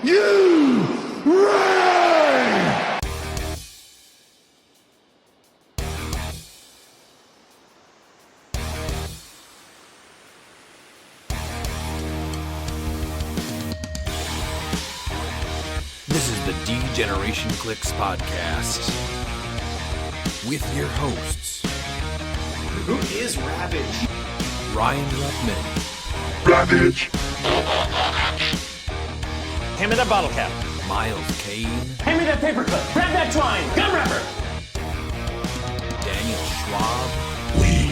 you ready? This is the D-Generation CLIX podcast with your hosts, Who is Ravage? Ryan Ruffman, Ravage. Hand me that bottle cap. Miles Kane, Hand me that paperclip. Grab that twine. Gun wrapper. Daniel Schwab, We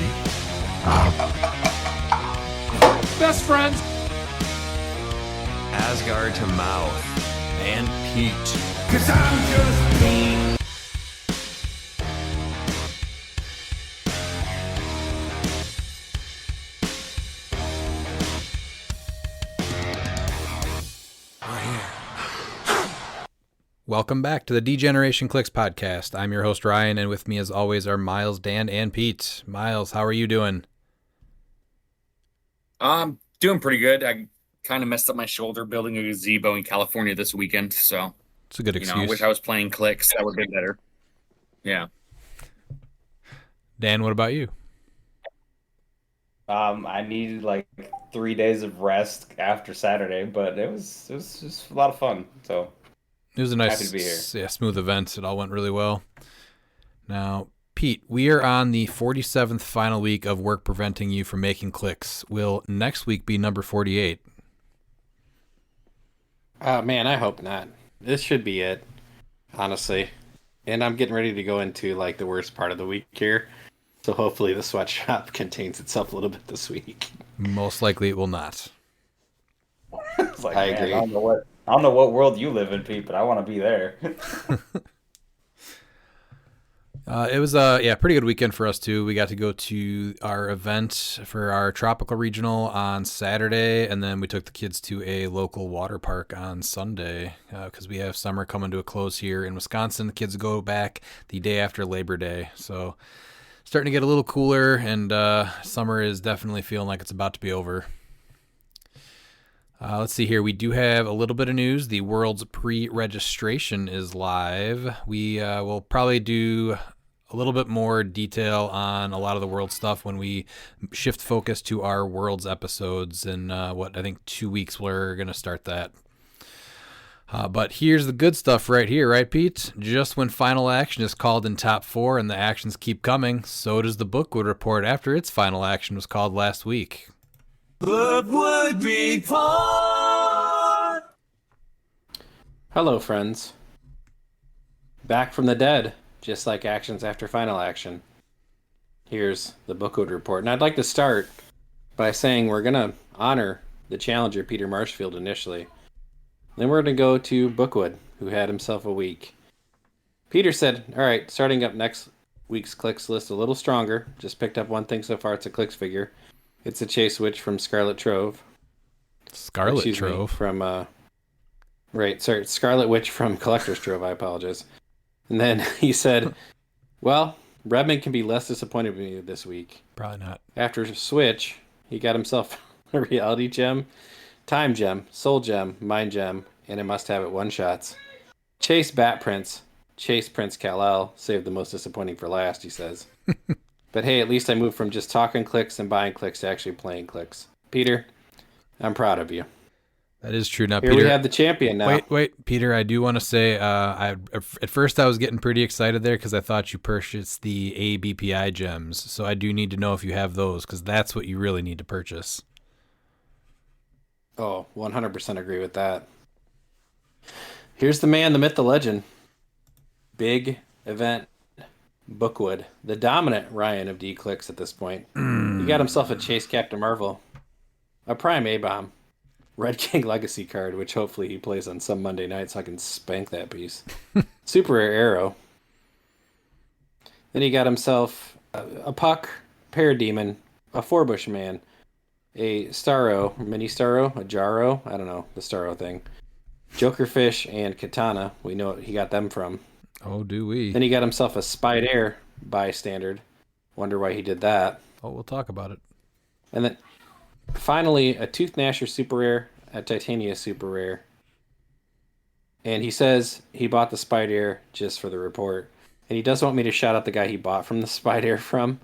best friends, Asgard to mouth, and Pete. Cause I'm just me. Welcome back to the D-Generation CLIX podcast. I'm your host, Ryan, and with me as always are Miles, Dan, and Pete. Miles, how are you doing? Doing pretty good. I kind of messed up my shoulder building a gazebo in California this weekend, so It's a good excuse. I wish I was playing CLIX. That would have been better. Yeah. Dan, what about you? I needed like 3 days of rest after Saturday, but it was just a lot of fun. So It was a Happy nice, to be here. smooth event. It all went really well. Now, Pete, we are on the 47th final week of work preventing you from making clicks. Will next week be number 48? Man, I hope not. This should be it, honestly. And I'm getting ready to go into like the worst part of the week here. So hopefully the sweatshop contains itself a little bit this week. Most likely it will not. it's like, I man, agree. I don't know what world you live in, Pete, but I want to be there. It was a pretty good weekend for us too. We got to go to our event for our Tropical Regional on Saturday, and then we took the kids to a local water park on Sunday because we have summer coming to a close here in Wisconsin. The kids go back the day after Labor Day, so starting to get a little cooler, and summer is definitely feeling like it's about to be over. Let's see here. We do have a little bit of news. The World's pre-registration is live. We will probably do a little bit more detail on a lot of the World stuff when we shift focus to our Worlds episodes in I think 2 weeks we're going to start that. But here's the good stuff right here, right, Pete? Just when final action is called in top 4 and the actions keep coming, so does the Bookwood report after its final action was called last week. Bookwood Report! Hello, friends. Back from the dead, just like actions after final action. Here's the Bookwood report. And I'd like to start by saying we're going to honor the challenger, Peter Marshfield, initially. Then we're going to go to Bookwood, who had himself a week. Peter said, all right, starting up next week's CLIX list a little stronger. Just picked up one thing so far. It's a CLIX figure. It's a Chase Witch from Scarlet Trove. Scarlet Excuse me, Trove? from, Scarlet Witch from Collector's Trove. I apologize. And then he said, well, Redmond can be less disappointed with me this week. Probably not. After Switch, he got himself a Reality Gem, Time Gem, Soul Gem, Mind Gem, and a must-have at one-shots. Chase Bat Prince, Chase Prince Kal-El, saved the most disappointing for last, he says. But hey, at least I moved from just talking clicks and buying clicks to actually playing clicks. Peter, I'm proud of you. That is true. Now, Here Peter, we have the champion now. Wait, Peter. I do want to say, at first I was getting pretty excited there because I thought you purchased the ABPI gems. So I do need to know if you have those because that's what you really need to purchase. Oh, 100% agree with that. Here's the man, the myth, the legend. Big event Bookwood, the dominant Ryan of D-Clicks at this point. He got himself a Chase Captain Marvel, a Prime A-Bomb, Red King Legacy card, which hopefully he plays on some Monday night so I can spank that piece. Super Rare Arrow. Then he got himself a Puck, Parademon, a Four-Bush Man, a Starro, Mini Starro, a Jarro, I don't know, the Starro thing, Jokerfish, and Katana. We know what he got them from. Oh, do we? Then he got himself a Spied Air Bystandard. Wonder why he did that. Oh, we'll talk about it. And then finally, a Tooth Gnasher Super Rare, a Titania Super Rare, And he says he bought the Spider just for the report. And he does want me to shout out the guy he bought from the Spider from,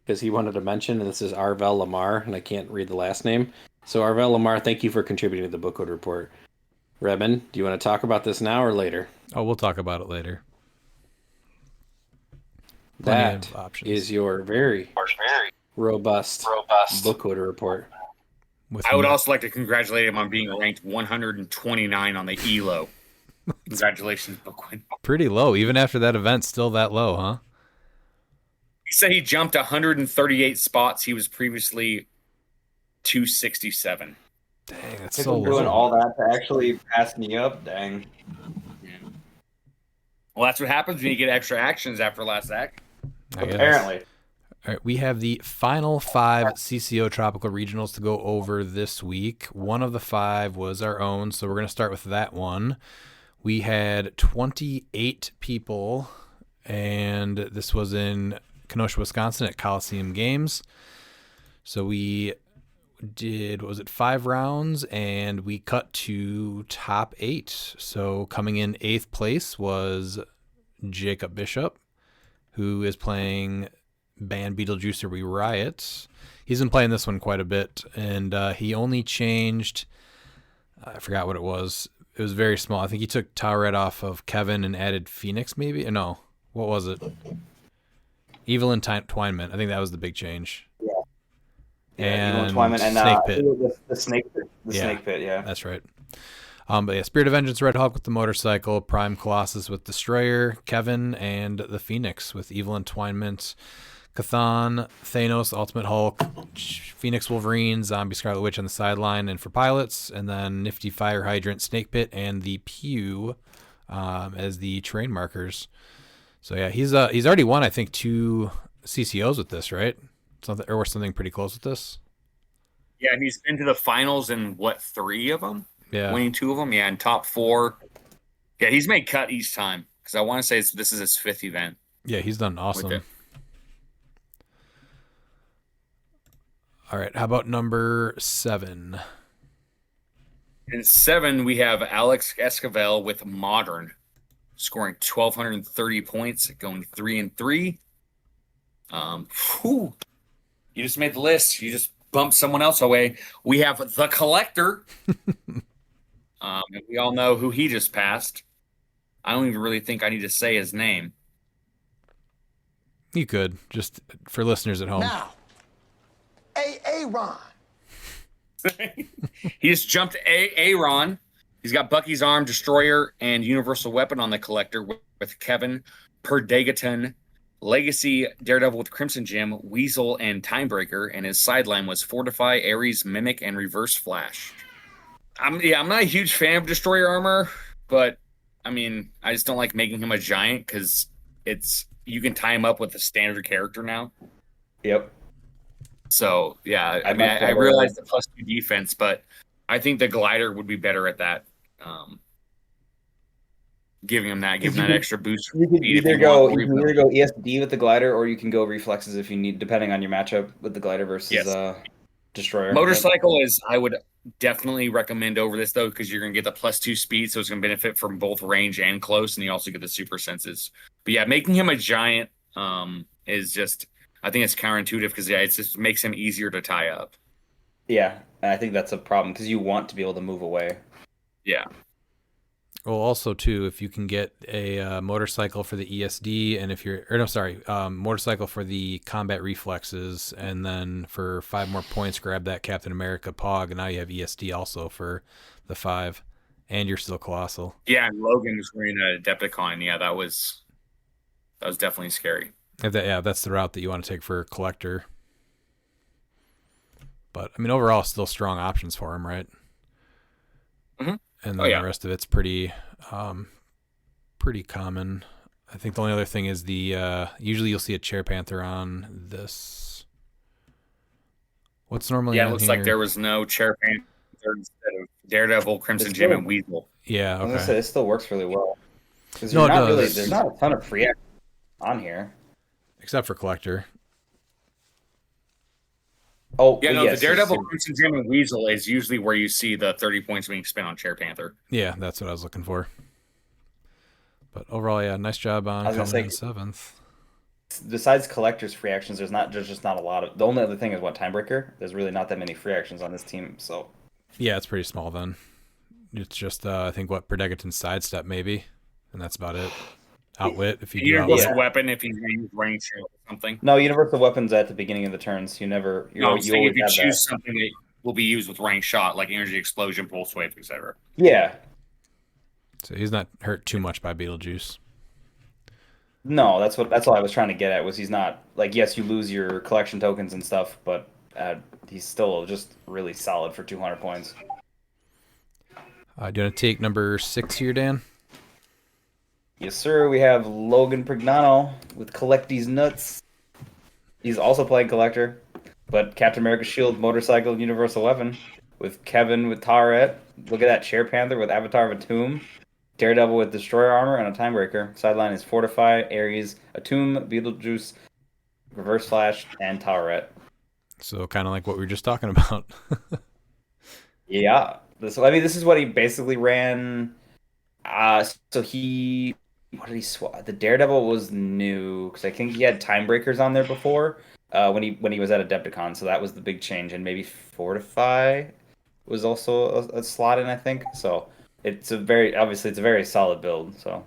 because he wanted to mention, and this is Arvel Lamar, and I can't read the last name. So Arvel Lamar, thank you for contributing to the Bookwood Report. Redmond, do you want to talk about this now or later? Oh, we'll talk about it later. That is your very robust Bookwood Report. I would also like to congratulate him on being ranked 129 on the ELO. Congratulations, Bookwood. Pretty low, even after that event. Still that low, huh? He said he jumped 138 spots. He was previously 267. Dang, that's People so doing low. all that to actually pass me up. Dang. Well, that's what happens when you get extra actions after last act. I guess. Apparently. All right, we have the final 5 CCO Tropical Regionals to go over this week. One of the 5 was our own, so we're going to start with that one. We had 28 people, and this was in Kenosha, Wisconsin at Colosseum Games. So we did, 5 rounds, and we cut to top 8. So coming in 8th place was Jacob Bishop, who is playing Band Beetlejuice We Riot. He's been playing this one quite a bit, and he only changed, I forgot what it was. It was very small. I think he took Towerette off of Kevin and added Phoenix, maybe? No. What was it? Evil Entwinement. I think that was the big change. Yeah. And Twinman and Snake Pit. the Snake Pit. Snake Pit, yeah. That's right. But yeah, Spirit of Vengeance, Red Hawk with the motorcycle, Prime Colossus with Destroyer, Kevin, and the Phoenix with Evil Entwinement, Cathan, Thanos, Ultimate Hulk, Phoenix Wolverine, Zombie Scarlet Witch on the sideline and for pilots, and then Nifty Fire Hydrant, Snake Pit, and the Pew as the terrain markers. So yeah, he's already won, I think, 2 CCOs with this, right? Something pretty close with this. Yeah, and he's been to the finals in, 3 of them? Yeah. Winning 2 of them, yeah, in top 4. Yeah, he's made cut each time, because I want to say this is his 5th event. Yeah, he's done awesome. All right, how about number 7? In 7, we have Alex Esquivel with Modern, scoring 1,230 points, going 3-3. You just made the list. You just bumped someone else away. We have the Collector. And we all know who he just passed. I don't even really think I need to say his name. You could, just for listeners at home. Now, Aaron. He just jumped Aaron. He's got Bucky's Arm, Destroyer, and Universal Weapon on the Collector with Kevin, Perdegaton, Legacy, Daredevil with Crimson Gem, Weasel, and Timebreaker. And his sideline was Fortify, Ares, Mimic, and Reverse Flash. I'm not a huge fan of Destroyer armor, but I mean, I just don't like making him a giant because you can tie him up with a standard character now. Yep. So yeah, I realize the +2 defense, but I think the glider would be better at that. Giving him that extra boost. You can either go ESD with the glider, or you can go reflexes if you need, depending on your matchup with the glider versus Destroyer. Motorcycle is, I would definitely recommend over this though, because you're gonna get the +2 speed, so it's gonna benefit from both range and close, and you also get the super senses. But yeah, making him a giant is just, I think it's counterintuitive because it just makes him easier to tie up. Yeah, and I think that's a problem because you want to be able to move away. Yeah. Well, also too, if you can get a motorcycle for the ESD, and motorcycle for the combat reflexes, and then for 5 more points, grab that Captain America Pog, and now you have ESD also for the 5, and you're still Colossal. Yeah, and Logan was wearing a Adepticon. Yeah, that was definitely scary. That's the route that you want to take for Collector. But I mean, overall, still strong options for him, right? Mm-hmm. And then the rest of it's pretty common. I think the only other thing is usually you'll see a Chair Panther on this. What's normally it looks like there was no Chair Panther instead of Daredevil, Crimson Gem, and Weasel. Yeah, okay. I was gonna say, it still works really well. Because No, there's not a ton of free action on here. Except for Collector. Oh, yeah, no, the Daredevil, Crimson Gem, and Weasel is usually where you see the 30 points being spent on Chair Panther. Yeah, that's what I was looking for. But overall, yeah, nice job on was gonna coming say- in 7th. Besides collector's free actions, there's just not a lot of. The only other thing is what Timebreaker. There's really not that many free actions on this team, so Yeah, it's pretty small then. It's just I think what Predagaton's sidestep maybe, and that's about it. Outwit if you do Universal outwit. weapon if he's going to use range shot or something. no universal weapons at the beginning of the turns. You never. No, I'm you saying always if you have choose that. something that will be used with range shot, like energy explosion, pulse wave, etc. Yeah. So he's not hurt too much by Beetlejuice. No, that's all I was trying to get at. Was he's not like yes, you lose your collection tokens and stuff, but he's still just really solid for 200 points. Do you want to take number 6 here, Dan? Yes, sir. We have Logan Prignano with Collect These Nuts. He's also playing Collector, but Captain America Shield, Motorcycle, Universal Weapon with Kevin with Tauret. Look at that Chair Panther with Avatar of a Tomb. Daredevil with Destroyer Armor and a Timebreaker. Sideline is Fortify, Ares, Atum, Beetlejuice, Reverse Flash, and Tauret. So kind of like what we were just talking about. Yeah. This is what he basically ran. So he, what did he swap? The Daredevil was new because I think he had Timebreakers on there before when he was at Adepticon. So that was the big change, and maybe Fortify was also a slot in, I think. So it's a very solid build. So.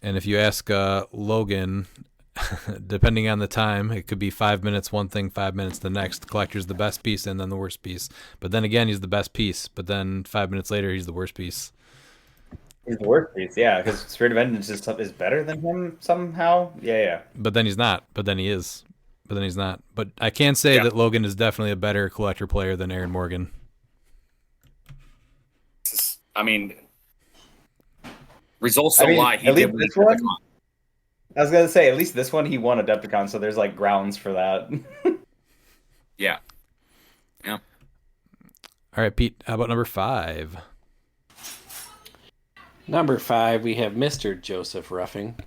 And if you ask Logan, depending on the time, it could be 5 minutes one thing, 5 minutes the next. Collector's the best piece and then the worst piece. But then again, he's the best piece. But then 5 minutes later, he's the worst piece. He's the worst piece, yeah, because Spirit of Vengeance is better than him somehow. Yeah. But then he's not. But then he is. But then he's not. But I can say that Logan is definitely a better collector player than Aaron Morgan. I mean, results don't lie. He at did least win this one. Adepticon. I was gonna say, at least this one he won Adepticon, so there's like grounds for that. Yeah. All right, Pete. How about number 5? Number 5, we have Mr. Joseph Ruffing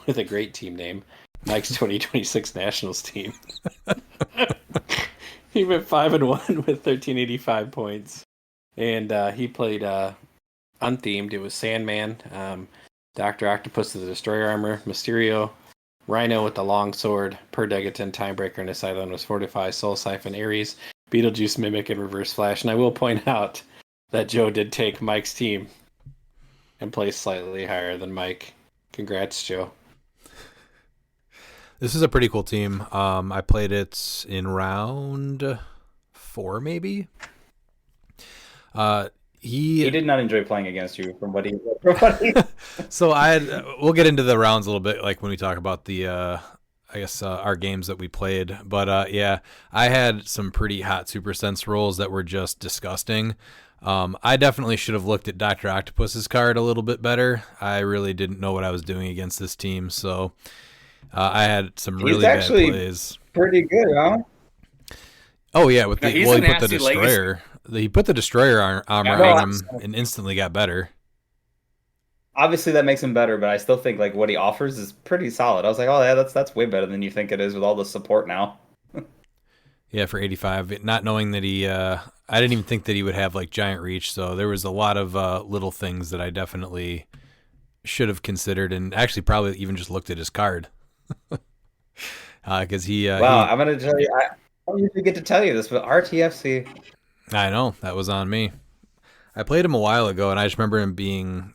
with a great team name, Mike's 2026 Nationals team. He went 5-1 with 1385 points, and he played unthemed. It was Sandman, Dr. Octopus with the Destroyer Armor, Mysterio, Rhino with the Long Sword, Perdegaton, Timebreaker, and his sideline was Fortify, Soul Siphon, Ares, Beetlejuice, Mimic, and Reverse Flash. And I will point out that Joe did take Mike's team and placed slightly higher than Mike. Congrats, Joe. This is a pretty cool team. I played it in round 4, maybe. He did not enjoy playing against you, from what he. So we'll get into the rounds a little bit, like when we talk about the our games that we played. But yeah, I had some pretty hot Super Sense rolls that were just disgusting. I definitely should have looked at Dr. Octopus's card a little bit better. I really didn't know what I was doing against this team, so I had some really bad plays. Pretty good, huh? Oh yeah, with he put the nasty Destroyer. He put the Destroyer armor on him and instantly got better. Obviously, that makes him better, but I still think like what he offers is pretty solid. I was like, oh yeah, that's way better than you think it is with all the support now. Yeah, for 85, not knowing that he, I didn't even think that he would have like giant reach. So there was a lot of little things that I definitely should have considered, and actually probably even just looked at his card. Because I'm gonna tell you, I don't usually get to tell you this, but RTFC. I know that was on me. I played him a while ago, and I just remember him being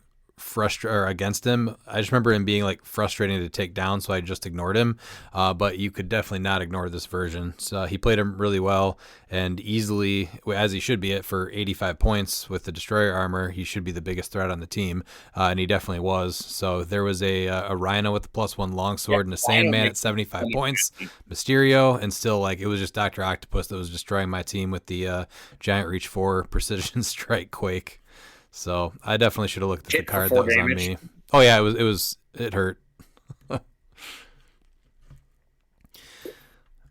against him. I just remember him being like frustrating to take down, so I just ignored him. But you could definitely not ignore this version. So he played him really well and easily, as he should be at for 85 points with the Destroyer armor. He should be the biggest threat on the team, and he definitely was. So there was a Rhino with the +1 longsword and a Sandman at 75 points, Mysterio, and still like it was just Dr. Octopus that was destroying my team with the Giant Reach 4 Precision Strike Quake. So I definitely should have looked at the card that was on me. Oh yeah, it hurt.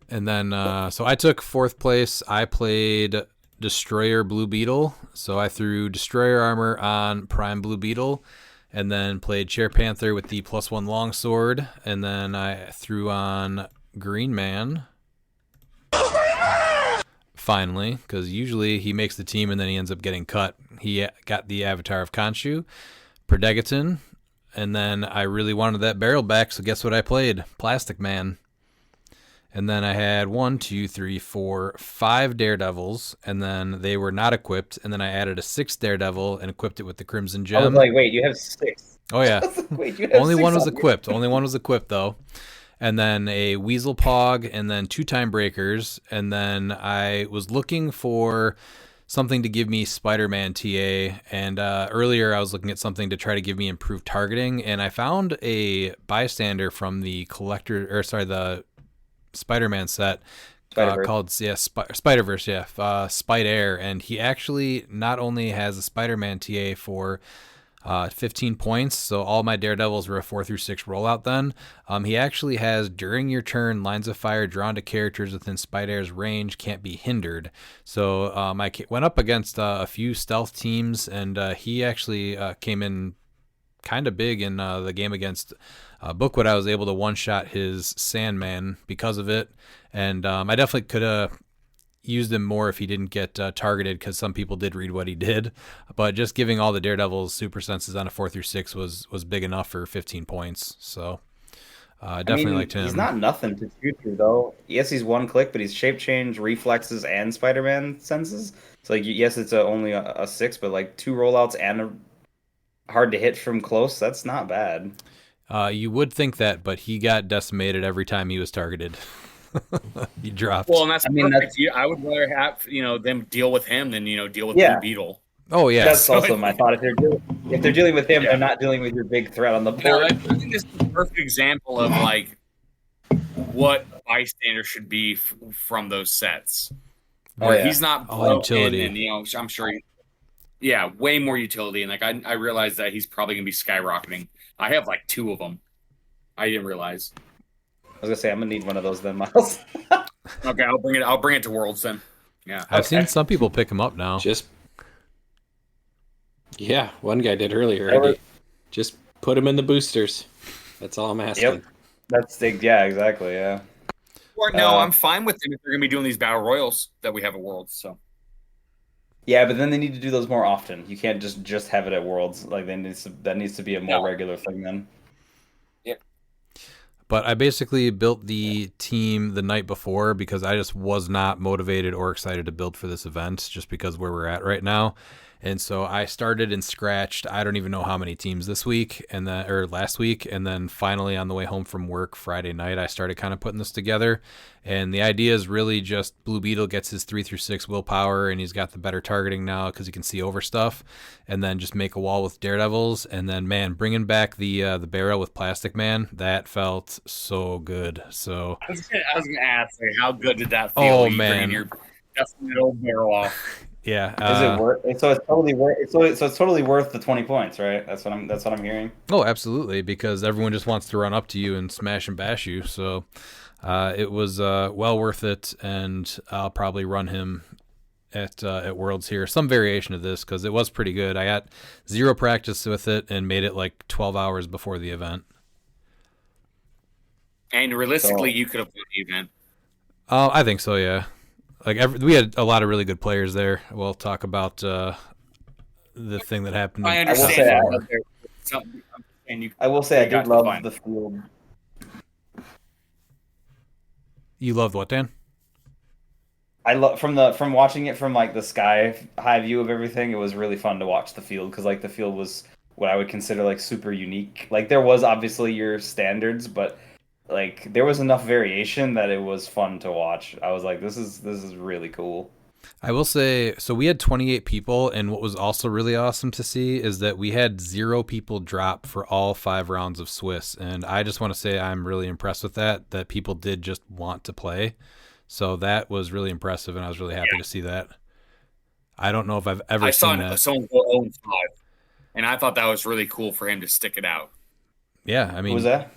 And then so I took 4th place. I played Destroyer Blue Beetle. So I threw Destroyer armor on Prime Blue Beetle, and then played Chair Panther with the +1 longsword, and then I threw on Green Man. Finally, because usually he makes the team and then he ends up getting cut. He got the Avatar of Khonshu, Perdegaton, And then I really wanted that barrel back, so guess what I played? Plastic Man. And then I had 5 Daredevils, and then they were not equipped. And then I added a 6th Daredevil and equipped it with the Crimson I was Gem. like, wait, you have 6. Oh yeah, Wait, you have only 6 one was on here? equipped. Only one was equipped though. And then a Weasel Pog, and then 2 Time Breakers. And then I was looking for something to give me Spider-Man TA. And earlier I was looking at something to try to give me improved targeting. And I found a bystander from the the Spider-Man set called Spider-Verse, Spider-Air. And he actually not only has a Spider-Man TA for 15 points, so all my Daredevils were a 4 through 6 rollout then. He actually has, during your turn, lines of fire drawn to characters within Spider-Air's range can't be hindered. So I went up against a few stealth teams, and he actually came in kind of big in the game against Bookwood. I was able to one-shot his Sandman because of it, and I definitely could have used him more if he didn't get targeted, because some people did read what he did, but just giving all the Daredevils super senses on a 4 through 6 was big enough for 15 points. So definitely liked him. He's not nothing to shoot through though. Yes, he's 1 click, but he's shape change, reflexes, and Spider-Man senses. So like, yes, it's only a 6, but like 2 rollouts and a hard to hit from close. That's not bad. You would think that, but he got decimated every time he was targeted. He dropped. Well, and that's I would rather have them deal with him than deal with Blue Beetle. Oh yeah, that's also my thought. If they're dealing with him, they're not dealing with your big threat on the board. I think this is the perfect example of like what bystander should be from those sets. Where he's not utility, and I'm sure way more utility. And like I realized that he's probably gonna be skyrocketing. I have like 2 of them. I didn't realize. I was gonna say I'm gonna need one of those then, Miles. Okay, I'll bring it to Worlds then. Yeah, I've seen some people pick him up now. One guy did earlier. Just put him in the boosters. That's all I'm asking. Yep, that's exactly. Yeah. Or no, I'm fine with them if they're gonna be doing these battle royals that we have at Worlds. So. Yeah, but then they need to do those more often. You can't just have it at Worlds. Like that needs to be a more regular thing then. But I basically built the team the night before because I just was not motivated or excited to build for this event, just because where we're at right now. And so I started and scratched, I don't even know how many teams this week or last week. And then finally on the way home from work Friday night, I started kind of putting this together. And the idea is really just Blue Beetle gets his 3 through 6 willpower, and he's got the better targeting now because he can see over stuff. And then just make a wall with Daredevils. And then, man, bringing back the barrel with Plastic Man, that felt so good. So I was gonna ask, like, how good did that feel? Oh man, you're dusting that old barrel off. Yeah. Is it worth? So it's totally worth. So it's totally worth the 20 points, right? That's what I'm hearing. Oh, absolutely, because everyone just wants to run up to you and smash and bash you. So it was well worth it, and I'll probably run him at Worlds here, some variation of this, because it was pretty good. I got 0 practice with it and made it like 12 hours before the event. And realistically, you could have won the event. I think so, yeah. Like we had a lot of really good players there. We'll talk about the thing that happened. I understand. I will say I did love the field. You loved what, Dan? I love from watching it from like the sky high view of everything. It was really fun to watch the field because like the field was what I would consider like super unique. Like there was obviously your standards, but like there was enough variation that it was fun to watch. I was like, this is really cool. I will say, so we had 28 people, and what was also really awesome to see is that we had 0 people drop for all 5 rounds of Swiss, and I just want to say I'm really impressed with that people did just want to play. So that was really impressive, and I was really happy to see that. I don't know if I've ever seen that. I saw someone go 0-5, and I thought that was really cool for him to stick it out. Yeah, I mean, who was that?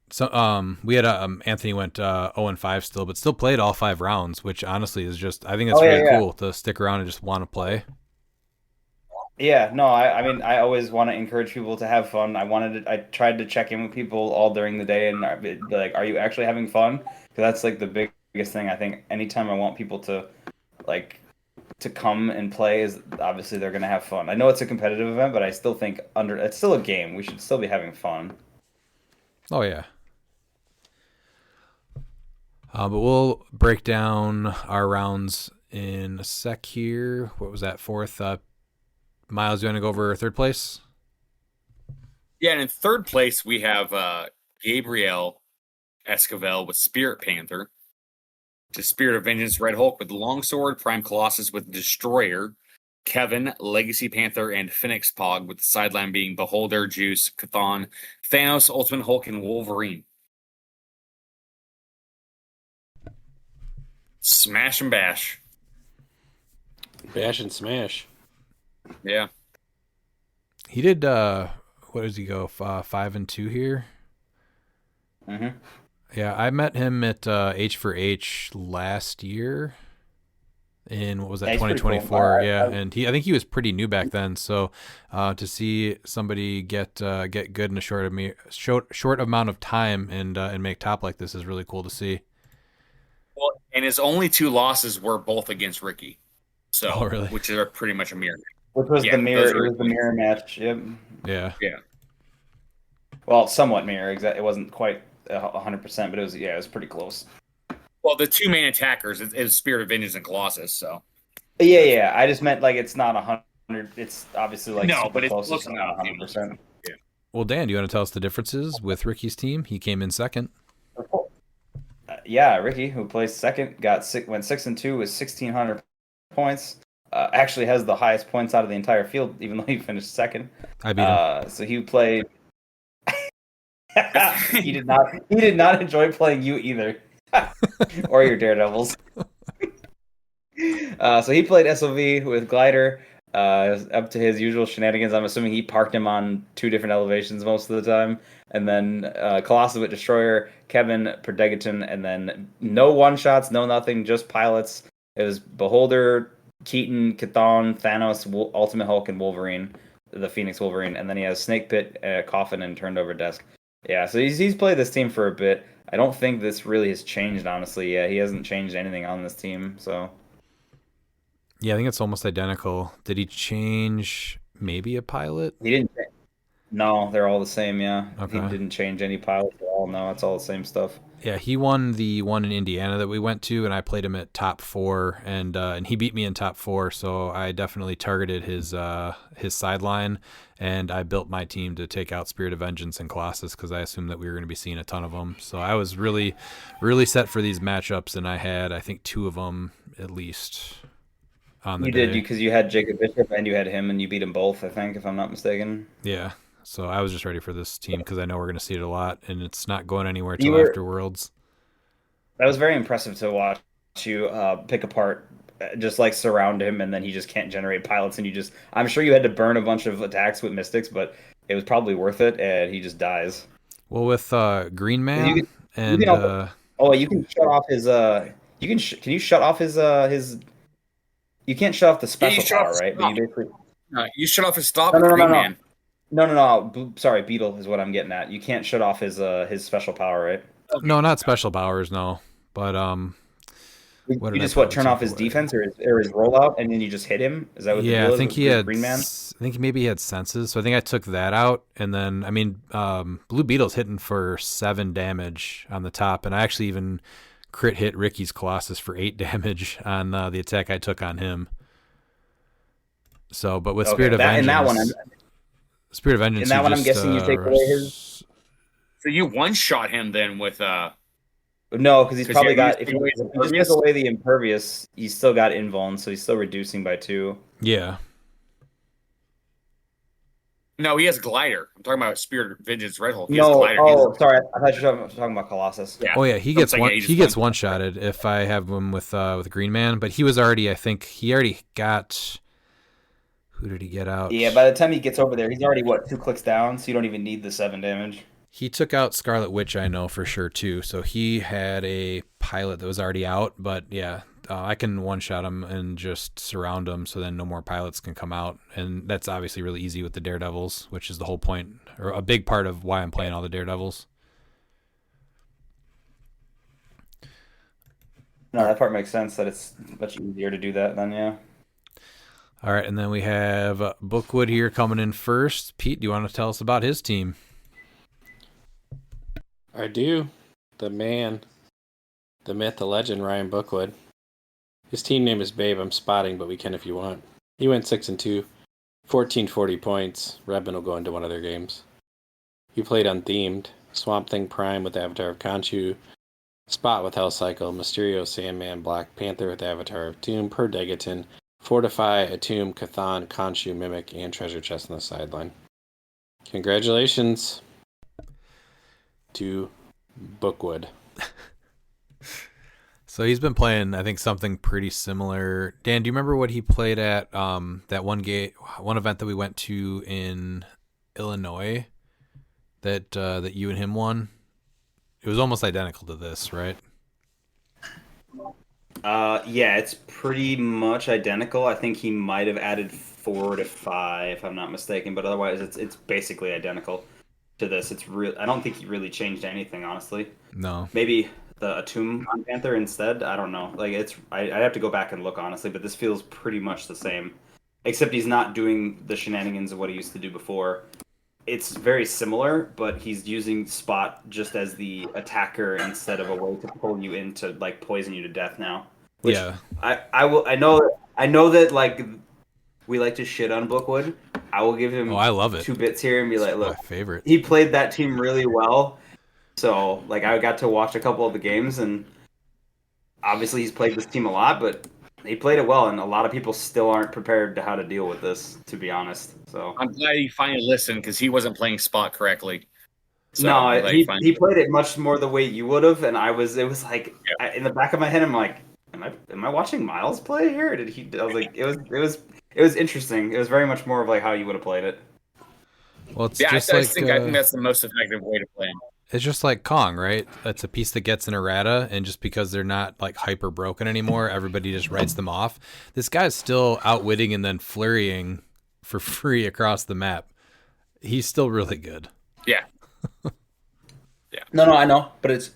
So we had Anthony went 0-5 still, but still played all 5 rounds, which honestly is just, I think it's cool to stick around and just want to play. Yeah, no, I mean I always want to encourage people to have fun. I tried to check in with people all during the day and be like, are you actually having fun? Because that's like the biggest thing. I think anytime I want people to like to come and play is obviously they're going to have fun. I know it's a competitive event, but I still think it's still a game. We should still be having fun. Oh yeah. But we'll break down our rounds in a sec here. What was that, fourth? Miles, you want to go over third place? Yeah, and in third place, we have Gabriel Esquivel with Spirit Panther. To Spirit of Vengeance, Red Hulk with Longsword, Prime Colossus with Destroyer, Kevin, Legacy Panther, and Phoenix Pog, with the sideline being Beholder, Juice, Chthon, Thanos, Ultimate Hulk, and Wolverine. Smash and bash. Bash and smash. Yeah. He did, what does he go, 5-2 here? Mm-hmm. Yeah, I met him at H for H last year in, what was that, That's pretty 2024? cool. Yeah, and I think he was pretty new back then. So to see somebody get good in a short amount of time and make top like this is really cool to see. Well, and his only 2 losses were both against Ricky. So, Oh, really? Which are pretty much a mirror. Which was the mirror? those are- It was the mirror match. Yep. Yeah. Yeah. Well, somewhat mirror. It wasn't quite 100%, but it was pretty close. Well, the 2 main attackers is Spirit of Vengeance and Colossus. So. Yeah. I just meant like it's not 100. It's obviously like No, super but it's close. close It's not enough. 100%. Well, Dan, do you want to tell us the differences with Ricky's team? He came in second. Yeah, Ricky, who placed second, went 6-2 with 1,600 points. Actually has the highest points out of the entire field, even though he finished second. I beat him. So he played. He did not. He did not enjoy playing you either, or your Daredevils. So he played SOV with Glider, up to his usual shenanigans. I'm assuming he parked him on 2 different elevations most of the time, and then Colossus with Destroyer, Kevin Perdegaton, and then no one-shots, no nothing, just pilots. It was Beholder, Keaton, Chthon, Thanos, Ultimate Hulk, and Wolverine, the Phoenix Wolverine, and then he has Snake Pit, Coffin, and Turned Over Desk. Yeah, so he's played this team for a bit. I don't think this really has changed, honestly. Yeah, he hasn't changed anything on this team, so. Yeah, I think it's almost identical. Did he change maybe a pilot? He didn't. No, they're all the same. Yeah, Okay. He didn't change any pilots at all. No, it's all the same stuff. Yeah, he won the one in Indiana that we went to, and I played him at top 4, and he beat me in top 4. So I definitely targeted his sideline, and I built my team to take out Spirit of Vengeance and Colossus because I assumed that we were going to be seeing a ton of them. So I was really, really set for these matchups, and I had, I think, 2 of them at least on the day. You did, because you had Jacob Bishop and you had him, and you beat them both, I think, if I'm not mistaken. Yeah. So I was just ready for this team because I know we're going to see it a lot, and it's not going anywhere till after Worlds. That was very impressive to watch you pick apart, just like surround him, and then he just can't generate pilots, and I'm sure you had to burn a bunch of attacks with Mystics, but it was probably worth it, and he just dies. Well, with Green Man you and... you can shut off his... can you shut off his... You can't shut off the special power, right? But you basically... You shut off his stop with Green Man. No. Sorry, Beetle is what I'm getting at. You can't shut off his special power, right? No, not special powers, no. But you just turn off his defense or his rollout, and then you just hit him. Is that what? Yeah, the deal I think is he had. Green Man? I think maybe he had senses, so I think I took that out, and then Blue Beetle's hitting for 7 damage on the top, and I actually even crit hit Ricky's Colossus for 8 damage on the attack I took on him. So, but with Spirit of Vengeance, Spirit of Vengeance. In that one, I'm guessing you take away his. So you one-shot him then with No, because he's probably got. If you just take away the impervious, he's still got invuln, so he's still reducing by 2. Yeah. No, he has Glider. I'm talking about Spirit of Vengeance, Red Hulk. Sorry. I thought you were talking about Colossus. Yeah. Oh yeah, he gets one-shotted if I have him with Green Man, but he was already. I think he already got. Who did he get out? Yeah, by the time he gets over there, he's already 2 clicks down, so you don't even need the 7 damage. He took out Scarlet Witch, I know for sure too. So he had a pilot that was already out, but yeah, I can one-shot him and just surround him, so then no more pilots can come out, and that's obviously really easy with the Daredevils, which is the whole point, or a big part of why I'm playing all the Daredevils. No, that part makes sense. That it's much easier to do that then, yeah. All right, and then we have Bookwood here coming in first. Pete, do you want to tell us about his team? I do. The man, the myth, the legend, Ryan Bookwood. His team name is Babe. I'm spotting, but we can if you want. He went 6-2, 1440 points. Redmond will go into one of their games. He played unthemed. Swamp Thing Prime with the Avatar of Khonshu. Spot with Hell Cycle. Mysterio, Sandman, Black Panther with the Avatar of Tomb. Per Degaton. Fortify, Atomb, Cathan, Khonshu, Mimic, and Treasure Chest on the sideline. Congratulations to Bookwood. So he's been playing, I think, something pretty similar. Dan, do you remember what he played at that one event that we went to in Illinois that you and him won? It was almost identical to this, right? Yeah, it's pretty much identical. I think he might have added 4 to 5, if I'm not mistaken, but otherwise it's basically identical to this. It's real. I don't think he really changed anything, honestly. No. Maybe the Atomb on Panther instead. I don't know. Like I'd have to go back and look, honestly, but this feels pretty much the same, except he's not doing the shenanigans of what he used to do before. It's very similar, but he's using Spot just as the attacker instead of a way to pull you in to like poison you to death now. Which Yeah. I know that like we like to shit on Bookwood. I will give him I love it. 2 bits here and be like, look, My favorite. he played that team really well. So like I got to watch a couple of the games, and obviously he's played this team a lot, but he played it well, and a lot of people still aren't prepared to how to deal with this, to be honest. So I'm glad you finally listened because he wasn't playing Spot correctly. So no, he played it much more the way you would have, and it was like in the back of my head, I'm like, am I watching Miles play here? Or did he? I was like, it was interesting. It was very much more of like how you would have played it. Well, it's yeah, just I like think that's the most effective way to play him. it's just like Kong, right? It's a piece that gets an errata, and just because they're not like hyper broken anymore, everybody just writes them off. This guy's still outwitting and then flurrying for free across the map. He's still really good. Yeah. No, I know, but it's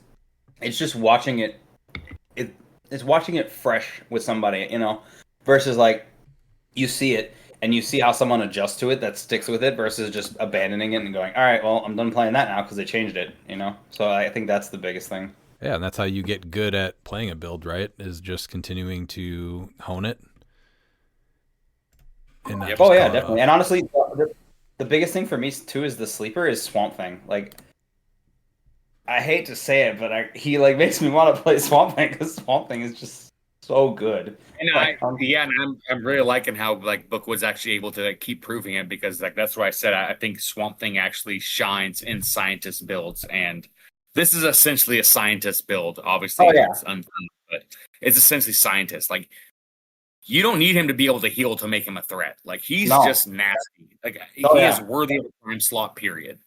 just watching it. It's watching it fresh with somebody, versus like you see it and you see how someone adjusts to it that sticks with it versus just abandoning it and going, all right, well, I'm done playing that now because they changed it, So I think that's the biggest thing. Yeah, and that's how you get good at playing a build, right? Is just continuing to hone it. And not just Oh yeah, call it definitely. off. And honestly, the biggest thing for me too is the sleeper is Swamp Thing. Like, I hate to say it, but he like makes me want to play Swamp Thing because Swamp Thing is just so good. And I'm really liking how like Bookwood's actually able to like, keep proving it because like that's what I said. I think Swamp Thing actually shines in scientist builds, and this is essentially a scientist build. Obviously, it's but it's essentially scientist. Like you don't need him to be able to heal to make him a threat. Like he's just nasty. Like he is worthy of a time slot. Period.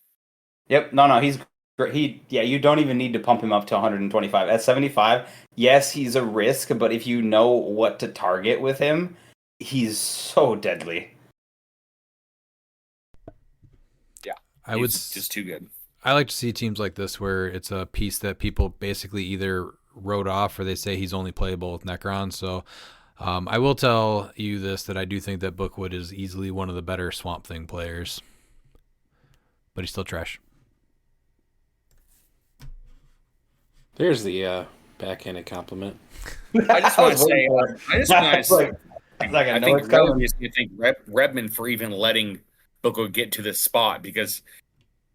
Yep. No, he's great. You don't even need to pump him up to 125. At 75, yes, he's a risk, but if you know what to target with him, he's so deadly. Yeah. He's just too good. I like to see teams like this where it's a piece that people basically either wrote off or they say he's only playable with Necron. So I will tell you this, that I do think that Bookwood is easily one of the better Swamp Thing players, but he's still trash. There's the backhanded compliment. I just want to say, I think coming. you think Redmond for even letting Bookwood get to this spot because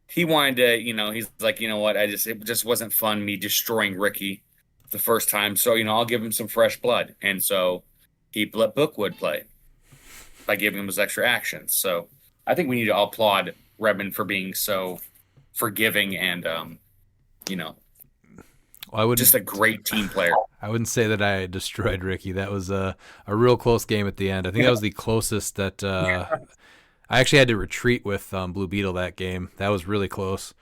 he wanted to, he's like, what, it just wasn't fun me destroying Ricky the first time, so I'll give him some fresh blood, and so he let Bookwood play by giving him his extra actions. So I think we need to applaud Redmond for being so forgiving and just a great team player. I wouldn't say that I destroyed Ricky. That was a real close game at the end. I think that was the closest that I actually had to retreat with Blue Beetle that game. That was really close.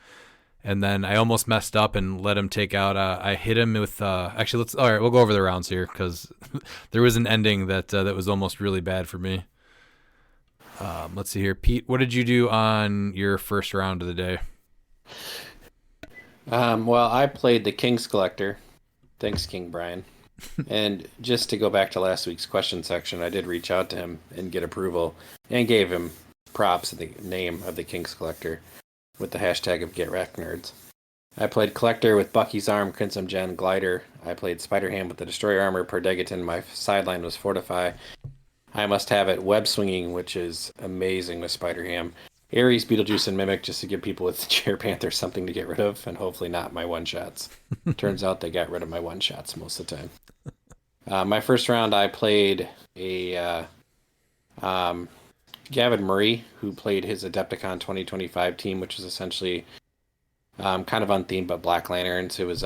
And then I almost messed up and let him take out. I hit him with. All right, we'll go over the rounds here because there was an ending that was almost really bad for me. Let's see here, Pete. What did you do on your first round of the day? Well, I played the King's Collector. Thanks, King Brian. And just to go back to last week's question section, I did reach out to him and get approval and gave him props at the name of the King's Collector with the hashtag of GetWreckNerds. I played Collector with Bucky's Arm, Crimson Gen, Glider. I played Spider-Ham with the Destroyer Armor, Perdegaton. My sideline was Fortify. I must have it Web Swinging, which is amazing with Spider-Ham. Ares, Beetlejuice, and Mimic, just to give people with Chair Panther something to get rid of, and hopefully not my one-shots. Turns out they got rid of my one-shots most of the time. My first round, I played a Gavin Murray, who played his Adepticon 2025 team, which is essentially kind of unthemed, but Black Lanterns. It was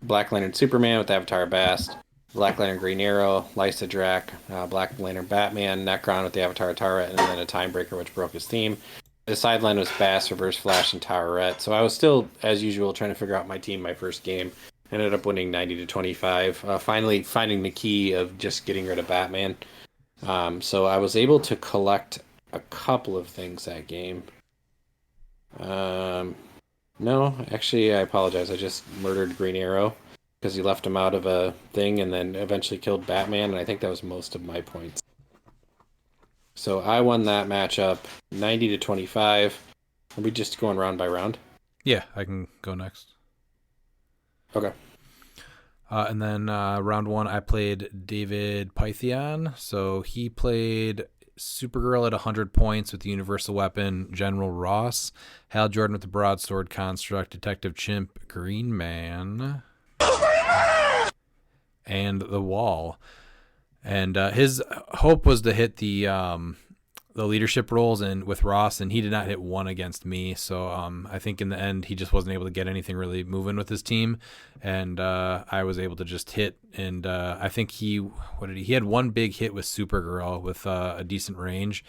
Black Lantern Superman with Avatar Bast, Black Lantern Green Arrow, Lysa Drac, Black Lantern Batman, Necron with the Avatar Tara, and then a Timebreaker, which broke his theme. The sideline was Bass, Reverse Flash, and Towerette. So I was still, as usual, trying to figure out my team my first game. Ended up winning 90-25. Finally finding the key of just getting rid of Batman. So I was able to collect a couple of things that game. No, actually, I apologize. I just murdered Green Arrow because he left him out of a thing and then eventually killed Batman, and I think that was most of my points. So I won that matchup 90-25. Are we just going round by round? Yeah, I can go next. Okay. And then round one, I played David Pythion. So he played Supergirl at 100 points with the Universal Weapon, General Ross, Hal Jordan with the Broadsword Construct, Detective Chimp, Green Man, and the Wall. And his hope was to hit the leadership roles and with Ross, and he did not hit one against me. So I think in the end he just wasn't able to get anything really moving with his team, and I was able to just hit. And I think he had one big hit with Supergirl with a decent range,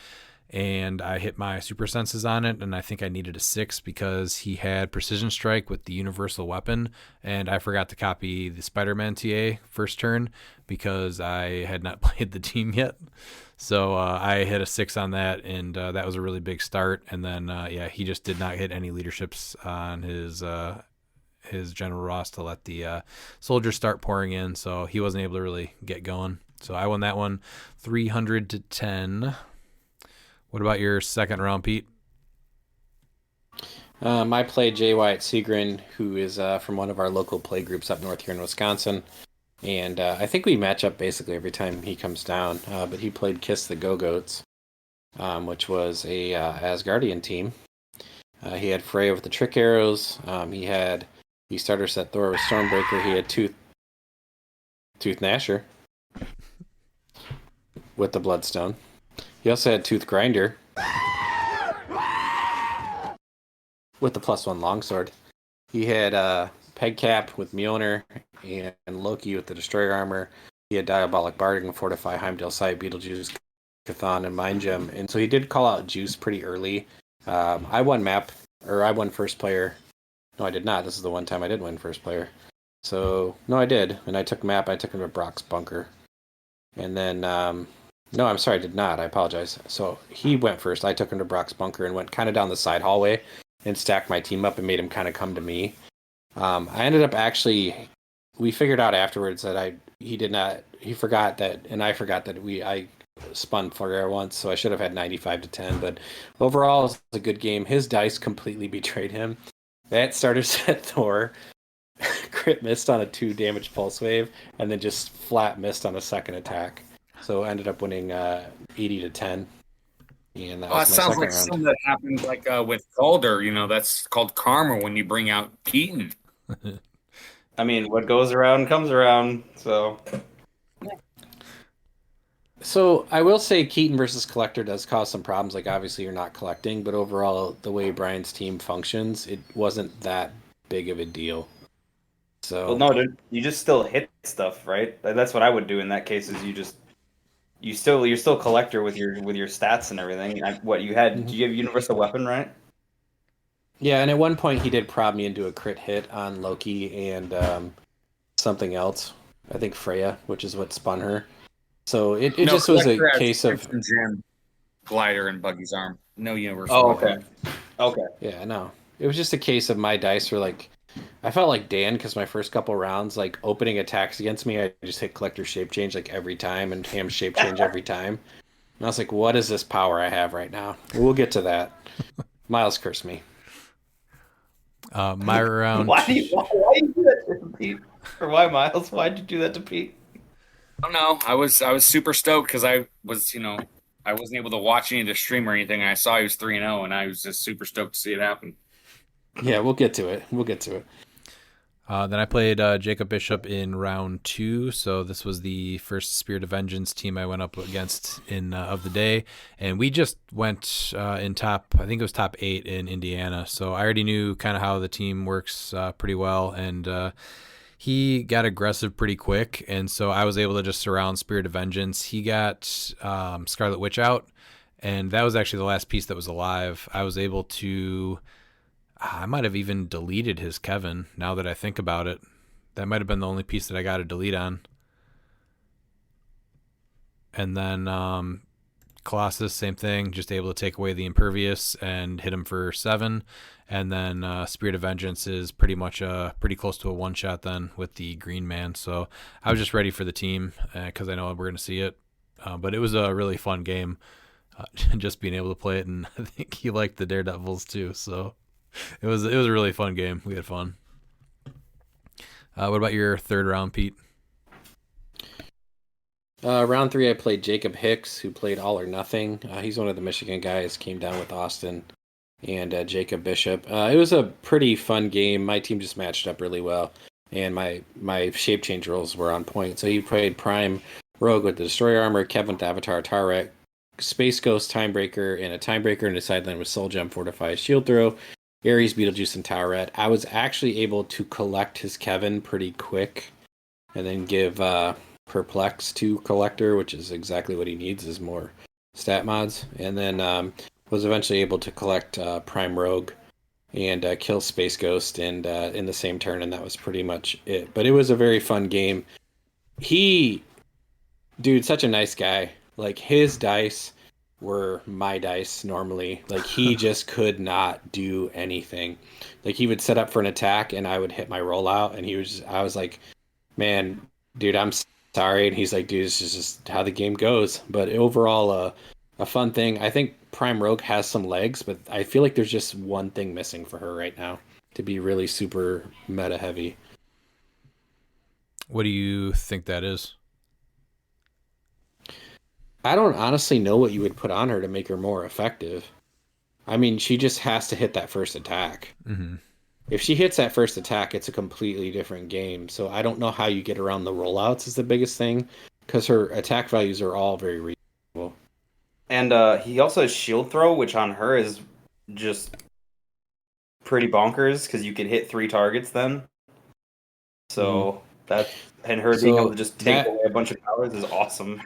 and I hit my super senses on it, and I think I needed a 6 because he had Precision Strike with the Universal Weapon, and I forgot to copy the Spider-Man TA first turn because I had not played the team yet. So I hit a 6 on that, and that was a really big start. And then, he just did not hit any leaderships on his General Ross to let the soldiers start pouring in, so he wasn't able to really get going. So I won that one 300-10. What about your second round, Pete? I played Jay Wyatt Seagrin, who is from one of our local play groups up north here in Wisconsin. And I think we match up basically every time he comes down. But he played Kiss the Go-Goats, which was a Asgardian team. He had Freya with the Trick Arrows. He starter set Thor with Stormbreaker. He had Tooth Gnasher with the Bloodstone. He also had Tooth Grinder with the +1 longsword. He had Pegcap with Mjolnir and Loki with the Destroyer Armor. He had Diabolic Bardic, Fortify, Heimdall Sight, Beetlejuice, Chthon, and Mind Gem. And so he did call out Juice pretty early. I won first player. No, I did not. This is the one time I did win first player. So, no, I did. And I took map. I took him to Brock's Bunker. And then, no, I'm sorry, I did not. I apologize. So he went first. I took him to Brock's Bunker and went kind of down the side hallway and stacked my team up and made him kind of come to me. I ended up we figured out afterwards that he forgot that, and I forgot that I spun for once, so I should have had 95-10, but overall, it was a good game. His dice completely betrayed him. That starter set Thor crit missed on a 2 damage pulse wave, and then just flat missed on a second attack. So I ended up winning 80-10. And that was my sounds second like round. something that happened with Calder. That's called karma when you bring out Keaton. I mean, what goes around comes around, so... So I will say Keaton versus Collector does cause some problems. Like, obviously you're not collecting, but overall, the way Brian's team functions, it wasn't that big of a deal. So Well, no, dude, you just still hit stuff, right? That's what I would do in that case. Is you're still Collector with your stats and everything. Did you have Universal Weapon, right? Yeah, and at one point he did prob me into a crit hit on Loki and something else. I think Freya, which is what spun her. So it just was a case of Gem, Glider, and Buggy's Arm. No Universal. Oh, okay. Weapon. Okay. Yeah, no. It was just a case of my dice were like, I felt like Dan because my first couple rounds, like opening attacks against me, I just hit collector shape change like every time and ham shape change every time. And I was like, what is this power I have right now? We'll get to that. Miles cursed me. My round. Why you do that to Pete? Or why, Miles? Why'd you do that to Pete? I don't know. I was super stoked because I was, I wasn't able to watch any of the stream or anything. And I saw he was 3-0, and I was just super stoked to see it happen. Yeah, we'll get to it. We'll get to it. Then I played Jacob Bishop in round 2, so this was the first Spirit of Vengeance team I went up against of the day, and we just went in top, I think it was top 8 in Indiana, so I already knew kind of how the team works pretty well, and he got aggressive pretty quick, and so I was able to just surround Spirit of Vengeance. He got Scarlet Witch out, and that was actually the last piece that was alive. I was able to... I might have even deleted his Kevin, now that I think about it. That might have been the only piece that I got to delete on. And then Colossus, same thing, just able to take away the Impervious and hit him for 7. And then Spirit of Vengeance is pretty much pretty close to a one-shot then with the Green Man. So I was just ready for the team because I know we're going to see it. But it was a really fun game, just being able to play it. And I think he liked the Daredevils too, so... It was a really fun game. We had fun. What about your third round, Pete? Round 3, I played Jacob Hicks, who played All or Nothing. He's one of the Michigan guys. Came down with Austin and Jacob Bishop. It was a pretty fun game. My team just matched up really well, and my shape change rolls were on point. So he played Prime Rogue with the Destroyer Armor, Kevin with Avatar Tarek, Space Ghost Timebreaker, and a Timebreaker, and a sideline with Soul Gem Fortify Shield Throw. Ares, Beetlejuice, and Toweret. I was actually able to collect his Kevin pretty quick and then give Perplex to Collector, which is exactly what he needs, is more stat mods. And then was eventually able to collect Prime Rogue and kill Space Ghost and in the same turn, and that was pretty much it. But it was a very fun game. Dude, such a nice guy. Like, his dice were my dice normally. Like, he just could not do anything. Like, he would set up for an attack and I would hit my rollout, and I was like, man, dude, I'm sorry. And he's like, dude, this is just how the game goes. But overall, a fun thing. I think Prime Rogue has some legs, but I feel like there's just one thing missing for her right now to be really super meta heavy. What do you think that is? I don't honestly know what you would put on her to make her more effective. I mean, she just has to hit that first attack. Mm-hmm. If she hits that first attack, it's a completely different game. So I don't know how you get around the rollouts is the biggest thing, because her attack values are all very reasonable. And he also has Shield Throw, which on her is just pretty bonkers, because you can hit 3 targets then. So and her being able to just take away a bunch of powers is awesome.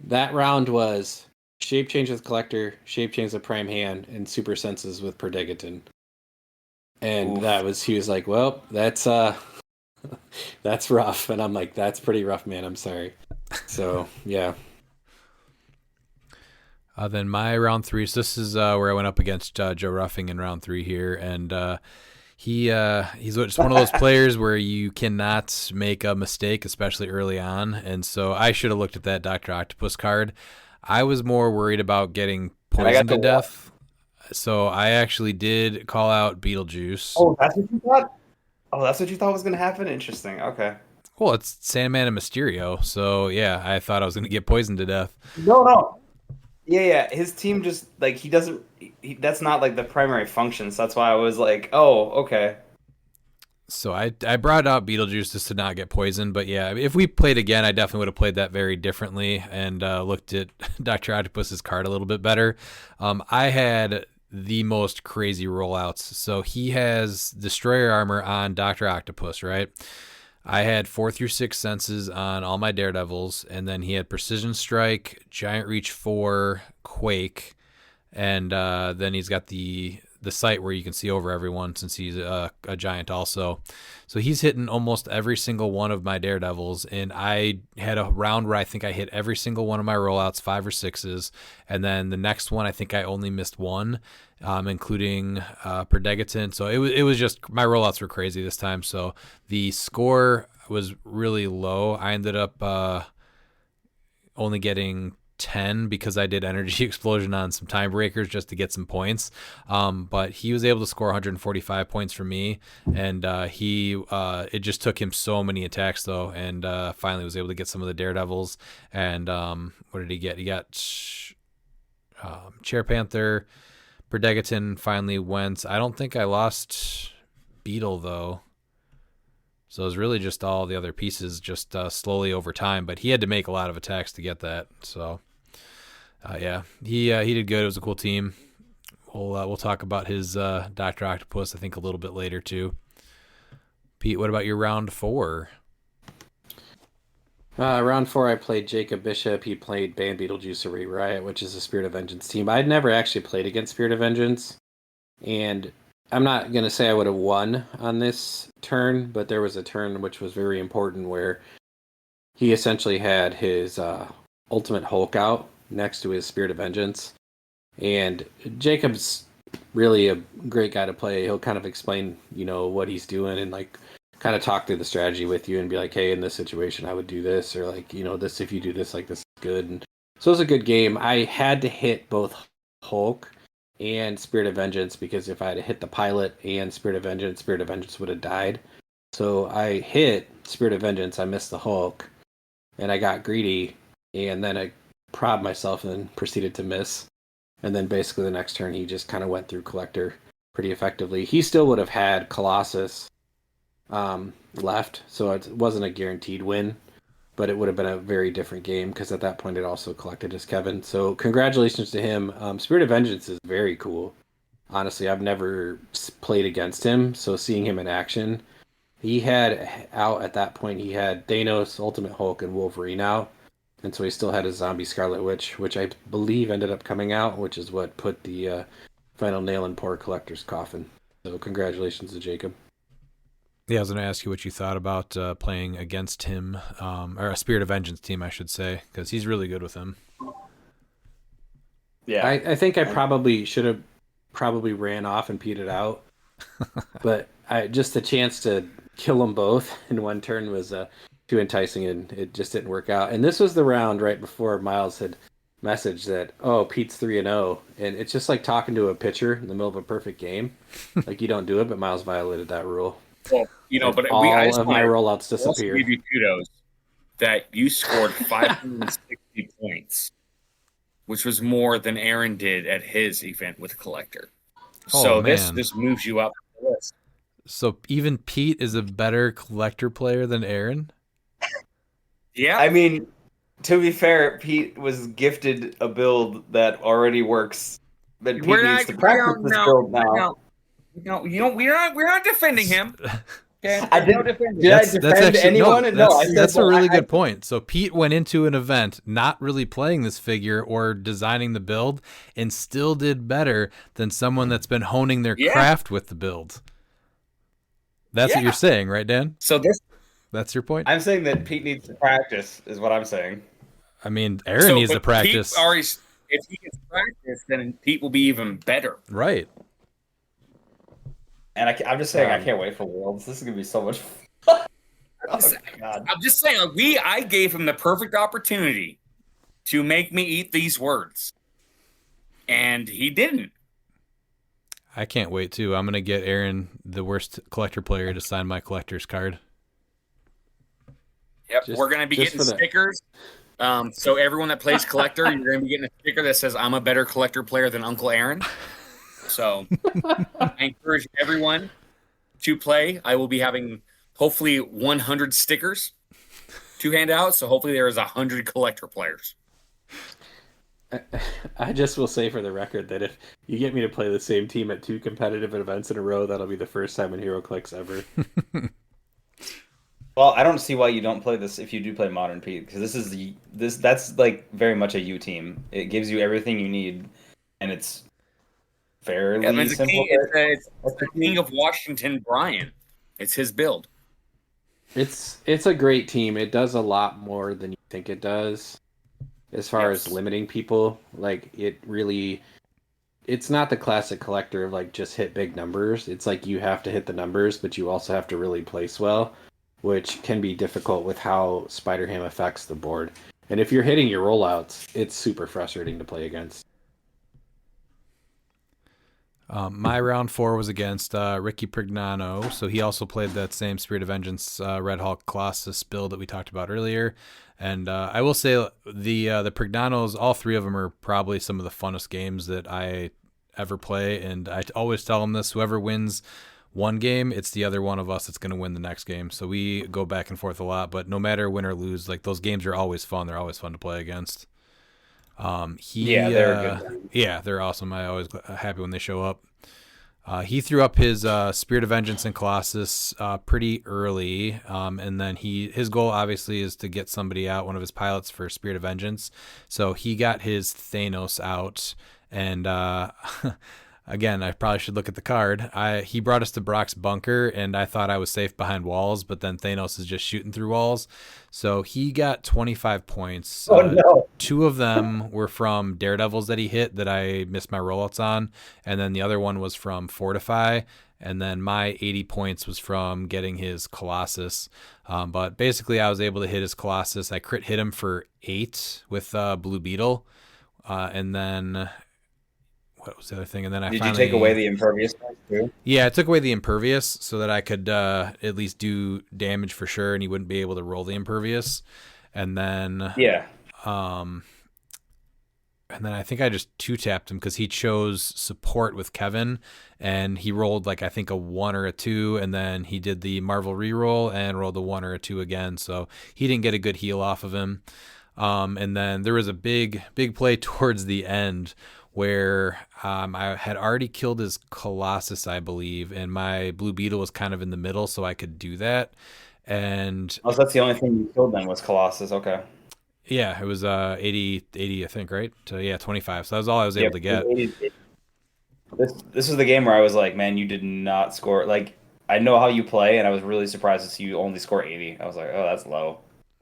That round was Shape Change with Collector, Shape Change with Prime Hand, and Super Senses with Perdegaton. And he was like, well, that's rough. And I'm like, that's pretty rough, man. I'm sorry. So, yeah. Then my round 3, so this is where I went up against Joe Ruffing in round 3 here, and he's just one of those players where you cannot make a mistake, especially early on, and so I should have looked at that Dr. Octopus card. I was more worried about getting poisoned to death, so I actually did call out Beetlejuice. Oh, that's what you thought? Oh, that's what you thought was going to happen? Interesting, okay. Well, it's Sandman and Mysterio, so yeah, I thought I was going to get poisoned to death. No. Yeah, his team just, like, that's not, like, the primary function, so that's why I was like, oh, okay. So I brought out Beetlejuice just to not get poisoned, but yeah, if we played again, I definitely would have played that very differently and looked at Dr. Octopus's card a little bit better. I had the most crazy rollouts. So he has Destroyer Armor on Dr. Octopus, right? I had 4 through 6 senses on all my Daredevils, and then he had Precision Strike, Giant Reach 4, Quake, and then he's got the the site where you can see over everyone since he's a giant also. So he's hitting almost every single one of my Daredevils, and I had a round where I think I hit every single one of my rollouts, 5 or 6s, and then the next one I think I only missed one, including Perdegaton. So it was just, my rollouts were crazy this time. So the score was really low. I ended up only getting 10 because I did energy explosion on some time breakers just to get some points. But he was able to score 145 points for me, and it just took him so many attacks though, and finally was able to get some of the Daredevils. And what did he get? He got Chair Panther, Perdegaton finally went. I don't think I lost Beetle though. So it was really just all the other pieces just slowly over time, but he had to make a lot of attacks to get that. So yeah, he did good. It was a cool team. We'll talk about his Dr. Octopus I think a little bit later too. Pete, what about your round 4? Round 4, I played Jacob Bishop. He played Band Beetlejuice Array Riot, which is a Spirit of Vengeance team. I'd never actually played against Spirit of Vengeance, and I'm not going to say I would have won on this turn, but there was a turn which was very important where he essentially had his Ultimate Hulk out next to his Spirit of Vengeance. And Jacob's really a great guy to play. He'll kind of explain, what he's doing and like kind of talk through the strategy with you and be like, hey, in this situation, I would do this, or like, this, if you do this, like this is good. And so it was a good game. I had to hit both Hulk and Spirit of Vengeance, because if I had hit the pilot and Spirit of Vengeance would have died. So I hit Spirit of Vengeance, I missed the Hulk, and I got greedy, and then I probbed myself and then proceeded to miss. And then basically the next turn he just kind of went through Collector pretty effectively. He still would have had Colossus left, so it wasn't a guaranteed win, but it would have been a very different game because at that point it also collected as Kevin. So congratulations to him. Spirit of Vengeance is very cool. Honestly, I've never played against him, so seeing him in action, he had out at that point, he had Thanos, Ultimate Hulk, and Wolverine out, and so he still had a zombie Scarlet Witch, which I believe ended up coming out, which is what put the final nail in poor Collector's coffin. So congratulations to Jacob. Yeah, I was going to ask you what you thought about playing against him, or a Spirit of Vengeance team, I should say, because he's really good with him. Yeah, I think I probably should have ran off and peed it out, but just the chance to kill them both in one turn was too enticing, and it just didn't work out. And this was the round right before Miles had messaged that, oh, Pete's 3-0, and it's just like talking to a pitcher in the middle of a perfect game. Like, you don't do it, but Miles violated that rule. Well, but I just of my rollouts disappeared. Give you kudos that you scored 560 points, which was more than Aaron did at his event with Collector. So this moves you up the list. So even Pete is a better Collector player than Aaron? Yeah. I mean, to be fair, Pete was gifted a build that already works, but Pete needs to practice this build now. No, we're not defending him. Okay? I did I defend anyone? That's a really good point. So Pete went into an event not really playing this figure or designing the build, and still did better than someone that's been honing their craft with the build. That's what you're saying, right, Dan? So that's your point? I'm saying that Pete needs to practice, is what I'm saying. I mean, Aaron needs to practice. If he gets practice, then Pete will be even better. Right. And I'm just saying, I can't wait for Worlds. This is going to be so much fun. God. I'm just saying, I gave him the perfect opportunity to make me eat these words. And he didn't. I can't wait, too. I'm going to get Aaron, the worst Collector player, to sign my Collector's card. Yep, we're going to be getting stickers. So everyone that plays Collector, you're going to be getting a sticker that says, I'm a better Collector player than Uncle Aaron. So I encourage everyone to play. I will be having hopefully 100 stickers to hand out. So hopefully there is 100 Collector players. I just will say for the record that if you get me to play the same team at 2 competitive events in a row, that'll be the first time in HeroClix ever. Well, I don't see why you don't play this if you do play Modern Pete, because that's like very much a U team. It gives you everything you need, and it's fairly I mean, it's, a simple. king, it's the King of Washington, Brian. It's his build. It's a great team. It does a lot more than you think it does. As far Yes. as limiting people, like it's not the classic collector of like just hit big numbers. It's like you have to hit the numbers, but you also have to really place well, which can be difficult with how Spider Ham affects the board. And if you're hitting your rollouts, it's super frustrating to play against. My round 4 was against Ricky Prignano, so he also played that same Spirit of Vengeance Red Hulk Colossus build that we talked about earlier. And I will say the Prignanos, all three of them are probably some of the funnest games that I ever play. And I always tell them this: whoever wins one game, it's the other one of us that's going to win the next game. So we go back and forth a lot, but no matter win or lose, like those games are always fun. They're always fun to play against. They're good. Yeah, they're awesome. I always happy when they show up. He threw up his Spirit of Vengeance and Colossus pretty early, and then his goal obviously is to get somebody out, one of his pilots for Spirit of Vengeance. So he got his Thanos out, and again, I probably should look at the card. He brought us to Brock's bunker, and I thought I was safe behind walls, but then Thanos is just shooting through walls. So he got 25 points. Oh, no. 2 of them were from Daredevils that he hit that I missed my rollouts on, and then the other one was from Fortify, and then my 80 points was from getting his Colossus. But basically, I was able to hit his Colossus. I crit hit him for 8 with Blue Beetle, and then what was the other thing? And then Did you take away the impervious too? Yeah, I took away the impervious so that I could at least do damage for sure, and he wouldn't be able to roll the impervious. And then and then I think I just 2-tapped him because he chose support with Kevin, and he rolled like I think a 1 or a 2, and then he did the Marvel reroll and rolled a 1 or a 2 again, so he didn't get a good heal off of him. And then there was a big play towards the end where I had already killed his Colossus, I believe, and my Blue Beetle was kind of in the middle, so I could do that. And so that's the only thing you killed then was Colossus. Okay. Yeah, it was 80, I think, right? Yeah, 25. So that was all I was able to get. This was the game where I was like, man, you did not score. Like, I know how you play, and I was really surprised to see you only score 80. I was like, oh, that's low.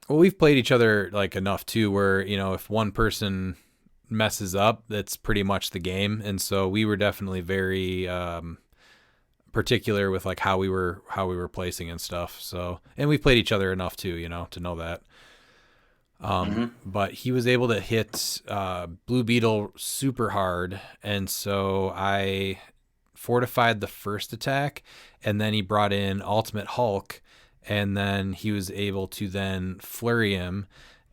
Well, we've played each other like enough too, where if one person messes up, that's pretty much the game. And so we were definitely very particular with like how we were placing and stuff. So, and we played each other enough too, to know that. But he was able to hit Blue Beetle super hard, and so I fortified the first attack, and then he brought in Ultimate Hulk, and then he was able to then flurry him,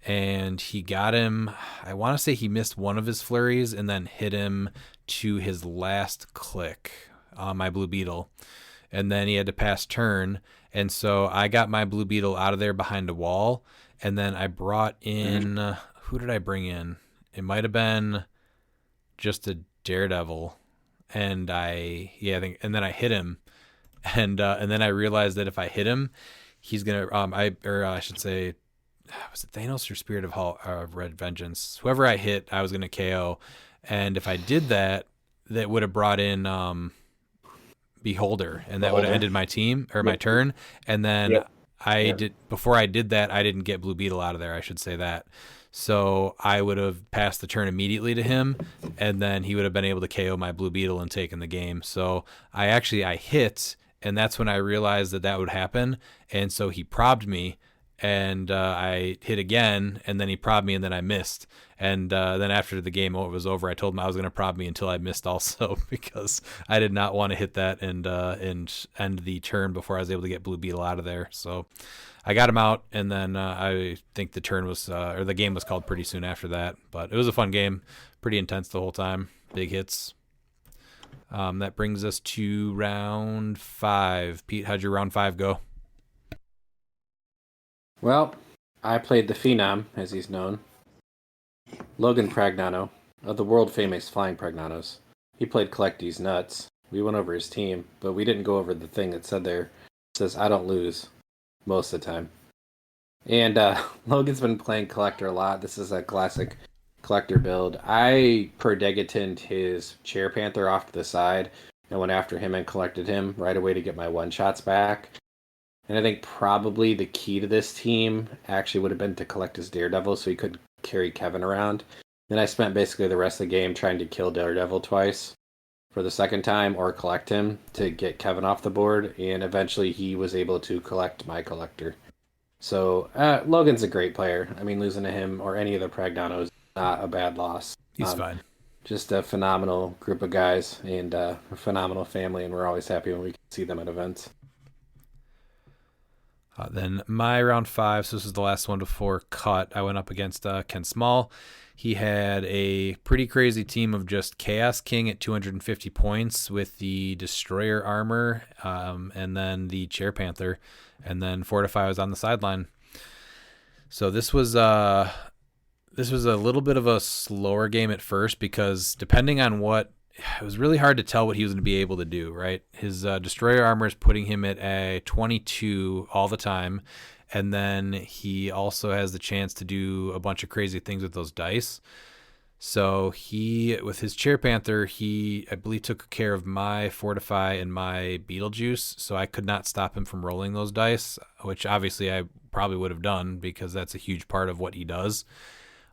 and he got him. I want to say he missed one of his flurries and then hit him to his last click, my Blue Beetle, and then he had to pass turn, and so I got my Blue Beetle out of there behind a wall. And then I brought in, who did I bring in? It might have been just a Daredevil, and I think, and then I hit him, and then I realized that if I hit him, he's gonna, I should say, was it Thanos or Spirit of Red Vengeance? Whoever I hit, I was gonna KO, and if I did that, that would have brought in Beholder, and that would have ended my team or my turn, and then. Yep. Before I did that, I didn't get Blue Beetle out of there, I should say that. So I would have passed the turn immediately to him, and then he would have been able to KO my Blue Beetle and taken the game. So I hit, and that's when I realized that would happen. And so he probbed me, and I hit again, and then he probbed me, and then I missed. And then after the game was over, I told him I was going to prob me until I missed also, because I did not want to hit that and end the turn before I was able to get Blue Beetle out of there. So I got him out, and then I think the turn was or the game was called pretty soon after that. But it was a fun game, pretty intense the whole time, big hits. That brings us to round 5. Pete, how'd your round 5 go? Well, I played the Phenom, as he's known. Logan Pragnano, of the world-famous Flying Pragnanos. He played Collect These Nuts. We went over his team, but we didn't go over the thing that said there. It says, I don't lose, most of the time. And Logan's been playing Collector a lot. This is a classic collector build. I Perdegatoned his Chair Panther off to the side and went after him and collected him right away to get my one-shots back. And I think probably the key to this team actually would have been to collect his Daredevil so he could carry Kevin around. Then I spent basically the rest of the game trying to kill Daredevil twice for the second time or collect him to get Kevin off the board, and eventually he was able to collect my collector. So Logan's a great player. I mean, losing to him or any of the Pragnanos is not a bad loss. He's fine. Just a phenomenal group of guys and a phenomenal family, and we're always happy when we can see them at events. Then my round 5, so this is the last one before cut, I went up against Ken Small. He had a pretty crazy team of just Chaos King at 250 points with the Destroyer armor, and then the Chair Panther, and then Fortify was on the sideline. So this was a little bit of a slower game at first because depending on it was really hard to tell what he was going to be able to do, right? His Destroyer armor is putting him at a 22 all the time. And then he also has the chance to do a bunch of crazy things with those dice. So with his Chair Panther, I believe took care of my Fortify and my Beetlejuice. So I could not stop him from rolling those dice, which obviously I probably would have done because that's a huge part of what he does.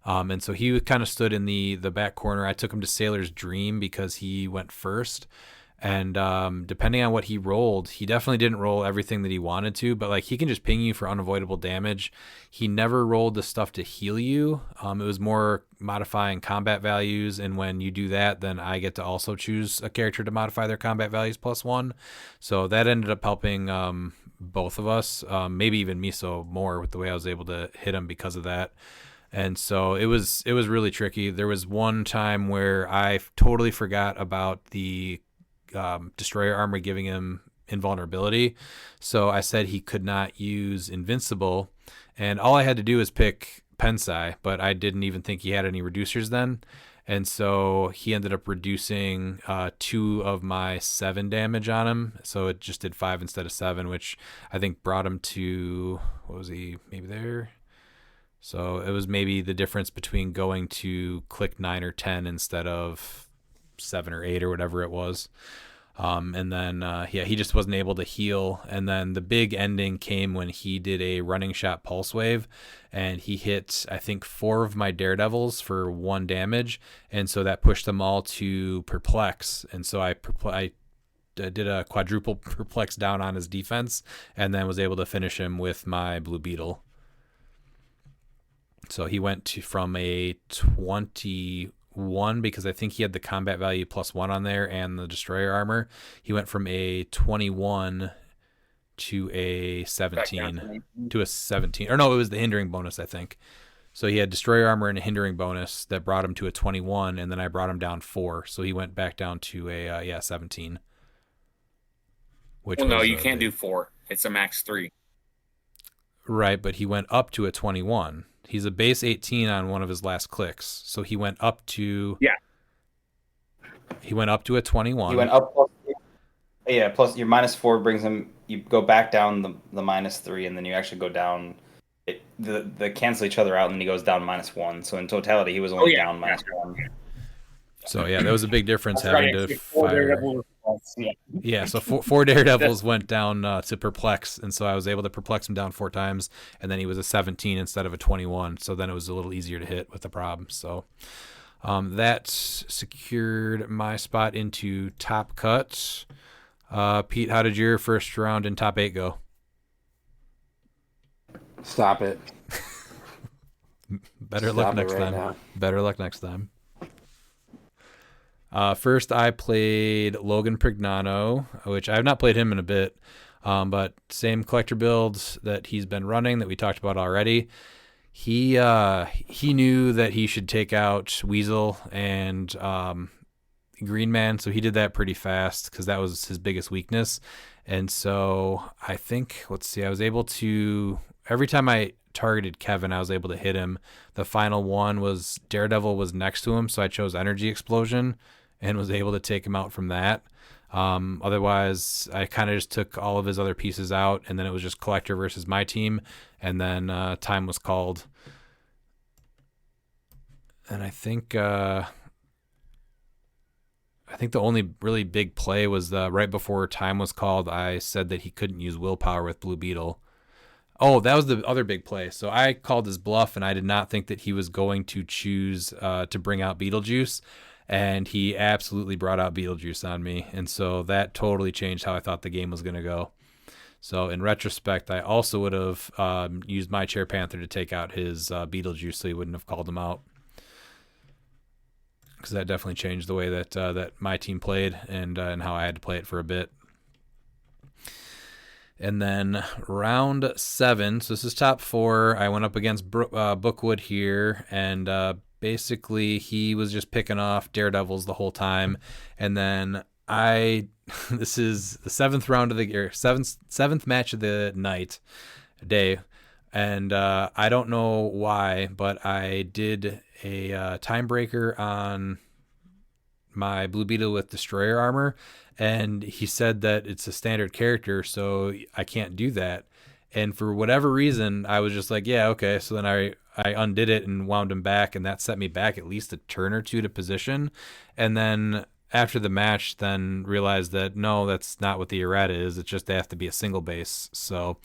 And so he kind of stood in the back corner. I took him to Sailor's Dream because he went first. And depending on what he rolled, he definitely didn't roll everything that he wanted to, but like he can just ping you for unavoidable damage. He never rolled the stuff to heal you. It was more modifying combat values. And when you do that, then I get to also choose a character to modify their combat values +1. So that ended up helping both of us, maybe even me so more with the way I was able to hit him because of that. And so it was really tricky. There was one time where I totally forgot about the Destroyer armor giving him invulnerability. So I said he could not use Invincible. And all I had to do was pick Pensai, but I didn't even think he had any reducers then. And so he ended up reducing 2 of my 7 damage on him. So it just did 5 instead of 7, which I think brought him to, what was he, maybe there? So it was maybe the difference between going to click 9 or 10 instead of 7 or 8 or whatever it was. And then, he just wasn't able to heal. And then the big ending came when he did a running shot pulse wave and he hit, I think, 4 of my Daredevils for 1 damage. And so that pushed them all to perplex. And so I did a quadruple perplex down on his defense and then was able to finish him with my Blue Beetle. So he went from a 21 because I think he had the combat value +1 on there and the Destroyer armor. He went from a 21 to a 17 to a 17. Or no, it was the hindering bonus, I think. So he had Destroyer armor and a hindering bonus that brought him to a 21, and then I brought him down 4. So he went back down to a 17. No, you can't do 4. It's a max 3. Right, but he went up to a 21. He's a base 18 on one of his last clicks. So he went up to... Yeah. He went up to a 21. He went up plus your -4 brings him... You go back down the -3, and then you actually go down... They cancel each other out, and then he goes down -1. So in totality, he was only down -1. So yeah, that was a big difference having to fire... Yeah, so four Daredevils went down to perplex, and so I was able to perplex him down 4 times, and then he was a 17 instead of a 21, so then it was a little easier to hit with the prob. So that secured my spot into top cut. Pete, how did your first round in top 8 go? Stop it. Better luck next time. Now. Better luck next time. First, I played Logan Prignano, which I have not played him in a bit, but same collector builds that he's been running that we talked about already. He knew that he should take out Weasel and Green Man, so he did that pretty fast because that was his biggest weakness. And so I think, I was able to, every time I targeted Kevin, I was able to hit him. The final one was Daredevil was next to him, so I chose Energy Explosion and was able to take him out from that. Otherwise, I kind of just took all of his other pieces out, and then it was just collector versus my team, and then time was called. And I think the only really big play was right before time was called. I said that he couldn't use willpower with Blue Beetle. Oh, that was the other big play. So I called his bluff, and I did not think that he was going to choose to bring out Beetlejuice, and he absolutely brought out Beetlejuice on me, and so that totally changed how I thought the game was going to go. So in retrospect, I also would have used my Chair Panther to take out his Beetlejuice, so he wouldn't have called him out, because that definitely changed the way that that my team played and how I had to play it for a bit. And then round 7, so this is top 4. I went up against Bookwood here, and basically he was just picking off Daredevils the whole time. And then this is the 7th round of the year, seventh match of the day, and I don't know why, but I did a time breaker on my Blue Beetle with Destroyer armor, and he said that it's a standard character, so I can't do that. And for whatever reason, I was just like, yeah, okay. So then I undid it and wound him back, and that set me back at least a turn or two to position. And then after the match, then realized that no, that's not what the errata is. It's just they have to be a single base. So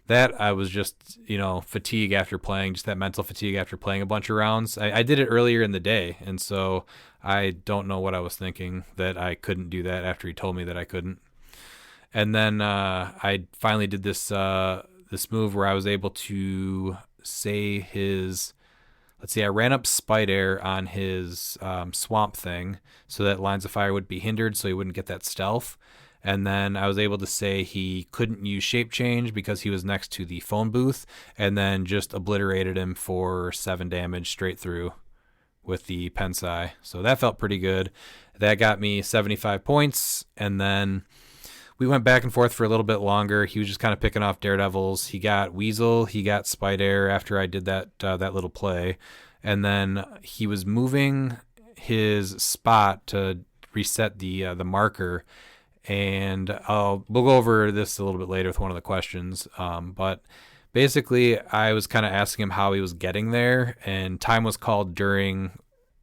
that I was just, fatigue after playing, just that mental fatigue after playing a bunch of rounds. I did it earlier in the day, and so I don't know what I was thinking that I couldn't do that after he told me that I couldn't. And then I finally did this move where I was able to say his, let's see, I ran up Spider on his Swamp Thing so that Lines of Fire would be hindered so he wouldn't get that stealth. And then I was able to say he couldn't use Shape Change because he was next to the phone booth, and then just obliterated him for 7 damage straight through with the Pensai. So that felt pretty good. That got me 75 points, and then we went back and forth for a little bit longer. He was just kind of picking off Daredevils. He got Weasel, he got Spider after I did that little play, and then he was moving his spot to reset the marker. And we'll go over this a little bit later with one of the questions. But basically, I was kind of asking him how he was getting there, and time was called during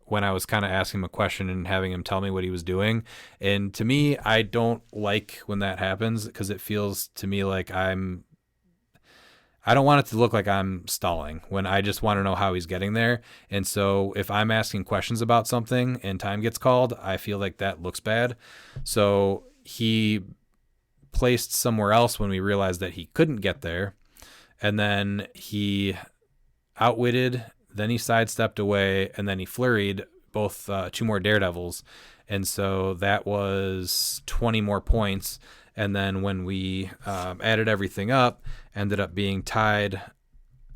when I was kind of asking him a question and having him tell me what he was doing. And to me, I don't like when that happens, because it feels to me like I don't want it to look like I'm stalling when I just want to know how he's getting there. And so if I'm asking questions about something and time gets called, I feel like that looks bad. So he placed somewhere else when we realized that he couldn't get there. And then he outwitted, then he sidestepped away, and then he flurried both 2 more Daredevils. And so that was 20 more points. And then when we added everything up, ended up being tied.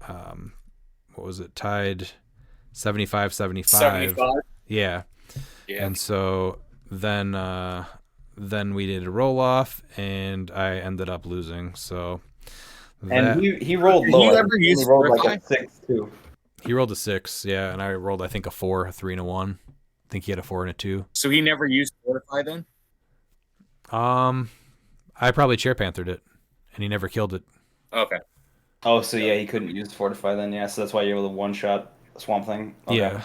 What was it? Tied 75-75. 75. Yeah. And so then we did a roll off, and I ended up losing. So and he rolled Did low. he ever use he rolled Fortify? like a 6 too. he rolled a 6, yeah, and I rolled I think a 4, a 3, and a 1. I think he had a 4 and a 2. So he never used Fortify then? I probably Chair Panthered it, and he never killed it. Okay. Oh, so yeah, he couldn't use Fortify then. Yeah, so that's why you're able to one-shot Swamp Thing. Okay. Yeah.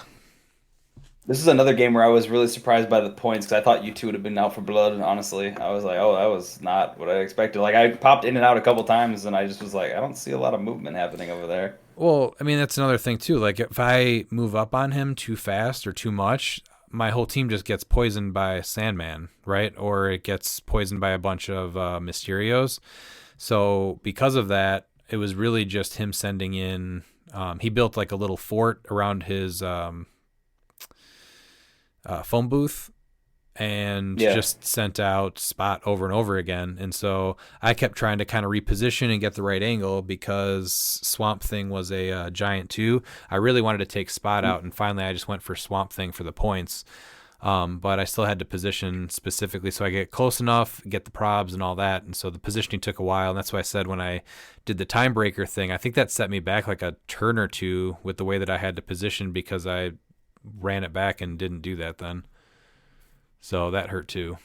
This is another game where I was really surprised by the points, because I thought you two would have been out for blood, and honestly. I was like, oh, that was not what I expected. Like, I popped in and out a couple times, and I just was like, I don't see a lot of movement happening over there. Well, I mean, that's another thing, too. Like, if I move up on him too fast or too much, my whole team just gets poisoned by Sandman, right? Or it gets poisoned by a bunch of Mysterios. So because of that, it was really just him sending in... he built, like, a little fort around his... phone booth, and just sent out Spot over and over again. And so I kept trying to kind of reposition and get the right angle, because Swamp Thing was a giant too. I really wanted to take Spot out, and finally I just went for Swamp Thing for the points. But I still had to position specifically so I get close enough, get the probs and all that. And so the positioning took a while. And that's why I said when I did the time breaker thing, I think that set me back like a turn or two with the way that I had to position, because I ran it back and didn't do that then. So that hurt too.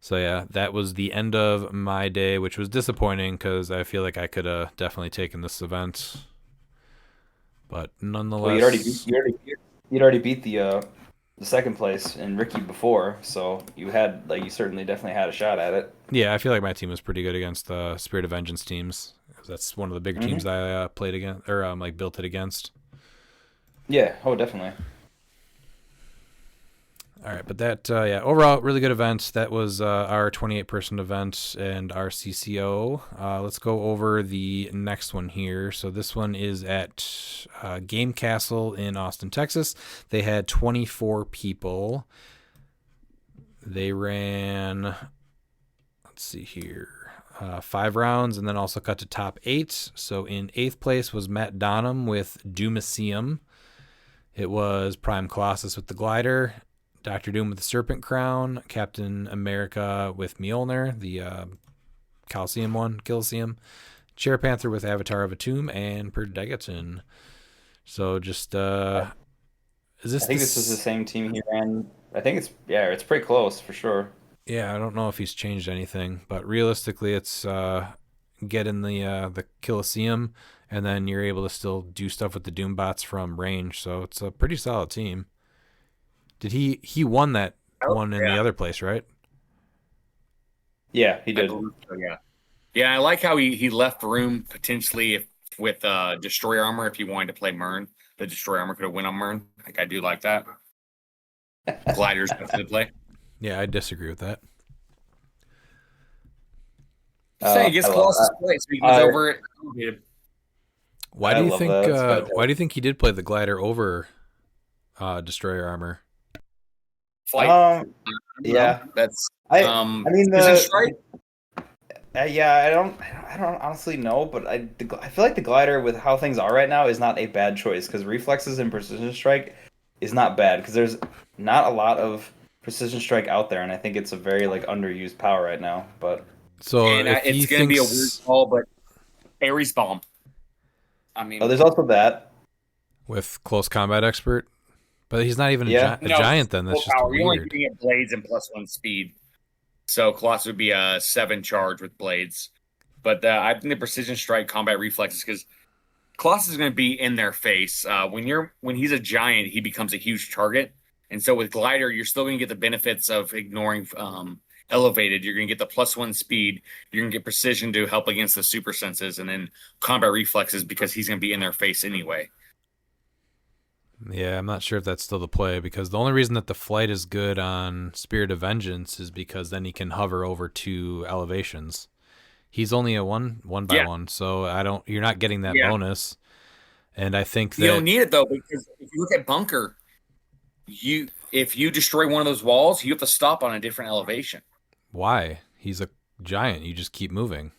So yeah, that was the end of my day, which was disappointing, because I feel like I could have definitely taken this event. But Well, nonetheless, you'd already beat the second place in Ricky before, so you certainly definitely had a shot at it. yeah, I feel like my team was pretty good against the Spirit of Vengeance teams. 'Cause that's one of the bigger teams I played against, or like built it against. Yeah, oh, definitely. All right, but that overall really good event. That was our 28-person event and our CCO. Let's go over the next one here. So this one is at Game Castle in Austin, Texas. They had 24 people. They ran, let's see here, 5 rounds and then also cut to top 8. So in 8th place was Matt Donham with Doomaseum. It was Prime Colossus with the glider, Dr. Doom with the Serpent Crown, Captain America with Mjolnir, the Colosseum, Chair Panther with Avatar of a Tomb, and Perdegaton. So just is this? I think this is the same team he ran. I think it's pretty close for sure. Yeah, I don't know if he's changed anything, but realistically, it's get in the Colosseum, and then you're able to still do stuff with the Doombots from range. So it's a pretty solid team. Did he won that one in the other place, right? Yeah, he did. Yeah, I like how he left room potentially with Destroyer Armor if he wanted to play Mern. The Destroyer Armor could have win on Mern. Like, I do like that. Gliders definitely play. Yeah, I disagree with that. Say, he gets Colossus play, so he goes over it. Why do you think he did play the glider over Destroyer Armor? Flight. Yeah, that's. I mean the strike. Yeah, I don't honestly know, but I feel like the glider with how things are right now is not a bad choice because reflexes and precision strike is not bad because there's not a lot of precision strike out there, and I think it's a very underused power right now. But so it's going to be a weird call, but Ares Bomb. I mean, there's also that with close combat expert, but he's not even a No, giant. Then that's just power. You're only weird. giving it blades and +1 speed. So Colossus would be a 7 charge with blades. But I think the precision strike combat reflexes, because Colossus is going to be in their face. When he's a giant, he becomes a huge target. And so with glider, you're still going to get the benefits of ignoring elevated. You're going to get the +1 speed. You're going to get precision to help against the super senses, and then combat reflexes because he's going to be in their face anyway. Yeah, I'm not sure if that's still the play because the only reason that the flight is good on Spirit of Vengeance is because then he can hover over 2 elevations. He's only a one by one, so you're not getting that bonus. And I think that you don't need it though, because if you look at Bunker, if you destroy one of those walls, you have to stop on a different elevation. Why? He's a giant. You just keep moving.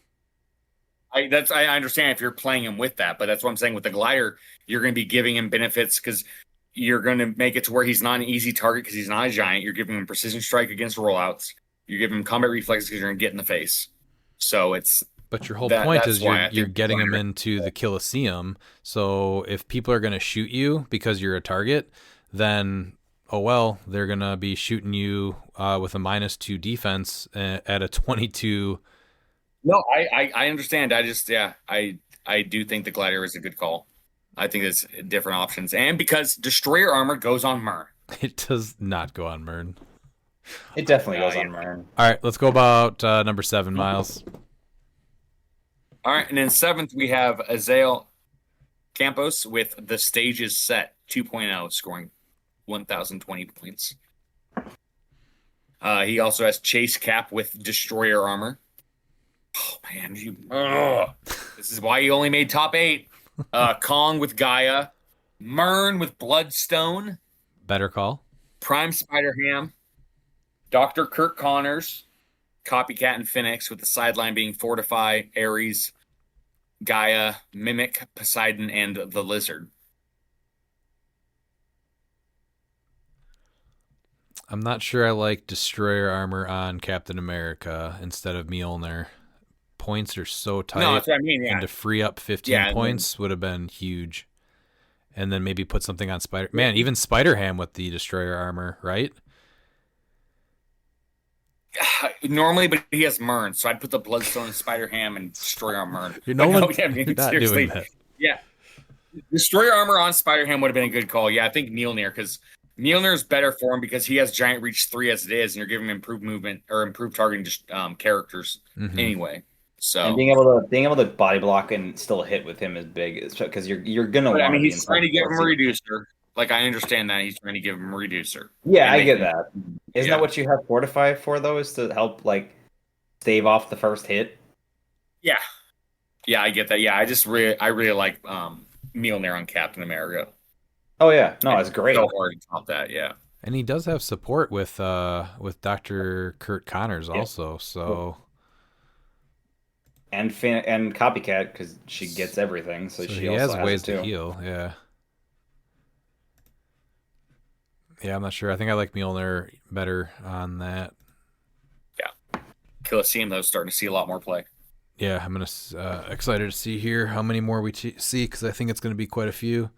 I understand if you're playing him with that, but that's what I'm saying with the glider. You're going to be giving him benefits because you're going to make it to where he's not an easy target because he's not a giant. You're giving him precision strike against rollouts. You're giving him combat reflexes because you're going to get in the face. So it's. But your whole point is you're getting him into the Colosseum. So if people are going to shoot you because you're a target, then they're going to be shooting you with a -2 defense at a 22. No, I understand. I do think the glider is a good call. I think it's different options. And because Destroyer Armor goes on Mern. It does not go on Mern. It definitely goes on Mern. All right, let's go about number 7, Miles. All right, and then 7th, we have Azael Campos with The Stage is Set 2.0, scoring 1,020 points. He also has Chase Cap with Destroyer Armor. Oh, man. This is why you only made top 8. Kong with Gaia. Mern with Bloodstone. Better call. Prime Spider-Ham. Dr. Kirk Connors. Copycat and Phoenix, with the sideline being Fortify, Ares, Gaia, Mimic, Poseidon, and the Lizard. I'm not sure I like Destroyer Armor on Captain America instead of Mjolnir. Points are so tight. No, that's what I mean, yeah. And to free up 15 points would have been huge. And then maybe put something on Spider... Man, even Spider-Ham with the Destroyer Armor, right? Normally, but he has Mern, so I'd put the Bloodstone and Spider-Ham and Destroyer on Mern. You're not doing that. Yeah. Destroyer armor on Spider-Ham would have been a good call. Yeah, I think Mjolnir, because Mjolnir is better for him because he has Giant Reach 3 as it is, and you're giving him improved movement or improved targeting characters anyway. So And being able to body block and still hit with him is big, because you're gonna but, want I mean, to be he's inside trying to give him a Colosseum. reducer. Like, I understand that he's trying to give him a reducer. Yeah, And I make get him- that. Isn't Yeah. that what you have Fortify for, though? Is to help like stave off the first hit? Yeah. Yeah, I get that. Yeah, I really like Mjolnir on Captain America. Oh yeah, no, it's great. So hard to top that, yeah. And he does have support with Dr. Kurt Connors Yeah. also. So And Copycat, because she gets everything, so she he also has ways it to too. heal. Yeah. Yeah, I'm not sure. I think I like Mjolnir better on that. Colosseum, though, is starting to see a lot more play. Yeah, I'm excited to see here how many more we see, because I think it's going to be quite a few.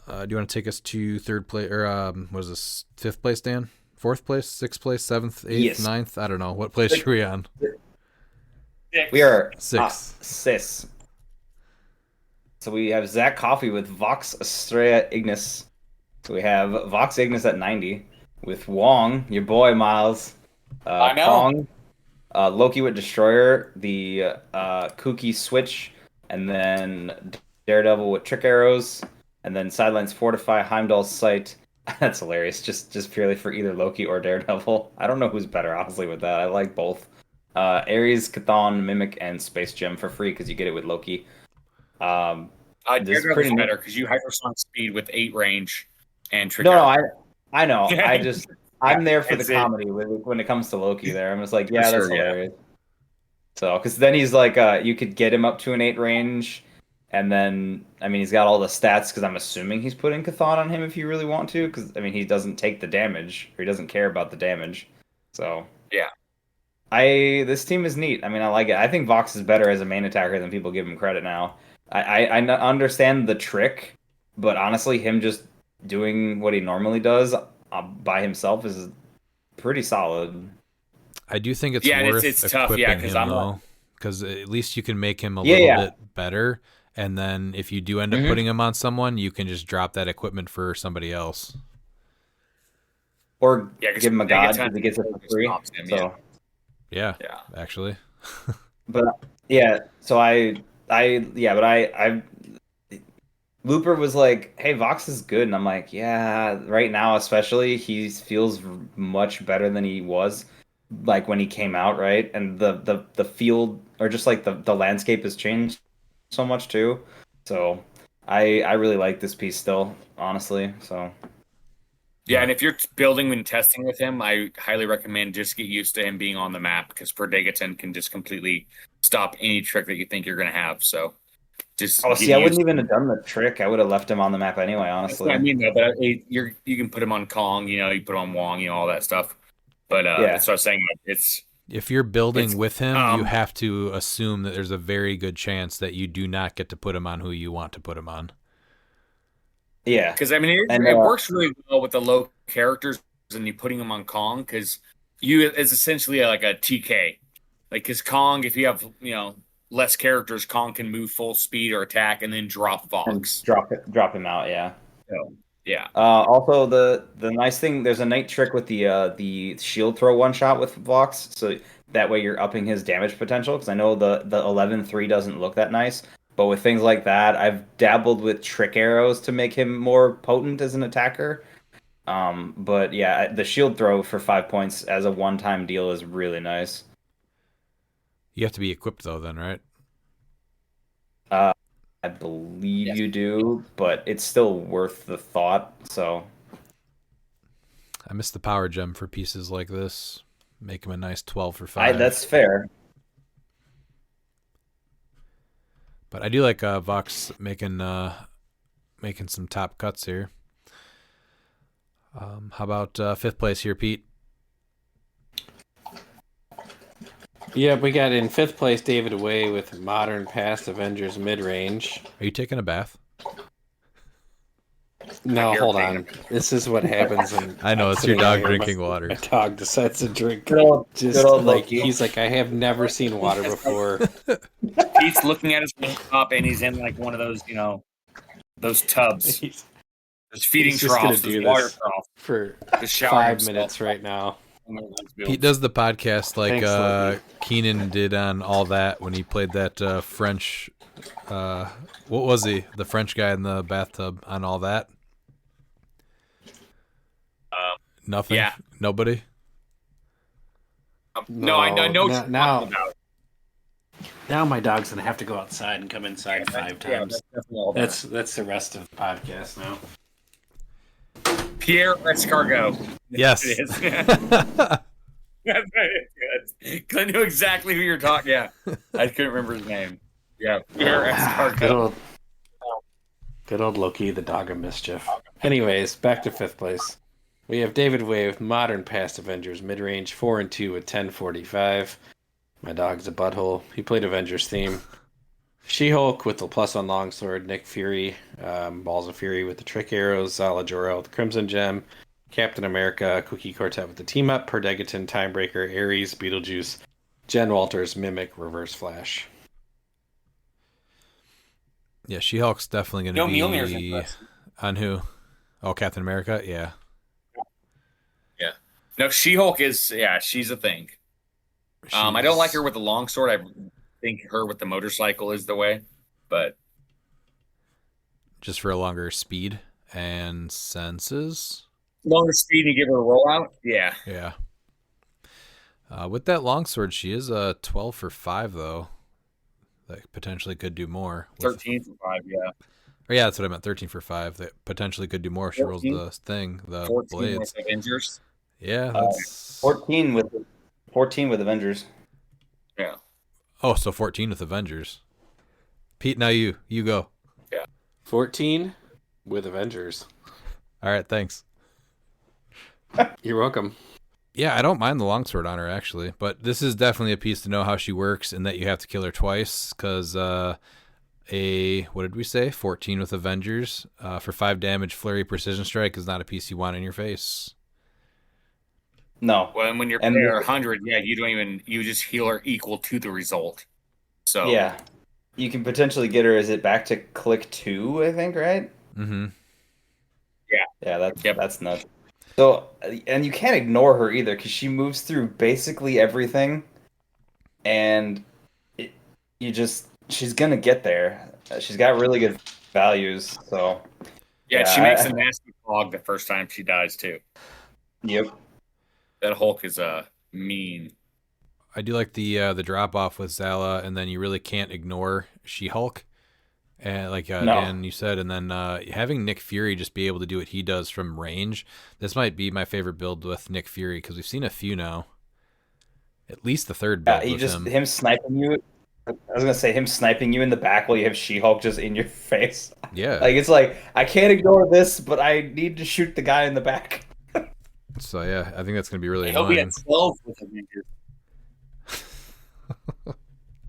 Do you want to take us to third place, or what is this, fifth place, Dan? Fourth place, sixth place, seventh, eighth, Yes. ninth? I don't know. What place are we on? We are Six. sis. So we have Zach Coffey with Vox Estrella Ignis. So we have Vox Ignis at 90 with Wong, your boy Miles. I know. Kong, Loki with Destroyer, the Kooky Switch, and then Daredevil with Trick Arrows, and then Sidelines Fortify, Heimdall's Sight. That's hilarious. Just purely for either Loki or Daredevil. I don't know who's better, honestly, with that. I like both. Ares, Chthon, Mimic, and Space Gem for free because you get it with Loki. This is Daredevil's pretty neat. better because you hypersonic speed with 8 range and trick. No, arrow. I know. I'm there for the It's it. comedy when it comes to Loki. There, I'm just like, yeah, For that's sure, yeah. hilarious. So, because then he's like, you could get him up to an 8 range, and then I mean, he's got all the stats. Because I'm assuming he's putting Chthon on him if you really want to. Because I mean, he doesn't take the damage, or he doesn't care about the damage. So Yeah. this team is neat. I mean, I like it. I think Vox is better as a main attacker than people give him credit now. I understand the trick, but honestly, him just doing what he normally does by himself is pretty solid. I do think it's Yeah, and worth it's tough, equipping yeah, 'cause him, I'm though, like- because at least you can make him a Yeah, little yeah. bit better. And then if you do end up putting him on someone, you can just drop that equipment for somebody else. Or Yeah, 'cause give him a they get god time because he gets it to for free. stops him, So, Yeah, Yeah. actually. but yeah, so I Looper was like, "Hey, Vox is good," and I'm like, "Yeah, right now, especially, he feels much better than he was, like when he came out, right? And the field, or just like the landscape has changed so much too. So I really like this piece still, honestly. So Yeah, and if you're building and testing with him, I highly recommend just get used to him being on the map because Perdegaton can just completely stop any trick that you think you're going to have. So just oh, get see, I wouldn't used- even have done the trick. I would have left him on the map anyway, That's honestly. what I mean, though, but you can put him on Kong, you put him on Wong, all that stuff. But Yeah. that's what I was saying. It's If you're building It's, with him, you um, have to assume that there's a very good chance that you do not get to put him on who you want to put him on. Yeah, because I mean And, it works really well with the low characters and you putting them on Kong because it's essentially like a TK. Like because Kong, if you have less characters, Kong can move full speed or attack and then drop and Vox. drop him out. Yeah. So, yeah. Also, the nice thing, there's a nice trick with the shield throw one shot with Vox, so that way you're upping his damage potential. Because I know the 11-3 doesn't look that nice, but with things like that, I've dabbled with trick arrows to make him more potent as an attacker. But yeah, the shield throw for 5 points as a one-time deal is really nice. You have to be equipped though, then, right? I believe you do, but it's still worth the thought. So I miss the power gem for pieces like this. Make him a nice 12 for 5. that's fair. But I do like Vox making some top cuts here. How about fifth place here, Pete? Yeah, we got in fifth place David Way with Modern Past Avengers mid-range. Are you taking a bath? No, Here, hold David. on. This is what happens when I know, it's your dog drinking water. My dog decides to drink. Good old Just Loki. like he's like, I have never seen water before. He's looking at his laptop and he's in like one of those, Those tubs, He's those feeding just gonna troughs, those do water this troughs. for Just shower 5 himself. minutes right now. Pete does the podcast like Thanks, Loki. Keenan did on All That when he played that French. What was he? The French guy in the bathtub on All That. Nothing. yeah. Nobody. No, I know what you're now, talking about. now my dog's gonna have to go outside and come inside 5 Yeah, times. that's definitely all that. That's the rest of the podcast now. Pierre Escargot. Yes. It is. That's good. I knew exactly who you're talking. Yeah, I couldn't remember his name. Yeah, Pierre Escargot. Good old Loki, the dog of mischief. Anyways, back to 5th place. We have David Way with Modern Past Avengers, mid-range 4-2 with 1045. My dog's a butthole. He played Avengers theme. She-Hulk with the +1 longsword, Nick Fury, Balls of Fury with the trick arrows, Zala Jor-El with the Crimson Gem, Captain America, Cookie Quartet with the team-up, Perdegaton, Timebreaker, Ares, Beetlejuice, Jen Walters, Mimic, Reverse Flash. Yeah, She-Hulk's definitely going to No, be Mjolnir's impressive. on who? Oh, Captain America? Yeah. Yeah. No, She-Hulk is, she's a thing. I don't like her with the longsword. I think her with the motorcycle is the way, but Just for a longer speed and senses. longer speed and give her a rollout. Yeah. Yeah. With that longsword, she is a 12 for 5, though. That potentially could do more. 13 for 5, yeah. Or yeah, that's what I meant. 13 for 5. That potentially could do more. She rolls 14? the thing, the 14 blades. with Avengers. Yeah, that's 14 with Avengers. Yeah. Oh, so 14 with Avengers. Pete, now you go. 14 with Avengers. All right, thanks. You're welcome. Yeah, I don't mind the longsword on her, actually. But this is definitely a piece to know how she works and that you have to kill her twice. Because what did we say? 14 with Avengers. For 5 damage, Flurry Precision Strike is not a piece you want in your face. No. Well, and when you're playing her 100, you just heal her equal to the result. So Yeah. You can potentially get her, is it back to click 2, I think, right? Mm-hmm. Yeah, that's nuts. So, and you can't ignore her either, because she moves through basically everything, and she's gonna get there. She's got really good values, so. Yeah, she makes a nasty fog the first time she dies, too. Yep. That Hulk is mean. I do like the drop off with Zala, and then you really can't ignore She-Hulk, and like Dan you said, and then having Nick Fury just be able to do what he does from range. This might be my favorite build with Nick Fury because we've seen a few now. At least the third build with him sniping you. I was gonna say him sniping you in the back while you have She-Hulk just in your face. Yeah, Like it's like I can't ignore this, but I need to shoot the guy in the back. So yeah, I think that's gonna be really He'll be annoying. at 12 with Avengers.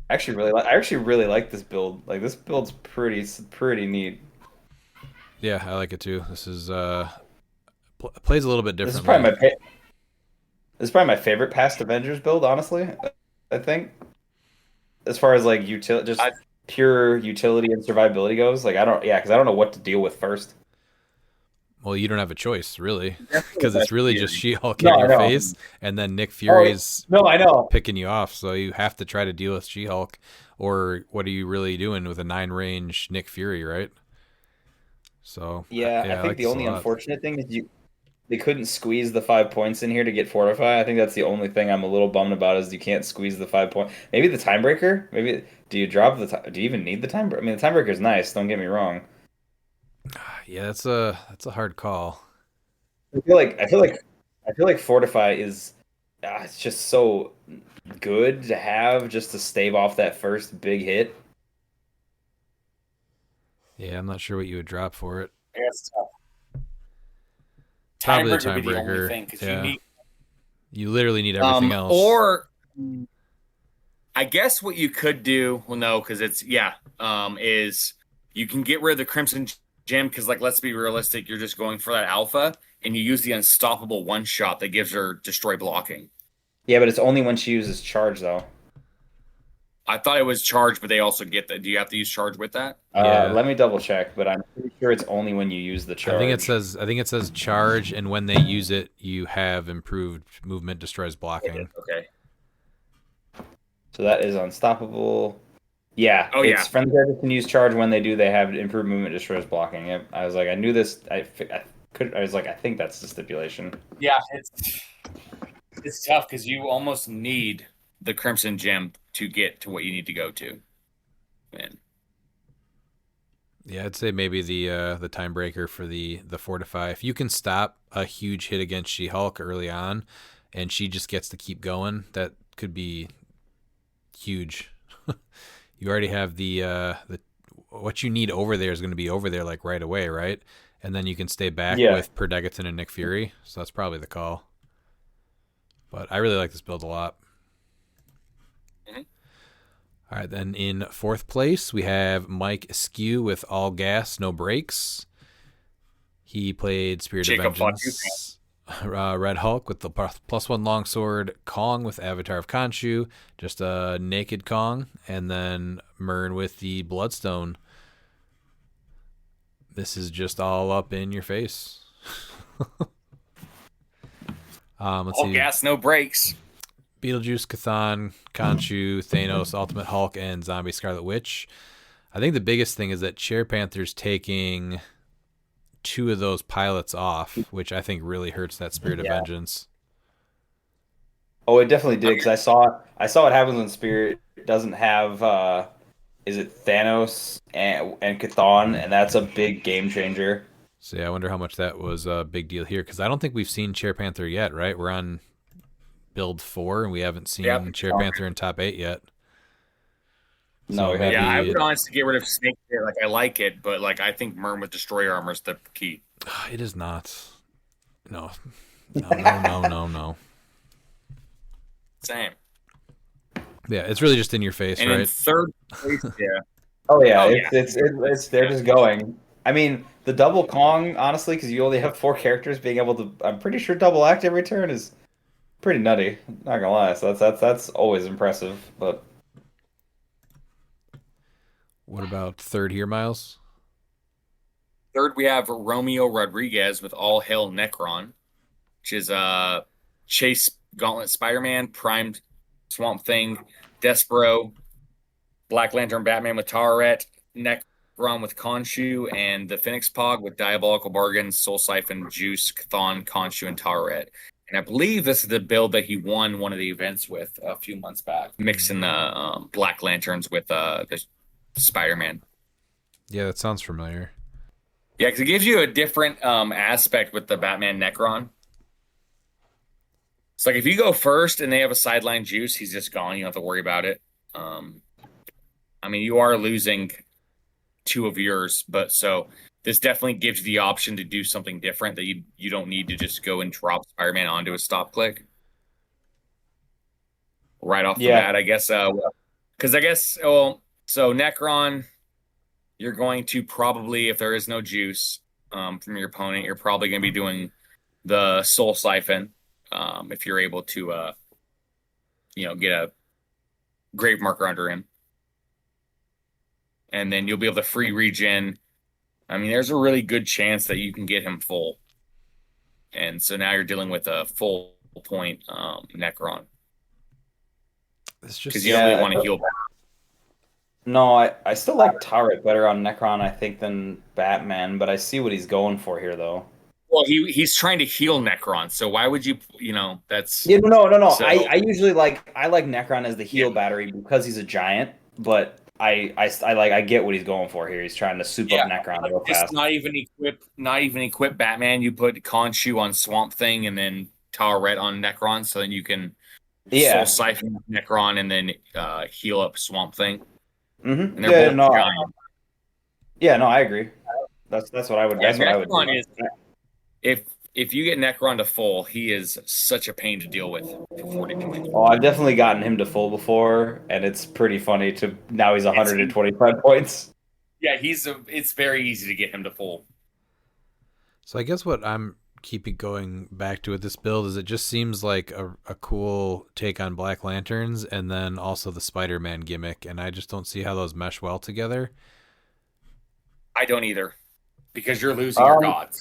I actually really like this build. Like this build's pretty neat. Yeah, I like it too. This is plays a little bit This differently. is probably my favorite past Avengers build, honestly. I think, as far as like pure utility and survivability goes, like because I don't know what to deal with first. Well, you don't have a choice, really, because it's really just She-Hulk No, in your I know. face, and then Nick Fury's No, I know. picking you off. So you have to try to deal with She-Hulk, or what are you really doing with a 9-range Nick Fury, right? So Yeah, I think like the this a only lot. unfortunate thing is they couldn't squeeze the 5 points in here to get Fortify. I think that's the only thing I'm a little bummed about is you can't squeeze the 5 point. Maybe the Timebreaker. Maybe do you drop do you even need the Timebreaker? I mean, the Timebreaker's nice. Don't get me wrong. Yeah, that's a hard call. I feel like Fortify is it's just so good to have just to stave off that first big hit. Yeah, I'm not sure what you would drop for it. Yeah, it's tough. Probably the Timebreaker would be the only Timebreaker. thing, 'cause Yeah. you need You literally need everything else. Or I guess what you could do, well, no, because it's is you can get rid of the Crimson Gem because, like, let's be realistic, you're just going for that alpha, and you use the unstoppable one shot that gives her destroy blocking. Yeah, but it's only when she uses charge though. I thought it was charge, but they also get that. Do you have to use charge with that? Yeah. Let me double check, but I'm pretty sure it's only when you use the charge. I think it says charge, and when they use it, you have improved movement, destroys blocking. Okay. So that is unstoppable. Yeah. Oh, yeah. Friendly characters can use charge when they do. They have improved movement, destroys blocking. Yep. I was like, I knew this. I think that's the stipulation. Yeah, it's tough because you almost need the Crimson Gem to get to what you need to go to. Man. Yeah, I'd say maybe the time breaker for the fortify. If you can stop a huge hit against She-Hulk early on, and she just gets to keep going, that could be huge. You already have the what you need over there is going to be over there like right away, right? And then you can stay back with Perdegaton and Nick Fury, so that's probably the call. But I really like this build a lot. Mm-hmm. All right, then in fourth place, we have Mike Askew with all gas, no brakes. He played Spirit of Vengeance, Red Hulk with the +1 longsword, Kong with Avatar of Khonshu, just a naked Kong, and then Myrn with the Bloodstone. This is just all up in your face. Let's see. Gas, no brakes. Beetlejuice, Chthon, Khonshu, Thanos, Ultimate Hulk, and Zombie Scarlet Witch. I think the biggest thing is that Chair Panther's taking 2 of those pilots off, which I think really hurts that Spirit of Vengeance. Oh, it definitely did, because I saw what happens when Spirit doesn't have is it Thanos and Chthon, and that's a big game changer. So yeah, I wonder how much that was a big deal here, because I don't think we've seen Chair Panther yet, right? We're on build 4, and we haven't seen Chair Panther in top 8 yet. No, so maybe I would honestly get rid of Snake there. Like, I like it, but like I think Myrn with Destroyer Armor is the key. It is not. No. Same. Yeah, it's really just in your face, and right? In third place, It's they're just going. I mean, the double Kong, honestly, because you only have 4 characters, being able to, I'm pretty sure double act every turn is pretty nutty. Not gonna lie, so that's always impressive. But what about third here, Miles? Third, we have Romeo Rodriguez with All Hail Necron, which is Chase Gauntlet Spider-Man, Primed Swamp Thing, Despero, Black Lantern Batman with Tararet, Necron with Khonshu, and the Phoenix Pog with Diabolical Bargain, Soul Siphon, Juice, Chthon, Khonshu, and Tararet. And I believe this is the build that he won one of the events with a few months back, mixing the Black Lanterns with the Spider-Man. Yeah, that sounds familiar. Yeah, because it gives you a different aspect with the Batman Necron. It's like if you go first and they have a sideline Juice, he's just gone. You don't have to worry about it. I mean, you are losing 2 of yours, but so this definitely gives you the option to do something different that you don't need to just go and drop Spider-Man onto a stop click right off the bat, I guess. Because I guess, so Necron, you're going to probably, if there is no Juice from your opponent, you're probably going to be doing the Soul Siphon if you're able to, get a Grave Marker under him. And then you'll be able to free regen. I mean, there's a really good chance that you can get him full. And so now you're dealing with a full point Necron. Because you don't really want to heal back. No, I still like Tararet better on Necron, I think, than Batman, but I see what he's going for here, though. Well, he's trying to heal Necron, so why would you, that's... Yeah, no. So, I usually like Necron as the heal battery because he's a giant, but I get what he's going for here. He's trying to soup up Necron real fast. Not even equip Batman. You put Khonshu on Swamp Thing and then Tararet on Necron, so then you can Soul Siphon Necron and then heal up Swamp Thing. Mm-hmm. And they're both giant. Yeah, no, I agree. That's what I would. That's what I would do. If you get Necron to full, he is such a pain to deal with for 40 points. Oh, I've definitely gotten him to full before, and it's pretty funny to now he's 125 points. Yeah, it's very easy to get him to full. So I guess what I'm keep it going back to it, this build is it just seems like a cool take on Black Lanterns, and then also the Spider-Man gimmick, and I just don't see how those mesh well together. I don't either, because you're losing your gods.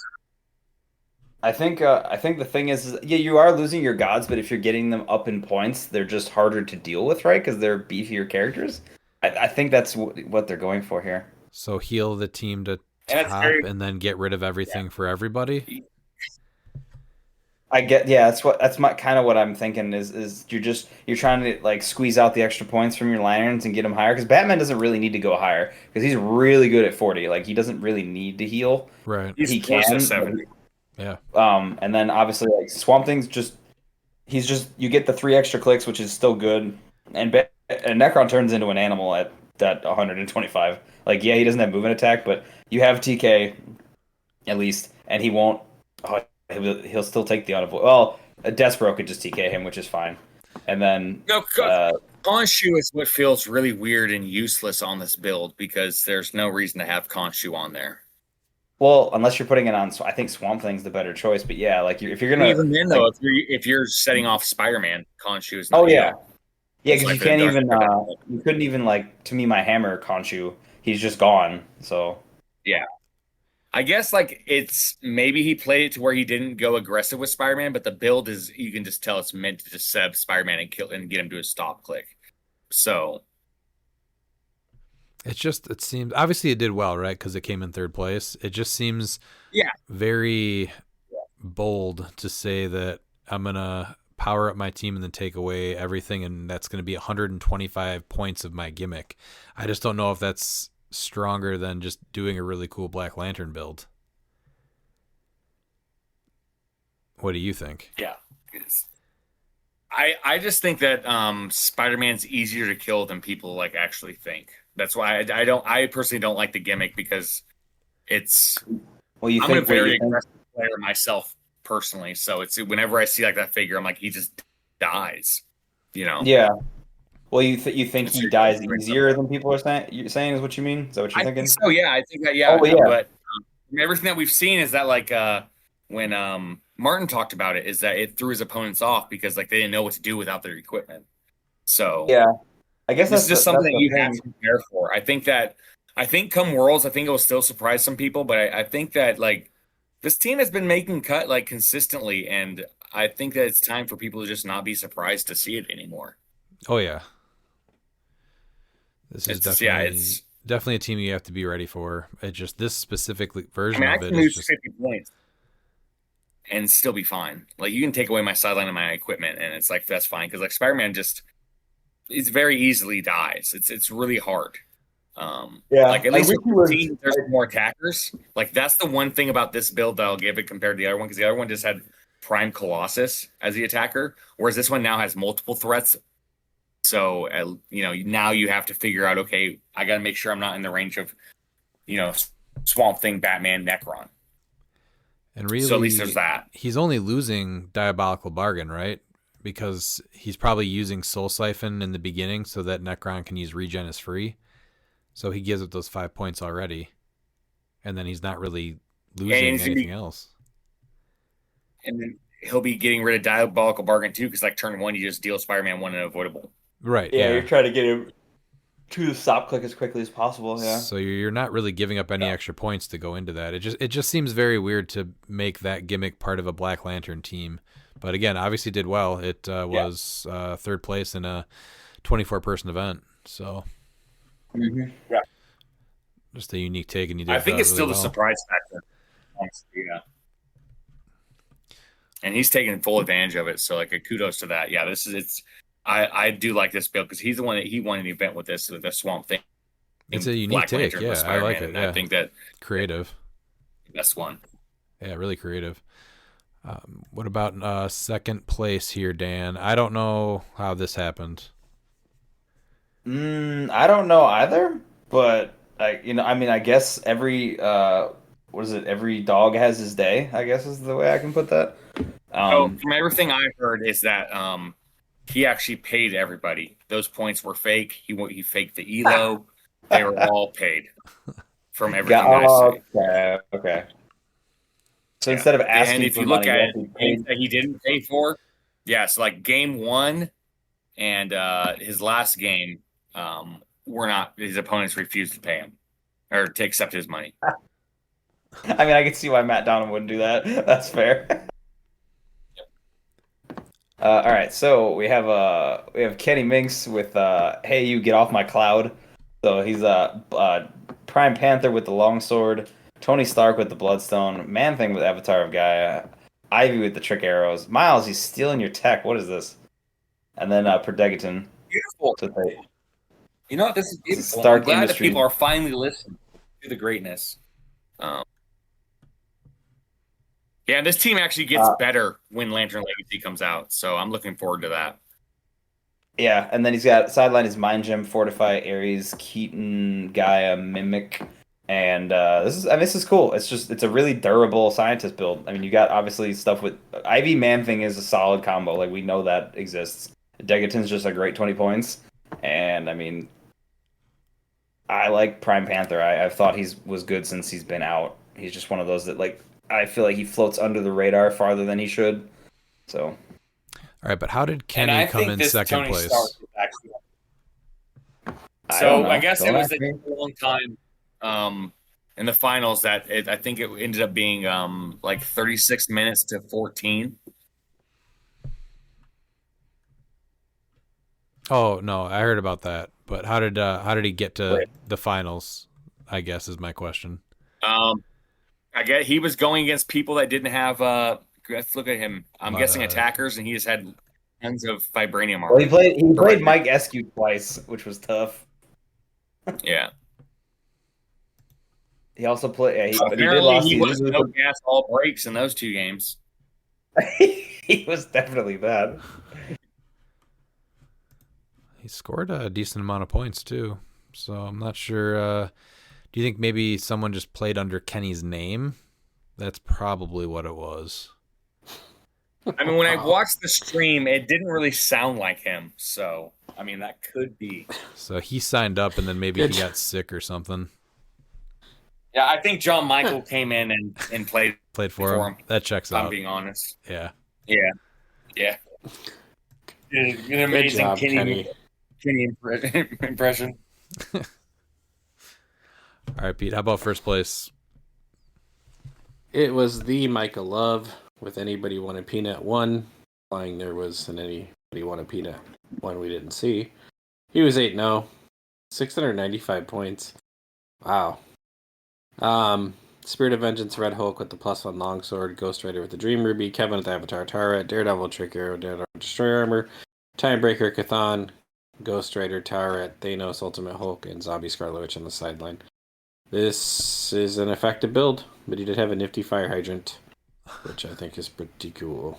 I think the thing is yeah, you are losing your gods, but if you're getting them up in points, they're just harder to deal with, right? Because they're beefier characters. I think that's what they're going for here. So heal the team to And top, and then get rid of everything for everybody. I get, yeah, that's my kind of what I'm thinking is you're trying to like squeeze out the extra points from your lanterns and get them higher, because Batman doesn't really need to go higher because he's really good at 40. Like he doesn't really need to heal. Right. He can. 70. Yeah. And then obviously like Swamp Thing's you get the 3 extra clicks, which is still good, and Necron turns into an animal at that 125. Like yeah, he doesn't have movement attack, but you have TK at least, and he won't. Oh, he'll still take the auto. Well, a Despero could just TK him, which is fine. And then No, Khonshu is what feels really weird and useless on this build because there's no reason to have Khonshu on there. well, unless you're putting it on, I think Swamp Thing's the better choice. But yeah, like if you're gonna Even then, though, if you're setting off Spider-Man, Khonshu is not. oh yeah, yeah, It's because like you can't the even dark- you couldn't even like to me my hammer Khonshu. He's just gone. So Yeah. I guess like it's maybe he played it to where he didn't go aggressive with Spider-Man, but the build is you can just tell it's meant to just set up Spider-Man and kill and get him to a stop click. So It seems obviously it did well, right? Because it came in third place. It just seems very bold to say that I'm gonna power up my team and then take away everything, and that's gonna be 125 points of my gimmick. I just don't know if that's stronger than just doing a really cool Black Lantern build. What do you think? yeah. I just think that Spider-Man's easier to kill than people like actually think. That's why I personally don't like the gimmick because it's well, you I'm think a very aggressive player myself personally, so it's whenever I see like that figure, I'm like he just dies, you know? yeah. Well, you think he dies It's- easier than people are saying? You're saying is what you mean? Is that what you're I thinking? think so, yeah. I think that, yeah. Oh, yeah. But everything that we've seen is that like when Martin talked about it, is that it threw his opponents off because like they didn't know what to do without their equipment. So Yeah, I guess this that's is just something that the you thing. have to prepare for. I think come Worlds, I think it will still surprise some people, but I think that like this team has been making cut like consistently, and I think that it's time for people to just not be surprised to see it anymore. Oh yeah, this is It's definitely a team you have to be ready for. It just this specific I version mean, I of it can is lose just 50 points and still be fine. Like you can take away my sideline and my equipment, and it's like that's fine because like Spider-Man just it's very easily dies. It's really hard. Yeah, like at I least wish with he was- 15, there's more attackers. Like that's the one thing about this build that I'll give it compared to the other one because the other one just had Prime Colossus as the attacker, whereas this one now has multiple threats. So now you have to figure out, okay, I got to make sure I'm not in the range of Swamp Thing, Batman, Necron. and really So at least there's that. he's only losing Diabolical Bargain, right? Because he's probably using Soul Siphon in the beginning so that Necron can use regen as free. So he gives up those 5 points already. And then he's not really losing anything else. And then he'll be getting rid of Diabolical Bargain too, because like turn 1, you just deal Spider-Man 1 unavoidable. Right. Yeah, you're trying to get him to the stop click as quickly as possible. Yeah. So you're not really giving up any extra points to go into that. It just seems very weird to make that gimmick part of a Black Lantern team. But again, obviously did well. It was third place in a 24-person event. So Yeah. just a unique take, and you did. I think it's really still well. the surprise factor. Honestly, yeah. And he's taking full advantage of it. So like a kudos to that. Yeah, I do like this build because he's the one that he won an event with the Swamp Thing. It's a unique Black take. Lantern with Yeah, I like Spider-Man, it. and Yeah. I think that Creative. best one. Yeah, really creative. What about second place here, Dan? I don't know how this happened. I don't know either, but I guess every every dog has his day, I guess is the way I can put that. So from everything I heard is that he actually paid everybody. Those points were fake. He faked the elo. They were all paid from everything I see. Okay. So instead of And asking if for you look money, at you it, actually games paid. that he didn't pay for, so like game 1 and his last game, were not, his opponents refused to pay him or to accept his money. I mean, I can see why Matt Donovan wouldn't do that. That's fair. All right, so we have Kenny Minks with "Hey, you get off my cloud." So he's Prime Panther with the longsword, Tony Stark with the Bloodstone, Man Thing with Avatar of Gaia, Ivy with the trick arrows, Miles, he's stealing your tech. What is this? And then Perdegaton. Beautiful. So they, You know what? This is This is beautiful. Stark I'm glad Industries. that people are finally listening to the greatness. Yeah, this team actually gets better when Lantern Legacy comes out, so I'm looking forward to that. Yeah, and then he's got sideline is Mind Gem, Fortify, Ares, Keaton, Gaia, Mimic, and this is cool. It's a really durable scientist build. I mean, you got obviously stuff with Ivy Man Thing is a solid combo. Like we know that exists. Degaton's just a great 20 points, and I mean, I like Prime Panther. I've thought was good since he's been out. He's just one of those that like I feel like he floats under the radar farther than he should. So. All right, but how did And Kenny I come think in this second Tony place? Stark is actually. I So don't know. I guess Don't it was ask a me. long time in the finals that I think it ended up being like 36 minutes to 14. Oh no, I heard about that. But how did he get to Right. the finals? I guess is my question. I guess he was going against people that didn't have let's look at him. I'm guessing attackers, and he just had tons of vibranium armor. Well, he played Right. Mike Eskew twice, which was tough. Yeah. He also played. Yeah, but he did Apparently, lost. he was no gas, all breaks in those 2 games. He was definitely that. He scored a decent amount of points too. So I'm not sure. Do you think maybe someone just played under Kenny's name? That's probably what it was. I mean, when I watched the stream, it didn't really sound like him. So, I mean, that could be. So he signed up and then maybe he got sick or something. Yeah, I think John Michael came in and played for him. That checks if I'm out. being honest. Yeah. Yeah. An amazing job, Kenny. Kenny impression. All right, Pete. How about first place? It was the Michael Love with Anybody Want a Peanut 1. Implying there was an Anybody Want a Peanut 1 we didn't see. He was 8-0. 695 points. Wow. Spirit of Vengeance, Red Hulk with the +1 longsword, Ghost Rider with the Dream Ruby, Kevin with the Avatar Turret, Daredevil Trick Arrow, Daredevil Destroyer Armor, Timebreaker Chthon, Ghost Rider Turret, Thanos Ultimate Hulk, and Zombie Scarlet Witch on the sideline. This is an effective build, but he did have a nifty fire hydrant, which I think is pretty cool.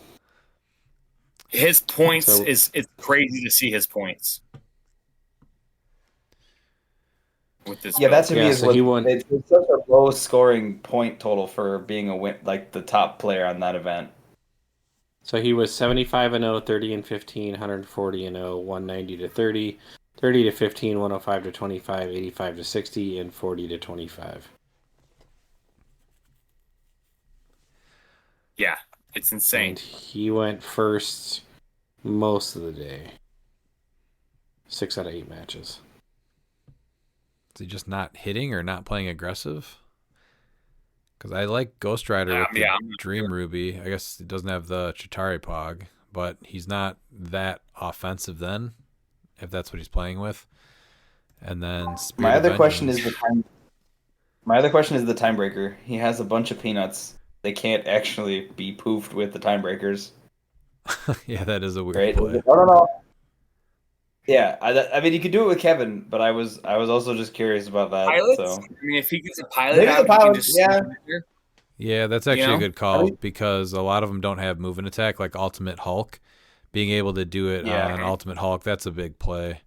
His points it's crazy to see his points. With this Yeah, build. that to me is so what he won. it's such a low scoring point total for being a win, like the top player on that event. So he was 75-0, 30-15, 140-0, 190-30, 30-15, 105-25, 85-60, and 40-25. Yeah, it's insane. And he went first most of the day. 6 out of 8 matches. Is he just not hitting or not playing aggressive? Because I like Ghost Rider with the I'm not Dream sure. Ruby. I guess he doesn't have the Chitauri Pog, but he's not that offensive then, if that's what he's playing with. And then Spirit My of other question is Vengeance. the Timebreaker. He has a bunch of peanuts. They can't actually be poofed with the Timebreakers, Yeah, that is a weird right? play. I don't know. Yeah, I mean you could do it with Kevin, but I was also just curious about that. Pilots? So I mean, if he gets a pilot Maybe the out, he can pilot, just yeah. sneak in there. Yeah, that's actually a good call I mean- because a lot of them don't have movement attack like Ultimate Hulk. Being able to do it Yeah. on Ultimate Hulk, that's a big play.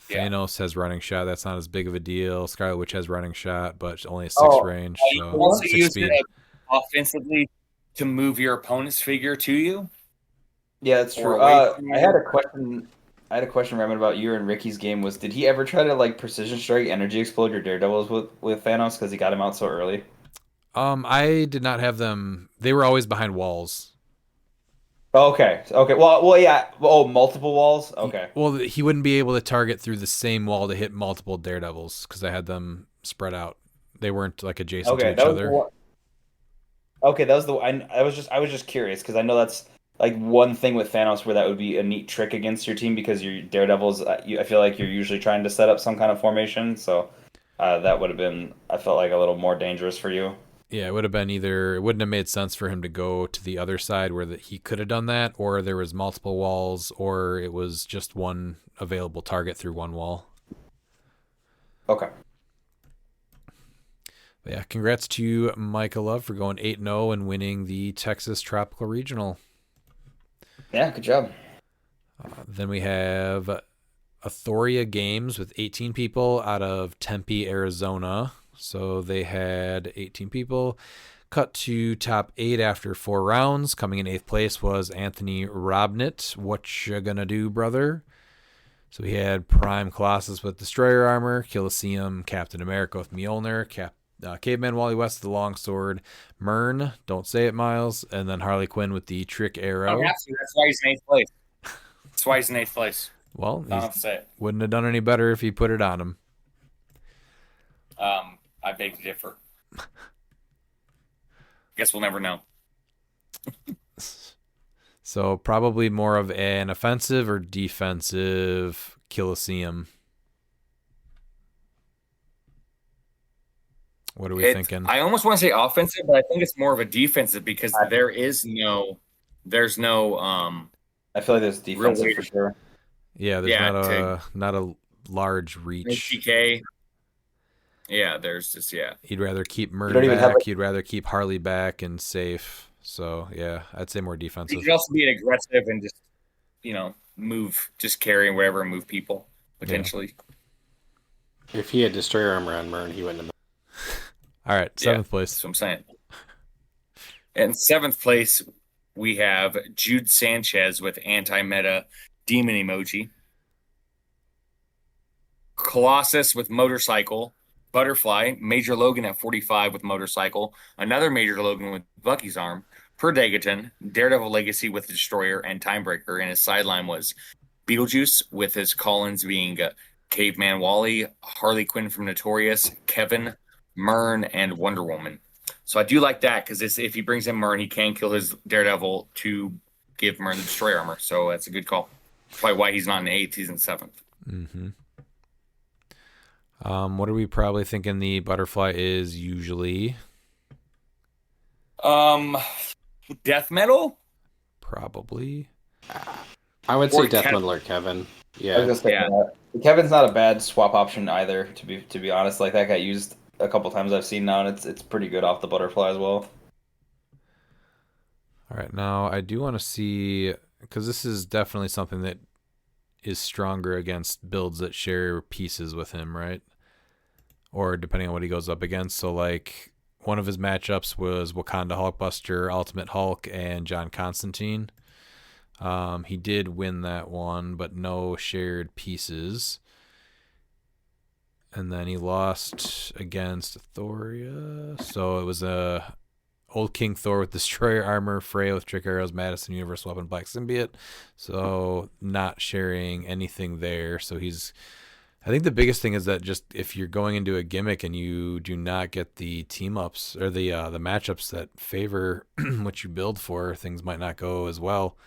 Yeah. Thanos has running shot. That's not as big of a deal. Scarlet Witch has running shot, but only a 6 Oh, range. You So can also 6 use speed. it offensively to move your opponent's figure to you. Yeah, that's Or true. away from I you. had a question. Raymond, about you and Ricky's game. Was did he ever try to like precision strike, energy explode your Daredevils with Thanos because he got him out so early? I did not have them. They were always behind walls. Okay. Okay. Well, yeah. Oh, multiple walls. Okay. Well, he wouldn't be able to target through the same wall to hit multiple Daredevils because I had them spread out. They weren't like adjacent to Okay. each That was other. the one. Okay, that was the. I was just curious because I know that's like one thing with Thanos where that would be a neat trick against your team because your Daredevils. I feel like you're usually trying to set up some kind of formation, so that would have been. I felt like a little more dangerous for you. Yeah, it would have been either. It wouldn't have made sense for him to go to the other side where he could have done that, or there was multiple walls, or it was just one available target through one wall. Okay. But yeah, congrats to Micah Love for going 8-0 and winning the Texas Tropical Regional. Yeah, good job. Then we have Athoria Games with 18 people out of Tempe, Arizona. So they had 18 people. Cut to top 8 after 4 rounds. Coming in 8th place was Anthony Robnett. What you gonna do, brother? So he had Prime Colossus with Destroyer Armor, Colosseum Captain America with Mjolnir, Caveman Wally West with the Longsword, Mern, don't say it, Miles, and then Harley Quinn with the Trick Arrow. That's why he's in 8th place. That's why he's in 8th place. Well, I don't have to say it. Wouldn't have done any better if he put it on him. I beg to differ. Guess we'll never know. So probably more of an offensive or defensive Colosseum. What are we thinking? I almost want to say offensive, but I think it's more of a defensive because there's no I feel like there's defensive for sure. Yeah, there's not a large reach. PK. Yeah, there's just You'd rather keep Murray don't even have back. You'd rather keep Harley back and safe. So yeah, I'd say more defensive. You could also be aggressive and just move, just carry wherever and move people potentially. Yeah. If he had Destroyer Armor on Mern, he wouldn't have. All right, 7th place. That's what I'm saying. And 7th place, we have Jude Sanchez with anti-meta demon emoji. Colossus with motorcycle. Butterfly. Major Logan at 45 with motorcycle. Another Major Logan with Bucky's arm. Perdegaton. Daredevil Legacy with Destroyer and Timebreaker. And his sideline was Beetlejuice with his Collins being Caveman Wally. Harley Quinn from Notorious. Kevin. Mern and Wonder Woman. So I do like that because if he brings in Mern, he can kill his Daredevil to give Mern the Destroyer armor. So that's a good call. Probably why he's not in 8th, he's in 7th. Mm-hmm. What are we probably thinking the Butterfly is usually? Death metal? Probably. I would say Death Metal or Kevin. Yeah. I was gonna say that. Kevin's not a bad swap option either. To be honest, like that got used a couple times I've seen now, and it's pretty good off the Butterfly as well. All right, now I do want to see, because this is definitely something that is stronger against builds that share pieces with him, right? Or depending on what he goes up against. So like one of his matchups was Wakanda Hulkbuster, Ultimate Hulk, and John Constantine. He did win that one, but no shared pieces. And then he lost against Thoria. So it was Old King Thor with Destroyer Armor, Freya with Trick Arrows, Madison Universal Weapon, Black Symbiote. So not sharing anything there. So I think the biggest thing is that just if you're going into a gimmick and you do not get the team ups or the matchups that favor what you build for, things might not go as well.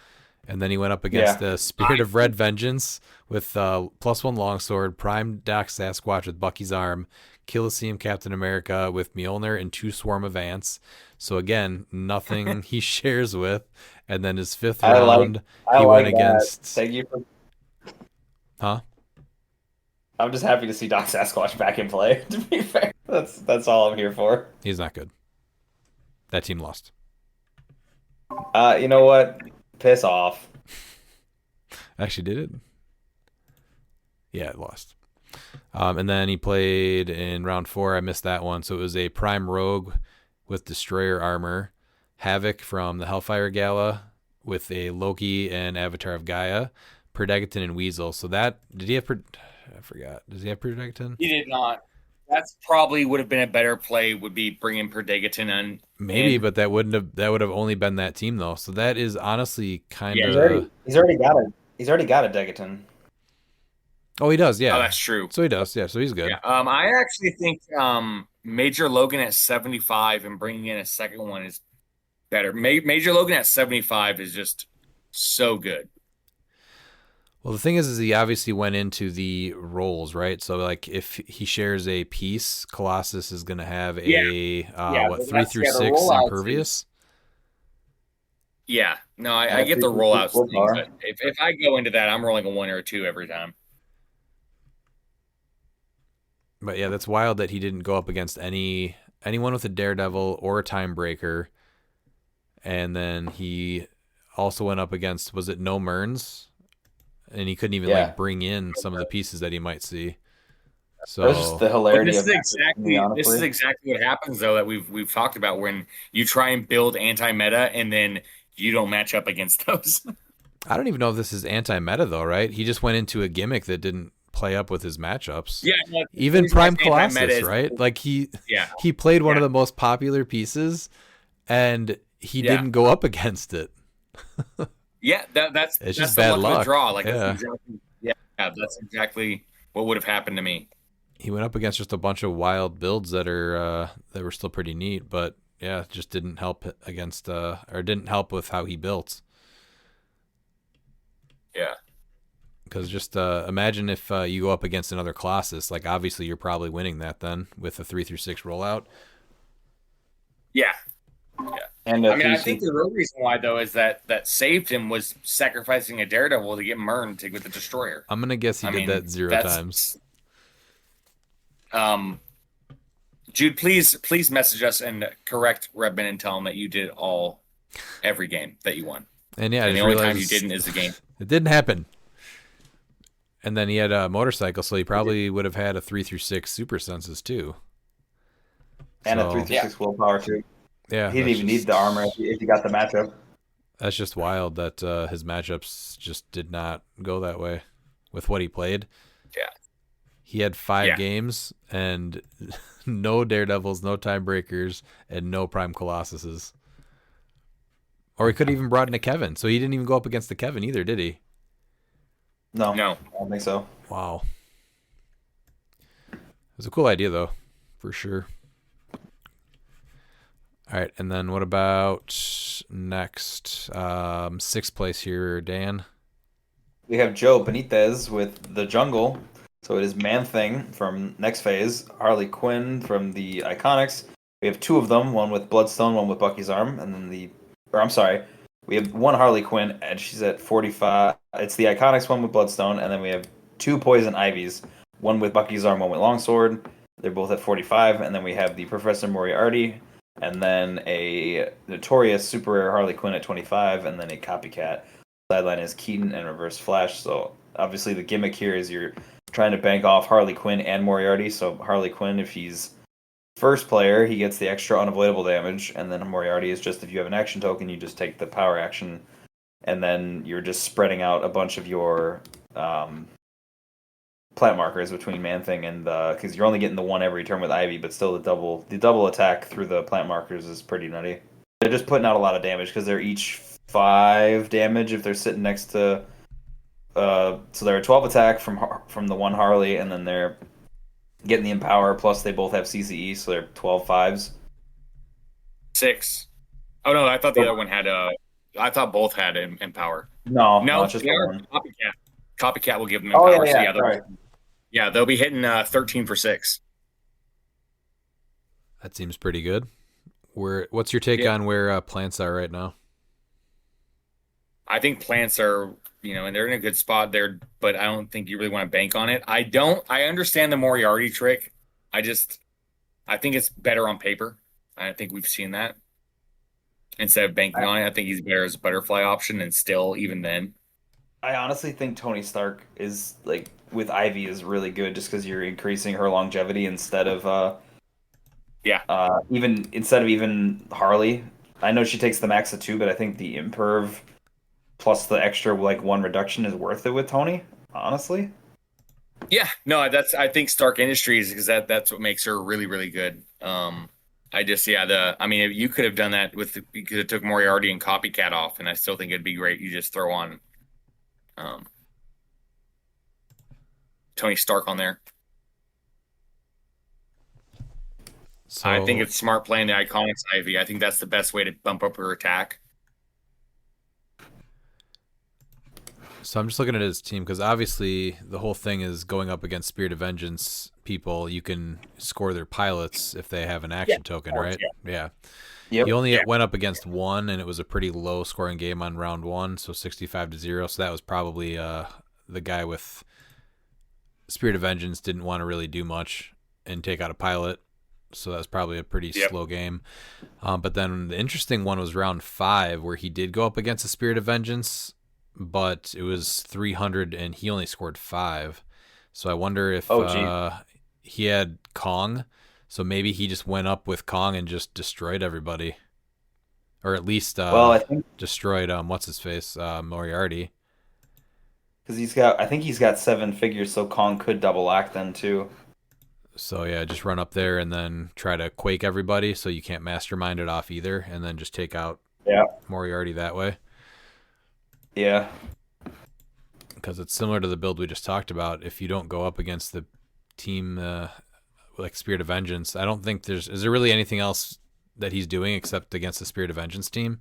And then he went up against the Spirit of Red Vengeance with +1 Longsword, Prime Doc Sasquatch with Bucky's arm, Colosseum Captain America with Mjolnir, and 2 Swarm of Ants. So again, nothing he shares with. And then his 5th round, he went against. Thank you for. Huh? I'm just happy to see Doc Sasquatch back in play. To be fair, that's all I'm here for. He's not good. That team lost. You know what? Piss off. Actually, did it? Yeah, it lost. And then he played in round 4. I missed that one. So it was a Prime Rogue with Destroyer Armor, Havoc from the Hellfire Gala with a Loki and Avatar of Gaia, Perdegaton and Weasel. So that, did he have, I forgot. Does he have Perdegaton? He did not. that's probably would have been a better play. Would be bringing Perdegaton in. Maybe, but that would have only been that team though. So that is honestly kind Yeah. of. He's already got it. He's already got a Degaton. Oh, he does. Yeah. Oh, that's true. So he does. Yeah. So he's good. Yeah. I actually think Major Logan at 75 and bringing in a second one is better. Major Logan at 75 is just so good. Well, the thing is he obviously went into the roles, right? So, like, if he shares a piece, Colossus is going to have a but 3 through the 6 rollouts impervious. Yeah. No, I get the rollouts thing, but if I go into that, I'm rolling a 1 or a 2 every time. But yeah, that's wild that he didn't go up against anyone with a Daredevil or a Time Breaker, and then he also went up against, was it No Merns? And he couldn't even like bring in some of the pieces that he might see. So that's just the hilarity. This is exactly what happens though that we've talked about when you try and build anti-meta and then you don't match up against those. I don't even know if this is anti-meta though, right? He just went into a gimmick that didn't play up with his matchups. Yeah, even Prime Colossus, right? Like he played one of the most popular pieces, and he didn't go up against it. Yeah, that's just the bad luck of luck. the draw. Like that's exactly what would have happened to me. He went up against just a bunch of wild builds that were still pretty neat, but yeah, it just didn't help against or didn't help with how he built. Yeah. Because just imagine if you go up against another Colossus, like obviously you're probably winning that then with a 3 through 6 rollout. Yeah. Yeah. And I think the real reason why though is that saved him was sacrificing a Daredevil to get Mern to with the Destroyer. I'm gonna guess he did that 0 times. Jude, please message us and correct Redman and tell him that you did every game that you won. And yeah, the only time you didn't is the game. It didn't happen. And then he had a motorcycle, so he probably would have had a 3 through 6 super senses too. And a 3 through 6 willpower too. Yeah, he didn't even need the armor if he got the matchup. That's just wild that his matchups just did not go that way with what he played. Yeah. He had 5 games and no Daredevils, no Time Breakers, and no Prime Colossuses. Or he could have even brought in a Kevin. So he didn't even go up against the Kevin either, did he? No. No. I don't think so. Wow. It was a cool idea, though, for sure. All right, and then what about next? 6th place here, Dan. We have Joe Benitez with The Jungle. So it is Man-Thing from Next Phase, Harley Quinn from the Iconics. We have 2 of them, one with Bloodstone, one with Bucky's Arm, and then we have 1 Harley Quinn, and she's at 45. It's the Iconics one with Bloodstone, and then we have 2 Poison Ivies, one with Bucky's Arm, one with Longsword. They're both at 45, and then we have the Professor Moriarty, and then a Notorious Super Rare Harley Quinn at 25, and then a Copycat. Sideline is Keaton and Reverse Flash, so obviously the gimmick here is you're trying to bank off Harley Quinn and Moriarty, so Harley Quinn, if he's first player, he gets the extra unavoidable damage, and then Moriarty is just if you have an action token, you just take the power action, and then you're just spreading out a bunch of your plant markers between Man-Thing and because you're only getting the 1 every turn with Ivy, but still the double attack through the plant markers is pretty nutty. They're just putting out a lot of damage because they're each 5 damage if they're sitting next to. So they're a 12 attack from the 1 Harley, and then they're getting the Empower, plus they both have CCE, so they're 12 5s. 6. Oh no, I thought the other one had I thought both had Empower. No, it's just one. Copycat. Copycat will give them Oh Empower. yeah. They'll be hitting 13 for 6. That seems pretty good. What's your take on where plants are right now? I think plants are, and they're in a good spot there, but I don't think you really want to bank on it. I understand the Moriarty trick. I think it's better on paper. I think we've seen that. Instead of banking on it, I think he's better as a butterfly option, and still, even then. I honestly think Tony Stark is, like, with Ivy is really good just because you're increasing her longevity instead of even Harley. I know she takes the max of 2, but I think the Imperv plus the extra 1 reduction is worth it with Tony, honestly. Yeah, no, I think Stark Industries because that's what makes her really really good. I just yeah the I mean you could have done that with you could have took Moriarty and Copycat off, and I still think it'd be great. You just throw on um, Tony Stark on there. I think So it's smart playing the Iconics Ivy. I think that's the best way to bump up her attack. So I'm just looking at his team because obviously the whole thing is going up against Spirit of Vengeance people. You can score their pilots if they have an action token, right? Yeah. Yep. He only went up against one, and it was a pretty low scoring game on round one, so 65-0. So that was probably the guy with Spirit of Vengeance didn't want to really do much and take out a pilot. So that was probably a pretty slow game. But then the interesting one was round 5, where he did go up against the Spirit of Vengeance, but it was 300 and he only scored 5. So I wonder if he had Kong. So maybe he just went up with Kong and just destroyed everybody. Or at least I think destroyed what's his face, Moriarty. because I think he's got 7 figures, so Kong could double act then too. So yeah, just run up there and then try to quake everybody so you can't mastermind it off either, and then just take out Moriarty that way. Yeah. Because it's similar to the build we just talked about. If you don't go up against the team like Spirit of Vengeance, I don't think is there really anything else that he's doing except against the Spirit of Vengeance team?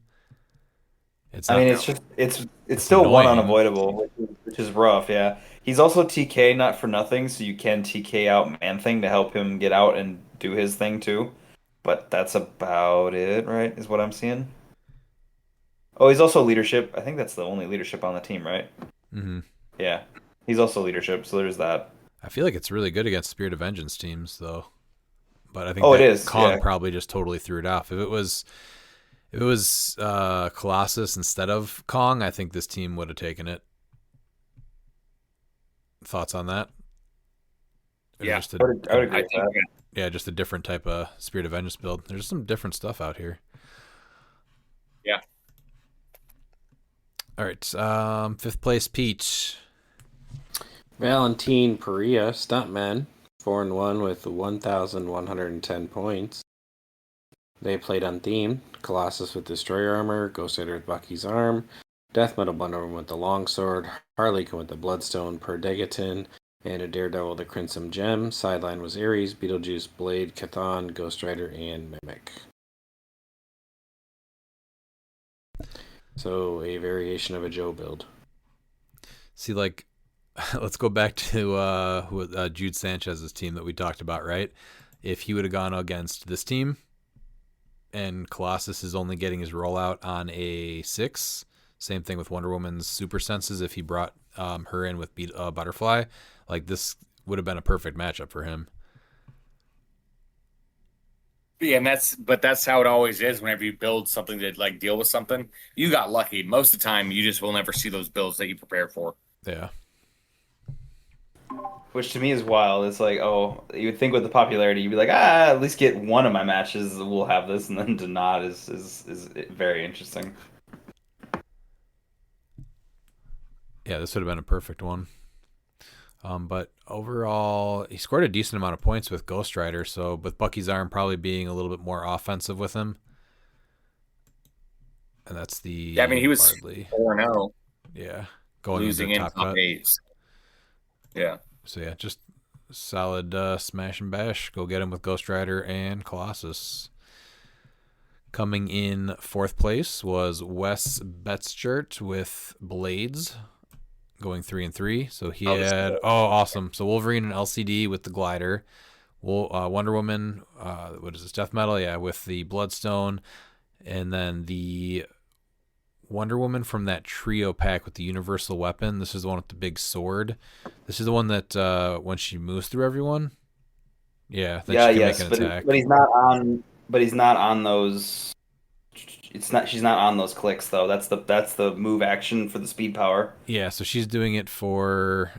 I mean, it's still annoying. one unavoidable, which is rough. Yeah, he's also TK not for nothing, so you can TK out Man Thing to help him get out and do his thing too. But that's about it, right? Is what I'm seeing. Oh, he's also leadership. I think that's the only leadership on the team, right? Mm-hmm. Yeah, he's also leadership, so there's that. I feel like it's really good against Spirit of Vengeance teams, though. But I think it is. Kong probably just totally threw it off. If it was Colossus instead of Kong, I think this team would have taken it. Thoughts on that? Yeah, I would agree with that. Yeah, just a different type of Spirit of Vengeance build. There's some different stuff out here. Yeah. All right, 5th place, Peach. Valentine Perea, Stuntman, 4-1 with 1,110 points. They played on theme: Colossus with Destroyer Armor, Ghost Rider with Bucky's Arm, Death Metal Wonder Woman with the Longsword, Harley Quinn with the Bloodstone, Perdegaton, and a Daredevil with the Crimson Gem. Sideline was Ares, Beetlejuice, Blade, Chthon, Ghost Rider, and Mimic. So a variation of a Joe build. See, like, let's go back to Jude Sanchez's team that we talked about, right? If he would have gone against this team, and Colossus is only getting his rollout on a 6, same thing with Wonder Woman's super senses. If he brought her in with Butterfly, like, this would have been a perfect matchup for him. Yeah, and that's how it always is. Whenever you build something to like deal with something, you got lucky. Most of the time, you just will never see those builds that you prepare for. Yeah. Which to me is wild. It's like, oh, you would think with the popularity, you'd be like, at least get one of my matches will have this, and then to not is very interesting. Yeah, this would have been a perfect one. But overall, he scored a decent amount of points with Ghost Rider, so with Bucky's Arm probably being a little bit more offensive with him. And that's the... Yeah, I mean, he was 4-0. Yeah, going losing in top 8. Yeah. So yeah, just solid smash and bash. Go get him with Ghost Rider and Colossus. Coming in 4th place was Wes Betschert with Blades, going 3-3. So he had awesome. So Wolverine and LCD with the glider. Wonder Woman, what is this? Death Metal, yeah, with the Bloodstone, and then the Wonder Woman from that trio pack with the universal weapon. This is the one with the big sword. This is the one that when she moves through everyone, then she can make an attack. But he's not on. But he's not on those. It's not. She's not on those clicks though. That's the move action for the speed power. Yeah, so she's doing it for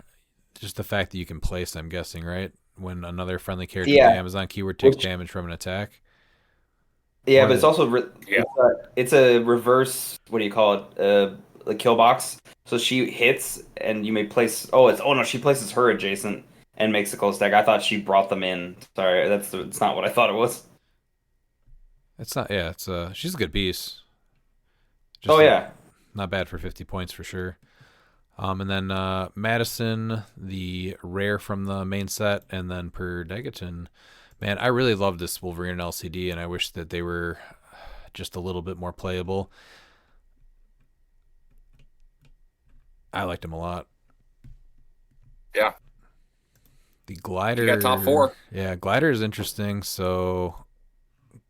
just the fact that you can place. I'm guessing, right? When another friendly character with the Amazon keyword takes damage from an attack. Yeah, but it's also it's a reverse. What do you call it? A kill box. So she hits, and you may place. She places her adjacent, and makes a close stack. I thought she brought them in. Sorry, it's not what I thought it was. It's not. Yeah, it's she's a good piece. Oh yeah, not bad for 50 points for sure. And then Madison, the rare from the main set, and then Per Degaton. Man, I really love this Wolverine LCD, and I wish that they were just a little bit more playable. I liked him a lot. Yeah. The glider. You got top 4. Yeah, glider is interesting. So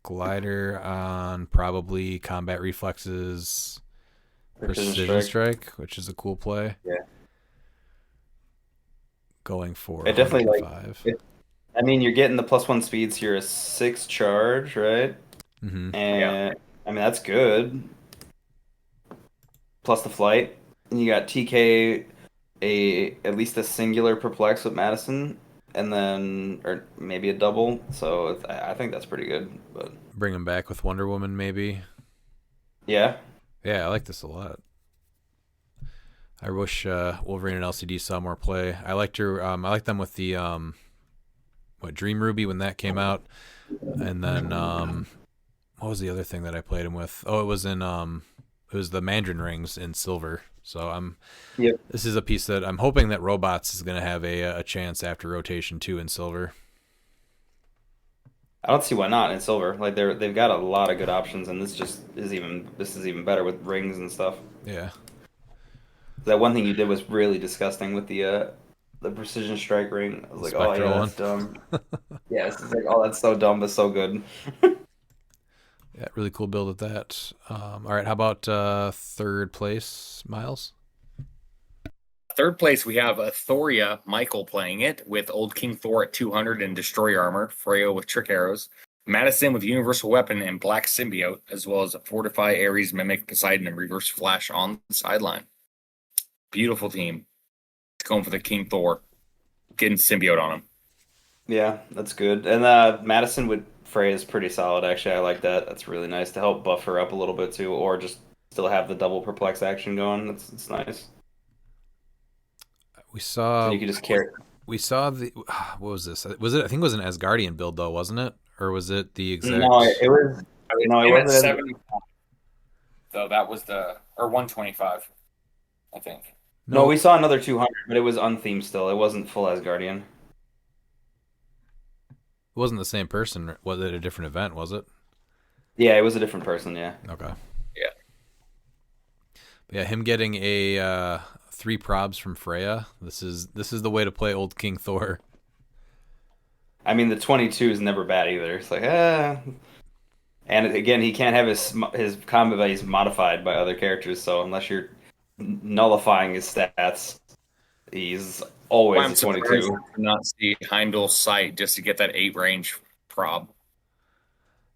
glider on probably combat reflexes, precision strike, which is a cool play. Yeah. Going for I definitely 105. I mean, you're getting the +1 speeds. You're a 6 charge, right? Mm-hmm. And I mean that's good. Plus the flight, and you got TK at least a singular perplex with Madison, and then or maybe a double. So I think that's pretty good. But bring him back with Wonder Woman, maybe. Yeah, I like this a lot. I wish Wolverine and LCD saw more play. I liked her. I liked them with the Dream Ruby when that came out, and then what was the other thing that I played him with? Oh, it was the Mandarin rings in silver. So This is a piece that I'm hoping that Robots is going to have a chance after rotation 2 in silver. I don't see why not in silver. Like they've got a lot of good options, and this is even better with rings and stuff. Yeah. That one thing you did was really disgusting with the precision strike ring. I was like, oh yeah, that's dumb. Yeah, it's like, oh, that's so dumb, but so good. Yeah, really cool build at that. All right, how about third place, Miles? Third place, we have Thoria Michael playing it with Old King Thor at 200 and Destroyer Armor, Freya with Trick Arrows, Madison with Universal Weapon and Black Symbiote, as well as Fortify, Ares, Mimic, Poseidon, and Reverse Flash on the sideline. Beautiful team. Going for the King Thor. Getting Symbiote on him. Yeah, that's good. And Madison with Freya is pretty solid, actually. I like that. That's really nice to help buff her up a little bit, too, or just still have the double perplex action going. It's nice. We saw. So you could just carry. We saw the. What was this? Was it? I think it was an Asgardian build, though, wasn't it? Or was it the exact? No, it was. No, it wasn't. 75. So that was or 125, I think. No, we saw another 200, but it was unthemed still. It wasn't full Asgardian. It wasn't the same person. Was it a different event? Was it? Yeah, it was a different person. Yeah. Okay. Yeah. But yeah, him getting a 3 probs from Freya. This is the way to play Old King Thor. I mean, the 22 is never bad either. It's like and again, he can't have his combat values modified by other characters. So unless you're nullifying his stats, he's always a 22. To not see Heimdall's sight just to get that 8 range prob.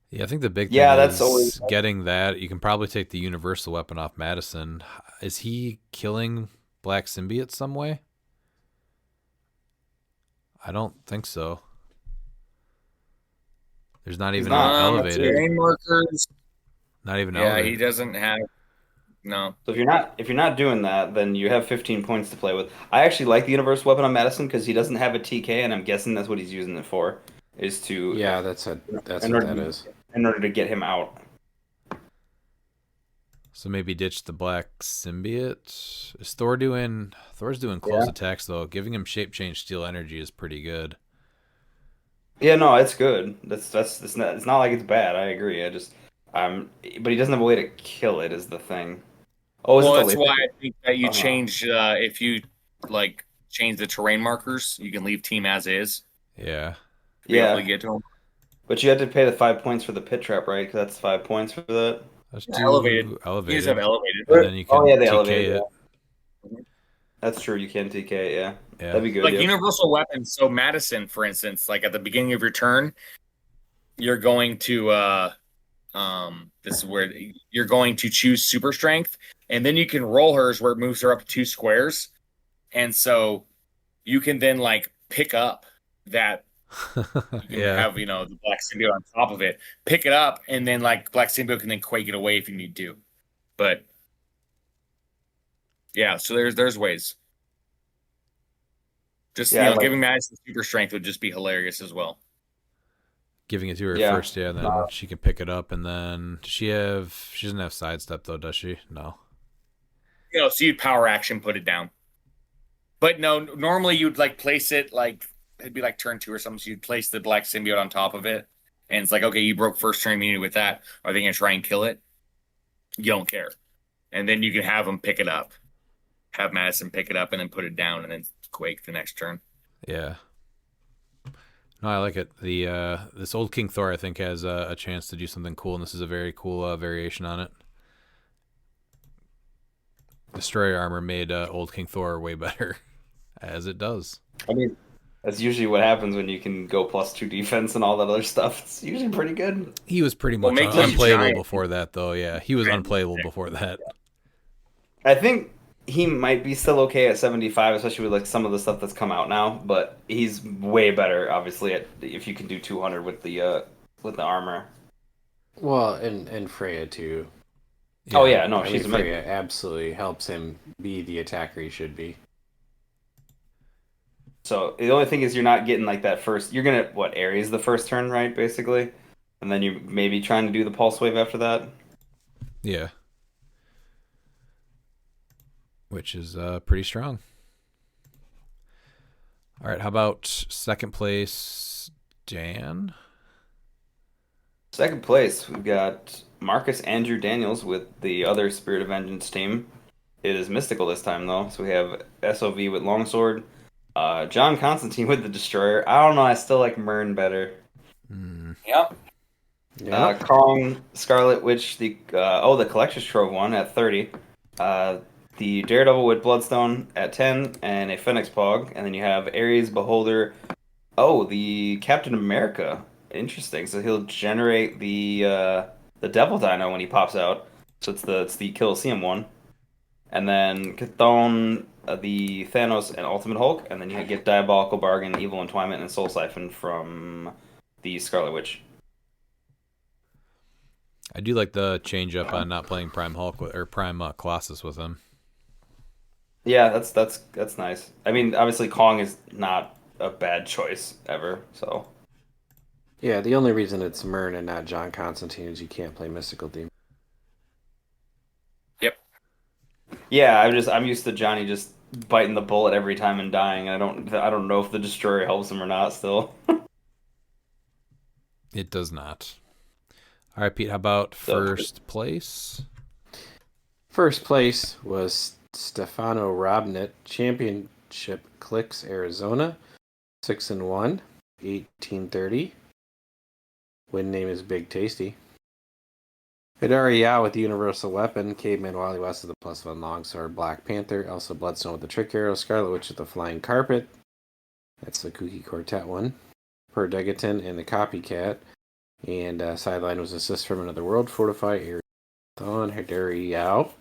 Yeah, I think the big thing is always getting that. You can probably take the universal weapon off Madison. Is he killing Black Symbiote some way? I don't think so. There's not even elevated. Terrain markers. Not even elevated. Yeah, he doesn't have. No. So if you're not doing that, then you have 15 points to play with. I actually like the universal weapon on Madison because he doesn't have a TK, and I'm guessing that's what he's using it for. Is to that's what that is. In order to get him out. So maybe ditch the Black Symbiote. Is Thor's doing close attacks though? Giving him shape change steal energy is pretty good. Yeah, no, it's good. It's not like it's bad. I agree. But he doesn't have a way to kill it is the thing. Oh, that's why I think that you change if you change the terrain markers, you can leave team as is. Yeah. Yeah. To get to him. But you had to pay the 5 points for the pit trap, right? Because that's 5 points for that. That's elevated. You just have elevated. And then you can they TK elevated it. Yeah. That's true. You can TK it, yeah. That'd be good. Like universal weapons. So Madison, for instance, like at the beginning of your turn, you're going to this is where you're going to choose super strength, and then you can roll hers where it moves her up to 2 squares, and so you can then pick up that. You can have the Black Symbiote on top of it, pick it up, and then Black Symbiote can then quake it away if you need to. But yeah, so there's ways. Just Yeah, giving Madison super strength would just be hilarious as well. Giving it to her Yeah. first, and then she can pick it up, and then she doesn't have sidestep though, does she? No. So you'd power action put it down. But no, normally you'd like place it like it'd be like turn 2 or something. So you'd place the black symbiote on top of it, and it's like, okay, you broke first turn immunity with that. Are they gonna try and kill it? You don't care, and then you can have them pick it up, have Madison pick it up, and then put it down, and then Quake the next turn. Yeah. No, I like it. The this old King Thor, I think, has a chance to do something cool, and this is a very cool variation on it. Destroyer armor made old King Thor way better, as it does. I mean, that's usually what happens when you can go +2 defense and all that other stuff. It's usually pretty good. He was pretty much make him unplayable giant. before that, though. Yeah, he was unplayable before that. I think he might be still okay at 75, especially with like some of the stuff that's come out now. But he's way better, obviously, if you can do 200 with the armor. Well, and Freya too. Oh yeah, no, I mean, she's amazing. Freya absolutely helps him be the attacker he should be. So the only thing is you're not getting like that first. You're gonna Ares the first turn, right? Basically, and then you maybe trying to do the pulse wave after that. Yeah. Which is pretty strong. All right, how about second place, Dan? Second place, we've got Marcus Andrew Daniels with the other Spirit of Vengeance team. It is mystical this time though, so we have SOV with Longsword, John Constantine with the Destroyer. I don't know, I still like Myrn better. Yep. Yeah. Kong, Scarlet Witch, the Collector's Trove one at 30. The Daredevil with Bloodstone at 10, and a Phoenix Pog. And then you have Ares, Beholder. Oh, the Captain America. Interesting. So he'll generate the Devil Dino when he pops out. So it's the Colosseum one. And then Chthon, the Thanos, and Ultimate Hulk. And then you get Diabolical Bargain, Evil Entwinement, and Soul Siphon from the Scarlet Witch. I do like the change up on not playing Prime Hulk or Prime Colossus with him. Yeah, that's nice. I mean, obviously Kong is not a bad choice ever. So Yeah, the only reason it's Myrn and not John Constantine is you can't play Mystical Demon. Yep. yeah, I'm used to Johnny just biting the bullet every time and dying. I don't know if the Destroyer helps him or not. Still, It does not. All right, Pete, how about first place? First place was Stefano Robnett, Championship CLIX Arizona, 6-1, 1830. Win name is Big Tasty. Hidari Yao with the Universal Weapon, Caveman Wally West with the +1 Longsword, Black Panther, Elsa Bloodstone with the Trick Arrow, Scarlet Witch with the Flying Carpet. That's the Kooky Quartet one. Per Degaton and the Copycat. And sideline was Assist from Another World, Fortify, Ares, Thon, Hidari Yao.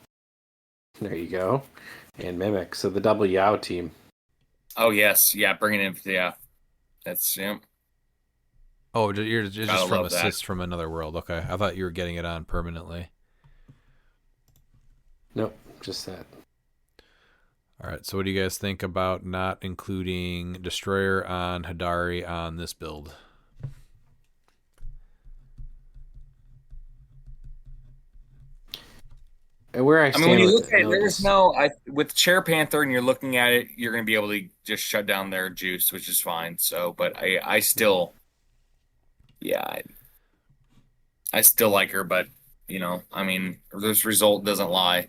There you go. And Mimic. So the double Yao team. Oh yes, yeah, bringing in, yeah, that's Oh, you're just Gotta from love that. Assist from Another World. Okay, I thought you were getting it on permanently. Nope, just that. All right, so what do you guys think about not including Destroyer on Hidari on this build? And where I stand when you with look at it, there's with Chair Panther, and you're looking at it, you're going to be able to just shut down their juice, which is fine. So, but I still, yeah, I still like her, but I mean, this result doesn't lie.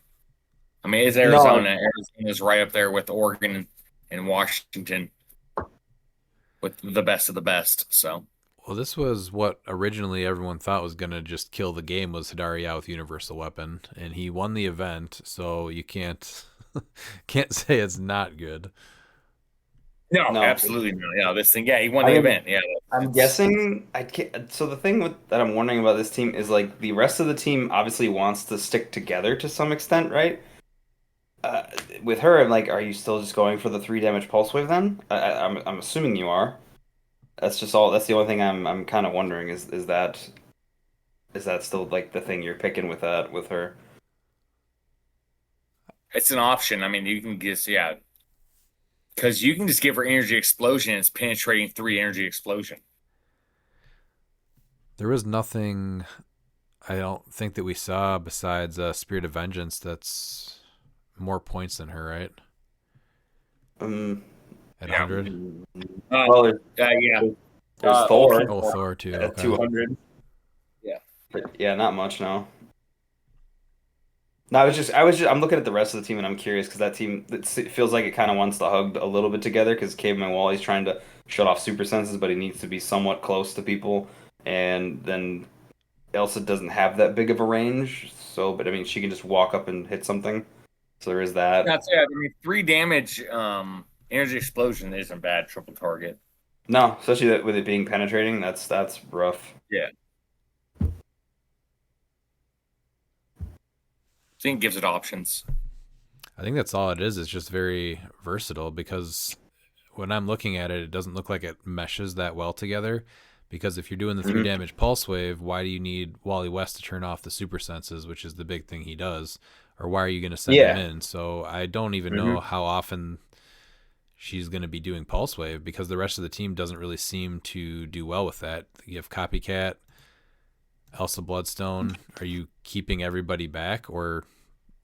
I mean, it's Arizona. Arizona's right up there with Oregon and Washington with the best of the best. So, Well, this was what originally everyone thought was going to just kill the game was Hidari Yao with Universal Weapon, and he won the event, so you can't say it's not good. no, absolutely not. Yeah, this thing, he won the event. Yeah, I'm guessing I can't. So the thing that I'm wondering about this team is like the rest of the team obviously wants to stick together to some extent, right? With her, I'm like, are you still just going for the 3 damage pulse wave then? I'm assuming you are. That's just all. That's the only thing I'm kind of wondering is that still like the thing you're picking with her? it's an option. I mean, you can guess. Yeah, Because you can just give her energy explosion. It's penetrating 3 energy explosion. There was nothing I don't think that we saw besides Spirit of Vengeance that's more points than her, right? At 100? Well, Yeah. there's Thor Oh, Thor too. at Okay. 200. Yeah. But yeah, not much now. No, I'm looking at the rest of the team and I'm curious because that team, it feels like it kind of wants to hug a little bit together because Caveman Wally's trying to shut off super senses, but he needs to be somewhat close to people. And then Elsa doesn't have that big of a range. So, but I mean, she can just walk up and hit something. So there is that. That's it. I mean, 3 damage energy explosion isn't bad. Triple target. No, especially that with it being penetrating, that's rough. Yeah. I think it gives it options. I think that's all it is. It's just very versatile because when I'm looking at it, it doesn't look like it meshes that well together. Because if you're doing the 3 damage pulse wave, why do you need Wally West to turn off the super senses, which is the big thing he does? Or why are you going to send him in? So I don't even know how often she's going to be doing pulse wave because the rest of the team doesn't really seem to do well with that. You have Copycat, Elsa Bloodstone. Are you keeping everybody back or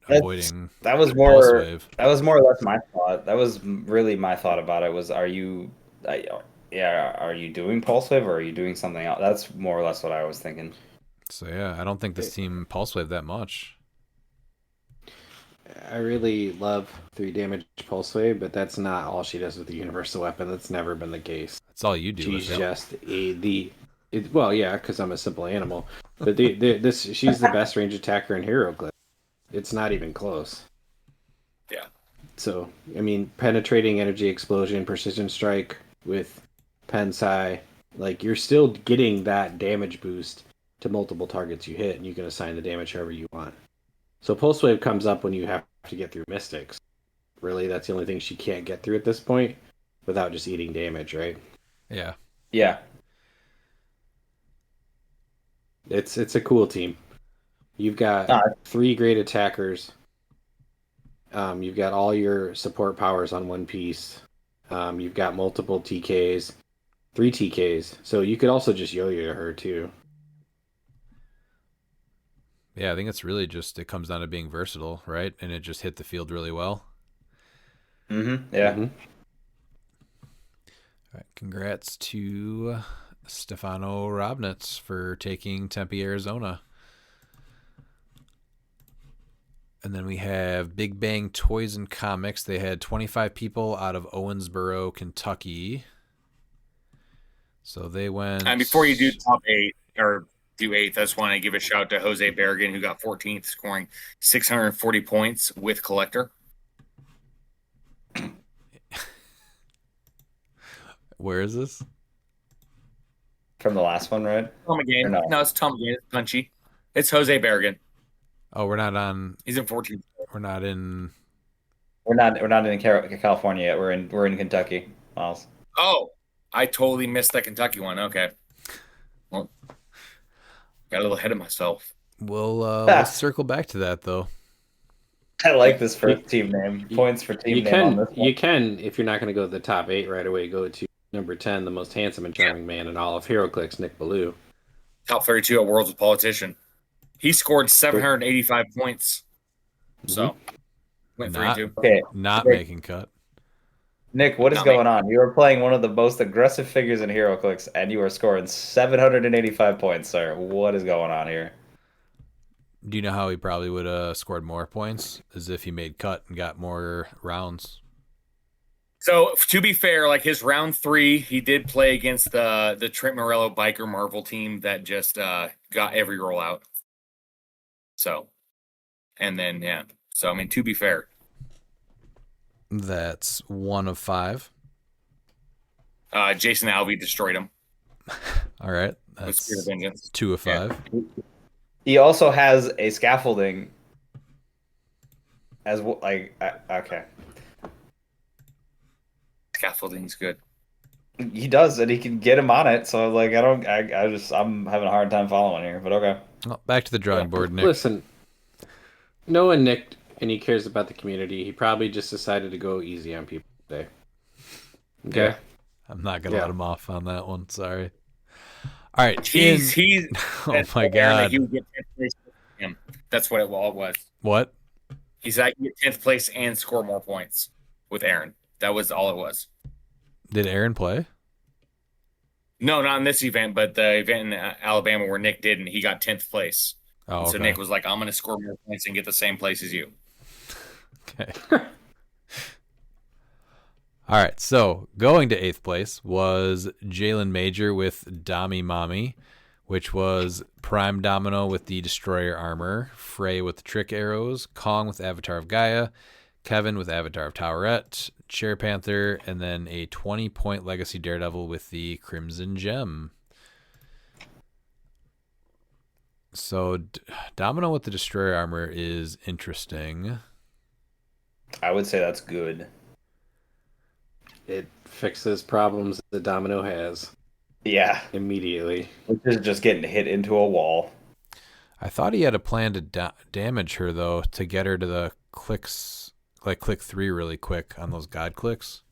avoiding that was pulse more wave? That was more or less my thought. That was really my thought about it was are you doing pulse wave or are you doing something else? That's more or less what I was thinking. So yeah, I don't think this team pulse wave that much. I really love 3 damage pulse wave, but that's not all she does with the universal weapon. That's never been the case. That's all you do. She's with it. just well, yeah, because I'm a simple animal. But she's the best range attacker in HeroClix. It's not even close. Yeah. So I mean, penetrating energy explosion, precision strike with Pensai, like you're still getting that damage boost to multiple targets you hit, and you can assign the damage however you want. So Pulse Wave comes up when you have to get through Mystics. Really, that's the only thing she can't get through at this point without just eating damage, right? Yeah. Yeah. It's a cool team. You've got 3 great attackers. You've got all your support powers on one piece. You've got multiple TKs, 3 TKs. So you could also just yo-yo her too. Yeah, I think it's really just, it comes down to being versatile, right? And it just hit the field really well. Mm-hmm. Yeah. All right, congrats to Stefano Robnitz for taking Tempe, Arizona. And then we have Big Bang Toys and Comics. They had 25 people out of Owensboro, Kentucky. So they went... And before you do top 8, or do 8th, I just want to give a shout out to Jose Berrigan, who got 14th, scoring 640 points with Collector. Where is this? From the last one, right? Tom again. No, it's Tom again. It's Punchy. It's Jose Berrigan. Oh, we're not on... He's in 14th. We're not in... We're not in California yet. We're in Kentucky, Miles. Oh, I totally missed that Kentucky one. Okay. Well, got a little ahead of myself. We'll circle back to that, though. I like this first team name. Points for team name on this one. You can, if you're not going to go to the top 8 right away, go to number 10, the most handsome and charming man in all of HeroClix, Nick Ballou. Top 32 at Worlds with Politician. He scored 785 points. So, went 3-2. Okay. Not making cut. Nick, what is going on? You are playing one of the most aggressive figures in HeroClix, and you are scoring 785 points, sir. What is going on here? Do you know how he probably would have scored more points? As if he made cut and got more rounds. So, to be fair, like his round 3, he did play against the Trent Morello Biker Marvel team that just got every rollout. So, and then, yeah. So, I mean, to be fair. That's 1 of 5. Jason Alvey destroyed him. All right. That's 2 of 5. Yeah. He also has a scaffolding as well. Okay. Scaffolding's good. He does, and he can get him on it. So, like, I'm having a hard time following here, but okay. Well, back to the drawing board, Nick. Listen, knowing Nick and he cares about the community, he probably just decided to go easy on people today. Okay. Yeah. I'm not gonna Yeah. let him off on that one. Sorry. All right. He's Oh my Aaron, that he god. would get 10th place with him. That's what it all was. What? He said I can get 10th place and score more points with Aaron. That was all it was. Did Aaron play? No, not in this event, but the event in Alabama where Nick did, and he got 10th place. Oh, And so okay. Nick was like, I'm going to score more points and get the same place as you. Okay. All right. So going to 8th place was Jalen Major with Dami Mami, which was Prime Domino with the Destroyer armor, Frey with the Trick Arrows, Kong with Avatar of Gaia, Kevin with Avatar of Towerette, Cher Panther, and then a 20-point Legacy Daredevil with the Crimson Gem. So Domino with the Destroyer armor is interesting. I would say that's good. It fixes problems that Domino has Yeah, immediately. which is just getting hit into a wall. I thought he had a plan to damage her, though, to get her to the clicks, like click 3 really quick on those god clicks.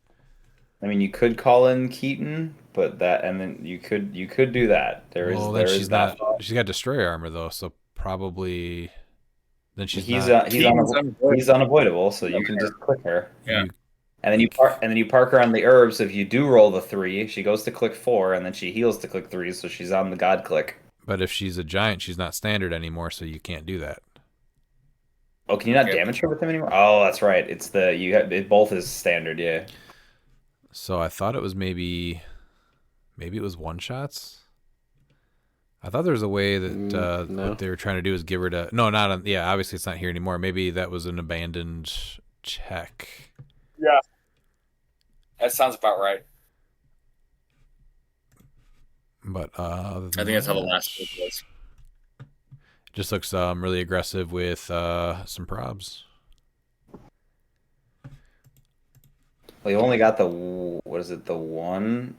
I mean, you could call in Keaton, but and then you could do that. Well, then she's not. She's got Destroyer armor, though, so probably then she's not. He's unavoidable, so you can just click her. Yeah. And then you park her on the herbs. If you do roll the 3, she goes to click 4, and then she heals to click 3, so she's on the god click. But if she's a giant, she's not standard anymore, so you can't do that. Oh, can you not damage her with him anymore? Oh, that's right. It both is standard, yeah. So I thought it was maybe it was one shots. I thought there was a way that no. what they were trying to do is give her to obviously it's not here anymore. Maybe that was an abandoned check. Yeah. That sounds about right. But other than I think that's how the that, last one was. just looks really aggressive with some probs. Well, you only got the one.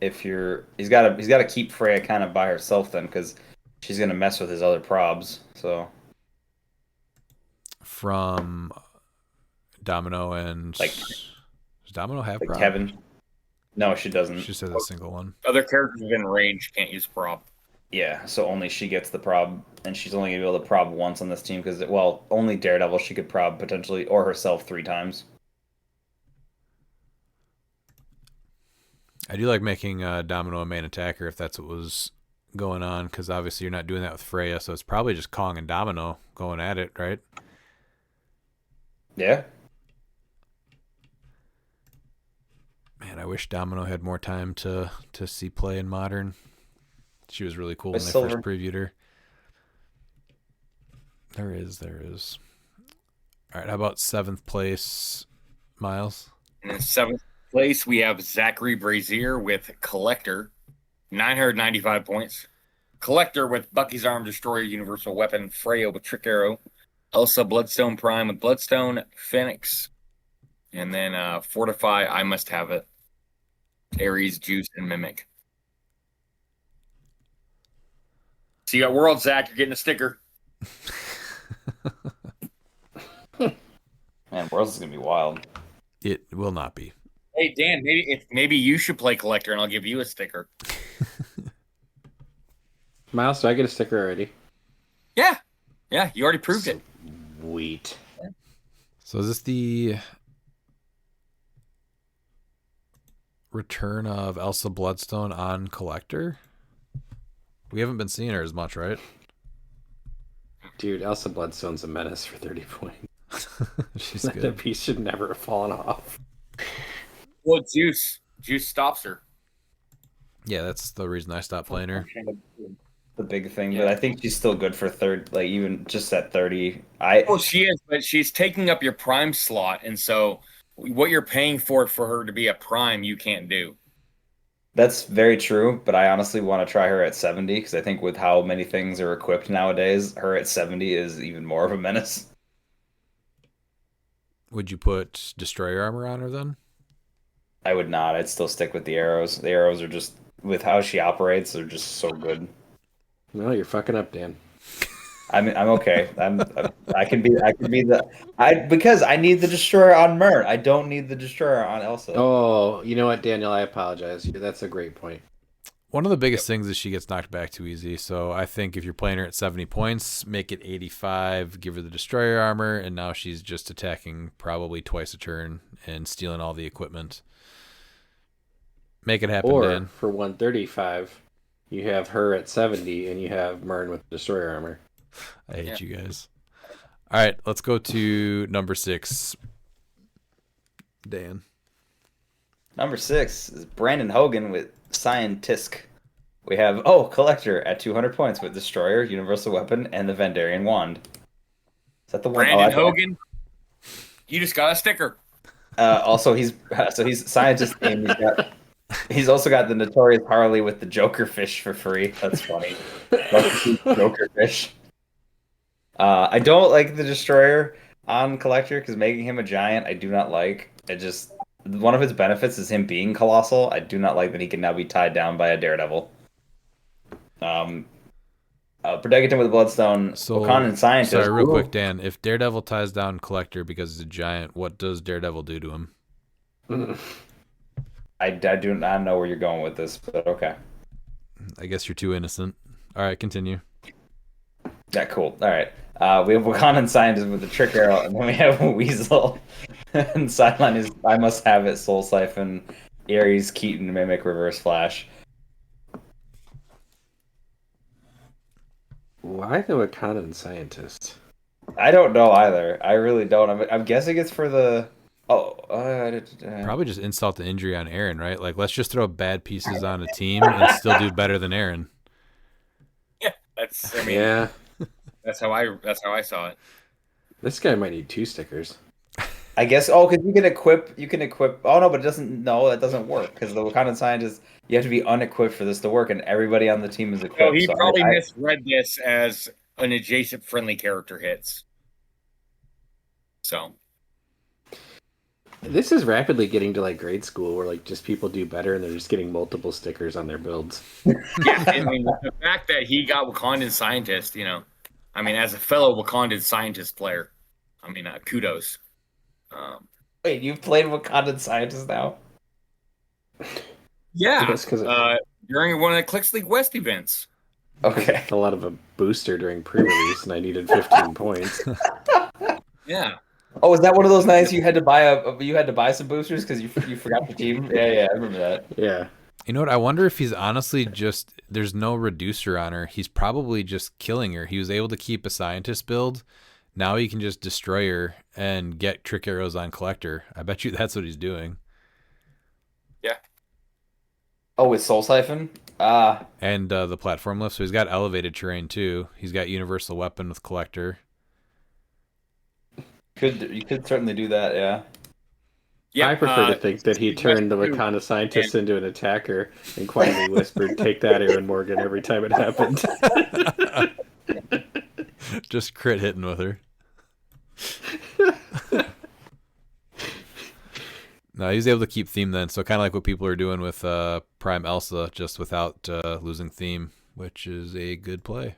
He's got to keep Freya kind of by herself then, because she's gonna mess with his other probs. So From Domino and does Domino have prob? Kevin. No, she doesn't. She said a single one. Other characters within range can't use prop. Yeah, so only she gets the prob, and she's only gonna be able to prob once on this team because, only Daredevil she could prob potentially, or herself 3 times. I do like making Domino a main attacker if that's what was going on, because obviously you're not doing that with Freya, so it's probably just Kong and Domino going at it, right? Yeah. Man, I wish Domino had more time to see play in Modern. She was really cool when they Silver. first previewed her. There is. All right, how about 7th place, Miles? In 7th place, we have Zachary Brazier with Collector, 995 points. Collector with Bucky's Arm Destroyer Universal Weapon, Freya with Trick Arrow, Elsa Bloodstone Prime with Bloodstone, Phoenix, and then Fortify, I Must Have It, Ares, Juice, and Mimic. So you got World, Zach. You're getting a sticker. Man, Worlds is gonna be wild. It will not be. Hey, Dan, maybe you should play Collector, and I'll give you a sticker. Miles, do I get a sticker already? Yeah, you already proved it. Sweet. So is this the return of Elsa Bloodstone on Collector? We haven't been seeing her as much, right? Dude, Elsa Bloodstone's a menace for 30 points. She's That good. piece should never have fallen off. Well, Juice stops her. Yeah, that's the reason I stopped playing her. The big thing, but I think she's still good for third, like even just at 30. Well, she is, but she's taking up your prime slot, and so what you're paying for her to be a prime, you can't do. That's very true, but I honestly want to try her at 70 because I think with how many things are equipped nowadays, her at 70 is even more of a menace. Would you put Destroyer armor on her then? I would not. I'd still stick with the arrows. The arrows are just, with how she operates, they're just so good. No, you're fucking up, Dan. I'm okay. I can be because I need the destroyer on Mert. I don't need the destroyer on Elsa. Oh, you know what, Daniel? I apologize. That's a great point. One of the biggest things is she gets knocked back too easy. So I think if you're playing her at 70 points, make it 85, give her the destroyer armor, and now she's just attacking probably twice a turn and stealing all the equipment. Make it happen, Or Dan. for 135, you have her at 70 and you have Mern with destroyer armor. I hate you guys. All right, let's go to number 6. Dan. Number 6 is Brandon Hogan with Scientisk. We have Collector at 200 points with Destroyer, Universal Weapon, and the Vandarian Wand. Is that the one? Brandon Hogan, you just got a sticker. Also, he's Scientist themed. He's also got the Notorious Harley with the Joker fish for free. That's funny. Joker fish. I don't like the Destroyer on Collector because making him a giant, I do not like. One of his benefits is him being colossal. I do not like that he can now be tied down by a Daredevil. Predator with Bloodstone, Wakandan Scientist. Sorry, real quick, Dan. If Daredevil ties down Collector because he's a giant, what does Daredevil do to him? I do not know where you're going with this, but okay. I guess you're too innocent. All right, continue. Yeah, cool. All right. We have Wakandan Scientist with the Trick Arrow, and then we have Weasel. And sideline is I Must Have It, Soul Siphon, Ares, Keaton, Mimic, Reverse Flash. Why the Wakandan Scientist? I don't know either. I really don't. I'm guessing it's for the... Probably just insult the injury on Aaron, right? Like, let's just throw bad pieces on a team and still do better than Aaron. Yeah, that's how I saw it. This guy might need 2 stickers. I guess. Oh, because you can equip. Oh no, but it doesn't. No, that doesn't work because the Wakandan Scientist. You have to be unequipped for this to work, and everybody on the team is equipped. So he probably misread this as an adjacent friendly character hits. So this is rapidly getting to like grade school where like just people do better and they're just getting multiple stickers on their builds. Yeah, I mean the fact that he got Wakandan Scientist, as a fellow Wakandan Scientist player, kudos. Wait, you've played Wakandan Scientist now? Yeah, because during one of the CLIX League West events. Okay, a lot of a booster during pre-release, and I needed 15 points. Yeah. Oh, is that one of those nights you had to buy some boosters because you forgot the team? Yeah, I remember that. Yeah. You know what? I wonder if he's honestly just there's no reducer on her. He's probably just killing her. He was able to keep a scientist build. Now he can just destroy her and get trick arrows on Collector. I bet you that's what he's doing. Yeah. Oh, with Soul Siphon? And the platform lift. So he's got elevated terrain too. He's got universal weapon with Collector. You could certainly do that, yeah. Yeah, I prefer to think that he turned the Wakanda Scientist into an attacker and quietly whispered, "Take that, Aaron Morgan," every time it happened. Just crit hitting with her. No, he's able to keep theme then. So kind of like what people are doing with Prime Elsa, just without losing theme, which is a good play.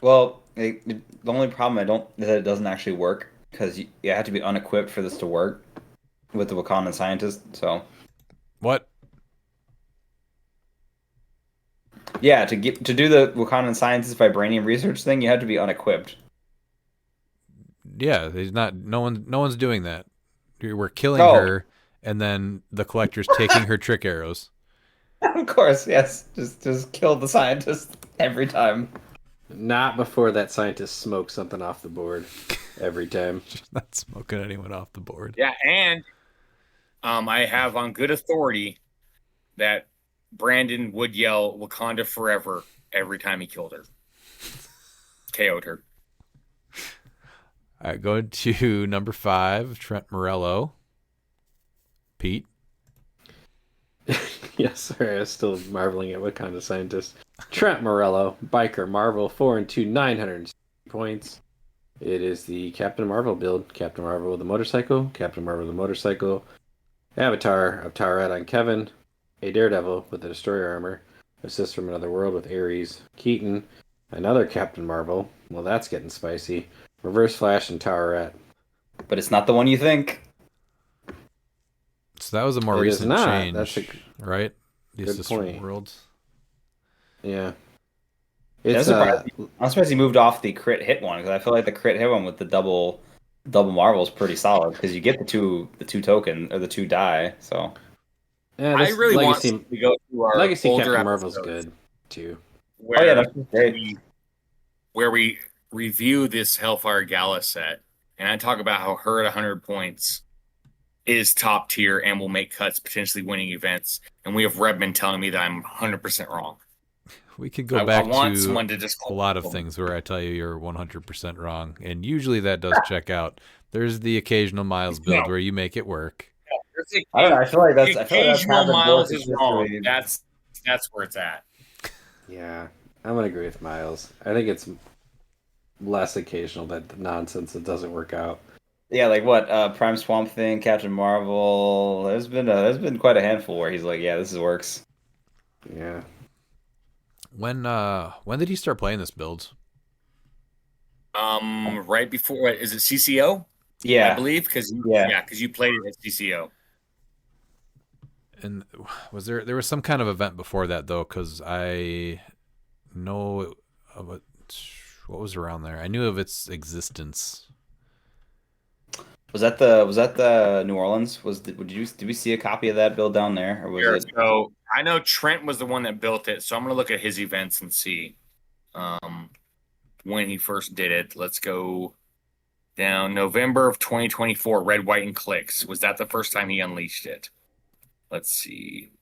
Well, the only problem is that it doesn't actually work because you have to be unequipped for this to work with the Wakandan Scientist. So what? Yeah, to do the Wakandan Scientist Vibranium research thing, you have to be unequipped. Yeah, he's not. No one's doing that. We're killing her, and then the Collector's taking her trick arrows. Of course, yes. Just kill the scientist every time. Not before that scientist smokes something off the board every time. She's not smoking anyone off the board. Yeah, and I have on good authority that Brandon would yell Wakanda forever every time he killed her. KO'd her. All right, going to number 5, Trent Morello. Pete? Yes, sorry, I was still marveling at what kind of scientist. Trent Morello, Biker Marvel, 4-2, 960 points. It is the Captain Marvel build. Captain Marvel with a motorcycle, Captain Marvel with a motorcycle, Avatar of Tauret on Kevin, a Daredevil with a Destroyer armor, Assist from Another World with Ares, Keaton, Another Captain Marvel. Well, that's getting spicy. Reverse Flash and Towerette. But it's not the one you think. So that was a more It is recent not. change, That's a right? These good point. worlds. Yeah. I'm surprised he moved off the crit hit one, because I feel like the crit hit one with the double Marvel is pretty solid, because you get the two token or the 2 die. So yeah, I this really want Legacy, to go through our Legacy older Captain Marvel's episodes good too. where yeah, that's great. where we review this Hellfire Gala set, and I talk about how her at 100 points is top tier and will make cuts, potentially winning events. And we have Redmond telling me that I'm 100% wrong. We could go I back want to someone to just a lot of things where I tell you you're 100% wrong, and usually that does check out. There's the occasional Miles build where you make it work. I don't know. I feel like that's occasional happened more Miles is wrong. consistently. That's where it's at. Yeah, I'm gonna agree with Miles. I think it's less occasional that nonsense that doesn't work out. Yeah, like what Prime Swamp Thing, Captain Marvel. There's been quite a handful where he's like, yeah, this works. Yeah. When did he start playing this build? Right before, is it CCO? Yeah, I believe because you played it at CCO. And was there was some kind of event before that though? Because I know of it. What was around there? I knew of its existence. Was that the New Orleans? Did we see a copy of that build down there, or was it? So I know Trent was the one that built it, so I'm gonna look at his events and see when he first did it. Let's go down November of 2024. Red, white, and CLIX. Was that the first time he unleashed it? Let's see.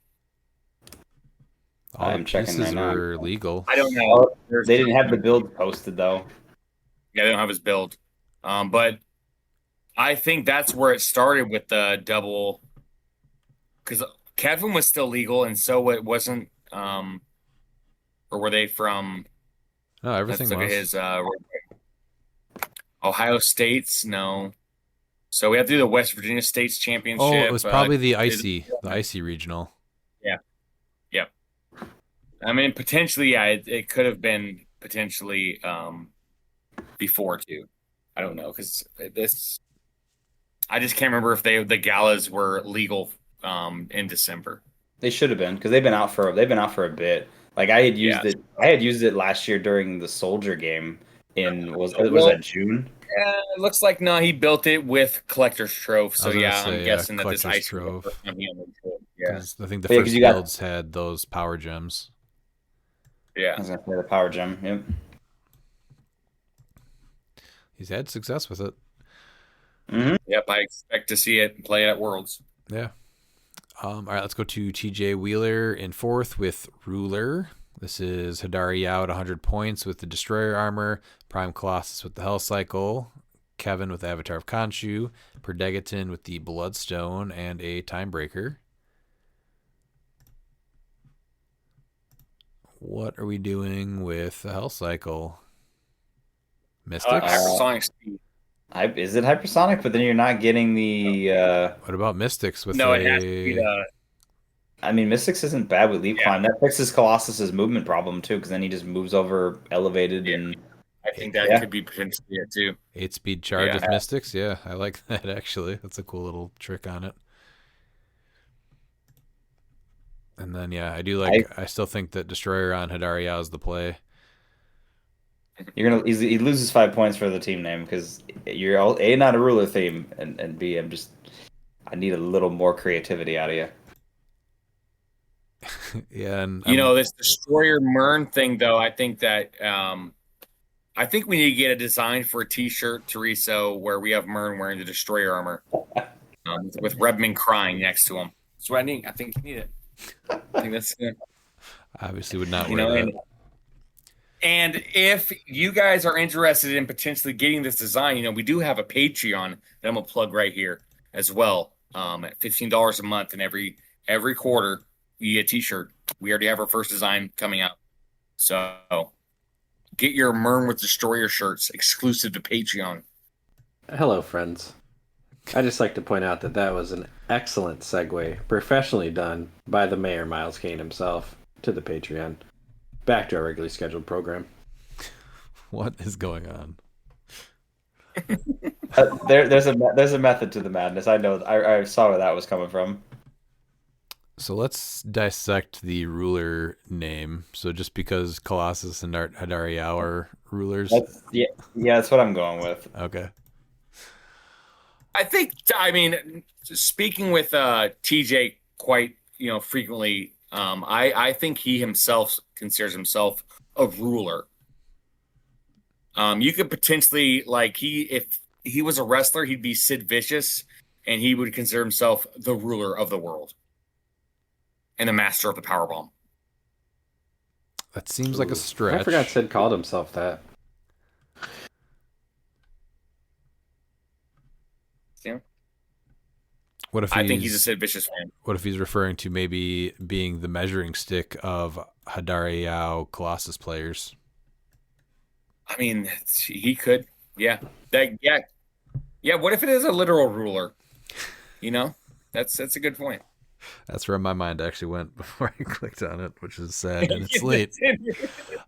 All I'm the checking pieces right now. were legal. I don't know. They didn't have the build posted though. Yeah, they don't have his build. But I think that's where it started with the double, because Kevin was still legal, and so it wasn't. Or were they from? No, everything let's look was. at his Ohio State's. No, so we have to do the West Virginia States Championship. Oh, it was probably the icy regional. Yeah. Yep. I mean, potentially, yeah, it could have been potentially before too. I don't know, because this. I just can't remember if the galas were legal in December. They should have been, because they've been out for a bit. Like I had used it. I had used it last year during the Soldier game was that June? It looks like no, he built it with Collector's Trove. So yeah, say, I'm guessing that this Collector's ice Trove. Yeah, I think the Yeah, 'cause first you got- builds had those power gems. I yeah. was gonna say the Power Gem. Yep. He's had success with it. Yep, I expect to see it play at Worlds. Yeah. All right, let's go to TJ Wheeler in fourth with Ruler. This is Hidari Yao at 100 points with the Destroyer armor, Prime Colossus with the Hell Cycle, Kevin with the Avatar of Khonshu, Perdegaton with the Bloodstone, and a Timebreaker. What are we doing with the Hell Cycle? Mystics? Hypersonic speed. Is it hypersonic? But then you're not getting the. What about Mystics with No, it has to be I mean, Mystics isn't bad with Leap Climb. That fixes Colossus's movement problem too, because then he just moves over elevated and. I think that could be potentially it too. 8-speed charge Yeah. with Mystics? Yeah, I like that actually. That's a cool little trick on it. And then, yeah, I still think that Destroyer on Hidari Yao is the play. He loses 5 points for the team name, because you're A, not a ruler theme, and B, I need a little more creativity out of you. Yeah, and This Destroyer Mern thing though, I think that I think we need to get a design for a T-shirt, Teresa, where we have Mern wearing the Destroyer armor with Redmond crying next to him. That's what I need. I think you need it. I think that's it. obviously would not wear that. And if you guys are interested in potentially getting this design, we do have a Patreon that I'm gonna plug right here as well. At $15 a month, and every quarter you get a T-shirt. We already have our first design coming out, so get your Mern with Destroyer shirts exclusive to Patreon. Hello, friends. I'd just like to point out that was an excellent segue, professionally done by the mayor, Miles Kane himself, to the Patreon. Back to our regularly scheduled program. What is going on? There's a method to the madness. I know. I saw where that was coming from. So let's dissect the ruler name. So just because Colossus and Hadariao are rulers. Yeah, that's what I'm going with. Okay. I mean, speaking with TJ quite frequently, I think he himself considers himself a ruler. You could potentially if he was a wrestler, he'd be Sid Vicious, and he would consider himself the ruler of the world and the master of the powerbomb. That seems like a stretch. I forgot Sid called himself that. Yeah. I think he's a Sid Vicious fan. What if he's referring to maybe being the measuring stick of Hadariao Colossus players? I mean, he could. Yeah. Yeah. What if it is a literal ruler? That's a good point. That's where my mind actually went before I clicked on it, which is sad and it's late.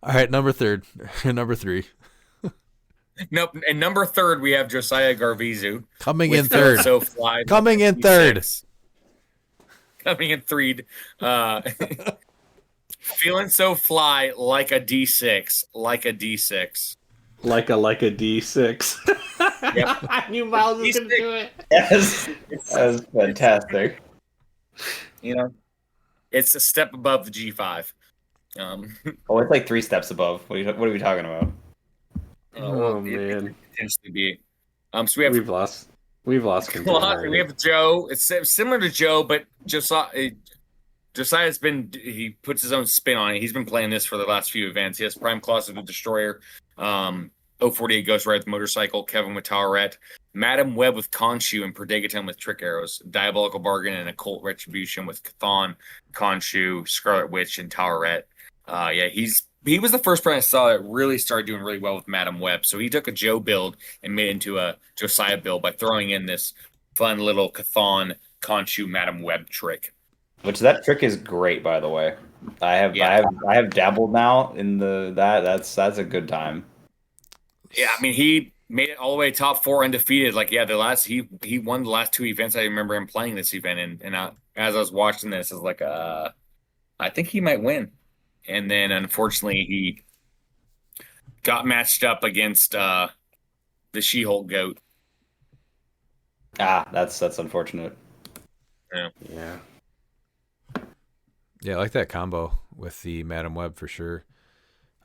All right, number three. Nope. And number third, we have Josiah Garvizu. Coming in third. Coming in third. Coming in third. Feeling so fly like a D6. Like a D6. Like a D6. Yep. I knew Miles was going to do it. Yes. That was fantastic. It's a step above the G5. It's like 3 steps above. What are we talking about? Man. It potentially be. So we have we've lost control. We have Joe. It's similar to Joe, but Josiah's he puts his own spin on it. He's been playing this for the last few events. He has Prime Colossus with Destroyer, 048 Ghost Rider with Motorcycle, Kevin with Towerette, Madam Web with Khonshu, and Perdegaton with Trick Arrows, Diabolical Bargain and Occult Retribution with Chthon, Khonshu, Scarlet Witch, and Towerette. He was the first person I saw that really started doing really well with Madam Web. So he took a Joe build and made it into a Josiah build by throwing in this fun little Chthon, Khonshu, Madam Web trick. Which that trick is great, by the way. I have dabbled now in that's a good time. Yeah, I mean he made it all the way top 4 undefeated. He won the last 2 events. I remember him playing this event, and as I was watching this, I was like, I think he might win. And then unfortunately he got matched up against the She-Hulk goat. That's unfortunate. Yeah. Yeah, I like that combo with the Madam Web for sure.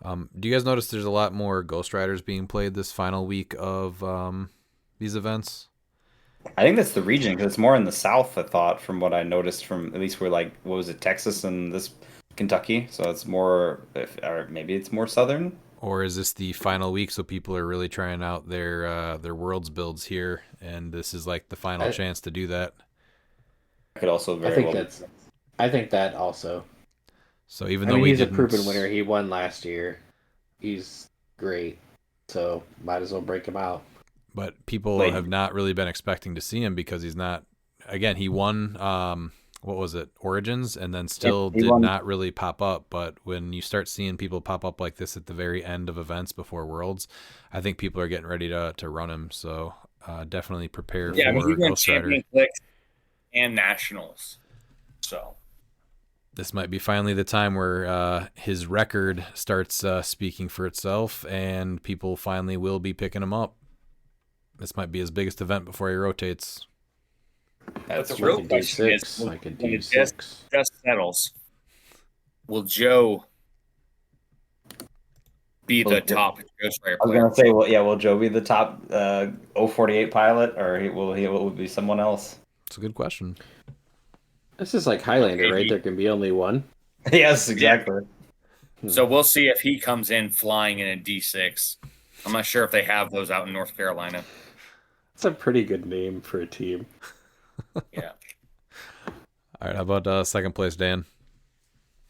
Do you guys notice there's a lot more Ghost Riders being played this final week of these events? I think that's the region because it's more in the south. I thought from what I noticed from at least we're what was it, Texas and this Kentucky? So it's more, or maybe it's more southern. Or is this the final week so people are really trying out their worlds builds here, and this is like the final chance to do that? Could also I think that also. So even though he's a proven winner, he won last year. He's great, so might as well break him out. But people have not really been expecting to see him because he's not. Again, he won. What was it? Origins, and then still did not really pop up. But when you start seeing people pop up like this at the very end of events before Worlds, I think people are getting ready to run him. So definitely prepare for he won Ghost Rider. Champion CLIX and Nationals. So this might be finally the time where his record starts speaking for itself, and people finally will be picking him up. This might be his biggest event before he rotates. That's the real question is, when it just settles, will Joe be the top Ghost Rider player? I was going to say, will Joe be the top 048 pilot, or will he be someone else? It's a good question. This is like Highlander, right? There can be only one. Yes, exactly. So we'll see if he comes in flying in a D6. I'm not sure if they have those out in North Carolina. It's a pretty good name for a team. Yeah. All right, how about second place, Dan?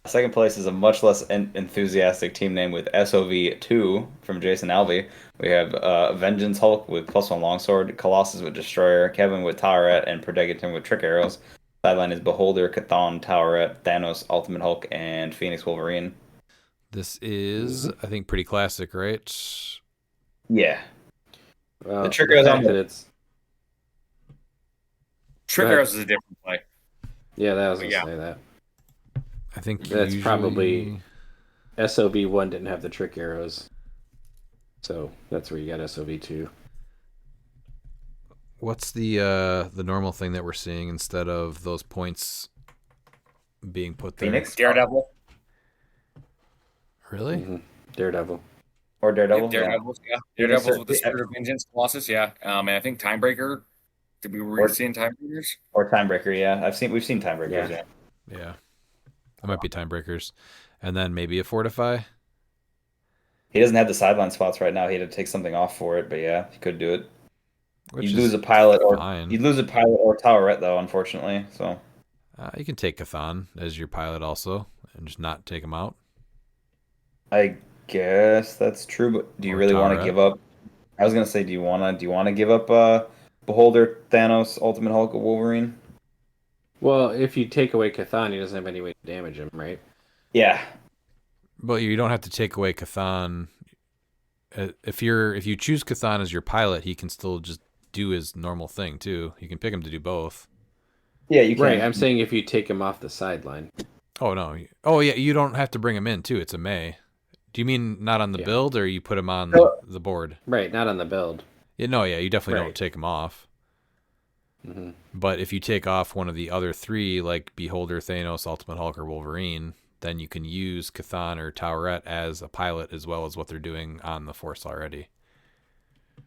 Second place is a much less enthusiastic team name with SOV2 from Jason Alvey. We have Vengeance Hulk with +1 Longsword, Colossus with Destroyer, Kevin with Towerette, and Perdegaton with Trick Arrows. Sideline is Beholder, Chthon, Towerette, Thanos, Ultimate Hulk, and Phoenix Wolverine. This is, I think, pretty classic, right? Yeah. Well, The trick goes fact on that the- it's Trick Go ahead. arrows is a different play. yeah, that was But gonna yeah. say that. I think That's usually... probably SOV1 didn't have the trick arrows, so that's where you got SOV2. What's the normal thing that we're seeing instead of those points being put there? Phoenix Daredevil. Really? Mm-hmm. Daredevil. or Daredevil. Daredevils, yeah. Phoenix Daredevils or- with the Spirit of Vengeance, Colossus, yeah. And I think Timebreaker. Were we seeing Timebreakers? Or Timebreaker. Yeah, we've seen Timebreakers. Yeah. Yeah. Yeah. That might be Timebreakers. And then maybe a Fortify. He doesn't have the sideline spots right now. He had to take something off for it, but yeah, he could do it. Which You'd is lose a pilot fine. you'd lose a pilot or Towerette though, unfortunately. So You can take Cathan as your pilot also and just not take him out. I guess that's true. But do you Or really want to Towerette. give up? I was gonna say, do you wanna give up Beholder, Thanos, Ultimate Hulk, Wolverine? Well, if you take away Cathan, he doesn't have any way to damage him, right? Yeah, But you don't have to take away Cathan. If you choose Cathan as your pilot, he can still just do his normal thing too. You can pick him to do both. yeah, you can. Right. I'm saying if you take him off the sideline. Oh no. Oh yeah, you don't have to bring him in too. It's a May. Do you mean not on the Yeah. build, or you put him on the board? Right. Not on the build. Yeah, no, yeah, you definitely Right. don't take him off. Mm-hmm. But if you take off one of the other three, like Beholder, Thanos, Ultimate Hulk, or Wolverine, then you can use Cathan or Towerette as a pilot as well as what they're doing on the Force already.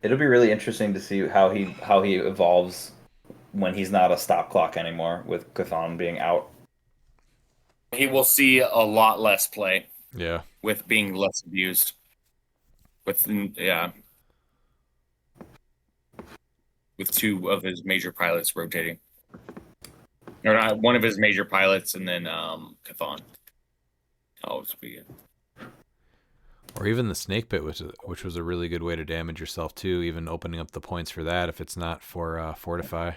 It'll be really interesting to see how he evolves when he's not a stop clock anymore, with Cathan being out. He will see a lot less play Yeah. with being less abused. With two of his major pilots rotating. Or not one of his major pilots and then Cathan. Oh, it's weird. Or even the Snake Pit, which was a really good way to damage yourself too, even opening up the points for that if it's not for Fortify.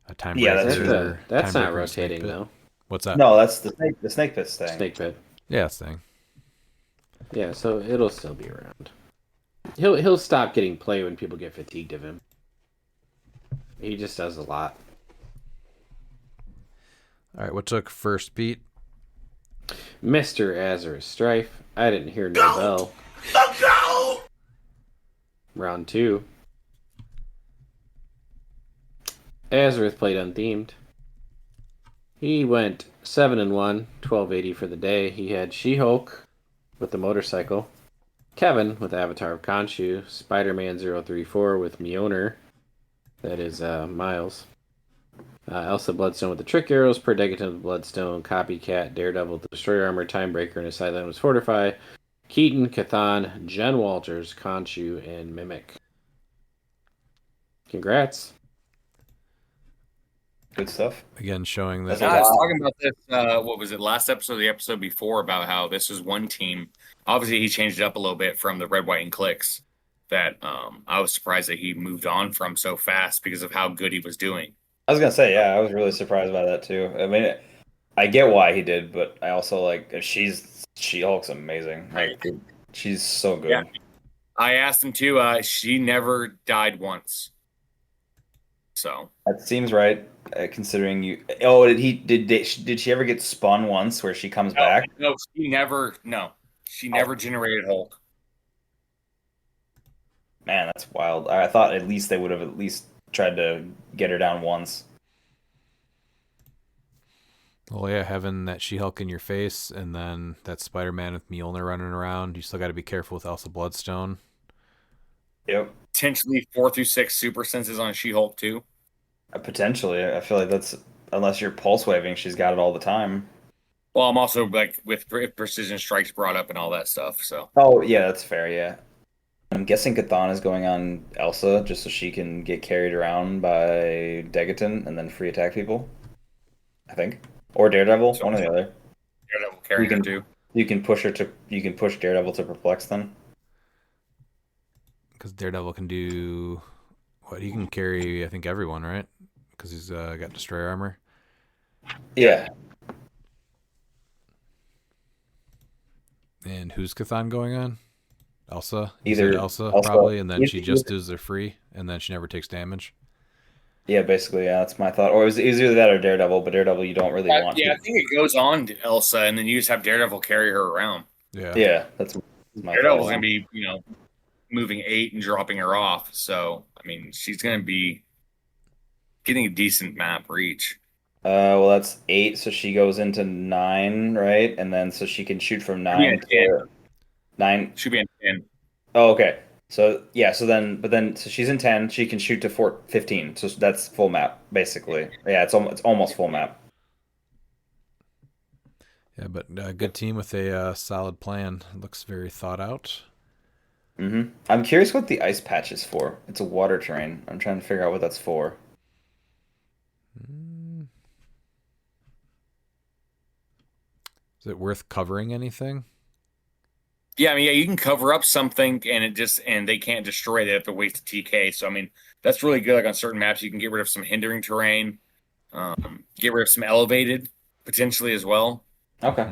A time Yeah, breaker. That's not Timebreaker and Snake rotating Pit. though. What's that? No, that's the snake pit thing. Snake pit. Yeah, it's thing. Yeah, so it'll still be around. He'll stop getting play when people get fatigued of him. He just does a lot. All right, what took first beat? Mr. Azarus Strife. I didn't hear no bell. Go! Round 2. Azareth played unthemed. He went 7-1, 1280 for the day. He had She-Hulk with the motorcycle, Kevin with Avatar of Khonshu, Spider-Man 034 with Mjolnir, that is Miles, Elsa Bloodstone with the Trick Arrows, Perdegaton with Bloodstone, Copycat, Daredevil with the Destroyer Armor, Timebreaker, and his sideline was Fortify, Keaton, Cathan, Jen Walters, Khonshu, and Mimic. Congrats. Good stuff. Again, showing that. I was talking about this, what was it, last episode or the episode before, about how this is one team. Obviously, he changed it up a little bit from the Red, White, and CLIX that I was surprised that he moved on from so fast because of how good he was doing. I was gonna say, yeah, I was really surprised by that too. I mean, I get why he did, but I also like She-Hulk's amazing. Like, she's so good. Yeah. I asked him too. She never died once. So That seems right, considering you. Oh, did she ever get spun once where she comes back? No, she never. No, she never generated Hulk. Man, that's wild. I thought at least they would have at least tried to get her down once. Well, yeah, having that She-Hulk in your face and then that Spider-Man with Mjolnir running around. You still got to be careful with Elsa Bloodstone. Yep. Potentially 4 through 6 super senses on She-Hulk too. Potentially, I feel like that's, unless you're pulse waving, she's got it all the time. Well, I'm also like with precision strikes brought up and all that stuff. So Oh yeah, that's fair. Yeah, I'm guessing Cathan is going on Elsa just so she can get carried around by Degaton and then free attack people. I think, or Daredevil, one or the other. Daredevil carrying her You too. You can push Daredevil to perplex then. Because Daredevil can do what? He can carry, I think, everyone, right? Because he's got Destroyer Armor. Yeah. And who's Cathan going on? Elsa? You Either said Elsa, Elsa- probably, and then she either- just does her free, and then she never takes damage. Yeah, basically, yeah, that's my thought. Or it was either that or Daredevil, but Daredevil you don't really want Yeah, I to. think it goes on to Elsa, and then you just have Daredevil carry her around. Yeah. Yeah, that's my Daredevil's thought. gonna be, moving 8 and dropping her off. So I mean, she's gonna be getting a decent map reach. Well, that's 8, so she goes into 9, right? And then so she can shoot from 9 to 9. Should be in 10. Oh, okay. So yeah, so she's in 10. She can shoot to 15. So that's full map basically. Yeah, it's almost full map. Yeah, but a good team with a solid plan. Looks very thought out. I'm curious what the ice patch is for. It's a water terrain. I'm trying to figure out what that's for. Is it worth covering anything? Yeah, I mean, yeah, you can cover up something and they can't destroy it. They have to waste a TK. So I mean, that's really good. Like on certain maps, you can get rid of some hindering terrain, get rid of some elevated potentially as well. Okay.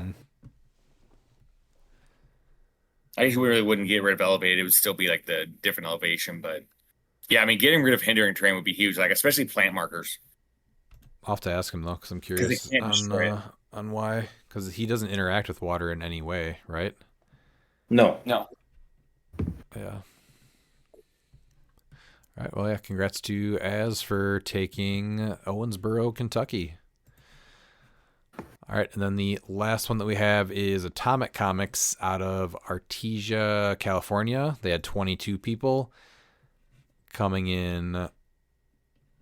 I usually really wouldn't get rid of elevated. It would still be like the different elevation, but yeah, I mean, getting rid of hindering terrain would be huge. Like especially plant markers. I'll have to ask him though, because I'm they curious can't destroy it. on why. Because he doesn't interact with water in any way, right? No. No. Yeah. All right. Well, yeah. Congrats to Az for taking Owensboro, Kentucky. All right, and then the last one that we have is Atomic Comics out of Artesia, California. They had 22 people. Coming in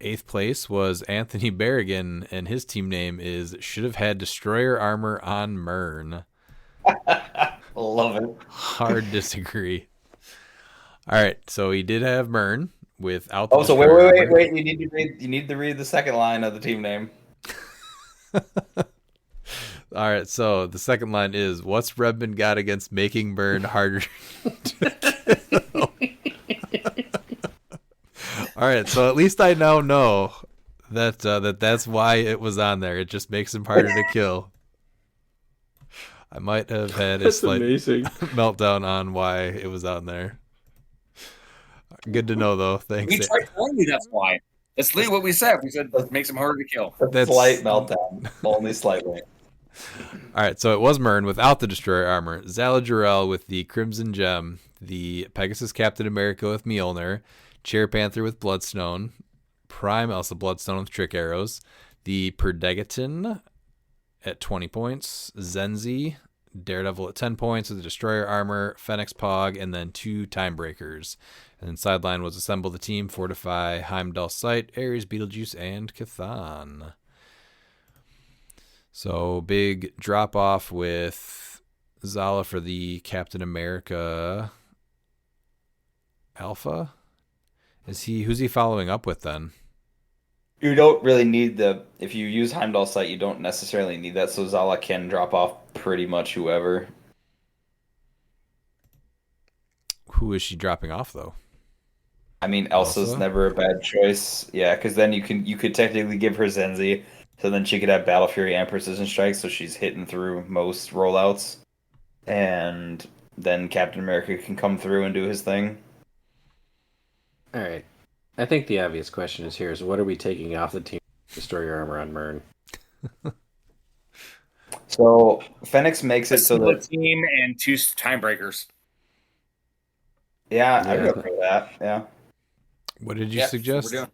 8th place was Anthony Berrigan, and his team name is Should Have Had Destroyer Armor on Mern. Love it. Hard disagree. All right, so he did have Mern without the Oh, so Destroyer Armor. wait. You need to read the second line of the team name. All right, so the second line is, what's Redmond got against making Mern harder to kill? All right, so at least I now know that that's why it was on there. It just makes him harder to kill. I might have had a slight meltdown on why it was on there. Good to know, though. Thanks. We tried telling you that's why. That's literally what we said. We said it makes him harder to kill. That's Slight meltdown, only slightly. All right, so it was Mern without the Destroyer Armor, Zala Jarrell with the Crimson Gem, the Pegasus Captain America with Mjolnir, Chair Panther with Bloodstone, Prime Elsa Bloodstone with Trick Arrows, the Perdegaton at 20 points, Zenzi, Daredevil at 10 points with the Destroyer Armor, Phoenix Pog, and then 2 Timebreakers. And then sideline was Assemble the Team, Fortify, Heimdall Sight, Ares, Beetlejuice, and Cathan. So big drop off with Zala for the Captain America Alpha. Who's he following up with then? You don't really need if you use Heimdall Sight, you don't necessarily need that, so Zala can drop off pretty much whoever. Who is she dropping off though? I mean, Elsa's Elsa? never a bad choice. Yeah, because then you could technically give her Zenzi, so then she could have Battle Fury and Precision Strike, so she's hitting through most rollouts. And then Captain America can come through and do his thing. All right. I think the obvious question is what are we taking off the team Destroyer Armor on Mern? So Phoenix makes it so Split that team and 2 Timebreakers. yeah, I go for that. Yeah, What did you Yeah, suggest? we're doing.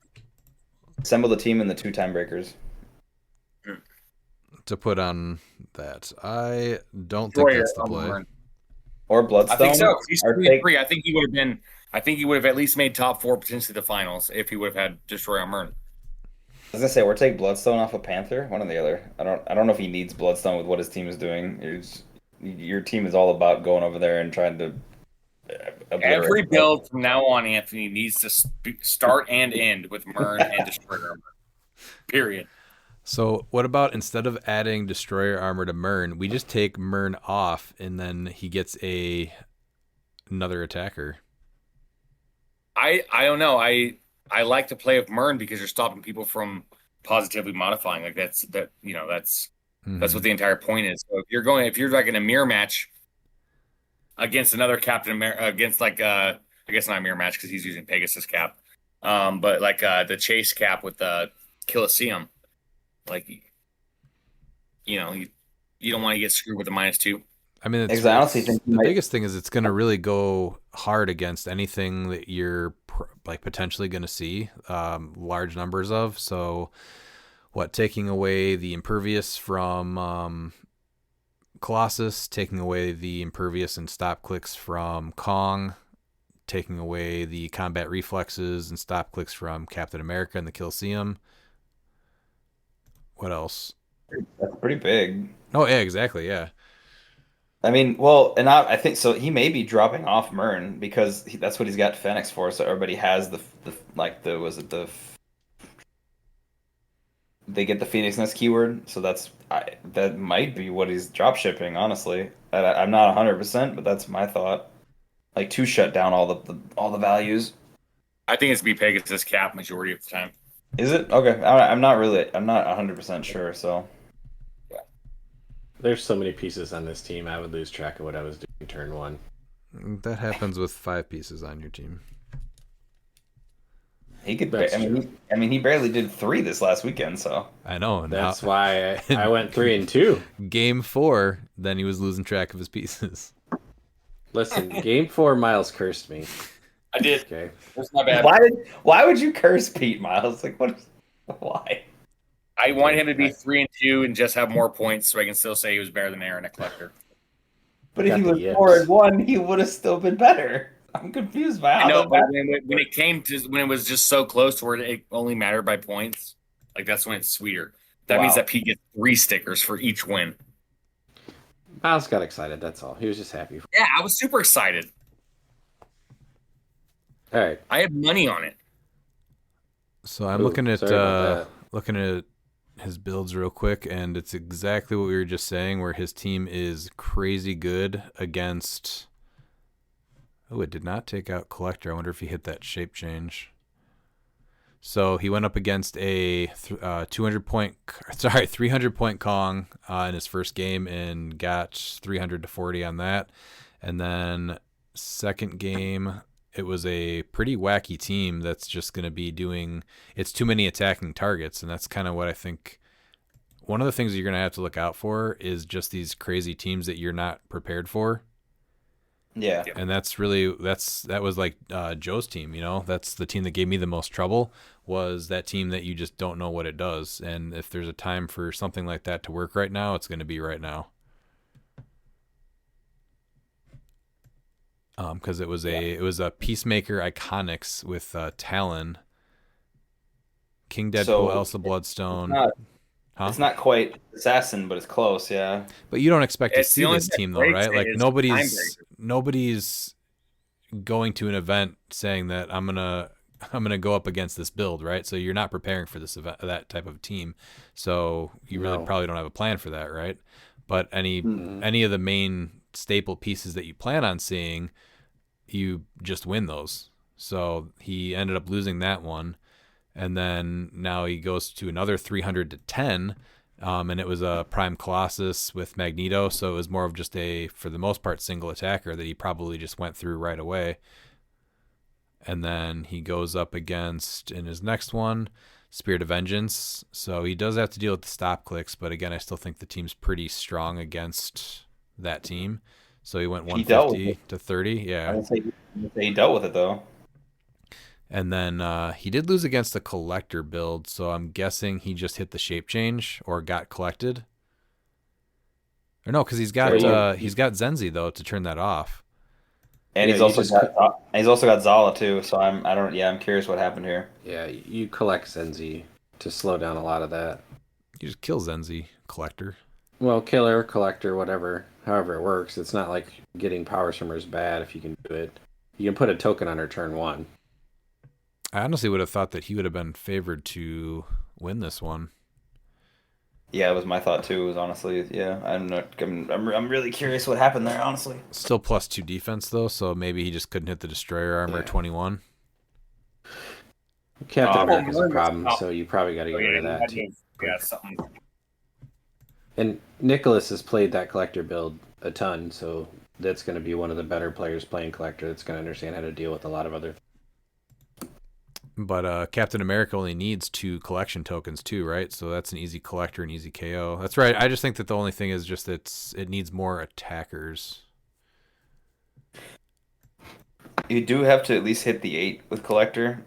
assemble the team and the 2 Timebreakers. To put on that. I don't Destroyer think that's the on play. Mern. Or Bloodstone. I think so. He's Or 3-3. I think he would have been. I think he would have at least made top 4, potentially the finals, if he would have had Destroyer on Mern. I was gonna say, or take Bloodstone off of Panther, one or the other. I don't know if he needs Bloodstone with what his team is doing. Your team is all about going over there and trying to. Every build from now on, Anthony, needs to start and end with Mern and Destroyer Armor. Period. So what about instead of adding Destroyer Armor to Mern, we just take Mern off and then he gets another attacker? I don't know. I like to play with Mern because you're stopping people from positively modifying. Like that's what the entire point is. So if you're like in a mirror match, against another Captain America, against like I guess not a mirror match because he's using Pegasus cap, but like the chase cap with the Colosseum, like you don't want to get screwed with the -2. I mean, I honestly think the biggest thing is it's going to really go hard against anything that you're like potentially going to see large numbers of. So, taking away the impervious from Colossus, taking away the impervious and stop clicks from Kong, taking away the combat reflexes and stop clicks from Captain America and the Colosseum. What else? that's pretty big. Oh, yeah, exactly, yeah. I mean, well, and I think so. He may be dropping off Mern because that's what he's got Fenix for. So everybody has they get the Phoenix Nest keyword. So that might be what he's drop shipping. Honestly, I'm not 100%, but that's my thought. Like to shut down all the values. I think it's be Pegasus cap majority of the time. Is it okay? I'm not 100% sure. So. There's so many pieces on this team, I would lose track of what I was doing turn 1. That happens with 5 pieces on your team. He could. I mean, he barely did 3 this last weekend. So I know. And that's why I went 3 and 2. Game 4, then he was losing track of his pieces. Listen, game 4, Miles cursed me. I did. Okay, that's not bad. Why would you curse Pete, Miles? Like why? I want him to be 3 and 2 and just have more points, so I can still say he was better than Aaron at Collector. But if he was 4 and 1, he would have still been better. I'm confused by how. I know, but when it was just so close to where it only mattered by points, like that's when it's sweeter. That means that Pete gets 3 stickers for each win. Miles got excited. That's all. He was just happy. Yeah, I was super excited. All right, I had money on it. So I'm looking at his builds real quick, and it's exactly what we were just saying, where his team is crazy good against. Oh, it did not take out Collector. I wonder if he hit that shape change. So he went up against a 300 point Kong in his first game and got 300 to 40 on that. And then second game, it was a pretty wacky team that's just going to be doing, it's too many attacking targets. And that's kind of what I think. One of the things you're going to have to look out for is just these crazy teams that you're not prepared for. Yeah. And that was like Joe's team, that's the team that gave me the most trouble, was that team that you just don't know what it does. And if there's a time for something like that to work right now, it's going to be right now. Because it was a Peacemaker Iconics with Talon, King Deadpool, Elsa Bloodstone. It's not quite Assassin, but it's close, yeah. But you don't expect to see this team though, right? Like nobody's going to an event saying that I'm gonna go up against this build, right? So you're not preparing for this event, that type of team. So you really probably don't have a plan for that, right? But any of the main staple pieces that you plan on seeing, you just win those. So he ended up losing that one. And then now he goes to another 300 to 10, and it was a Prime Colossus with Magneto, so it was more of just for the most part, single attacker that he probably just went through right away. And then he goes up against, in his next one, Spirit of Vengeance. So he does have to deal with the stop clicks, but again, I still think the team's pretty strong against that team. So he went 150 to 30. Yeah. I would say he dealt with it, though. And then he did lose against the Collector build, so I'm guessing he just hit the shape change or got collected. Or no, because he's got Zenzi though to turn that off. And he's also got Zala too. So I'm curious what happened here. Yeah, you collect Zenzi to slow down a lot of that. You just kill Zenzi, Collector. Well, killer, collector, whatever, however it works. It's not like getting Power Swimmer is bad if you can do it. You can put a token on her turn 1. I honestly would have thought that he would have been favored to win this one. Yeah, it was my thought too. It was honestly, yeah. I'm really curious what happened there, honestly. Still +2 defense though, so maybe he just couldn't hit the Destroyer Armor 21. Captain America's a problem, so you probably got to get rid of that too. Yeah, something. And Nicholas has played that collector build a ton, so that's going to be one of the better players playing collector. That's going to understand how to deal with a lot of other. But Captain America only needs 2 collection tokens too, right? So that's an easy collector and easy KO. That's right. I just think that the only thing is just it needs more attackers. You do have to at least hit the 8 with collector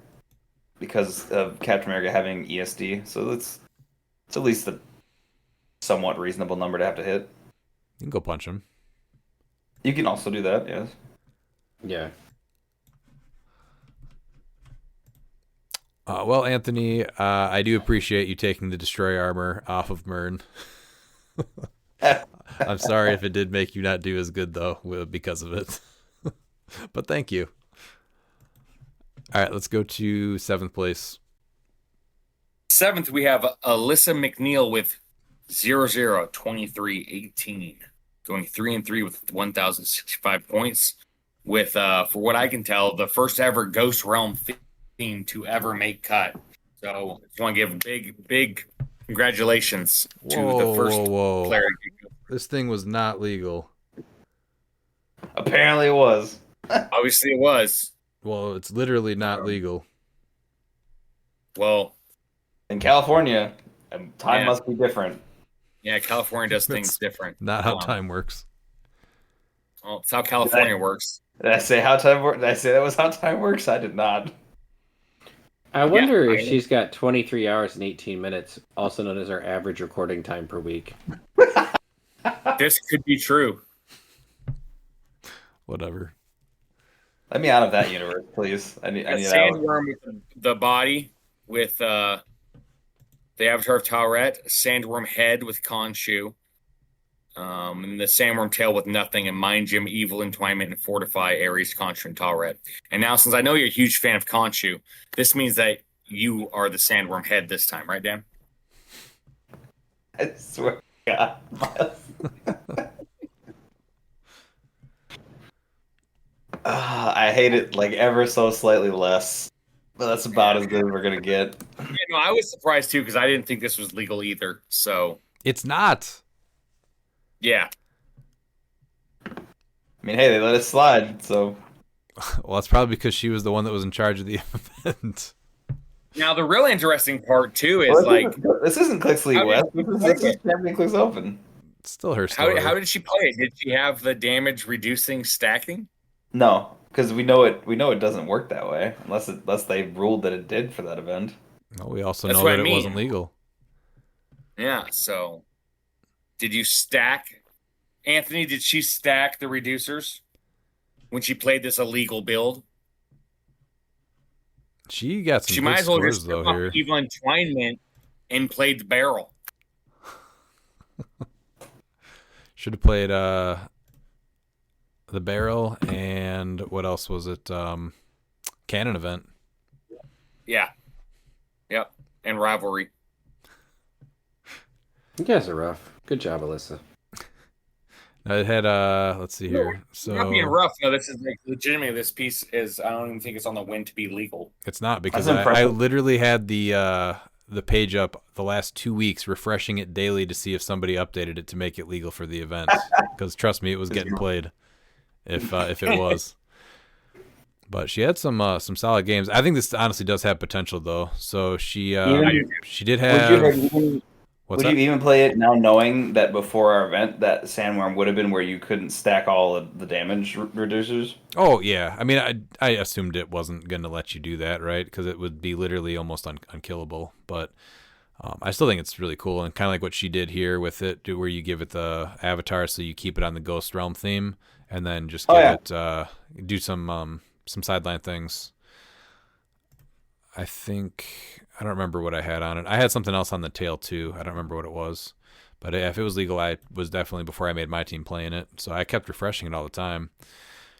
because of Captain America having ESD. So it's at least a somewhat reasonable number to have to hit. You can go punch him. You can also do that, yes. Yeah. Well, Anthony, I do appreciate you taking the destroy armor off of Mern. I'm sorry if it did make you not do as good, though, because of it. But thank you. All right, let's go to 7th place. 7th, we have Alyssa McNeil with 002318, going 3-3 with 1,065 points. With, for what I can tell, the first ever Ghost Realm theme to ever make cut. So, I just want to give big congratulations to the first player. This thing was not legal. Apparently it was. Obviously, it was. Well, it's literally not legal. Well, in California, time must be different. Yeah, California does things different. Not how time works. Well, it's how California works. Did I say how time works? Did I say that was how time works? I did not. I wonder if she's got 23 hours and 18 minutes, also known as our average recording time per week. This could be true. Whatever. Let me out of that universe, please. I need Sandworm with the body with the Avatar of Tawret, Sandworm head with Khonshu, and the Sandworm tail with nothing, and Mind Gem, Evil Entwinement, and Fortify, Ares, Khonshu, and Tawret. And now, since I know you're a huge fan of Khonshu, this means that you are the Sandworm head this time, right, Dan? I swear to God, Miles. I hate it like ever so slightly less, but that's about as good as we're gonna get. I was surprised too because I didn't think this was legal either. So it's not. Yeah. I mean, hey, they let it slide, so. Well, that's probably because she was the one that was in charge of the event. Now, the real interesting part too is this isn't CliX League West. This is Champion CliX Open. It's still her story. How did she play it? Did she have the damage reducing stacking? No, because we know it doesn't work that way unless they ruled that it did for that event. Well, we also know that it wasn't legal. Yeah. So, did you stack, Anthony? Did she stack the reducers when she played this illegal build? She got some. She good might as well scores, just though, took here. off Evil Entwinement and played the barrel. Should have played the barrel and what else was it? Cannon event. Yeah. Yep. And rivalry. You guys are rough. Good job, Alyssa. Now it had let's see here. So not being rough. No, this is legitimately. This piece is. I don't even think it's on the win to be legal. It's not because I literally had the page up the last 2 weeks, refreshing it daily to see if somebody updated it to make it legal for the event. Because trust me, it was getting played. If it was. But she had some solid games. I think this honestly does have potential though. So she did have. Would you even play it now knowing that before our event that Sandworm would have been where you couldn't stack all of the damage reducers? Oh yeah, I mean I assumed it wasn't going to let you do that, right? Because it would be literally almost unkillable. But I still think it's really cool and kind of like what she did here with it, where you give it the avatar so you keep it on the Ghost Realm theme, and then just do some sideline things. I don't remember what I had on it. I had something else on the tail too. I don't remember what it was. But if it was legal, I was definitely before I made my team playing it. So I kept refreshing it all the time.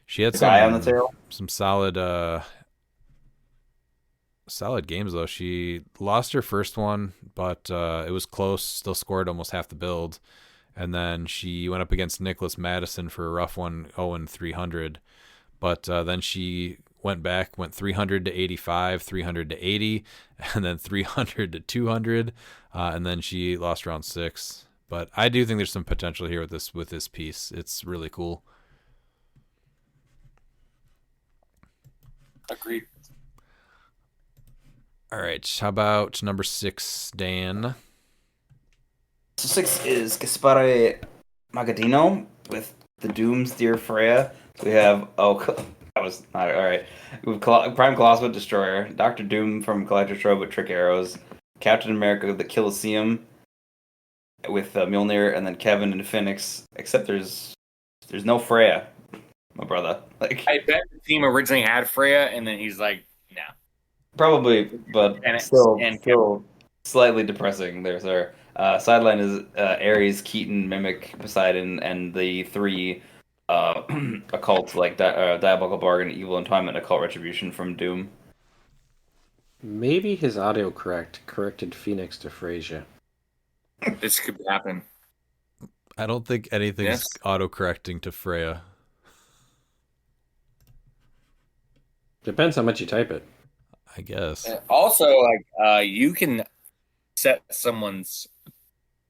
She had some solid games though. She lost her first one, but it was close. Still scored almost half the build. And then she went up against Nicholas Madison for a rough one, 0-300. But then she went 300 to 85, 300 to 80, and then 300 to 200, and then she lost round 6. But I do think there's some potential here with this piece. It's really cool. Agreed. All right. How about number 6, Dan? So 6 is Gaspare Magadino with the Doomsday Freya. We have that was not all right. We have Prime Colosseum Destroyer, Doctor Doom from Collector Strobe with trick arrows, Captain America with the Colosseum with Mjolnir, and then Kevin and Phoenix. Except there's no Freya, my brother. Like I bet the team originally had Freya, and then he's like, "No." probably, but And still slightly depressing there, sir. Sideline is Ares, Keaton, Mimic, Poseidon, and the 3 occult, like Diabolical Bargain, Evil Entwinement, Occult Retribution from Doom. Maybe his autocorrect corrected Phoenix to Frasier. This could happen. I don't think anything's autocorrecting to Freya. Depends how much you type it. I guess. Also, you can set someone's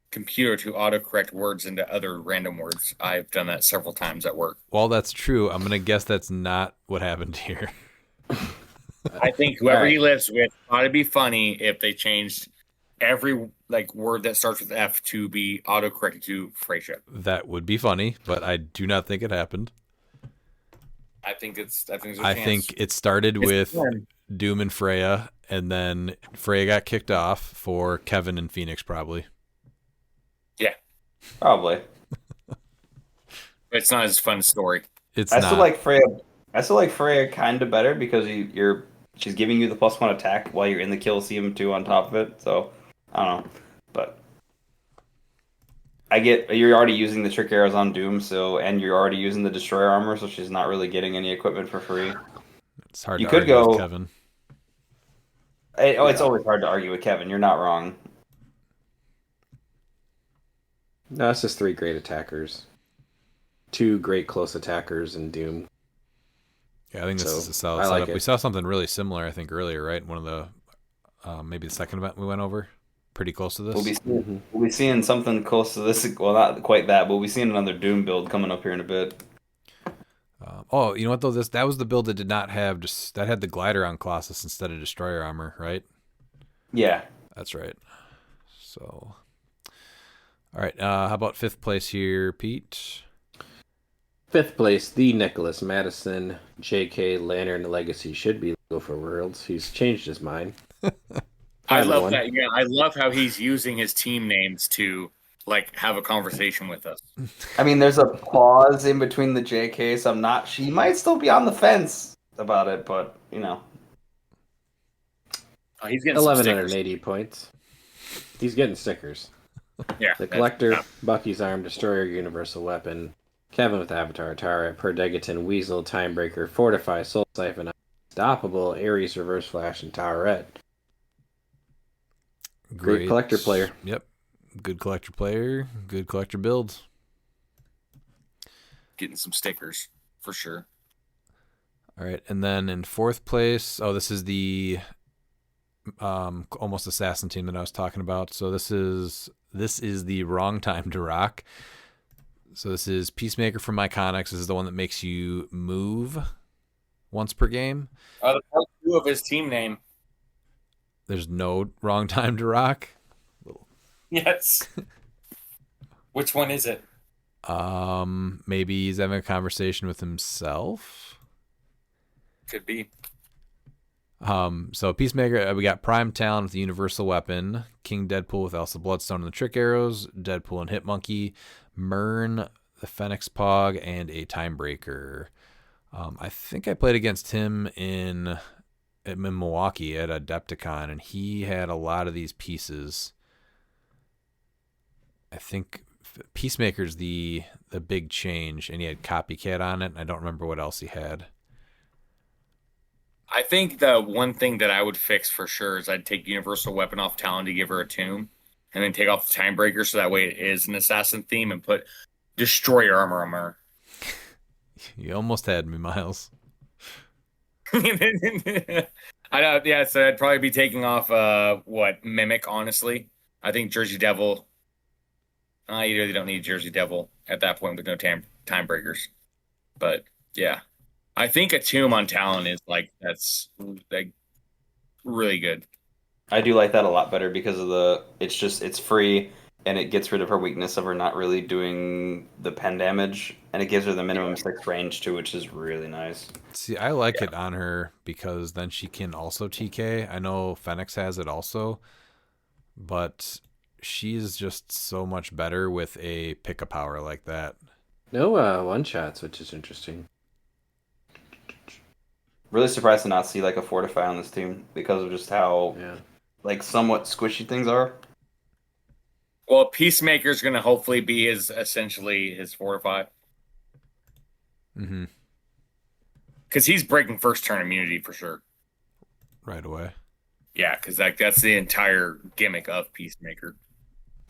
computer to autocorrect words into other random words. I've done that several times at work. While that's true, I'm gonna guess that's not what happened here. I think whoever Right. he lives with ought to be funny if they changed every word that starts with F to be autocorrected to Frasier. That would be funny, but I do not think it happened. I think there's a I chance. think it started with fun. Doom and Freya, and then Freya got kicked off for Kevin and Phoenix, probably. Probably. It's not as fun a story. It's I not. still like Freya. I still like Freya kind of better because she's giving you the +1 attack while you're in the Colosseum too on top of it. So I don't know, but I get you're already using the trick arrows on Doom, and you're already using the destroyer armor, so she's not really getting any equipment for free. It's hard You to could argue go- with Kevin. It's always hard to argue with Kevin. You're not wrong. No, it's just 3 great attackers. 2 great close attackers in Doom. Yeah, I think this So, is a solid I like setup. it. We saw something really similar, I think, earlier, right? One of the maybe the second event we went over. Pretty close to this. We'll be seeing something close to this. Well, not quite that, but we'll be seeing another Doom build coming up here in a bit. Oh, you know what though? That was the build that did not have that had the glider on Colossus instead of destroyer armor, right? Yeah. That's right. So, all right. How about 5th place here, Pete? 5th place, the Nicholas Madison JK Lantern Legacy should be Go for Worlds. He's changed his mind. I love 5-1. that. Yeah, I love how he's using his team names to have a conversation with us. I mean, there's a pause in between the JK, so she might still be on the fence about it, but Oh, he's getting some stickers. 1180 points. He's getting stickers. Yeah, The Collector, Bucky's Arm, Destroyer, Universal Weapon, Kevin with Avatar, Tara, Perdegaton, Weasel, Timebreaker, Fortify, Soul Siphon, Unstoppable, Ares, Reverse Flash, and Towerette. Great collector player. Yep. Good collector player. Good collector builds. Getting some stickers for sure. All right. And then in 4th place, this is the almost assassin team that I was talking about. So this is the wrong time to rock. So this is Peacemaker from Iconics. This is the one that makes you move once per game. The part 2 of his team name. There's no wrong time to rock. Yes. Which one is it? Maybe he's having a conversation with himself. Could be. So Peacemaker, we got Prime Talon with the Universal Weapon, King Deadpool with Elsa Bloodstone and the Trick Arrows, Deadpool and Hitmonkey, Mern, the Phoenix Pog, and a Timebreaker. I think I played against him in Milwaukee at Adepticon, and he had a lot of these pieces. I think Peacemaker's the big change, and he had Copycat on it, and I don't remember what else he had. I think the one thing that I would fix for sure is I'd take Universal Weapon off Talon to give her a tomb, and then take off the Timebreaker so that way it is an assassin theme, and put Destroyer armor on her. You almost had me, Miles. I know, yeah. So I'd probably be taking off Mimic. Honestly, I think Jersey Devil. You really don't need Jersey Devil at that point with no time breakers. But yeah, I think a tomb on Talon is that's like really good. I do like that a lot better because of it's free and it gets rid of her weakness of her not really doing the pen damage and it gives her the minimum 6 range too, which is really nice. See, I like it on her because then she can also TK. I know Fenix has it also, but she's just so much better with a pick a power like that. No one shots, which is interesting. Really surprised to not see like a fortify on this team because of just how like somewhat squishy things are. Well, Peacemaker's going to hopefully be essentially his fortify. Mm-hmm. Because he's breaking first turn immunity for sure. Right away. Yeah, because that's the entire gimmick of Peacemaker.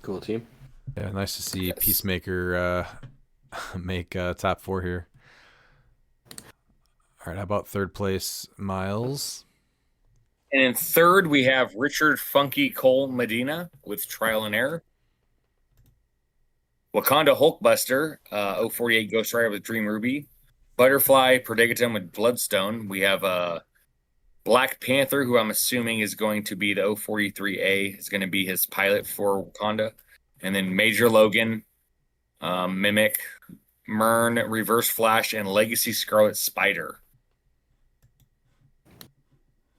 Cool team. Yeah, nice to see Peacemaker make top 4 here. All right, how about third place, Miles? And in third, we have Richard Funky Cole Medina with Trial and Error. Wakanda Hulkbuster, 048 Ghost Rider with Dream Ruby. Butterfly Perdigatum with Bloodstone. We have Black Panther, who I'm assuming is going to be the 043A, is going to be his pilot for Wakanda. And then Major Logan, Mimic, Mern, Reverse Flash, and Legacy Scarlet Spider.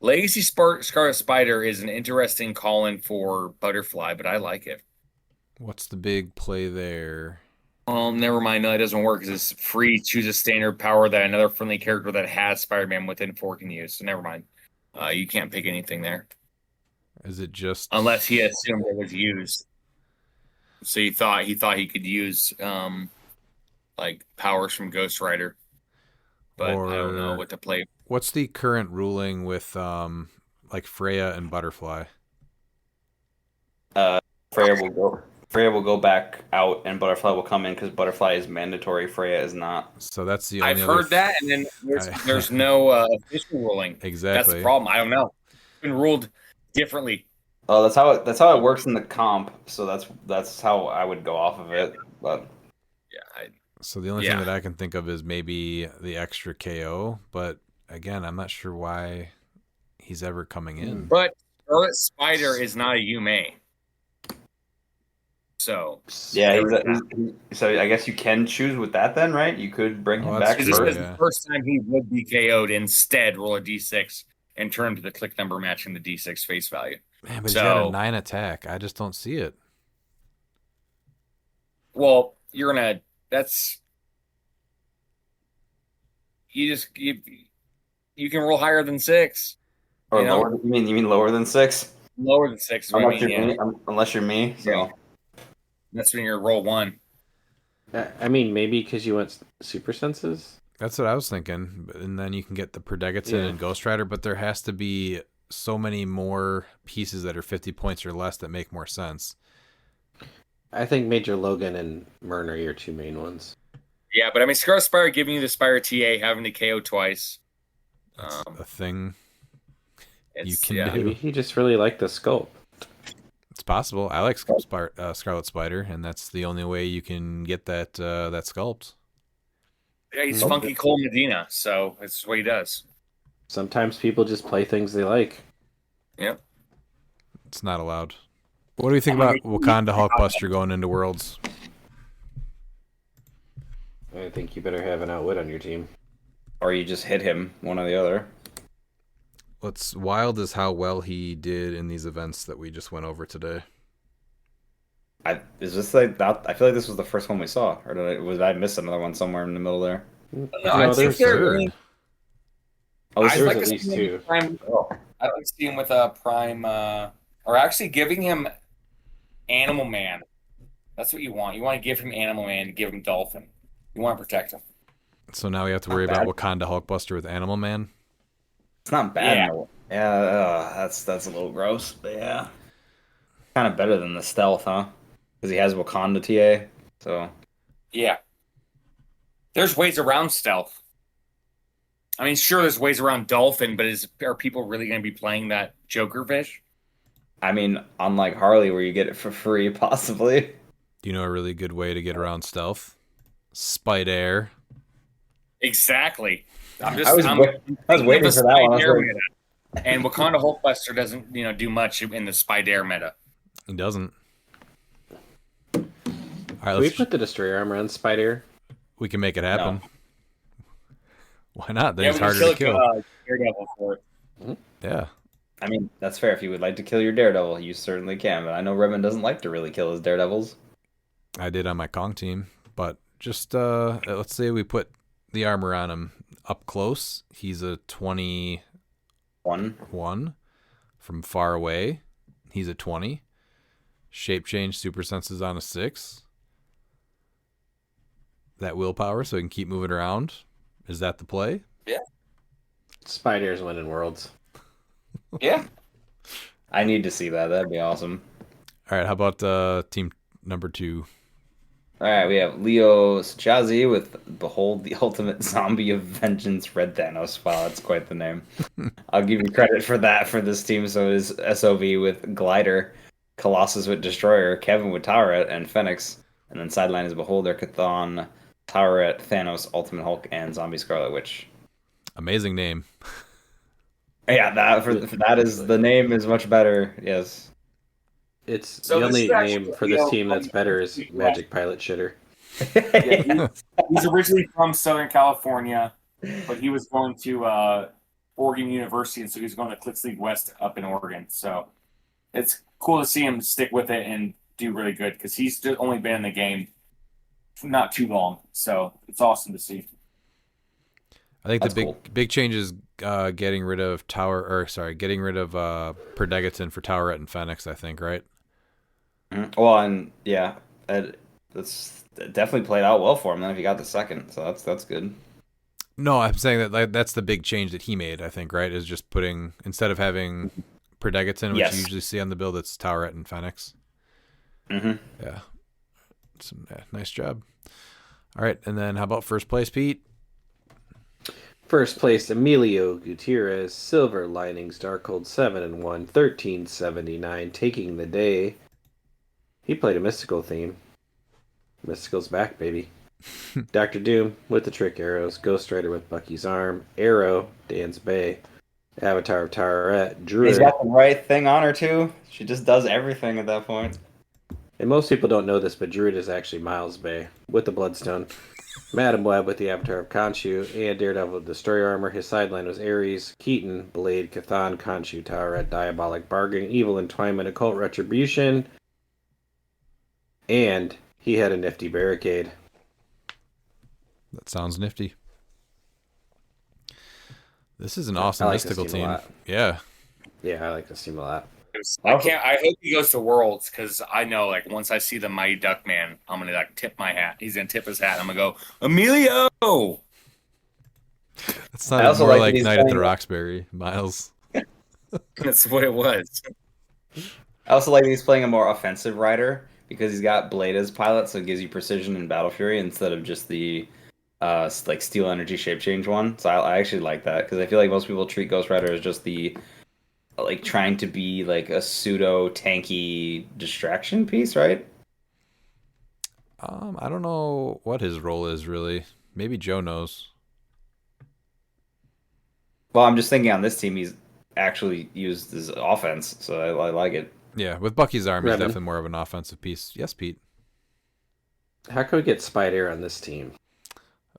Legacy Scarlet Spider is an interesting call-in for Butterfly, but I like it. What's the big play there? Never mind. No, it doesn't work because it's free. Choose a standard power that another friendly character that has Spider-Man within 4 can use. So never mind. You can't pick anything there. Is it just unless he assumed it was used? So he thought he could use like powers from Ghost Rider, but I don't know what to play. What's the current ruling with like Freya and Butterfly? Freya will go back out and Butterfly will come in because Butterfly is mandatory. Freya is not. So that's the only I've heard that, and then there's no official ruling. Exactly. That's the problem. I don't know. It's been ruled differently. Oh, that's how it works in the comp. So that's how I would go off of it. But yeah. So the only thing that I can think of is maybe the extra KO, but again, I'm not sure why he's ever coming in. But Scarlet Spider is not a Yume. So yeah, so I guess you can choose with that then, right? You could bring him back. This is the first time he would be KO'd. Instead, roll a D6 and turn to the click number matching the D6 face value. Man, but he's got a 9 attack. I just don't see it. Well, you're gonna. That's you can roll higher than 6. Or lower? You mean lower than 6? Lower than 6. Unless you're me. So. Yeah. That's when you roll 1. I mean, maybe because you want super senses. That's what I was thinking, and then you can get the Perdegaton and Ghost Rider. But there has to be so many more pieces that are 50 points or less that make more sense. I think Major Logan and Mern are your 2 main ones. Yeah, but I mean, Scarlet Spire giving you the Spire TA, having to KO twice. That's a thing you can do. Maybe he just really liked the sculpt. It's possible. I like Scarlet Spider, and that's the only way you can get that sculpt. Yeah, he's Funky Cole Medina, so that's what he does. Sometimes people just play things they like. Yep. It's not allowed. What do you think about Wakanda Hulkbuster going into Worlds? I think you better have an outwit on your team. Or you just hit him, one or the other. What's wild is how well he did in these events that we just went over today. Is this like that? I feel like this was the first one we saw, or did I miss another one somewhere in the middle there? No, I think third. Oh, I'd like at to least see 2. I'd like to see him with a Prime, or actually giving him Animal Man. That's what you want. You want to give him Animal Man to give him Dolphin. You want to protect him. So now we have to worry about Wakanda Hulkbuster with Animal Man. It's not bad. Yeah, that's a little gross, but yeah, kind of better than the stealth, huh? Because he has Wakanda TA, so yeah. There's ways around stealth. I mean, sure, there's ways around Dolphin, but are people really going to be playing that Joker fish? I mean, unlike Harley, where you get it for free, possibly. Do you know a really good way to get around stealth? Spider. Exactly. I'm just. I was I'm waiting thinking for of that a one. I was Spider like, meta, and Wakanda Hulkbuster doesn't do much in the Spider meta. He doesn't. All right, Can we let's. put the destroyer armor on Spider? We can make it happen. Why not? Then Yeah, it's we can harder to kill kill. Daredevil for it. Yeah. I mean, that's fair. If you would like to kill your Daredevil, you certainly can. But I know Redmond doesn't like to really kill his Daredevils. I did on my Kong team, but just let's say we put the armor on him up close. He's a 21 from far away. He's a 20. Shape change super senses on a 6. That willpower so he can keep moving around. Is that the play? Yeah. Spider's winning worlds. Yeah. I need to see that. That'd be awesome. All right, how about team number 2? All right, we have Leo Sachazi with Behold the Ultimate Zombie of Vengeance Red Thanos. Wow, that's quite the name. I'll give you credit for that for this team. So it is SOV with Glider, Colossus with Destroyer, Kevin with Toweret, and Phoenix. And then sideline is Beholder, Chthon, Toweret, Thanos, Ultimate Hulk, and Zombie Scarlet Witch. Amazing name. Yeah, that is the name is much better. Yes. It's So the this only is actually name for this team that's better is Magic Pilot Shitter. He's originally from Southern California, but he was going to Oregon University, and so he's going to CLIX League West up in Oregon. So it's cool to see him stick with it and do really good because he's just only been in the game not too long. So it's awesome to see. I think That's the cool. big change is getting rid of Perdegaton for Toweret and Phoenix, I think, right? Well, and yeah, that's definitely played out well for him. Then if he got the second, so that's good. No, I'm saying that that's the big change that he made, I think, right? Is just putting, instead of having Perdegaton, which Yes. you usually see on the build, it's Toweret and Phoenix. Mm-hmm. Yeah. Nice job. All right, and then how about first place, Pete? First place, Emilio Gutierrez, Silver Linings, Darkhold 7-1, 1379, taking the day. He played a mystical theme. Mystical's back, baby. Dr. Doom with the trick arrows, Ghost Rider with Bucky's arm, Arrow, Dan's Bay, Avatar of Toweret, Druid. He's got the right thing on her too. She just does everything at that point. And most people don't know this, but Druid is actually Miles Bay with the Bloodstone. Madam Web with the Avatar of Khonshu, and Daredevil with Destroyer Armor. His sideline was Ares, Keaton, Blade, Chthon, Khonshu, Toweret, Diabolic Bargain, Evil Entwinement, Occult Retribution, and he had a nifty barricade. That sounds nifty. This is an awesome I like this mystical team a team. lot. Yeah. Yeah, I like this team a lot. I hope he goes to Worlds because I know, like, once I see the Mighty Duck Man, I'm gonna like tip my hat. He's gonna tip his hat. I'm gonna go, Emilio. It's I not also more like like that he's Night at the playing- Roxbury, Miles. That's what it was. I also like that he's playing a more offensive rider because he's got Blade as pilot, so it gives you precision and Battle Fury instead of just the like Steel Energy Shape Change one. So I actually like that because I feel like most people treat Ghost Rider as just the like trying to be like a pseudo tanky distraction piece, right? I don't know what his role is really. Maybe Joe knows. Well, I'm just thinking on this team, he's actually used his offense, so I like it. Yeah, with Bucky's arm, he's Revan. definitely more of an offensive piece. Yes, Pete. How can we get Spider on this team?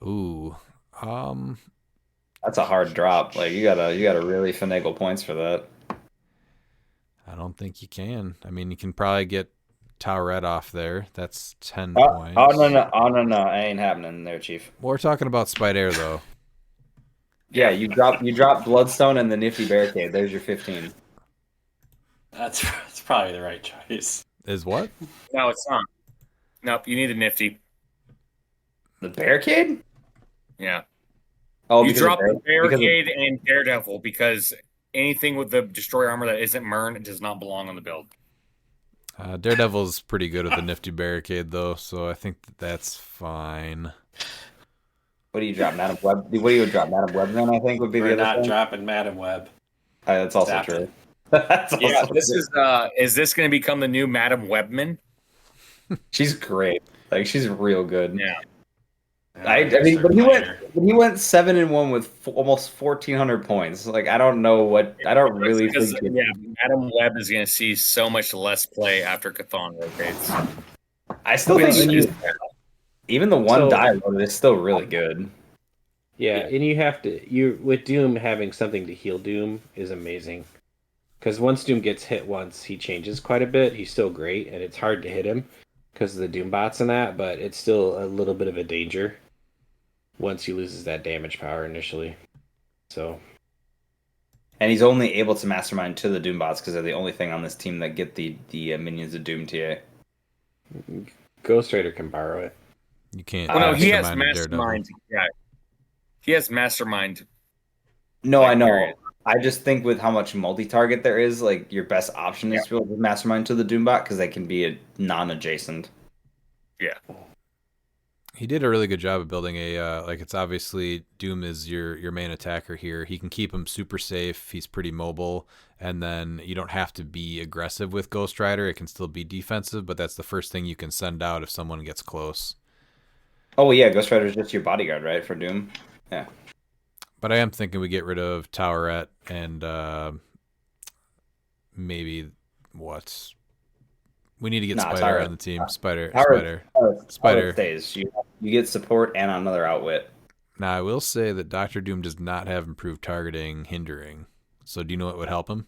Ooh. That's a hard drop. Like you gotta really finagle points for that. I don't think you can. I mean, you can probably get Toweret off there. That's 10 Oh, points. no, it ain't happening there, Chief. We're talking about Spider, though. Yeah, you drop Bloodstone and the Nifty Barricade. There's your 15. That's probably the right choice. Is what? No, it's not. Nope, you need a Nifty. The Barricade? Yeah. Oh, You because drop of the because of- Barricade and Daredevil because anything with the Destroyer armor that isn't Mern does not belong on the build. Daredevil's pretty good with the nifty barricade, though, so I think that's fine. What do you drop, Madam Web? What do you drop, Madam Web? Then I think would be We're the other not thing. dropping Madam Web. That's also Zap true. it. That's Yeah, also this true. is this going to become the new Madam Webman? She's great. Like she's real good. Yeah. I mean, but he went 7-1 with almost 1,400 points. Like I don't really Because think. Adam Webb is going to see so much less play after Cthulhu rotates. I still think even the one die load is still really good. Yeah, and you have to with Doom having something to heal Doom is amazing. Because once Doom gets hit once, he changes quite a bit. He's still great, and it's hard to hit him because of the Doom bots and that, but it's still a little bit of a danger once he loses that damage power initially. So, and he's only able to mastermind to the Doom bots because they're the only thing on this team that get the minions of Doom TA. Ghost Rider can borrow it. You can't. Well, no, he has mastermind mastermind. Yeah, he has mastermind. No, I know. Period. I just think with how much multi-target there is, like your best option is to be able to mastermind to the Doombot because they can be a non-adjacent. Yeah. He did a really good job of building it's obviously Doom is your main attacker here. He can keep him super safe. He's pretty mobile, and then you don't have to be aggressive with Ghost Rider. It can still be defensive, but that's the first thing you can send out if someone gets close. Oh yeah, Ghost Rider is just your bodyguard, right, for Doom? Yeah. But I am thinking we get rid of Towerette and maybe what? We need to get Spider on the team. Spider stays. You get support and another outwit. Now I will say that Dr. Doom does not have improved targeting hindering. So do you know what would help him?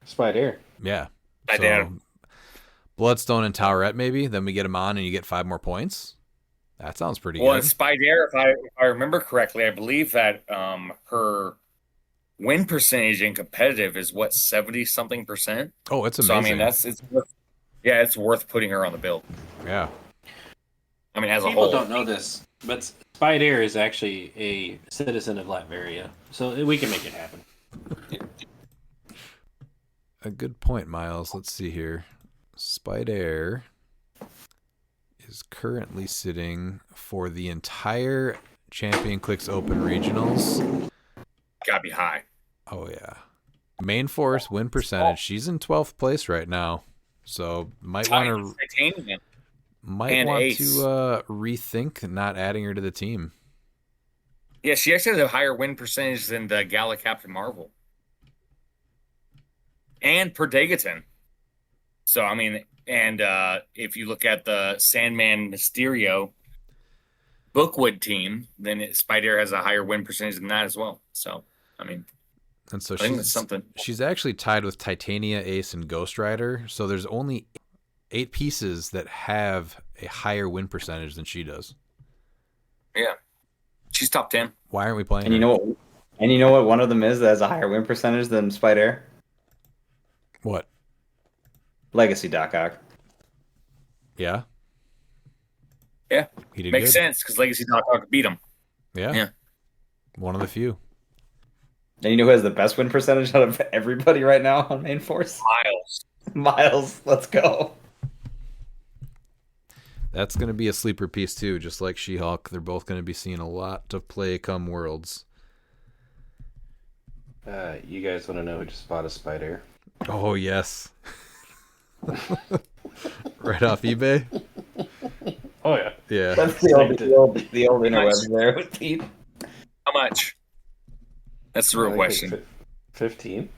Spider. Yeah. I do. Bloodstone and Towerette maybe. Then we get him on and you get 5 more points. That sounds pretty good. Well, Spider, if I remember correctly, I believe that her win percentage in competitive is 70-something%. Oh, it's amazing. So I mean, it's worth putting her on the bill. Yeah. I mean, as a People whole, don't know this, but Spider is actually a citizen of Latveria, so we can make it happen. A good point, Miles. Let's see here. Spider is currently sitting for the entire Champion Clix Open Regionals. Gotta be high. Oh, yeah. Main force win percentage. She's in 12th place right now. So might want to rethink not adding her to the team. Yeah, she actually has a higher win percentage than the Gala Captain Marvel. And Perdegaton. So, I mean, and if you look at the Sandman Mysterio Bookwood team, then Spider has a higher win percentage than that as well. So, I mean, and so I think that's something. She's actually tied with Titania, Ace, and Ghost Rider. So there's only 8 pieces that have a higher win percentage than she does. Yeah, she's top 10. Why aren't we playing? And you know what? One of them is that has a higher win percentage than Spider. What? Legacy Doc Ock. Yeah. Yeah. He did Makes good. sense because Legacy Doc Ock beat him. Yeah. One of the few. And you know who has the best win percentage out of everybody right now on main force? Miles. Let's go. That's going to be a sleeper piece too, just like She-Hulk. They're both going to be seeing a lot of play come Worlds. You guys want to know who just bought a Spider? Oh, yes. Right off eBay? Oh, yeah. Yeah. That's the old interwebs there with Pete. How much? That's the real question. 15?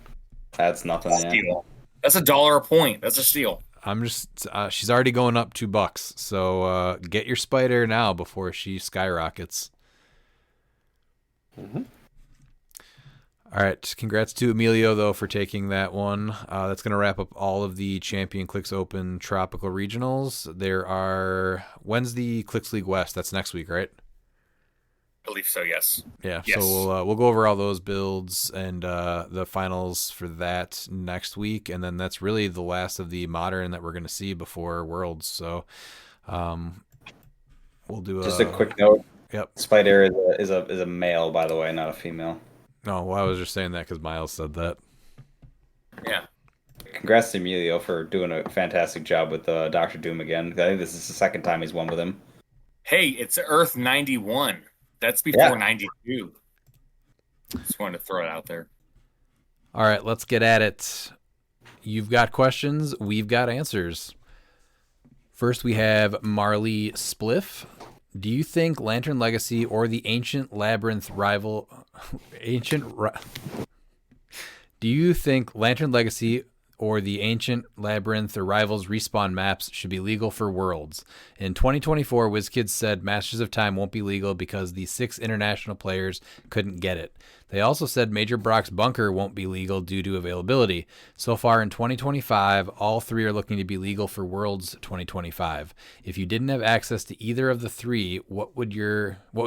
That's nothing. Steal. That's $1 a point. That's a steal. I'm just, she's already going up $2. So get your Spider now before she skyrockets. Mm-hmm. All right. Congrats to Emilio, though, for taking that one. That's going to wrap up all of the Champion Clix Open Tropical Regionals. When's the Clix League West? That's next week, right? I believe so, yes. Yeah, yes. So we'll go over all those builds and the finals for that next week, and then that's really the last of the modern that we're going to see before Worlds. So we'll do just a quick note. Yep. Spider is a male, by the way, not a female. No, well, I was just saying that because Miles said that. Yeah. Congrats to Emilio for doing a fantastic job with Dr. Doom again. I think this is the second time he's won with him. Hey, it's Earth 91. That's before 92. Just wanted to throw it out there. All right, let's get at it. You've got questions. We've got answers. First, we have Marley Spliff. Do you think Lantern Legacy or the Ancient Labyrinth rival Do you think Lantern Legacy or the Ancient Labyrinth or Rivals respawn maps should be legal for Worlds? In 2024, WizKids said Masters of Time won't be legal because the 6 international players couldn't get it. They also said Major Brock's Bunker won't be legal due to availability. So far in 2025, all 3 are looking to be legal for Worlds 2025. If you didn't have access to either of the 3, what would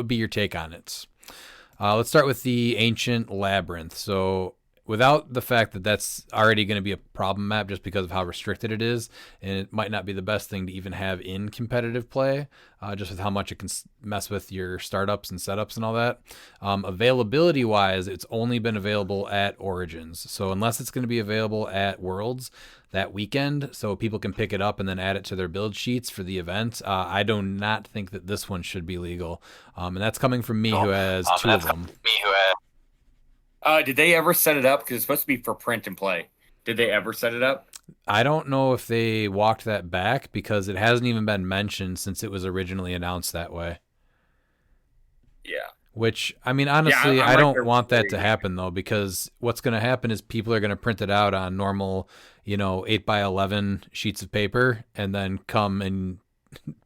be your take on it? Let's start with the Ancient Labyrinth. So without the fact that that's already going to be a problem map just because of how restricted it is, and it might not be the best thing to even have in competitive play, just with how much it can mess with your startups and setups and all that. Availability-wise, it's only been available at Origins. So unless it's going to be available at Worlds that weekend so people can pick it up and then add it to their build sheets for the event, I do not think that this one should be legal. And that's coming from me who has 2 of them. Did they ever set it up? Because it's supposed to be for print and play. Did they ever set it up? I don't know if they walked that back because it hasn't even been mentioned since it was originally announced that way. Yeah. Which, I mean, honestly, I right don't there want with that you. to happen, though, because what's going to happen is people are going to print it out on normal, 8x11 sheets of paper and then come and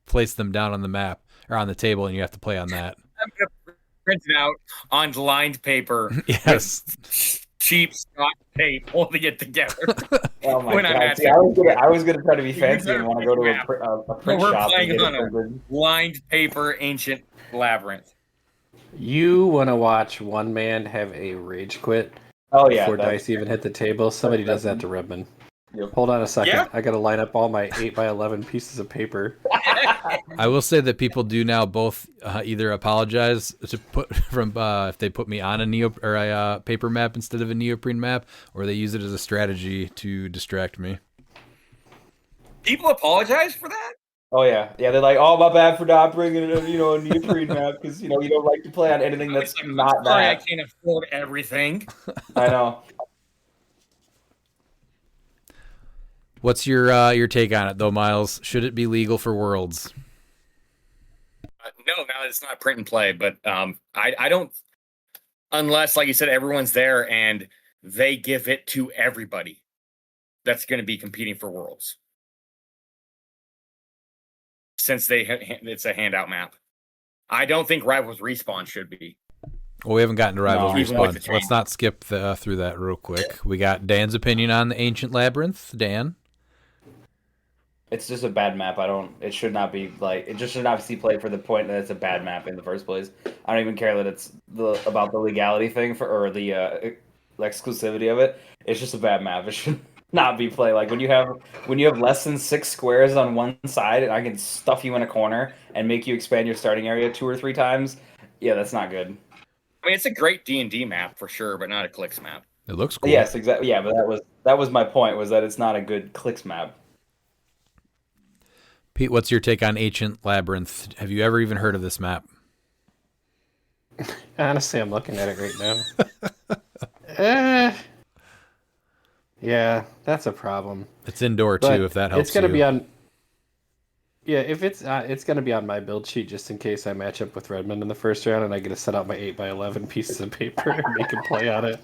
place them down on the map or on the table, and you have to play on that. I'm going to print it out on lined paper. Yes. With cheap Scotch tape holding it together. Oh my When I'm god! at See, it. I was gonna try to be You fancy better and want to pick go to a a print We're shop and playing get on it a printed. lined paper ancient labyrinth. You want to watch one man have a rage quit Oh yeah, before that's- dice even hit the table? Somebody does that to Redmond. Yep. Hold on a second. Yeah. I got to line up all my 8x11 pieces of paper. I will say that people do now both either apologize to put from if they put me on a paper map instead of a neoprene map, or they use it as a strategy to distract me. People apologize for that? Oh yeah. They're like, oh my bad for not bringing a neoprene map because you don't like to play on anything that's I'm not sorry, I that. can't afford everything. I know. What's your take on it, though, Miles? Should it be legal for Worlds? No, now it's not print and play, but I don't, unless, like you said, everyone's there and they give it to everybody that's going to be competing for Worlds. Since it's a handout map. I don't think Rivals Respawn should be. Well, we haven't gotten to Rivals No, even with Respawn. the So let's not skip through that real quick. We got Dan's opinion on the Ancient Labyrinth. Dan? It's just a bad map. It should not be it just should not be played for the point that it's a bad map in the first place. I don't even care that it's about the legality thing or the exclusivity of it. It's just a bad map. It should not be played. Like when you have less than 6 squares on one side and I can stuff you in a corner and make you expand your starting area 2 or 3 times. Yeah, that's not good. I mean, it's a great D&D map for sure, but not a CLIX map. It looks cool. Yes, exactly. Yeah, but that was my point, was that it's not a good CLIX map. Pete, what's your take on Ancient Labyrinth? Have you ever even heard of this map? Honestly, I'm looking at it right now. Yeah, that's a problem. It's indoor, But too, if that helps it's gonna you. be on. Yeah, if it's gonna be on my build sheet just in case I match up with Redmond in the first round and I get to set out my 8x11 pieces of paper and make him play on it.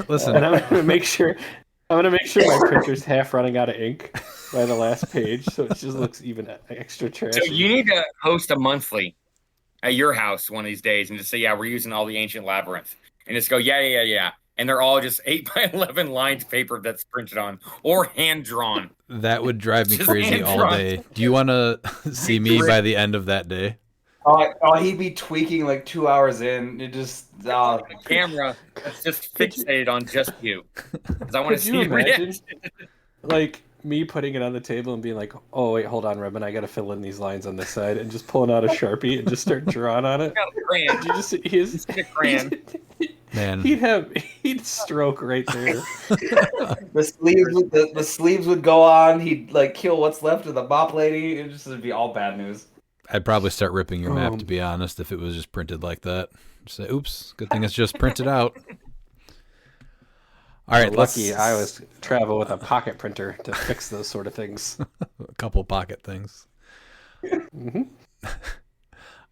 Listen, And I'm gonna make sure my printer's half running out of ink by the last page, so it just looks even extra trashy. So you need to host a monthly at your house one of these days and just say, yeah, we're using all the Ancient Labyrinth. And just go, yeah. And they're all just 8x11 lined paper that's printed on or hand drawn. that would drive me Just crazy hand all drawn. day. Do you want to see me by the end of that day? Oh, he'd be tweaking like 2 hours in. It just The camera that's just fixated on just you. Because I want to Could see you your imagine, reaction. like, me putting it on the table and being like, oh, wait, hold on, Redmond, I gotta fill in these lines on this side, and just pulling out a Sharpie and just start drawing on it? Crayon. You just his Get a crayon. Man, he'd stroke right there. the sleeves would go on. He'd kill what's left of the mop lady. It'd be all bad news. I'd probably start ripping your map, to be honest, if it was just printed like that. Just say, oops, good thing it's just printed out. All right, Lucky I was travel with a pocket printer to fix those sort of things. a couple pocket things. Mm-hmm.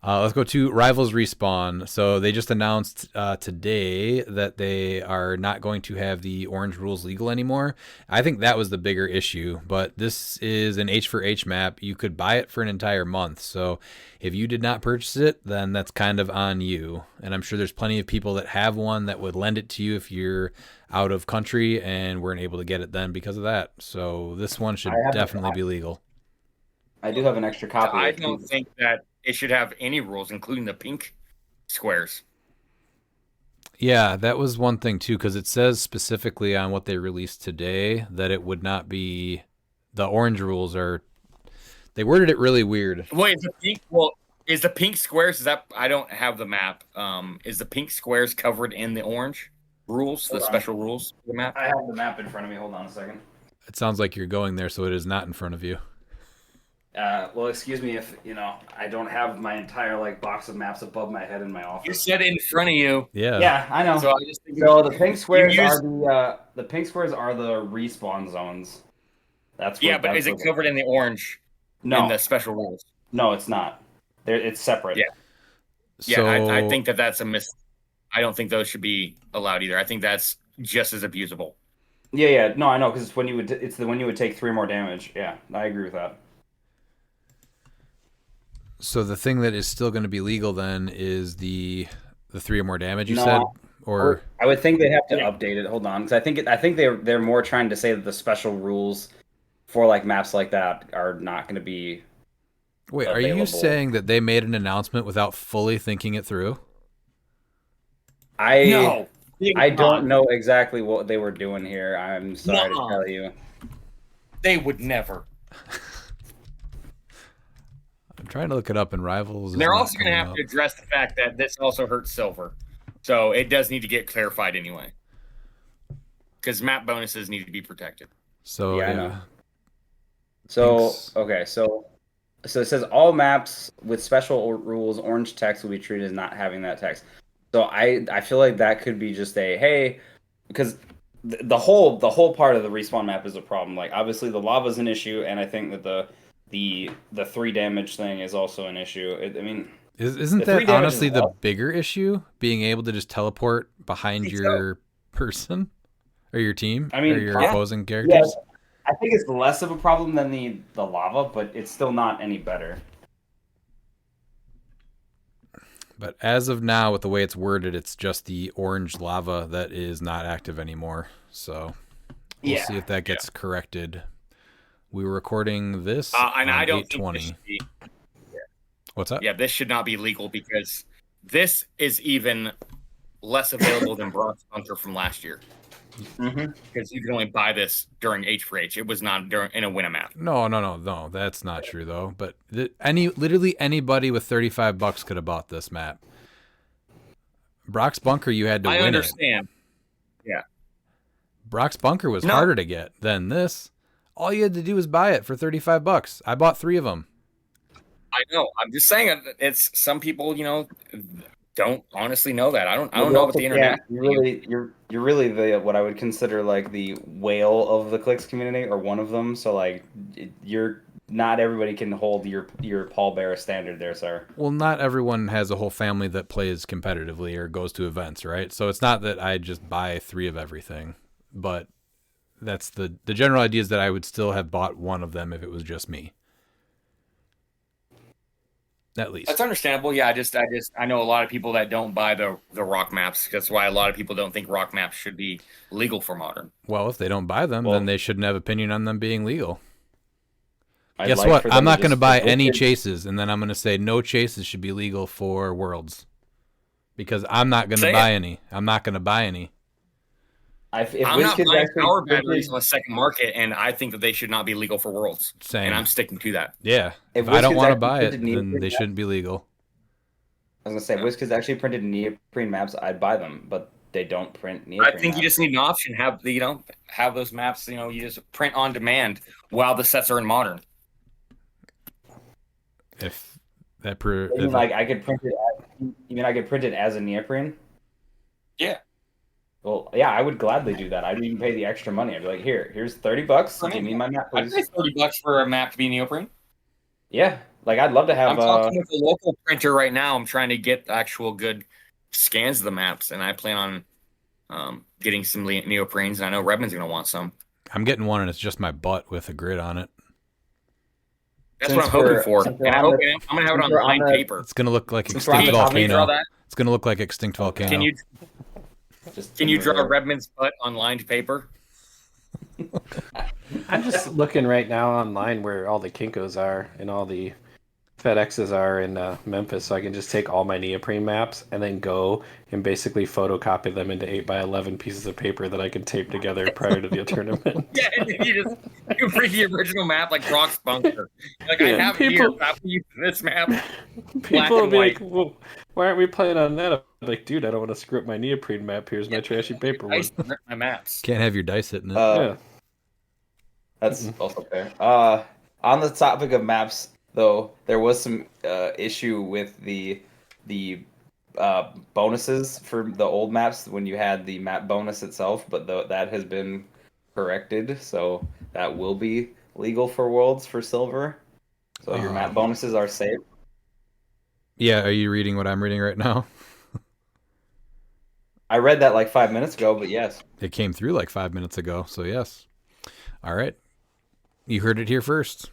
Let's go to Rivals Respawn. So they just announced today that they are not going to have the orange rules legal anymore. I think that was the bigger issue, but this is an H for H map. You could buy it for an entire month. So if you did not purchase it, then that's kind of on you. And I'm sure there's plenty of people that have one that would lend it to you if you're out of country and weren't able to get it then because of that. So this one should definitely be legal. I do have an extra copy. I don't think that it should have any rules, including the pink squares. Yeah, that was one thing too, because it says specifically on what they released today that it would not be the orange rules are. They worded it really weird. Wait, is the pink squares? Is that I don't have the map? Is the pink squares covered in the orange rules, the special rules for the map? I have the map in front of me. Hold on a second. It sounds like you're going there, so it is not in front of you. Well, excuse me if I don't have my entire box of maps above my head in my office. You said it in front of you. Yeah. Yeah, I know. So I just think So the pink squares are the pink squares are the respawn zones. That's what, but is it covered in the orange? No, in the special rules. No, it's not. It's separate. Yeah. So, yeah, I think that's a miss. I don't think those should be allowed either. I think that's just as abusable. Yeah. No, I know because when you would take 3 more damage. Yeah, I agree with that. So the thing that is still going to be legal then is the 3 or more damage you No, said, or I would think they'd have to update it. Hold on, because I think they're more trying to say that the special rules for maps like that are not going to be. Wait, available. are you saying that they made an announcement without fully thinking it through? No, I don't know exactly what they were doing here. I'm sorry to tell you. They would never. I'm trying to look it up in Rivals. They're also going to have to address the fact that this also hurts silver. So it does need to get clarified anyway. Because map bonuses need to be protected. So, I know. So, okay, so it says all maps with special rules, orange text will be treated as not having that text. So I feel like that could be just because the whole part of the respawn map is a problem. Obviously the lava's an issue, and I think that the 3 damage thing is also an issue. Isn't that honestly the bigger issue? Being able to just teleport behind your person or your team or your opposing characters? Yes, I think it's less of a problem than the lava, but it's still not any better. But as of now, with the way it's worded, it's just the orange lava that is not active anymore. So we'll see if that gets corrected. We were recording this and on I don't 8/20. think this should be, What's up? Yeah, this should not be legal because this is even less available than Brock's Bunker from last year. Because you can only buy this during H for H. It was not in a win map. No, that's not true though. But literally anybody with $35 could have bought this map. Brock's Bunker, you had to win it. I understand. Yeah. Brock's Bunker was harder to get than this. All you had to do was buy it for $35. I bought 3 of them. I know. I'm just saying it's some people, don't honestly know that. I don't know what the internet. You're really the what I would consider the whale of the CLIX community, or one of them. So you're not everybody can hold your Paul Bearer standard there, sir. Well, not everyone has a whole family that plays competitively or goes to events, right? So it's not that I just buy 3 of everything, but that's the general idea is that I would still have bought 1 of them if it was just me. At least that's understandable. Yeah, I know a lot of people that don't buy the rock maps. That's why a lot of people don't think rock maps should be legal for modern. Well, if they don't buy them, then they shouldn't have opinion on them being legal. Guess what? I'm not going to buy any chases, and then I'm going to say no chases should be legal for Worlds because I'm not going to buy any. I'm not going to buy any. I'm not buying power batteries on the second market, and I think that they should not be legal for Worlds. Same. And I'm sticking to that. Yeah. If I don't want to buy it, then they shouldn't be legal. I was going to say, WizKids actually printed neoprene maps, I'd buy them, but they don't print neoprene I think you just need an option. Have those maps, you just print on demand while the sets are in modern. If that I could print it you mean I could print it as a neoprene? Yeah. Well, yeah, I would gladly do that. I'd even pay the extra money. I'd be like, here's $30. Give me my map, please. I'd pay $30 for a map to be neoprene. Yeah, Like, I'd love to have. I'm talking with a local printer right now. I'm trying to get actual good scans of the maps, and I plan on getting some neoprenes. And I know Redmond's going to want some. I'm getting one, and it's just my butt with a grid on it. That's Since what I'm hoping we're- for. since And we're I'm on the- going to have it since on we're on lined the- paper. It's gonna look like Since we're on Extinct the topic- Can you draw Volcano. that? It's gonna look like Extinct Volcano. Can you draw Redmond's butt on lined paper? I'm just looking right now online where all the Kinkos are and all the FedExes are in Memphis, so I can just take all my neoprene maps and then go and basically photocopy them into 8x11 pieces of paper that I can tape together prior to the tournament. Yeah, and then you bring the original map like Brock's bunker. Like, I Yeah, have people- here, I use this map. People will and be white. like, well, why aren't we playing on that? I'm like, dude, I don't want to screw up my neoprene map. Here's my trashy paper I one. used to rip my maps. Can't have your dice hitting it. Yeah. That's also fair. On the topic of maps, though, there was some issue with the bonuses for the old maps when you had the map bonus itself, but that has been corrected, so that will be legal for Worlds for Silver. So your map bonuses are safe. Yeah, are you reading what I'm reading right now? I read that like 5 minutes ago, but yes. It came through like 5 minutes ago, so yes. All right. You heard it here first.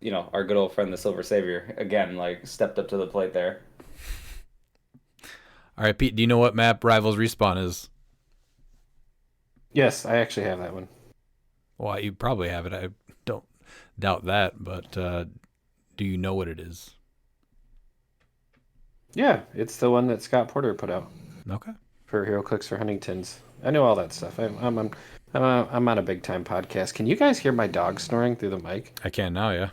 You know, our good old friend, the Silver Savior, again, like, stepped up to the plate there. All right, Pete, do you know what map Rivals Respawn is? Yes, I actually have that one. Well, you probably have it. I don't doubt that, but do you know what it is? Yeah, it's the one that Scott Porter put out Okay. for Hero Clicks for Huntingtons. I know all that stuff. I'm on a big time podcast. Can you guys hear my dog snoring through the mic? I can now, yeah.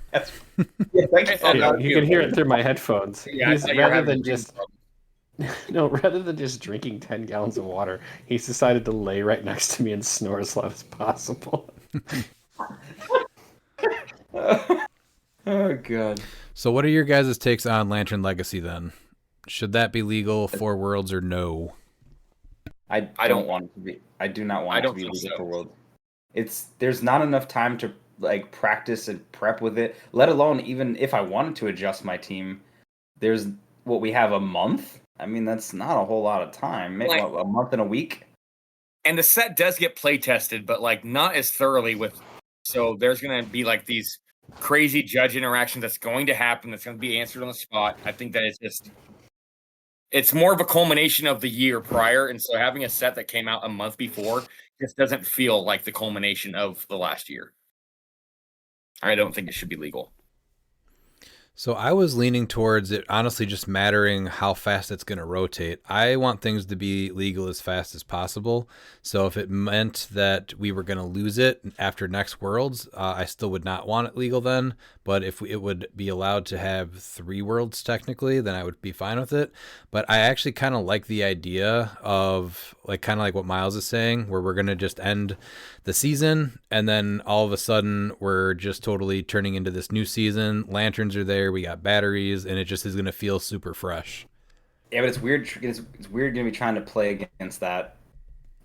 Yeah, thank you. Oh, Yeah, you can hear it through my headphones. Yeah, I He's thought you were rather having than a just problem. rather than just drinking 10 gallons of water, he's decided to lay right next to me and snore as loud as possible. Oh, God. So what are your guys' takes on Lantern Legacy then? Should that be legal for Worlds or no? I don't want it to be. I do not want I it to don't be think legal so. for World. There's not enough time to like practice and prep with it. Let alone even if I wanted to adjust my team, there's what we have a month. I mean, that's not a whole lot of time. Maybe Like- a month and a week. And the set does get play tested, but like not as thoroughly with. So there's going to be like these crazy judge interactions that's going to happen. That's going to be answered on the spot. I think that it's more of a culmination of the year prior, and so having a set that came out a month before just doesn't feel like the culmination of the last year. I don't think it should be legal. So I was leaning towards it honestly just mattering how fast it's going to rotate. I want things to be legal as fast as possible. So if it meant that we were going to lose it after next Worlds, I still would not want it legal then. But if it would be allowed to have 3 Worlds technically, then I would be fine with it. But I actually kind of like the idea of like kind of like what Miles is saying, where we're going to just end the season and then all of a sudden we're just totally turning into this new season. Lanterns are there, we got batteries, and it just is going to feel super fresh. Yeah, but it's weird. It's weird going to be trying to play against that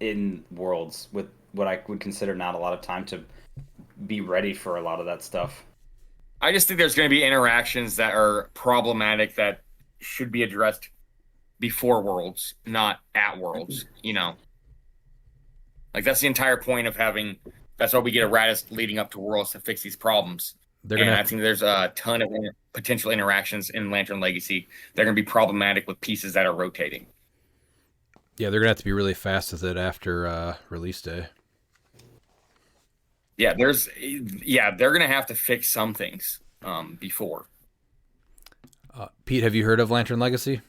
in Worlds with what I would consider not a lot of time to be ready for a lot of that stuff. I just think there's going to be interactions that are problematic that should be addressed before Worlds, not at Worlds. You know, like that's the entire point of having. That's why we get erratas leading up to Worlds to fix these problems. They're And gonna I think there's a ton of potential interactions in Lantern Legacy. They're going to be problematic with pieces that are rotating. they're gonna have to be really fast with it after release day. Yeah, they're going to have to fix some things before. Pete, have you heard of Lantern Legacy?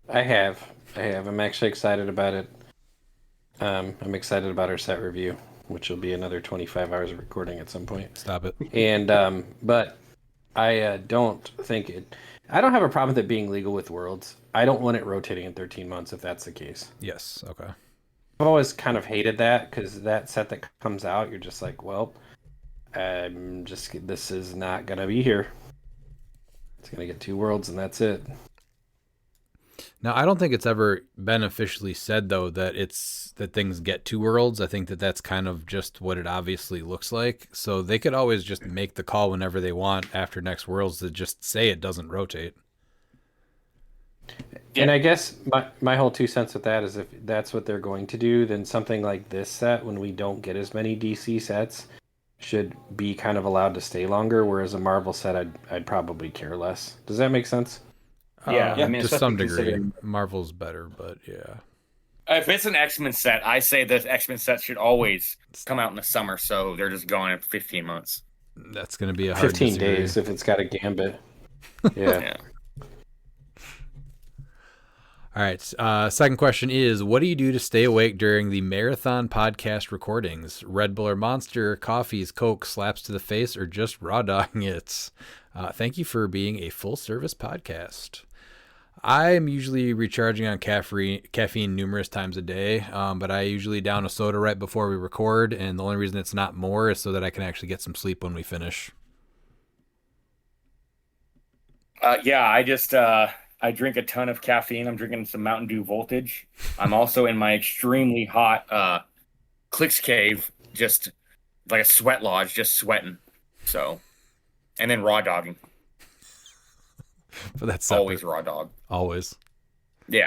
I have. I'm actually excited about it. I'm excited about our set review, which will be another 25 hours of recording at some point. Stop it. And but I don't think it. I don't have a problem with it being legal with Worlds. I don't want it rotating in 13 months if that's the case. Yes. Okay. I've always kind of hated that because that set that comes out, you're just like, well, this is not gonna be here. It's gonna get 2 Worlds and that's it. Now, I don't think it's ever been officially said though that things get 2 worlds. I think that that's kind of just what it obviously looks like. So they could always just make the call whenever they want after next worlds to just say it doesn't rotate. And I guess my whole 2 cents with that is if that's what they're going to do, then something like this set, when we don't get as many DC sets, should be kind of allowed to stay longer. Whereas a Marvel set, I'd probably care less. Does that make sense? Yeah, I mean, to some especially degree, considering- Marvel's better, but yeah. If it's an X-Men set, I say the X-Men set should always come out in the summer, so they're just going in 15 months. That's going to be a hard 15 disagree. days if it's got a gambit. Yeah. Yeah. All right. Second question is, what do you do to stay awake during the marathon podcast recordings? Red Bull or Monster, coffees, Coke, slaps to the face, or just raw dogging it? Thank you for being a full service podcast. I'm usually recharging on caffeine numerous times a day, but I usually down a soda right before we record, and the only reason it's not more is so that I can actually get some sleep when we finish. I drink a ton of caffeine. I'm drinking some Mountain Dew Voltage. I'm also in my extremely hot CLIX cave, just like a sweat lodge, just sweating. So, and then raw dogging. But that's always raw dog. Always. Yeah.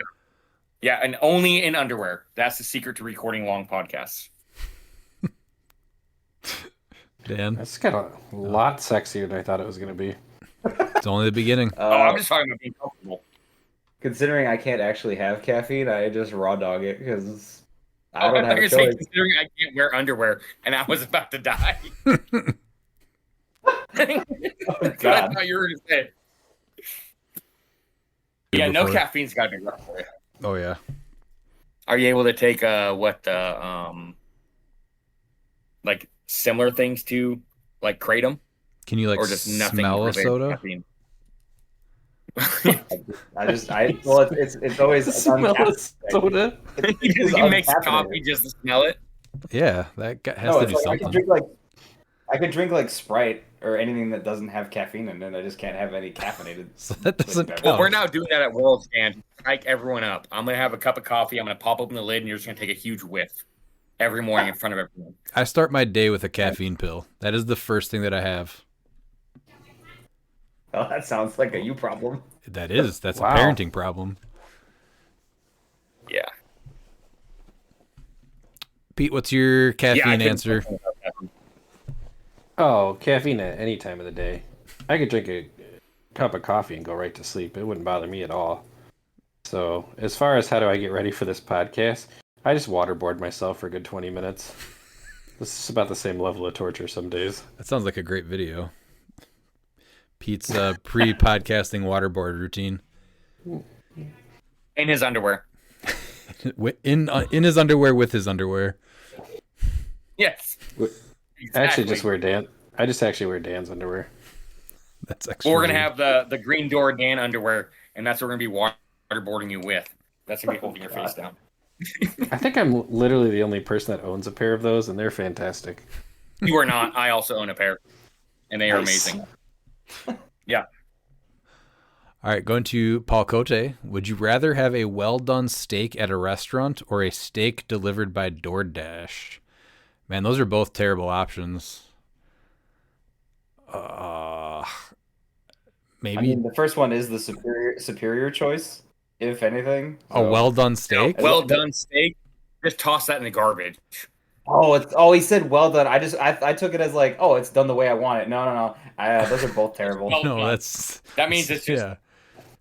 Yeah, and only in underwear. That's the secret to recording long podcasts. Dan? That's got a lot sexier than I thought it was going to be. It's only the beginning. I'm just talking about being comfortable. Considering I can't actually have caffeine, I just raw dog it because I don't thought have you a were saying choice. considering I can't wear underwear and I was about to die. Oh, That's what I God. thought you were going to say. Yeah, no Before- caffeine's got to be rough for you. Oh, yeah. Are you able to take like similar things to like kratom, Can you, like, or just nothing smell a related to soda? caffeine? Well, it's always Smell a uncaffeinated. soda. You can make uncaffeinated. coffee just to smell it. Yeah, that has No, to it's do like I something. could drink like Sprite or anything that doesn't have caffeine in it. I just can't have any caffeinated. So that doesn't beverage. Well, count. we're not doing that at World Stand. Hike everyone up. I'm gonna have a cup of coffee. I'm gonna pop open the lid, and you're just gonna take a huge whiff every morning in front of everyone. I start my day with a caffeine pill. That is the first thing that I have. Oh, that sounds like a you problem. That's Wow. a parenting problem. Yeah. Pete, what's your I caffeine couldn't answer? think about that. Oh, caffeine at any time of the day. I could drink a cup of coffee and go right to sleep. It wouldn't bother me at all. So, as far as how do I get ready for this podcast, I just waterboard myself for a good 20 minutes. This is about the same level of torture some days. That sounds like a great video. Pete's pre-podcasting waterboard routine. In his underwear. In his underwear with his underwear. Yes. I actually just wear Dan. I just actually wear Dan's underwear. That's extra. Well, we're gonna have the green door Dan underwear, and that's what we're gonna be waterboarding you with. That's gonna be holding your face down. I think I'm literally the only person that owns a pair of those, and they're fantastic. You are not. I also own a pair, and they are Nice. amazing. Yeah. All right, going to Paul Cote. Would you rather have a well-done steak at a restaurant or a steak delivered by DoorDash? Man, those are both terrible options. Maybe I mean, the first one is the superior choice, if anything. a So- well-done steak. Well done steak. Just toss that in the garbage. He said well done. I took it as like, oh, it's done the way I want it. No. Those are both terrible. No, that's That means it's just yeah.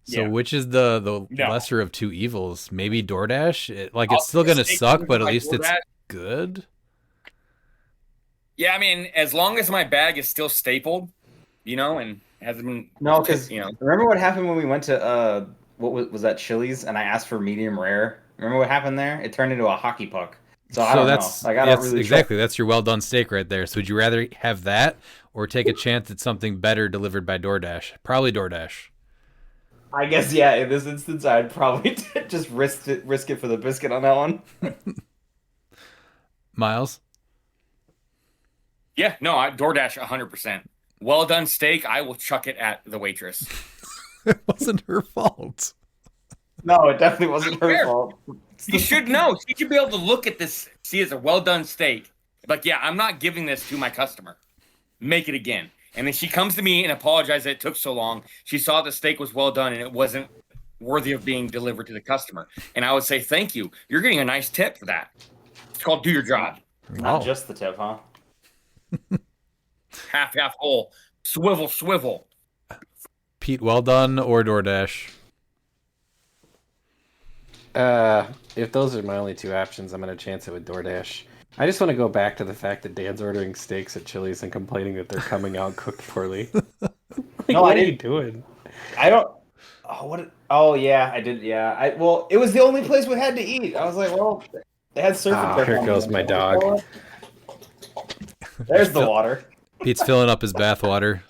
So yeah. which is the No. lesser of two evils? Maybe DoorDash. It's I'll still take gonna steak suck, but delivered at by least it's DoorDash. good. Yeah, I mean, as long as my bag is still stapled, and hasn't been No, because you know. remember what happened when we went to what was that Chili's and I asked for medium rare. Remember what happened there? It turned into a hockey puck. So I don't know. Like I don't that's really exactly that's your well-done steak right there. So would you rather have that or take a chance at something better delivered by DoorDash? Probably DoorDash. I guess yeah. In this instance, I'd probably just risk it for the biscuit on that one. Miles. Yeah, no, DoorDash 100%. Well done steak, I will chuck it at the waitress. It wasn't her fault. No, it definitely wasn't her Fair. fault. You should know. She should be able to look at this, see it's a well done steak. Like, yeah, I'm not giving this to my customer. Make it again. And then she comes to me and apologizes that it took so long. She saw the steak was well done and it wasn't worthy of being delivered to the customer. And I would say, thank you. You're getting a nice tip for that. It's called do your job. Not Oh. just the tip, huh? Half full. Swivel. Pete, well done or DoorDash? If those are my only two options, I'm gonna chance it with DoorDash. I just want to go back to the fact that Dan's ordering steaks at Chili's and complaining that they're coming out cooked poorly. No, what I are you didn't. doing? I don't. Oh, what? Oh, yeah, I did. Yeah, well, it was the only place we had to eat. I was like, well, they had surf and turf. Here on goes the- my dog. There's the water. Pete's filling up his bathwater.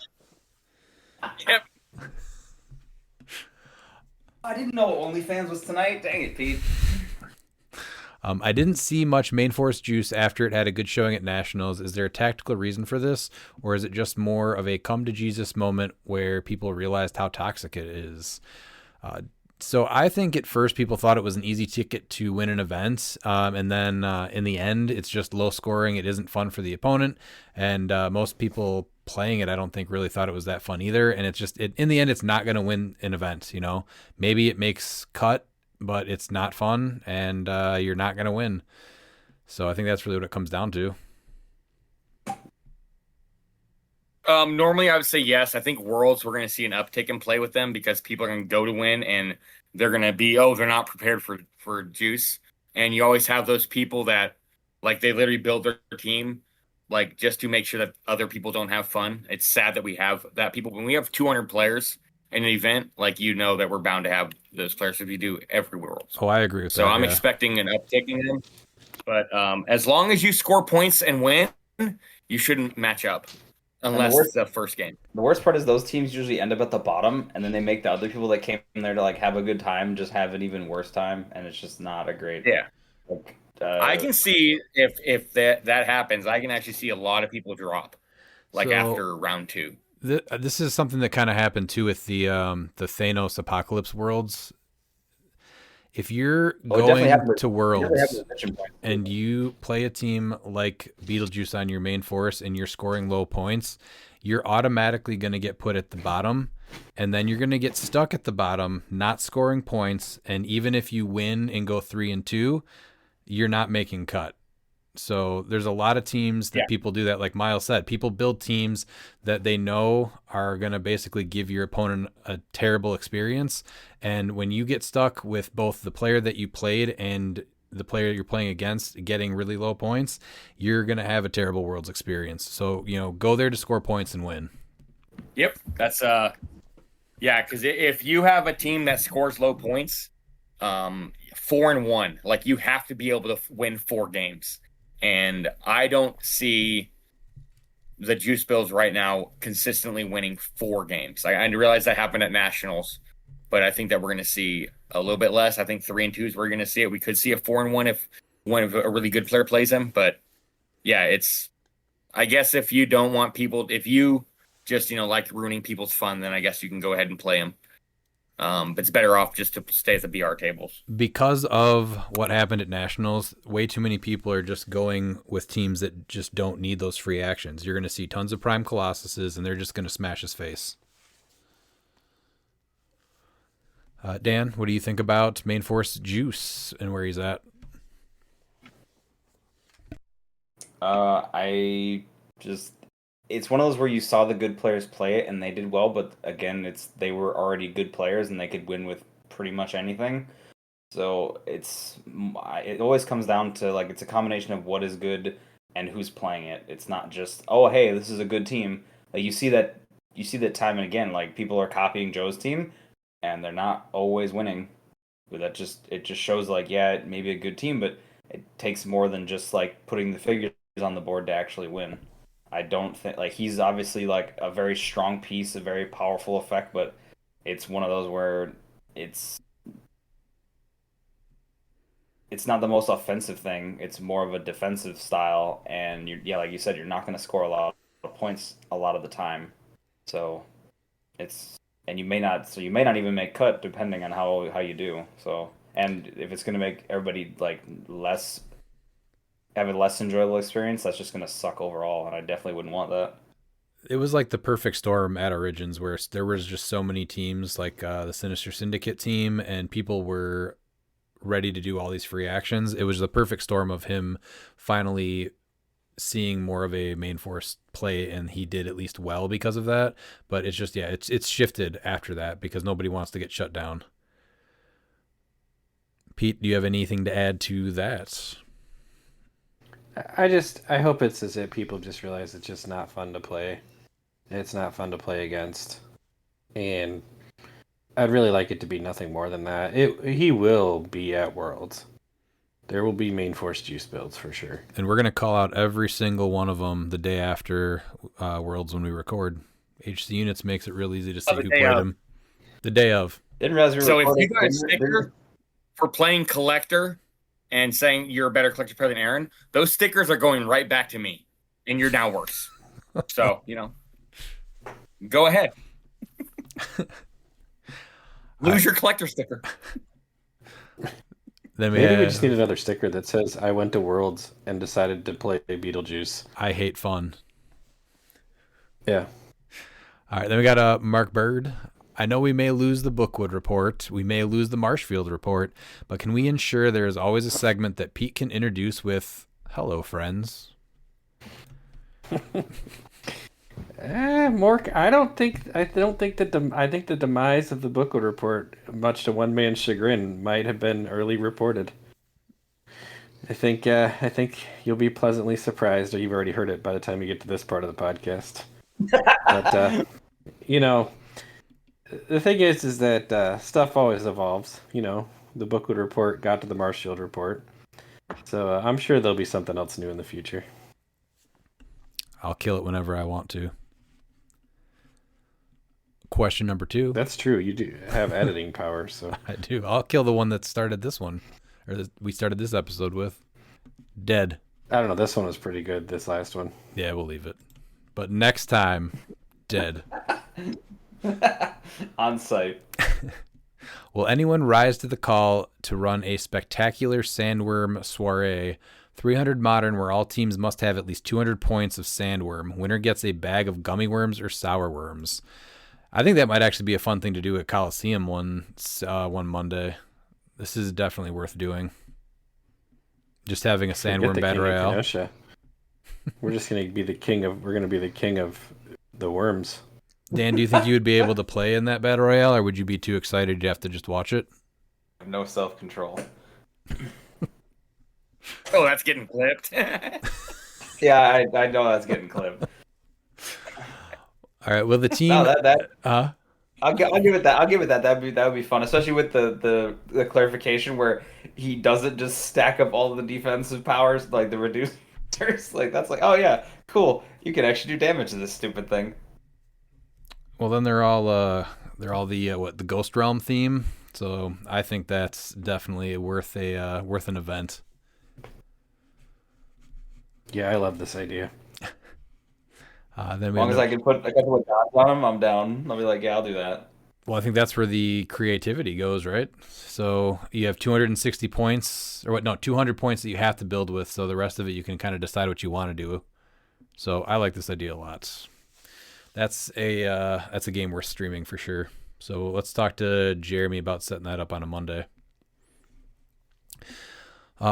Yep. I didn't know OnlyFans was tonight. Dang it, Pete. I didn't see much main force juice after it had a good showing at Nationals. Is there a tactical reason for this, or is it just more of a come to Jesus moment where people realized how toxic it is? So I think at first people thought it was an easy ticket to win an event, and then in the end, it's just low scoring. It isn't fun for the opponent, and most people playing it, I don't think really thought it was that fun either. And it's just, in the end, it's not going to win an event. You know, maybe it makes cut, but it's not fun, and you're not going to win. So I think that's really what it comes down to. Normally I would say yes. I think Worlds, we're going to see an uptick in play with them because people are going to go to win and they're going to be, they're not prepared for juice. And you always have those people that, like, they literally build their team, like, just to make sure that other people don't have fun. It's sad that we have that people. When we have 200 players in an event, like, you know that we're bound to have those players if you do every Worlds. Oh, I agree with that. So I'm yeah. expecting an uptick in them. But as long as you score points and win, you shouldn't match up. Unless it's the first game. The worst part is those teams usually end up at the bottom, and then they make the other people that came there to like have a good time just have an even worse time, and it's just not a great. Yeah. Like, I can see if that happens, I can actually see a lot of people drop, like So- after round 2. This is something that kind of happened too with the Thanos Apocalypse Worlds. If you're going to Worlds and you play a team like Beetlejuice on your main force and you're scoring low points, you're automatically going to get put at the bottom, and then you're going to get stuck at the bottom, not scoring points. And even if you win and go 3-2, you're not making cut. So there's a lot of teams that people do that. Like Miles said, people build teams that they know are going to basically give your opponent a terrible experience. And when you get stuck with both the player that you played and the player you're playing against getting really low points, you're going to have a terrible Worlds experience. So, go there to score points and win. Yep. That's, because if you have a team that scores low points, 4-1, like, you have to be able to win 4 games. And I don't see the Juice Bills right now consistently winning 4 games. I realize that happened at Nationals, but I think that we're going to see a little bit less. I think 3-2 is where we're going to see it. We could see a 4-1 if one of a really good player plays them. But yeah, I guess if you don't want people, if you just, like ruining people's fun, then I guess you can go ahead and play them. But it's better off just to stay at the BR tables. Because of what happened at Nationals, way too many people are just going with teams that just don't need those free actions. You're going to see tons of Prime Colossuses, and they're just going to smash his face. Dan, what do you think about Main Force Juice and where he's at? It's one of those where you saw the good players play it and they did well, but again, they were already good players and they could win with pretty much anything. So it always comes down to, like, it's a combination of what is good and who's playing it. It's not just, oh, hey, this is a good team. Like, you see that time and again, like, people are copying Joe's team and they're not always winning. But it just shows, like, yeah, it may be a good team, but it takes more than just, like, putting the figures on the board to actually win. I don't think, like, he's obviously, like, a very strong piece, a very powerful effect, but it's one of those where it's not the most offensive thing. It's more of a defensive style, and like you said, you're not going to score a lot of points a lot of the time. So it's and you may not even make cut depending on how you do. So, and if it's going to make everybody like have a less enjoyable experience, that's just going to suck overall, and I definitely wouldn't want that. It was like the perfect storm at Origins, where there was just so many teams, like the Sinister Syndicate team, and people were ready to do all these free actions. It was the perfect storm of him finally seeing more of a main force play, and he did at least well because of that. But it's just, it's shifted after that because nobody wants to get shut down. Pete, do you have anything to add to that? I hope it's as if people just realize it's just not fun to play. It's not fun to play against, and I'd really like it to be nothing more than that. He will be at Worlds. There will be main force juice builds for sure. And we're going to call out every single one of them the day after Worlds when we record. HC Units makes it real easy to see who played them. The day of. Didn't realize we were So if recording- you got a sticker for playing Collector and saying you're a better Collector player than Aaron, those stickers are going right back to me, and you're now worse. So, go ahead. Lose your Collector sticker. Then Maybe we just need another sticker that says I went to Worlds and decided to play Beetlejuice. I hate fun. Yeah. All right, then we got Mark Bird. I know we may lose the Bookwood report, we may lose the Marshfield report, but can we ensure there is always a segment that Pete can introduce with "Hello, friends"? Mork, I think the demise of the Bookwood report, much to one man's chagrin, might have been early reported. I think you'll be pleasantly surprised, or you've already heard it by the time you get to this part of the podcast. But the thing is that stuff always evolves. The Bookwood report got to the Marshfield report, so I'm sure there'll be something else new in the future. I'll kill it whenever I want to. Question number 2. That's true. You do have editing power, so I do. I'll kill the one that started this one, or we started this episode with. Dead. I don't know. This one was pretty good. This last one. Yeah, we'll leave it. But next time, dead. On site. Will anyone rise to the call to run a spectacular sandworm soiree? 300 modern, where all teams must have at least 200 points of sandworm. Winner gets a bag of gummy worms or sour worms. I think that might actually be a fun thing to do at Colosseum one Monday. This is definitely worth doing. Just having a sandworm battle royale. Kenosha. We're going to be the king of the worms. Dan, do you think you would be able to play in that battle royale, or would you be too excited you have to just watch it? No self-control. Oh, that's getting clipped. Yeah, I know that's getting clipped. All right. Well, the team. No, I'll give it that. I'll give it that. That would be fun, especially with the clarification where he doesn't just stack up all of the defensive powers like the reducers. Like that's like, oh yeah, cool. You can actually do damage to this stupid thing. Well, then they're all the the Ghost Realm theme. So I think that's definitely worth an event. Yeah, I love this idea. Then As long as I can put dots on them, I'm down. I'll be like, yeah, I'll do that. Well, I think that's where the creativity goes, right? So you have 260 points, 200 points that you have to build with. So the rest of it, you can kind of decide what you want to do. So I like this idea a lot. That's a game worth streaming for sure. So let's talk to Jeremy about setting that up on a Monday.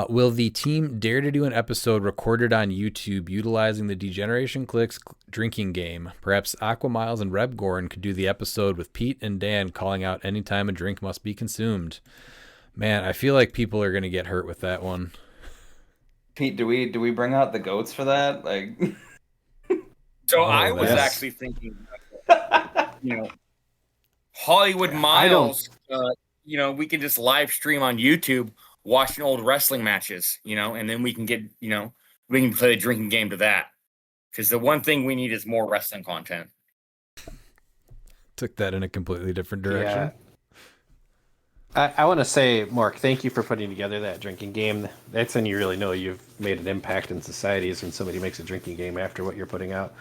Will the team dare to do an episode recorded on YouTube utilizing the Degeneration CLIX drinking game? Perhaps Aquamiles and Rebgorn could do the episode with Pete and Dan calling out any time a drink must be consumed. Man, I feel like people are going to get hurt with that one. Pete, do we bring out the goats for that? Like, So I was actually thinking, Hollywood Miles. We can just live stream on YouTube watching old wrestling matches, and then we can get, we can play the drinking game to that. Because the one thing we need is more wrestling content. Took that in a completely different direction. Yeah. I want to say, Mark, thank you for putting together that drinking game. That's when you really know you've made an impact in society, is when somebody makes a drinking game after what you're putting out.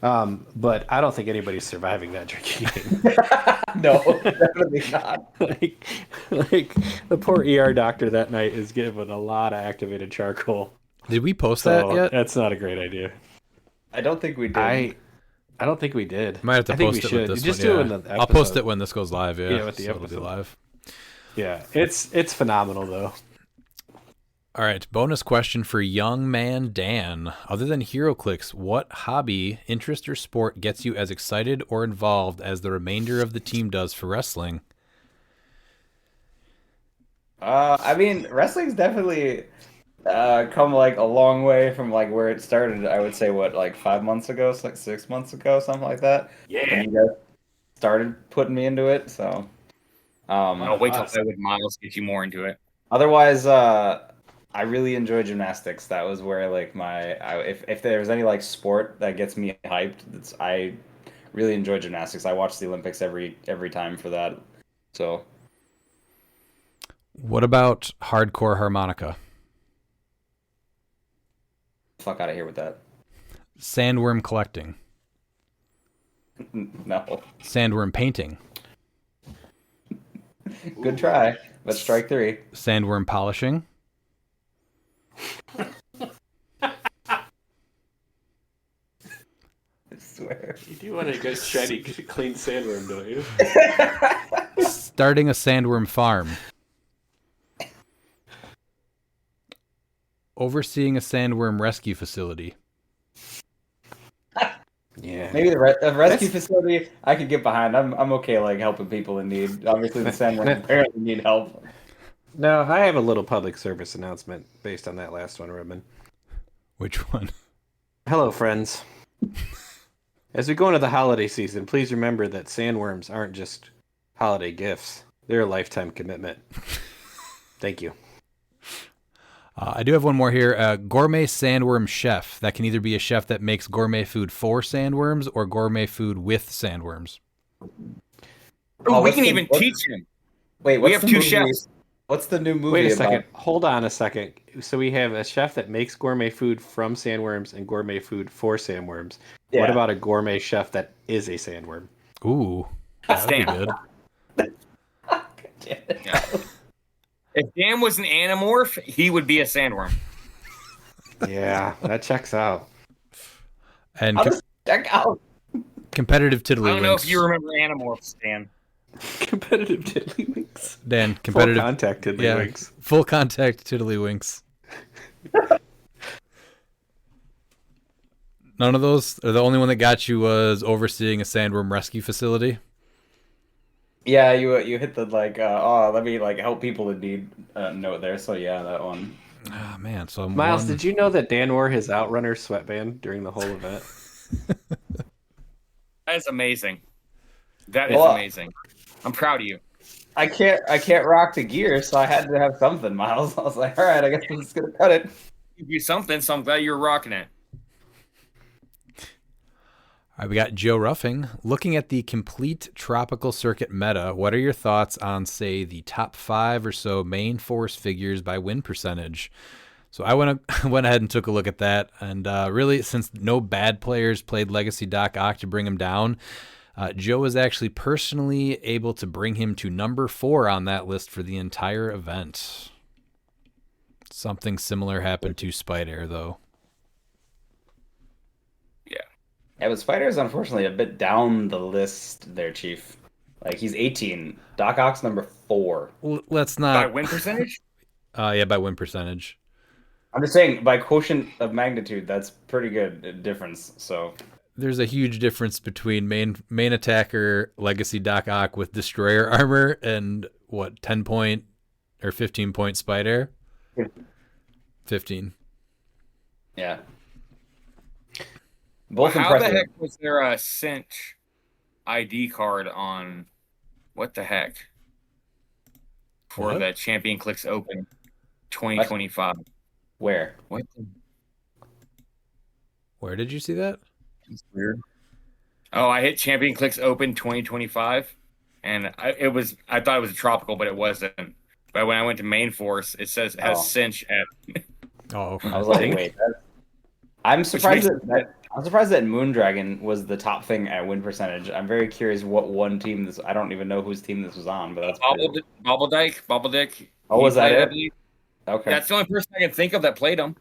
But I don't think anybody's surviving that drinking game. No, definitely not. like the poor ER doctor that night is given a lot of activated charcoal. Did we post So that yet? that's not a great idea. I don't think we did. I don't think we did. Might have to I think post we it should. with this Just one. do Yeah. it in the episode. I'll post it when this goes live. Yeah, with the so it'll be episode. live. Yeah, it's phenomenal though. All right, bonus question for young man Dan. Other than HeroClix, what hobby, interest, or sport gets you as excited or involved as the remainder of the team does for wrestling? I mean, wrestling's definitely come like a long way from like where it started. I would say what, like 5 months ago, like 6 months ago, something like that. Yeah. When you guys started putting me into it, so. I'll wait till I play with Miles, get you more into it. Otherwise, I really enjoy gymnastics. That was where like if there's any like sport that gets me hyped, I really enjoy gymnastics. I watch the Olympics every time for that. So. What about hardcore harmonica? Fuck out of here with that. Sandworm collecting? No. Sandworm painting? Good try, but strike three. Sandworm polishing? I swear. You do want a good shiny clean sandworm, don't you? Starting a sandworm farm? Overseeing a sandworm rescue facility? Yeah. Maybe the rescue facility I could get behind. I'm okay like helping people in need. Obviously the Sandworms apparently need help. No, I have a little public service announcement based on that last one, Ruben. Which one? Hello, friends. As we go into the holiday season, please remember that sandworms aren't just holiday gifts. They're a lifetime commitment. Thank you. I do have one more here. Gourmet sandworm chef. That can either be a chef that makes gourmet food for sandworms or gourmet food with sandworms. Oh, we can even teach him. Wait, We have two chefs. What's the new movie Wait a about? second. Hold on a second. So we have a chef that makes gourmet food from sandworms and gourmet food for sandworms. Yeah. What about a gourmet chef that is a sandworm? Ooh, That's that'd be Dan. good. Yeah. If Dan was an anamorph, he would be a sandworm. Yeah, that checks out. And How does that out? competitive I don't know tiddlywinks. if you remember anamorphs, Dan. Competitive tiddlywinks. Dan, Full competitive contact tiddlywinks. full contact tiddlywinks. None of those? Or the only one that got you was overseeing a sandworm rescue facility? Yeah, you hit the like let me like help people in need note there. So yeah, that one. Oh, man. So I'm Miles, did you know that Dan wore his Outrunner sweatband during the whole event? That is amazing. That is Well, amazing. I'm proud of you. I can't rock the gear, so I had to have something, Miles. I was like, all right, I guess I'm just gonna cut it. You do something, so I'm glad you're rocking it. All right, we got Joe Ruffing. Looking at the complete tropical circuit meta, what are your thoughts on, say, the top 5 or so main force figures by win percentage? So I went ahead and took a look at that, and really, since no bad players played Legacy Doc Ock to bring him down, Joe was actually personally able to bring him to number 4 on that list for the entire event. Something similar happened to Spider, though. Yeah, but Spider's unfortunately a bit down the list there, Chief. Like he's 18. Doc Ock's number 4. Let's By not. win percentage? Yeah, by win percentage. I'm just saying by quotient of magnitude, that's pretty good difference. So There's a huge difference between main attacker Legacy Doc Ock with Destroyer armor and what 10 point or 15 point Spider. 15. yeah. Both How the impressive. heck was there a cinch ID card on what the heck for What? the Champion Clicks Open 2025? Where? What? The, Where did you see that? that's weird. Oh, I hit Champion Clicks Open 2025, and I thought it was a tropical, but it wasn't. But when I went to Main Force, it says it has Oh. cinch at. Oh, okay. I was like, wait. I'm surprised makes that I'm surprised that Moondragon was the top thing at win percentage. I'm very curious what one team this. I don't even know whose team this was on, but that's pretty... Bobbledick. Oh, He was that played, I it? believe. Okay. That's the only person I can think of that played him.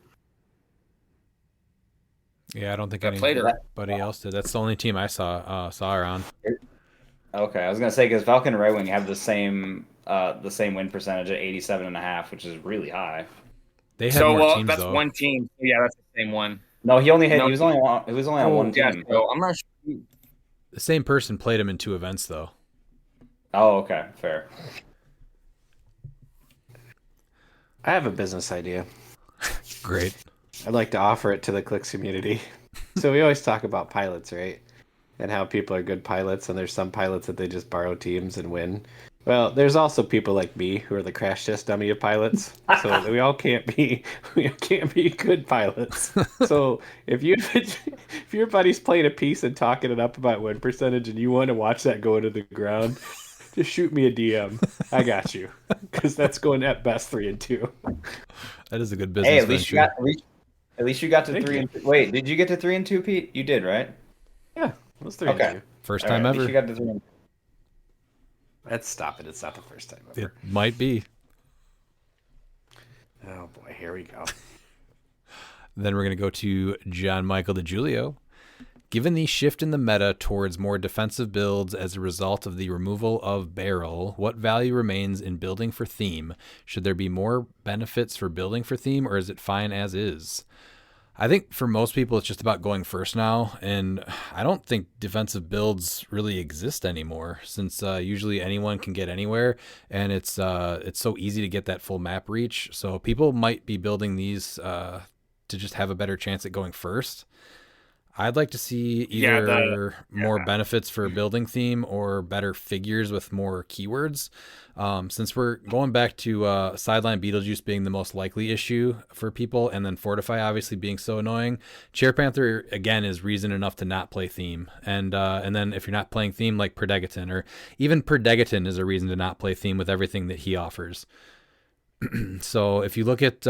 Yeah, I don't think That played her. anybody else did. That's the only team I saw her on. Okay, I was gonna say because Falcon and Red Wing have the same win percentage at 87.5, which is really high. They had more teams that's though. one team. Yeah, that's the same one. No, he was No, only on one Yeah, team. so I'm not sure. The same person played him in 2 events though. Oh, okay, fair. I have a business idea. Great. I'd like to offer it to the CLIX community. So we always talk about pilots, right? And how people are good pilots, and there's some pilots that they just borrow teams and win. Well, there's also people like me who are the crash test dummy of pilots. So we all can't be good pilots. So if your buddy's playing a piece and talking it up about win percentage, and you want to watch that go into the ground, just shoot me a DM. I got you, because that's going at best 3-2. That is a good business Hey, at least venture. at least you got to Thank 3 you. and 2. Wait, did you get to 3 and 2, Pete? You did, right? Yeah, it was 3-2. Okay. First All right, time at least ever. you got to 3 and 2. Let's stop it. It's not the first time ever. It might be. Oh boy, here we go. Then we're going to go to John Michael DeGiulio. Given the shift in the meta towards more defensive builds as a result of the removal of barrel, what value remains in building for theme? Should there be more benefits for building for theme, or is it fine as is? I think for most people, it's just about going first now, and I don't think defensive builds really exist anymore, since usually anyone can get anywhere, and it's so easy to get that full map reach. So people might be building these to just have a better chance at going first. I'd like to see either more benefits for building theme or better figures with more keywords. Since we're going back to sideline Beetlejuice being the most likely issue for people, and then Fortify obviously being so annoying, Chair Panther again is reason enough to not play theme. And then if you're not playing theme, like Perdegaton, or even Perdegaton is a reason to not play theme with everything that he offers. So if you look at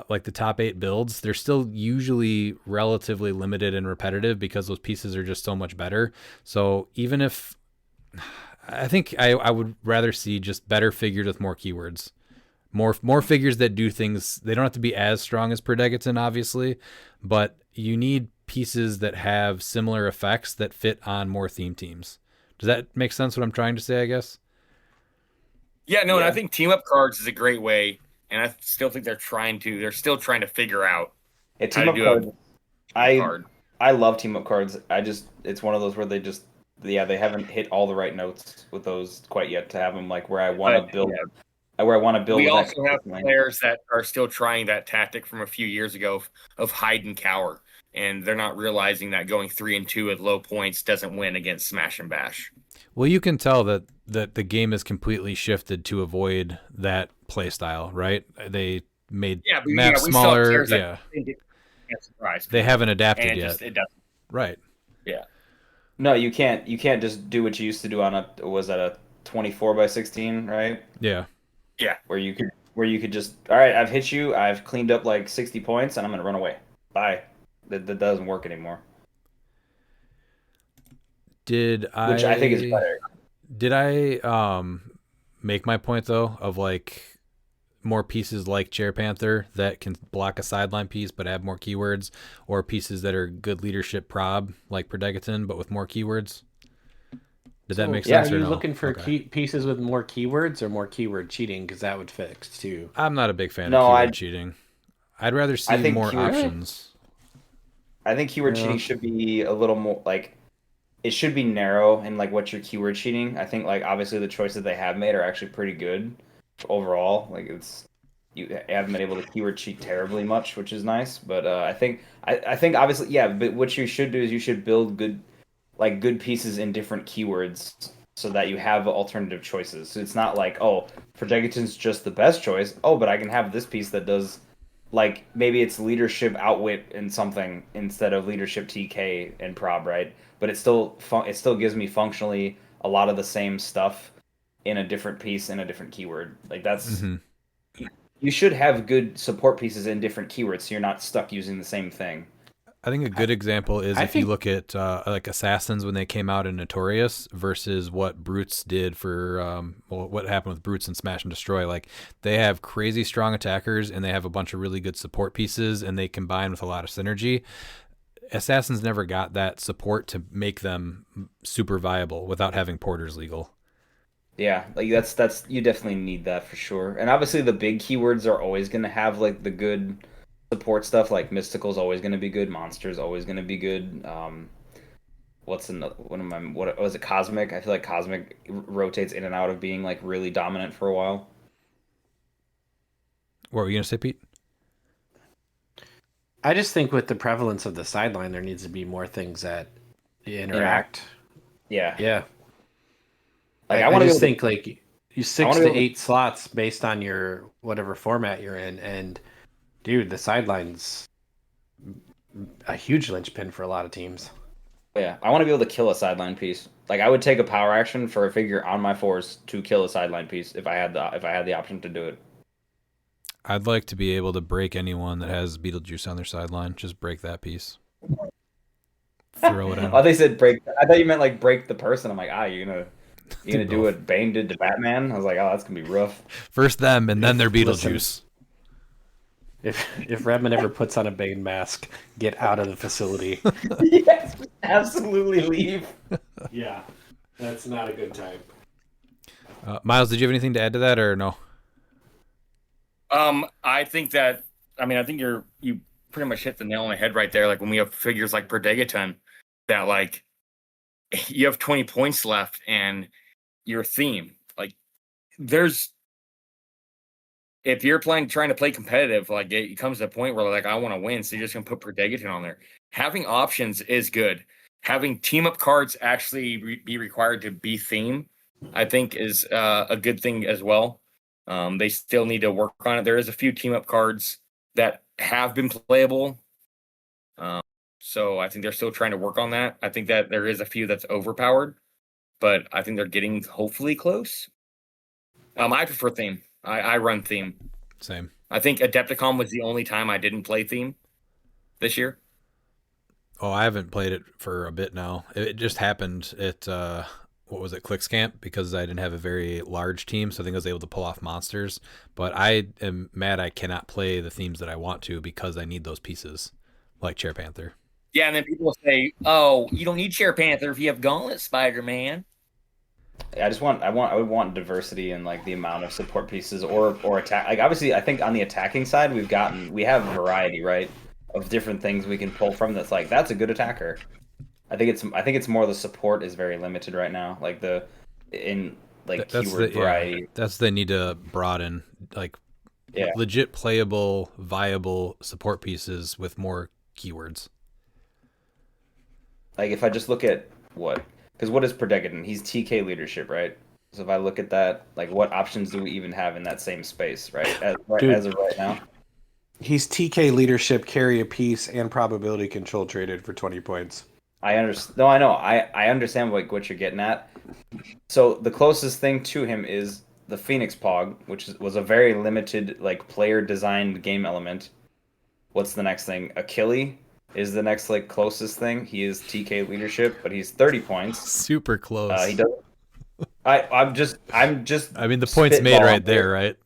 like the top 8 builds, they're still usually relatively limited and repetitive because those pieces are just so much better. So even if I think I would rather see just better figures with more keywords, more figures that do things. They don't have to be as strong as Perdegaton, obviously, but you need pieces that have similar effects that fit on more theme teams. Does that make sense what I'm trying to say, I guess? Yeah, no, and I think team up cards is a great way, and I still think they're still trying to figure out Yeah, how team to up do cards. a card. I love team up cards. It's one of those where they haven't hit all the right notes with those quite yet to have them like where I want to build. Where I want to build. We with also have that players that are still trying that tactic from a few years ago of hide and cower, and they're not realizing that going 3-2 at low points doesn't win against smash and bash. Well, you can tell that the game has completely shifted to avoid that play style, right? They made maps smaller. Yeah, they haven't adapted yet. It doesn't. Right. Yeah. No, you can't just do what you used to do on a 24/16, right? Yeah. Yeah. Where you could just, all right, I've hit you, I've cleaned up like 60 points, and I'm gonna run away. Bye. That doesn't work anymore. Which I think is better. Did I make my point though of like more pieces like Chair Panther that can block a sideline piece but add more keywords, or pieces that are good leadership prob like Perdegaton but with more keywords? Did that make sense? Are or you no? looking for Okay. pieces with more keywords or more keyword cheating? Because that would fix too. I'm not a big fan No, of keyword cheating. I'd rather see think more keyword- options. I think keyword cheating should be a little more like, it should be narrow in like what you're keyword cheating. I think like obviously the choices they have made are actually pretty good overall. Like you haven't been able to keyword cheat terribly much, which is nice. But I think obviously but what you should do is you should build good pieces in different keywords so that you have alternative choices. So it's not like, oh, Perdegaton's just the best choice. Oh, but I can have this piece that does, like, maybe it's leadership outwit and something instead of leadership TK and prob, right? But it still gives me functionally a lot of the same stuff in a different piece in a different keyword. Like that's you should have good support pieces in different keywords so you're not stuck using the same thing. I think a good example is I if you think- look at like Assassins when they came out in Notorious versus what Brutes did for what happened with Brutes and Smash and Destroy. Like they have crazy strong attackers and they have a bunch of really good support pieces and they combine with a lot of synergy. Assassins never got that support to make them super viable without having porters legal. Yeah, like that's you definitely need that for sure. And obviously the big keywords are always going to have like the good support stuff. Like Mystical's always going to be good, Monster's always going to be good. What's another one of my what was it Cosmic? I feel like Cosmic rotates in and out of being like really dominant for a while. What were you gonna say, Pete? I just think with the prevalence of the sideline, there needs to be more things that interact. Yeah. Yeah. Like I want to just think like you 6 wanna to be able to- 8 slots based on your whatever format you're in, and dude, the sideline's a huge linchpin for a lot of teams. Yeah, I want to be able to kill a sideline piece. Like I would take a power action for a figure on my force to kill a sideline piece if I had the option to do it. I'd like to be able to break anyone that has Beetlejuice on their sideline. Just break that piece. Throw it Oh, out. they said break. I thought you meant like break the person. I'm like, you're gonna do what Bane did to Batman? I was like, oh, that's gonna be rough. First them and then their Listen. Beetlejuice. If Redmond ever puts on a Bane mask, get out of the facility. Yes, absolutely leave. Yeah, that's not a good time. Miles, did you have anything to add to that or no? I think you pretty much hit the nail on the head right there. Like when we have figures like Perdegaton that like you have 20 points left and your theme, like if you're trying to play competitive, like it comes to a point where like I want to win, so you're just gonna put Perdegaton on there. Having options is good. Having team up cards actually be required to be theme, I think, is a good thing as well. They still need to work on it. There is a few team up cards that have been playable, so I think they're still trying to work on that. I think that there is a few that's overpowered, but I think they're getting hopefully close. I prefer theme. I run theme. Same. I think Adepticon was the only time I didn't play theme this year. Oh, I haven't played it for a bit now. It just happened at what was it, CLIX Camp, because I didn't have a very large team, so I think I was able to pull off monsters. But I am mad I cannot play the themes that I want to because I need those pieces, like Chair Panther. Yeah, and then people say, "Oh, you don't need Chair Panther if you have Gauntlet Spider-Man." I would want diversity in like the amount of support pieces or attack. Like obviously, I think on the attacking side, we have variety, right, of different things we can pull from. That's a good attacker. I think it's more the support is very limited right now. Like keyword variety. Yeah, that's they need to broaden, like legit playable, viable support pieces with more keywords. Like if I just look at because what is Perdegaton? He's TK leadership, right? So if I look at that, like what options do we even have in that same space, right? As of right now. He's TK leadership, carry a piece, and probability control traded for 20 points. I understand. No, I know. I understand what you're getting at. So the closest thing to him is the Phoenix Pog, which was a very limited like player designed game element. What's the next thing? Achille is the next like closest thing. He is TK leadership, but he's 30 points. Super close. He does. I'm just. I mean, the point's made right there, right?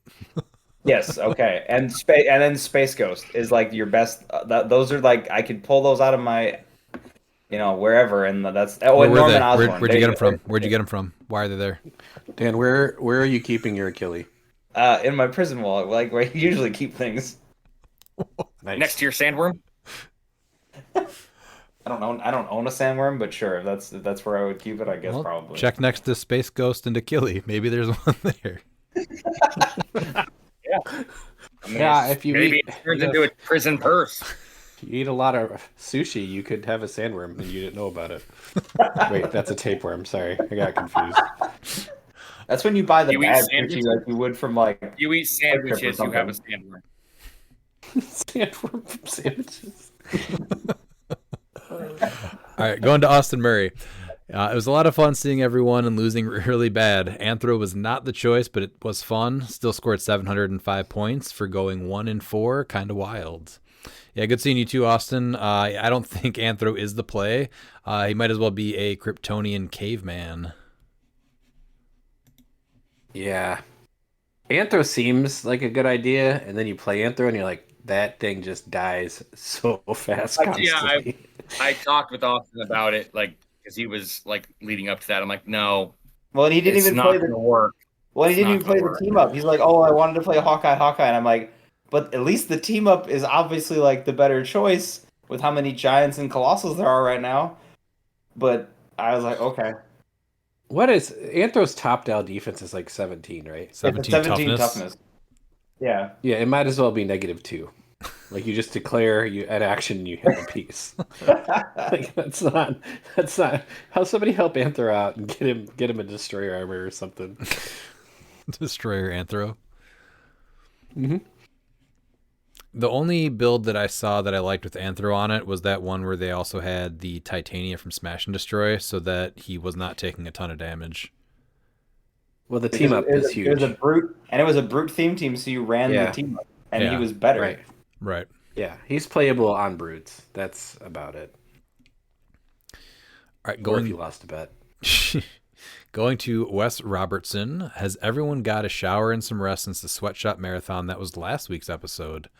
Yes. Okay. And then Space Ghost is like your best. Those are like I could pull those out of my, wherever, and that's. Oh, and Norman Osborn. Where'd you get them from? Where'd you get them from? Why are they there? Dan, where are you keeping your Achille? In my prison wallet, like where I usually keep things. Nice. Next to your sandworm. I don't own a sandworm, but sure, if that's where I would keep it, I guess probably. Check next to Space Ghost and Achille. Summon. Maybe there's one there. Yeah, if you maybe eat, it turns into a prison purse. if you eat a lot of sushi, you could have a sandworm and you didn't know about it. Wait, that's a tapeworm. Sorry, I got confused. That's when you buy the You eat bag sandwiches? sushi like you would from like. You eat sandwiches, you have a something. sandworm. Sandworm from sandwiches. All right, going to Austin Murray. It was a lot of fun seeing everyone and losing really bad. Anthro was not the choice, but it was fun. Still scored 705 points for going 1-4. Kind of wild. Yeah, good seeing you too, Austin. I don't think Anthro is the play. He might as well be a Kryptonian caveman. Yeah. Anthro seems like a good idea, and then you play Anthro and you're like, that thing just dies so fast constantly. I talked with Austin about it, like, because he was like leading up to that. I'm like, no, Well, and he didn't it's even not play going to the. work. Well, he It's didn't not even play gonna the work. team up. He's like, "Oh, I wanted to play Hawkeye," and I'm like, "But at least the team up is obviously like the better choice with how many giants and colossals there are right now." But I was like, "Okay, What is Anthro's top down defense is like 17, right? it's a 17 17 toughness. Yeah, Yeah, it might as well be -2. Like you just declare you at action, you hit the piece. Like that's not how somebody help Anthro out and get him a destroyer armor or something. Destroyer Anthro. Mm-hmm. The only build that I saw that I liked with Anthro on it was that one where they also had the Titania from Smash and Destroy so that he was not taking a ton of damage. Well, the team up is huge. It was a brute, and it was a brute team, so you ran the team up, and he was better. Right. Right. Yeah, he's playable on brutes. That's about it. All right, Or if you lost a bet. Going to Wes Robertson. Has everyone got a shower and some rest since the sweatshop marathon that was last week's episode?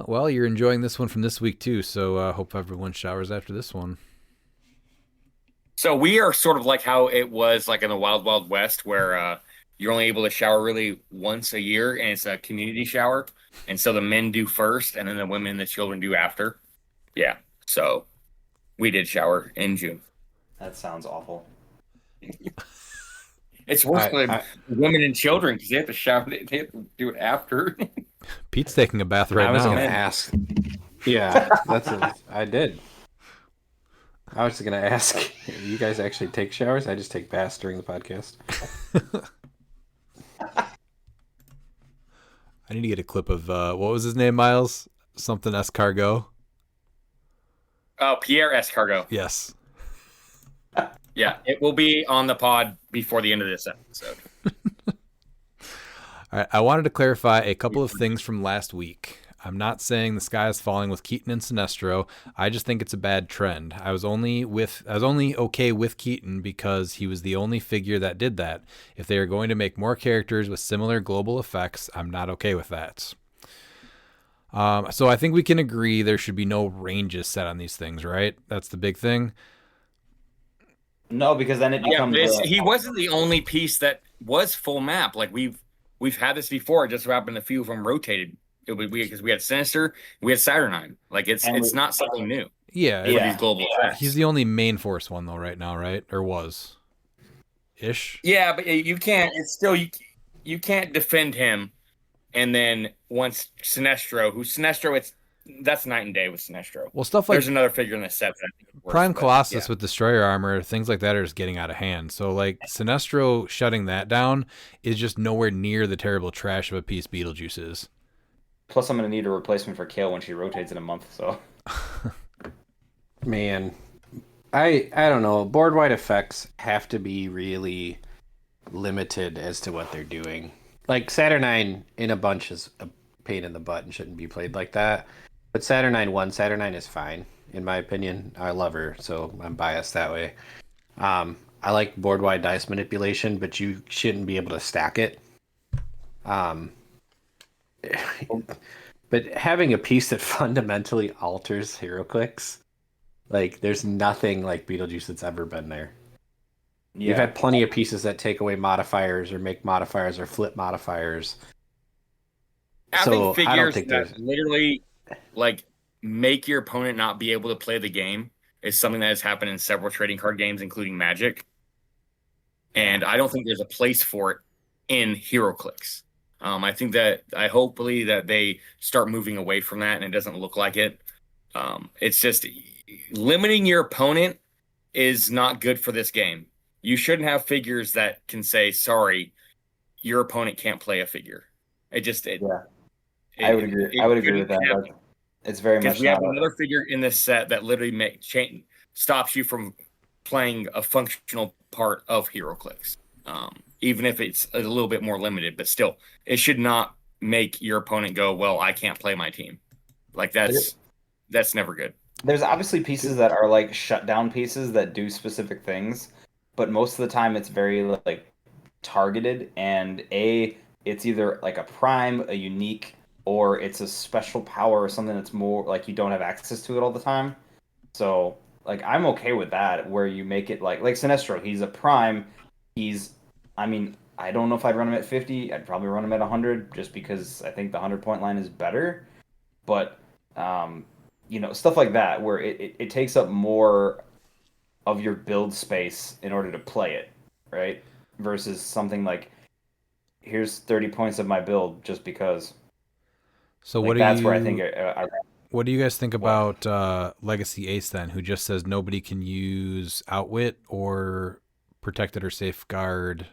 Well, you're enjoying this one from this week too, so hope everyone showers after this one. So we are sort of like how it was like in the Wild Wild West, where you're only able to shower really once a year, and it's a community shower. And so the men do first, and then the women and the children do after. Yeah. So we did shower in June. That sounds awful. It's worse for the women and children because they have to shower. They have to do it after. Pete's taking a bath right now. I was going to ask. Yeah, I did. I was going to ask, you guys actually take showers? I just take baths during the podcast. I need to get a clip of, what was his name, Miles? Something Escargot? Oh, Pierre Escargot. Yes. Yeah, it will be on the pod before the end of this episode. All right, I wanted to clarify a couple of things from last week. I'm not saying the sky is falling with Keaton and Sinestro. I just think it's a bad trend. I was only okay with Keaton because he was the only figure that did that. If they are going to make more characters with similar global effects, I'm not okay with that. So I think we can agree there should be no ranges set on these things, right? That's the big thing. No, because then it becomes. He wasn't the only piece that was full map. Like we've had this before. It just happened a few of them rotated. Because we had Sinister, we had Saturnine. Like it's not something new. Yeah. These global effects. He's the only main force one though right now, right? Or was ish. Yeah, but you can't. It's still you can't defend him. And then once Sinestro, that's night and day with Sinestro. Well, stuff like there's another figure in the set that I think works, Prime Colossus with Destroyer armor, things like that are just getting out of hand. So like Sinestro shutting that down is just nowhere near the terrible trash of a piece Beetlejuice is. Plus, I'm going to need a replacement for Kale when she rotates in a month. So, man, I don't know. Board-wide effects have to be really limited as to what they're doing. Like Saturnine in a bunch is a pain in the butt and shouldn't be played like that. But Saturnine is fine in my opinion. I love her, so I'm biased that way. I like board-wide dice manipulation, but you shouldn't be able to stack it. But having a piece that fundamentally alters HeroClix, like there's nothing like Beetlejuice that's ever been there. Yeah. You've had plenty of pieces that take away modifiers or make modifiers or flip modifiers. Having figures that literally like make your opponent not be able to play the game is something that has happened in several trading card games, including Magic. And I don't think there's a place for it in HeroClix. I hopefully that they start moving away from that and it doesn't look like it. It's just limiting your opponent is not good for this game. You shouldn't have figures that can say, sorry, your opponent can't play a figure. I would agree. I would agree with that. It's very much because we have another figure in this set that literally stops you from playing a functional part of HeroClix. Even if it's a little bit more limited, but still, it should not make your opponent go, well, I can't play my team. Like that's never good. There's obviously pieces that are like shutdown pieces that do specific things, but most of the time it's very like targeted, and it's either like a prime, a unique, or it's a special power or something that's more like you don't have access to it all the time. So like I'm okay with that, where you make it like Sinestro, he's a prime. He's, I mean, I don't know if I'd run him at 50. I'd probably run him at 100 just because I think the 100-point line is better. But stuff like that where it takes up more of your build space in order to play it, right? Versus something like, here's 30 points of my build just because. So Like, what do that's you where I think what do you guys think about Legacy Ace then, who just says nobody can use Outwit or Protected or Safeguard?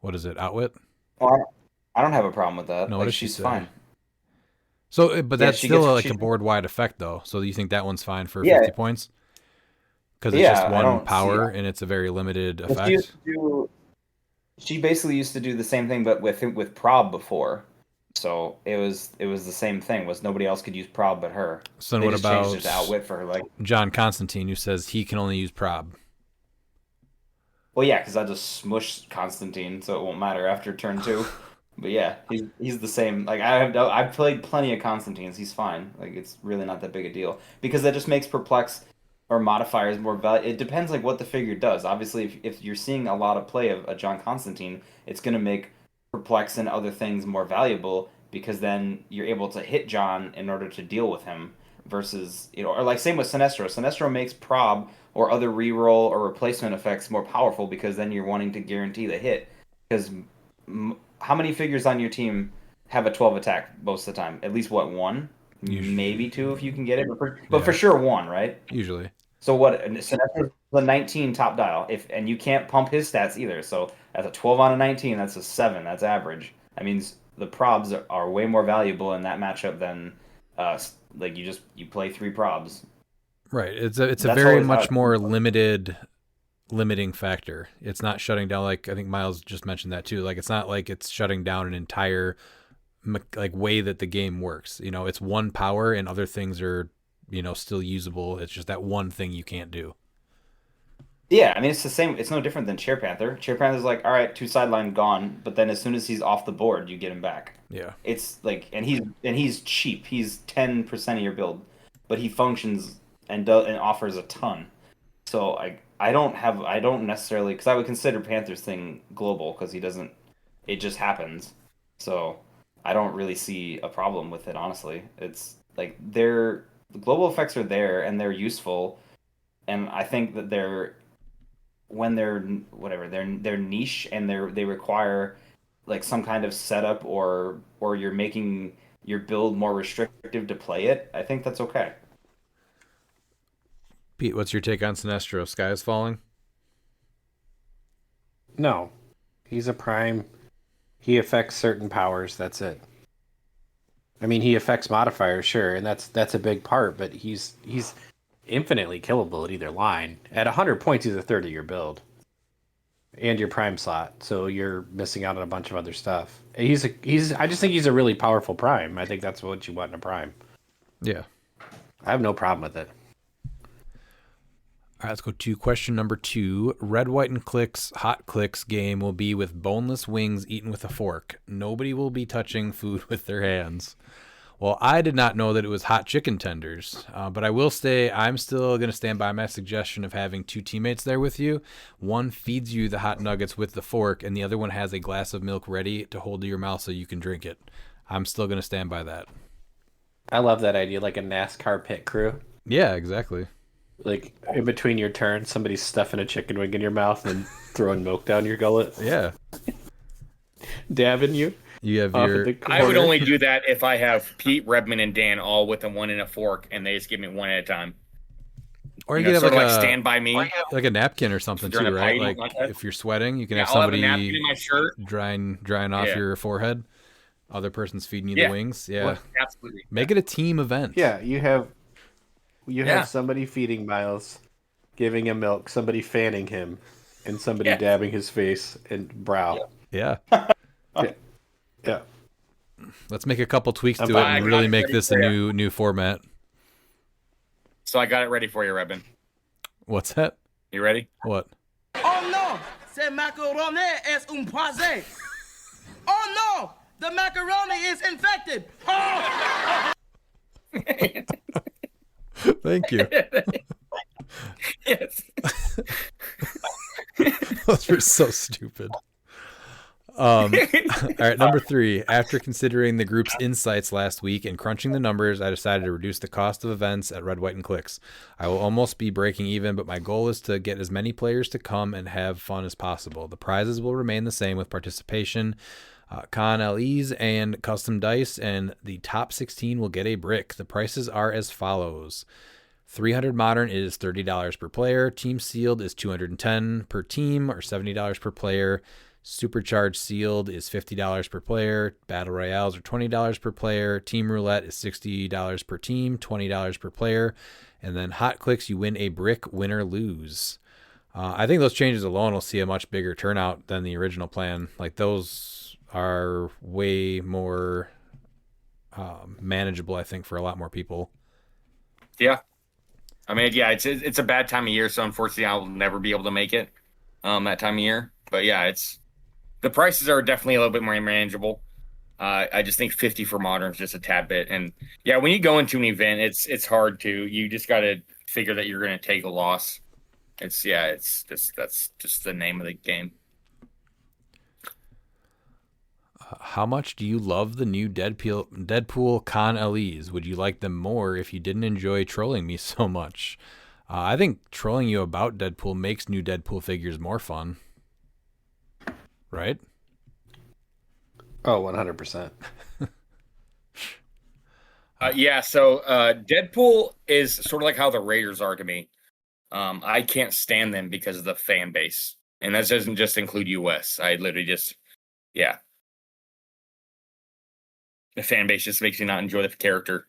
What is it? Outwit? I don't have a problem with that. No, Like, what does she she's say? fine. So, but Yeah, that's she still gets- like a board-wide effect, though. So, you think that one's fine for Yeah. 50 points? Because it's Yeah, just I one don't power see- and it's a very limited Well, effect. she basically used to do the same thing, but with Prob before. So it was the same thing. Was nobody else could use Prob but her. So, then They what just changed it to about Outwit for her. Like, John Constantine, who says he can only use Prob? well, yeah, because I just smush Constantine, so it won't matter after turn 2. But yeah, he's the same. Like I've played plenty of Constantines. He's fine. Like it's really not that big a deal because that just makes Perplex or modifiers more value. It depends like what the figure does. Obviously, if you're seeing a lot of play of a John Constantine, it's gonna make Perplex and other things more valuable because then you're able to hit John in order to deal with him. Versus or like same with Sinestro. Sinestro makes Prob or other reroll or replacement effects more powerful because then you're wanting to guarantee the hit because. How many figures on your team have a 12 attack most of the time? At least what, one? Usually. Maybe two if you can get it, but for sure one, right? Usually. So what? So that's the 19 top dial. And you can't pump his stats either. So that's a 12 on a 19. That's a 7. That's average. That means the probs are way more valuable in that matchup than like you play 3 probs. Right. It's a That's very always how much it- more limiting factor. It's not shutting down, like I think Miles just mentioned that too. Like it's not like it's shutting down an entire like way that the game works. It's one power and other things are still usable. It's just that one thing you can't do. Yeah, I mean it's the same. It's no different than Chair Panther. Chair Panther's like, all right, 2 sideline gone, but then as soon as he's off the board, you get him back. Yeah. It's like, and he's cheap. He's 10% of your build, but he functions and offers a ton. So I don't necessarily, because I would consider Panther's thing global because it just happens. So I don't really see a problem with it, honestly. It's like the global effects are there and they're useful, and I think that they're niche and they require like some kind of setup or you're making your build more restrictive to play it. I think that's okay. Pete, what's your take on Sinestro? Sky is Falling? No. He's a prime. He affects certain powers, that's it. I mean, he affects modifiers, sure, and that's a big part, but he's infinitely killable at either line. At 100 points, he's a third of your build. And your prime slot, so you're missing out on a bunch of other stuff. I just think he's a really powerful prime. I think that's what you want in a prime. Yeah. I have no problem with it. All right, let's go to question number 2. Red, White, and CLIX Hot CLIX game will be with boneless wings eaten with a fork. Nobody will be touching food with their hands. Well, I did not know that it was hot chicken tenders, but I will say I'm still going to stand by my suggestion of having 2 teammates there with you. One feeds you the hot nuggets with the fork, and the other one has a glass of milk ready to hold to your mouth so you can drink it. I'm still going to stand by that. I love that idea, like a NASCAR pit crew. Yeah, exactly. Like, in between your turns, somebody's stuffing a chicken wing in your mouth and throwing milk down your gullet. Yeah. Dabbing you. You have off your... of the I would corner. only do that if I have Pete, Redman, and Dan all with a 1 and a fork, and they just give me 1 at a time. Or you You know, could have sort like of like a Stand By Me. like a napkin or something During too, a right? party, Like like that. if you're sweating, you can Yeah, have I'll have a napkin somebody in my shirt. drying off Yeah. your forehead. Other person's feeding you Yeah. the wings. Yeah. What? Absolutely. Make it a team event. Yeah, you have Yeah. somebody feeding Miles, giving him milk, somebody fanning him, and somebody Yeah. dabbing his face and brow. Yeah. Yeah. Let's make a couple tweaks to it I and got really it make ready this a for ya. new format. So I got it ready for you, Rebin. What's that? You ready? What? Oh no! C'est macaroni es un poison! Oh no! The macaroni is infected! Oh! Thank you. Yes. Those were so stupid. All right, number 3. After considering the group's insights last week and crunching the numbers, I decided to reduce the cost of events at Red, White, and CLIX. I will almost be breaking even, but my goal is to get as many players to come and have fun as possible. The prizes will remain the same with participation, con LEs, and custom dice, and the top 16 will get a brick. The prices are as follows. 300 Modern is $30 per player. Team Sealed is $210 per team, or $70 per player. Supercharged Sealed is $50 per player. Battle Royales are $20 per player. Team Roulette is $60 per team, $20 per player. And then Hot Clicks, you win a brick, win or lose. I think those changes alone will see a much bigger turnout than the original plan. Like, those are way more manageable, I think, for a lot more people. Yeah. I mean, yeah, it's a bad time of year, so unfortunately I'll never be able to make it that time of year. But yeah, the prices are definitely a little bit more manageable. I just think 50 for Modern is just a tad bit. And yeah, when you go into an event, it's hard to. You just got to figure that you're going to take a loss. That's just the name of the game. How much do you love the new Deadpool con LEs? Would you like them more if you didn't enjoy trolling me so much? I think trolling you about Deadpool makes new Deadpool figures more fun. Right? Oh, 100%. Yeah, so Deadpool is sort of like how the Raiders are to me. I can't stand them because of the fan base. And that doesn't just include US. I literally just, yeah. The fan base just makes me not enjoy the character.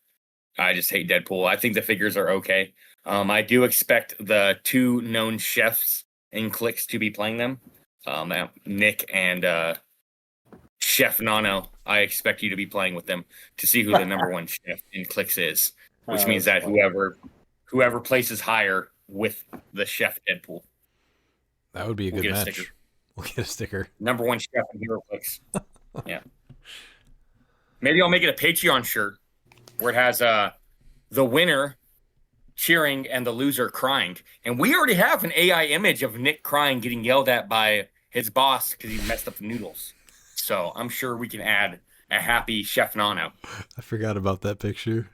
I just hate Deadpool. I think the figures are okay. I do expect the 2 known chefs in CLIX to be playing them. Nick and Chef Nano. I expect you to be playing with them to see who the number 1 chef in CLIX is, which means that whoever places higher with the Chef Deadpool. That would be a good match. We'll get a sticker. Number 1 chef in HeroClix. Yeah. Maybe I'll make it a Patreon shirt where it has the winner cheering and the loser crying. And we already have an AI image of Nick crying, getting yelled at by his boss because he messed up the noodles. So I'm sure we can add a happy Chef Nano. I forgot about that picture.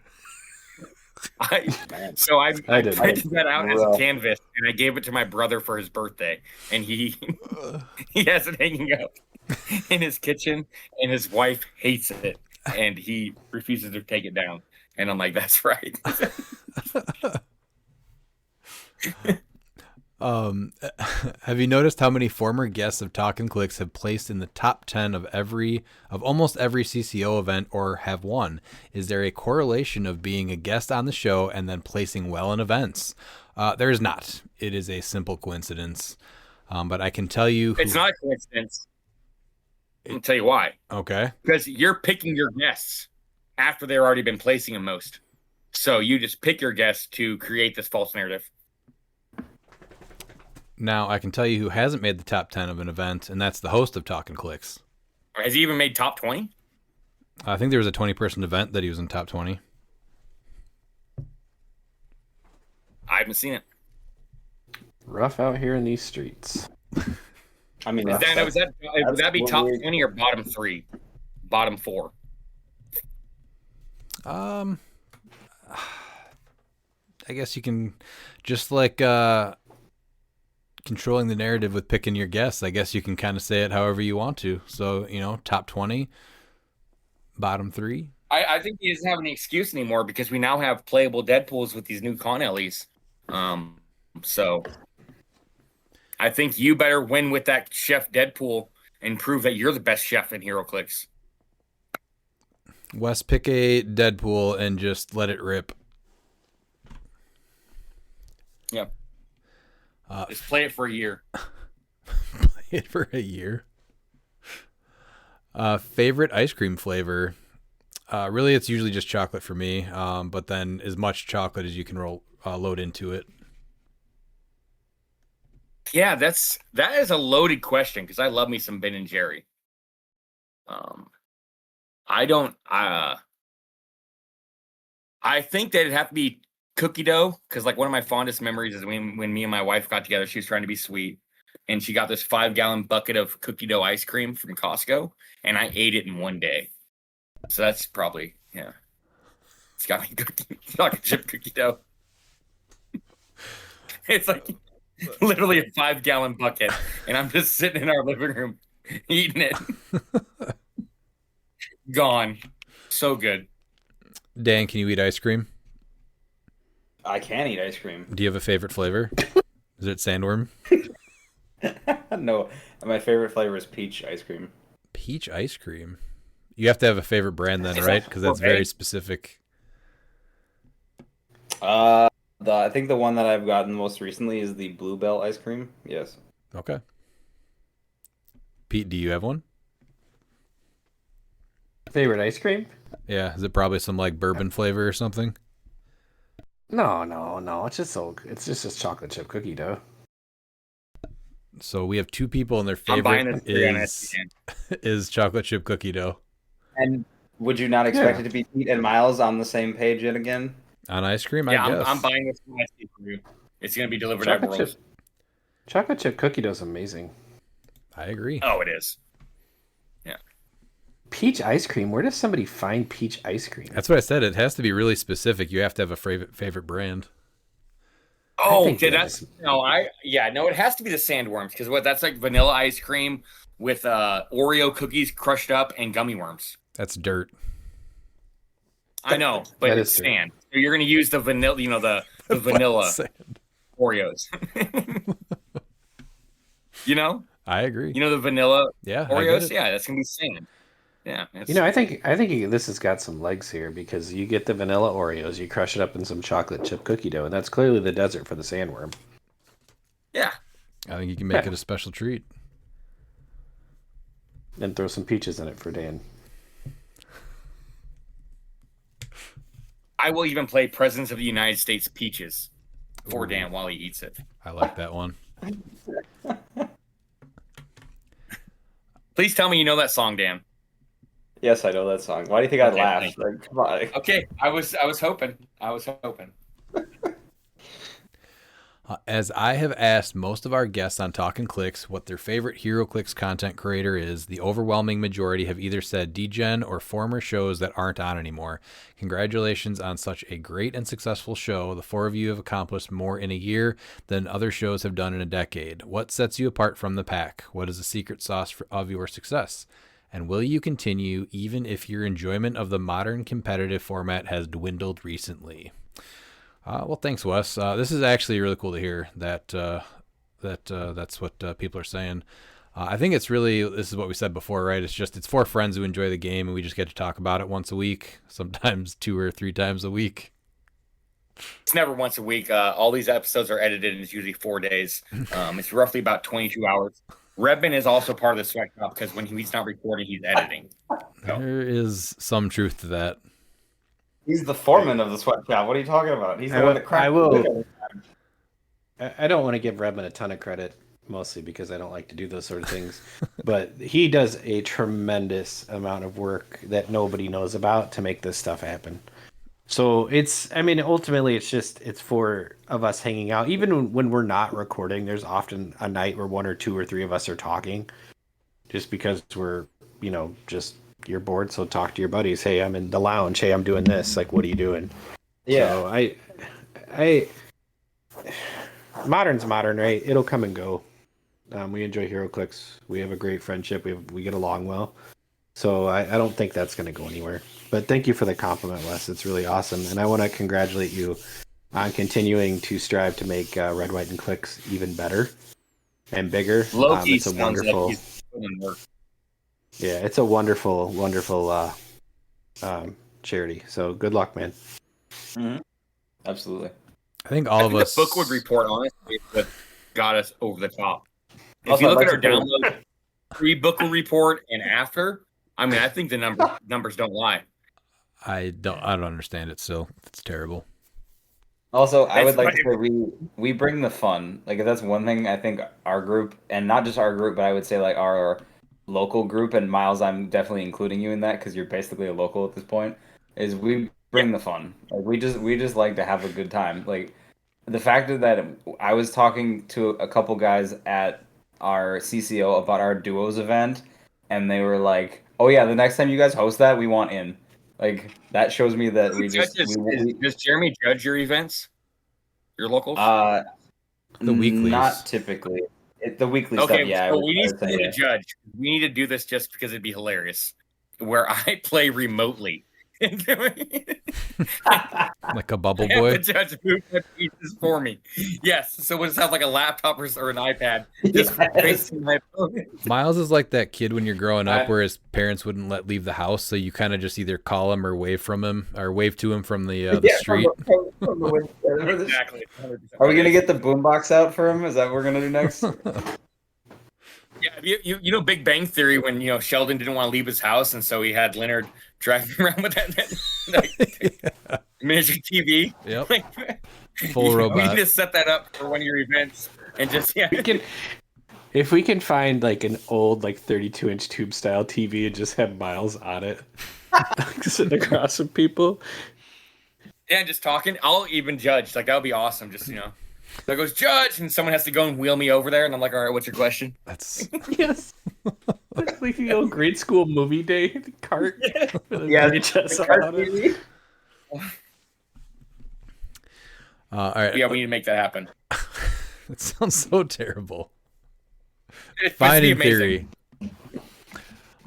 I printed that out as a canvas, and I gave it to my brother for his birthday. And he has it hanging up in his kitchen, and his wife hates it. And he refuses to take it down. And I'm like, that's right. Have you noticed how many former guests of Talkin' Clicks have placed in the top 10 of almost every CCO event or have won? Is there a correlation of being a guest on the show and then placing well in events? There is not. It is a simple coincidence. But I can tell you... It's not a coincidence. I'll tell you why. Okay. Because you're picking your guests after they've already been placing them most. So you just pick your guests to create this false narrative. Now, I can tell you who hasn't made the top 10 of an event, and that's the host of Talkin' Clicks. Has he even made top 20? I think there was a 20-person event that he was in top 20. I haven't seen it. Rough out here in these streets. I mean, Would that be top 20 or bottom 3? Bottom 4? I guess you can, just like controlling the narrative with picking your guests, I guess you can kind of say it however you want to. So, top 20, bottom 3. I think he doesn't have any excuse anymore because we now have playable Deadpools with these new con LEs. So I think you better win with that Chef Deadpool and prove that you're the best chef in HeroClix. Wes, pick a Deadpool and just let it rip. Yep. Just play it for a year. Play it for a year. Favorite ice cream flavor? Really, it's usually just chocolate for me, but then as much chocolate as you can load into it. Yeah, that is a loaded question because I love me some Ben and Jerry. I don't. I think that it'd have to be cookie dough because, like, one of my fondest memories is when me and my wife got together. She was trying to be sweet, and she got this 5-gallon bucket of cookie dough ice cream from Costco, and I ate it in one day. So that's probably It's got me chocolate chip cookie dough. It's like literally a 5-gallon bucket, and I'm just sitting in our living room eating it. Gone. So good. Dan, can you eat ice cream? I can eat ice cream. Do you have a favorite flavor? Is it sandworm? No, my favorite flavor is peach ice cream. Peach ice cream. You have to have a favorite brand then, right? Because that's very specific. I think the one that I've gotten most recently is the Bluebell ice cream. Yes. Okay. Pete, do you have one? Favorite ice cream? Yeah, is it probably some like bourbon flavor or something? No. It's just a chocolate chip cookie dough. So we have two people and their I'm buying favorite this is chocolate chip cookie dough. And would you not expect it to be Pete and Miles on the same page yet again? On ice cream, Yeah, I guess. I'm buying this for my you. It's going to be delivered at Worlds. Chocolate chip cookie dough is amazing. I agree. Oh, it is. Yeah. Peach ice cream. Where does somebody find peach ice cream? That's what I said. It has to be really specific. You have to have a favorite brand. Oh, it has to be the sandworms because that's like vanilla ice cream with Oreo cookies crushed up and gummy worms. That's dirt. I know, but it's sand. So you're going to use the vanilla, the vanilla Oreos. I agree. The vanilla Oreos? Oreos? Yeah, that's going to be sand. Yeah. I think this has got some legs here because you get the vanilla Oreos, you crush it up in some chocolate chip cookie dough, and that's clearly the desert for the sandworm. Yeah. I think you can make it a special treat. And throw some peaches in it for Dan. I will even play Presidents of the United States Peaches for Dan while he eats it. I like that one. Please tell me you know that song, Dan. Yes, I know that song. Why do you think I laughed? Like, come on. Okay, I was hoping. As I have asked most of our guests on Talkin' Clicks what their favorite HeroClix content creator is, the overwhelming majority have either said DGen or former shows that aren't on anymore. Congratulations on such a great and successful show. The four of you have accomplished more in a year than other shows have done in a decade. What sets you apart from the pack? What is the secret sauce of your success? And will you continue even if your enjoyment of the modern competitive format has dwindled recently? Well, thanks, Wes. This is actually really cool to hear that that's what people are saying. I think this is what we said before, right? It's four friends who enjoy the game, and we just get to talk about it once a week, sometimes 2 or 3 times a week. It's never once a week. All these episodes are edited, and it's usually 4 days. It's roughly about 22 hours. Redman is also part of the sweatshop because when he's not recording, he's editing. So. There is some truth to that. He's the foreman of the sweatshop. What are you talking about? He's the one that cracked. I don't want to give Redman a ton of credit, mostly because I don't like to do those sort of things. But he does a tremendous amount of work that nobody knows about to make this stuff happen. So ultimately it's for of us hanging out. Even when we're not recording, there's often a night where 1 or 2 or 3 of us are talking just because we're, just you're bored. So talk to your buddies. Hey, I'm in the lounge. Hey, I'm doing this. Like, what are you doing? Yeah. So I modern's modern, right? It'll come and go. We enjoy HeroClix. We have a great friendship. We get along well. So I don't think that's going to go anywhere. But thank you for the compliment, Wes. It's really awesome. And I want to congratulate you on continuing to strive to make Red, White, and Clicks even better and bigger. It's a wonderful... Yeah, it's a wonderful, wonderful charity. So good luck, man. Mm-hmm. Absolutely. I think all of us... The Bookwood report, honestly, is what got us over the top. If you look at our download, pre-Bookwood report and after, I think the numbers don't lie. I don't understand it still. It's terrible. Also, I would That's like to say we bring the fun. Like if that's one thing I think our group, and not just our group, but I would say like our local group, and Miles, I'm definitely including you in that because you're basically a local at this point, is we bring the fun. Like we just like to have a good time. Like the fact that I was talking to a couple guys at our CCO about our duos event, and they were like, "Oh yeah, the next time you guys host that, we want in." Like that shows me that Does Jeremy judge your events? Your locals? The weeklies. Not typically. The weekly Okay, stuff, yeah. so we need I would say, someone yeah. to judge. We need to do this just because it'd be hilarious. Where I play remotely. Like a bubble I have boy. to judge move my pieces for me. Yes, so we'll just have like a laptop or an iPad just facing my opponent. Miles is like that kid when you're growing up where his parents wouldn't let leave the house, so you kind of just either call him or wave from him or wave to him from the street. From the window. Exactly. Are we gonna get the boombox out for him? Is that what we're gonna do next? Yeah, you know Big Bang Theory when Sheldon didn't want to leave his house and so he had Leonard driving around with that miniature TV. Yep. Like, Full we robot. need to set that up for one of your events and just If we can find like an old 32-inch tube style TV and just have Miles on it, sitting across from people. Yeah, just talking. I'll even judge. Like that would be awesome. Just so it goes judge, and someone has to go and wheel me over there, and I'm like, all right, what's your question? That's Yes. It's like grade school movie day cart. Yeah, VHS on it. all right. Yeah, we need to make that happen. That sounds so terrible. It's Fine in amazing. theory.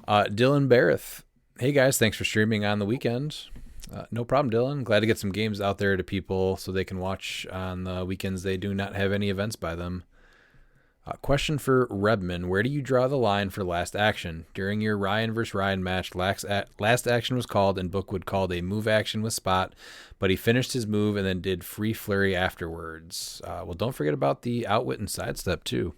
Dylan Barrett. Hey guys, thanks for streaming on the weekend. No problem, Dylan. Glad to get some games out there to people so they can watch on the weekends they do not have any events by them. Question for Rebman. Where do you draw the line for last action? During your Ryan versus Ryan match, last action was called and Bookwood called a move action with Spot, but he finished his move and then did free flurry afterwards. Well, don't forget about the outwit and sidestep too.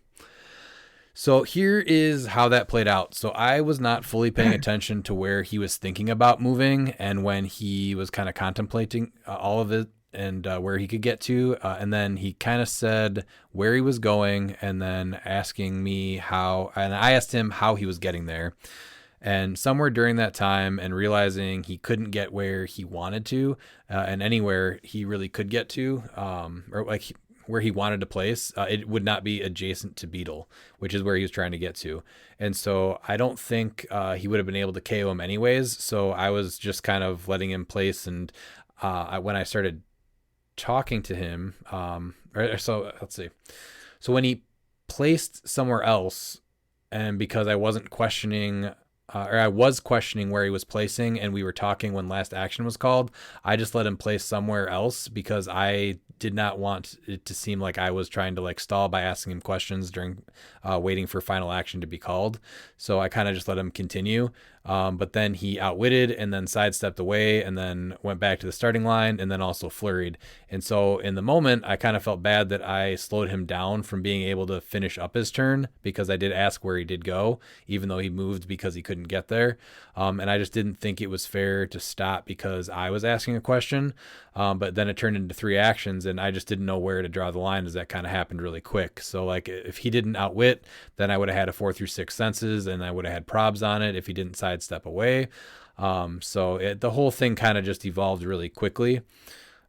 So here is how that played out. So I was not fully paying attention to where he was thinking about moving and when he was kind of contemplating all of it and where he could get to. And then he kind of said where he was going and then asking me how, and I asked him how he was getting there. And somewhere during that time and realizing he couldn't get where he wanted to and anywhere he really could get to, where he wanted to place, it would not be adjacent to Beetle, which is where he was trying to get to. And so I don't think he would have been able to KO him anyways. So I was just kind of letting him place. And when I started talking to him, so let's see. So when he placed somewhere else, and because I wasn't questioning, or I was questioning where he was placing, and we were talking when last action was called, I just let him place somewhere else because I did not want it to seem like I was trying to stall by asking him questions during waiting for final action to be called. So I kind of just let him continue. But then he outwitted and then sidestepped away and then went back to the starting line and then also flurried. And so in the moment, I kind of felt bad that I slowed him down from being able to finish up his turn because I did ask where he did go, even though he moved because he couldn't get there. And I just didn't think it was fair to stop because I was asking a question. But then it turned into 3 actions and I just didn't know where to draw the line as that kind of happened really quick. So if he didn't outwit, then I would have had a 4 through 6 senses and I would have had probs on it if he didn't sidestep away. The whole thing kind of just evolved really quickly.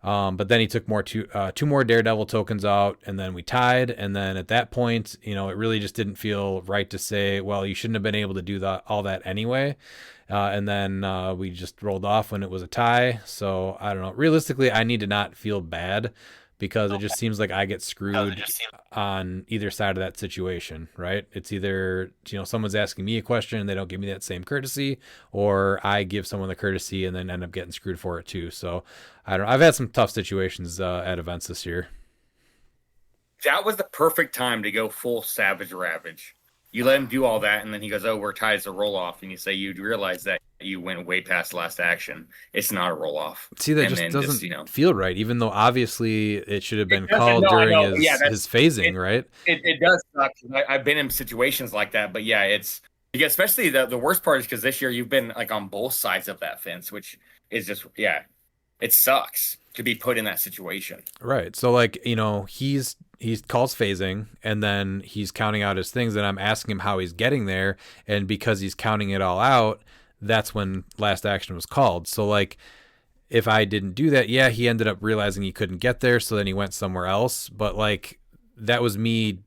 But then he took two more Daredevil tokens out and then we tied. And then at that point, it really just didn't feel right to say, well, you shouldn't have been able to do all that anyway. And then we just rolled off when it was a tie. So I don't know. Realistically, I need to not feel bad because it just seems like I get screwed on either side of that situation, right? It's either, someone's asking me a question and they don't give me that same courtesy, or I give someone the courtesy and then end up getting screwed for it too. So I don't know. I've had some tough situations at events this year. That was the perfect time to go full Savage Ravage. You let him do all that, and then he goes, oh, we're tied as a roll-off. And you say you'd realize that you went way past last action. It's not a roll-off. See, that just doesn't feel right, even though obviously it should have been called during his phasing, right? It does suck. I've been in situations like that, but yeah, it's especially the worst part is because this year you've been on both sides of that fence, which is just it sucks to be put in that situation. Right. So like, he calls phasing and then he's counting out his things and I'm asking him how he's getting there. And because he's counting it all out, that's when last action was called. So like, if I didn't do that, he ended up realizing he couldn't get there. So then he went somewhere else. But like, that was me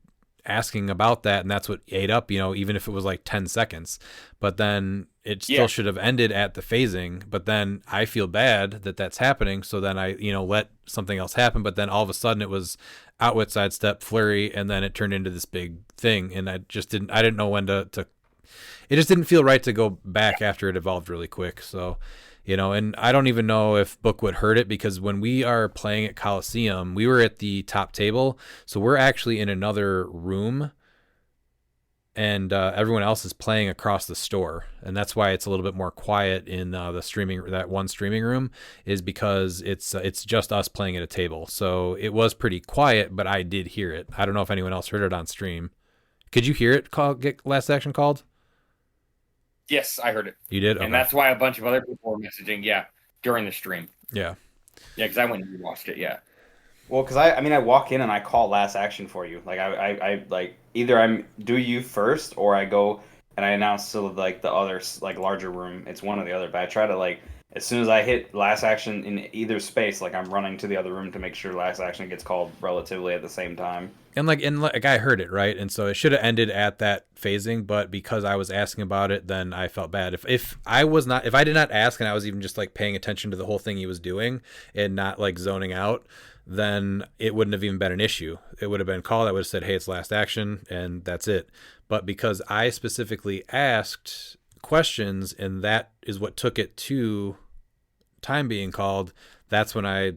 asking about that. And that's what ate up, even if it was like 10 seconds, but then it still should have ended at the phasing. But then I feel bad that that's happening. So then I, let something else happen. But then all of a sudden it was outwit, sidestep, flurry. And then it turned into this big thing. And I didn't know when to it just didn't feel right to go back after it evolved really quick. So, and I don't even know if Bookwood heard it because when we are playing at Colosseum, we were at the top table. So we're actually in another room and everyone else is playing across the store. And that's why it's a little bit more quiet in that one streaming room is because it's just us playing at a table. So it was pretty quiet, but I did hear it. I don't know if anyone else heard it on stream. Could you hear it get last action called? Yes, I heard it. You did? Okay. And that's why a bunch of other people were messaging, during the stream. Yeah. Yeah, because I went and watched it, Well, because I walk in and I call last action for you. Like I like either I'm do you first or I go and I announce to like the other like larger room. It's one or the other. But I try to like as soon as I hit last action in either space, like I'm running to the other room to make sure last action gets called relatively at the same time. And like I heard it, right? And so it should have ended at that phasing, but because I was asking about it, then I felt bad. If I did not ask and I was even just like paying attention to the whole thing he was doing and not like zoning out, then it wouldn't have even been an issue. It would have been called. I would have said, hey, it's last action, and that's it. But because I specifically asked questions and that is what took it to time being called, that's when I,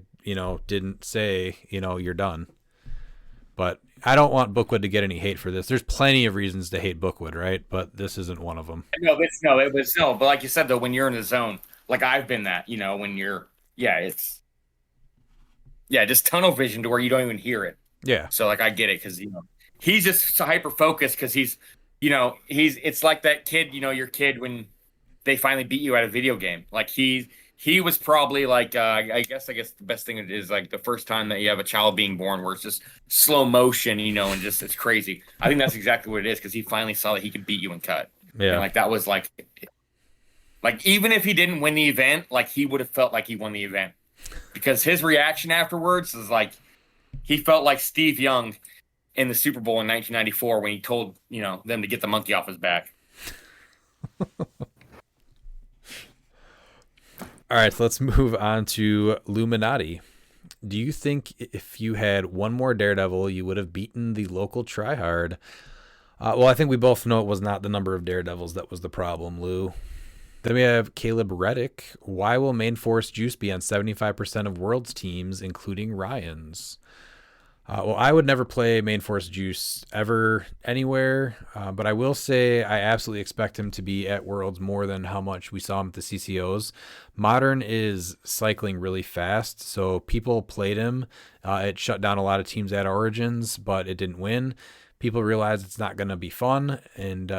didn't say, you're done. But I don't want Bookwood to get any hate for this. There's plenty of reasons to hate Bookwood, right? But this isn't one of them. No. But like you said, though, when you're in the zone, like I've been that, when you're, it's, just tunnel vision to where you don't even hear it. Yeah. So like I get it because he's just so hyper focused because he's it's like that kid, your kid when they finally beat you at a video game. Like he was probably like I guess the best thing is like the first time that you have a child being born where it's just slow motion, and just it's crazy. I think that's exactly what it is because he finally saw that he could beat you and cut. Yeah. And like that was like even if he didn't win the event, like he would have felt like he won the event because his reaction afterwards is like he felt like Steve Young in the Super Bowl in 1994 when he told them to get the monkey off his back. All right, so let's move on to Illuminati. Do you think if you had one more Daredevil, you would have beaten the local tryhard? Well, I think we both know it was not the number of Daredevils that was the problem, Lou. Then we have Caleb Reddick. Why will main force juice be on 75% of Worlds teams, including Ryan's? Well, I would never play main force juice ever anywhere, but I will say I absolutely expect him to be at Worlds more than how much we saw him at the CCOs. Modern is cycling really fast, so people played him. It shut down a lot of teams at Origins, but it didn't win. People realize it's not going to be fun, and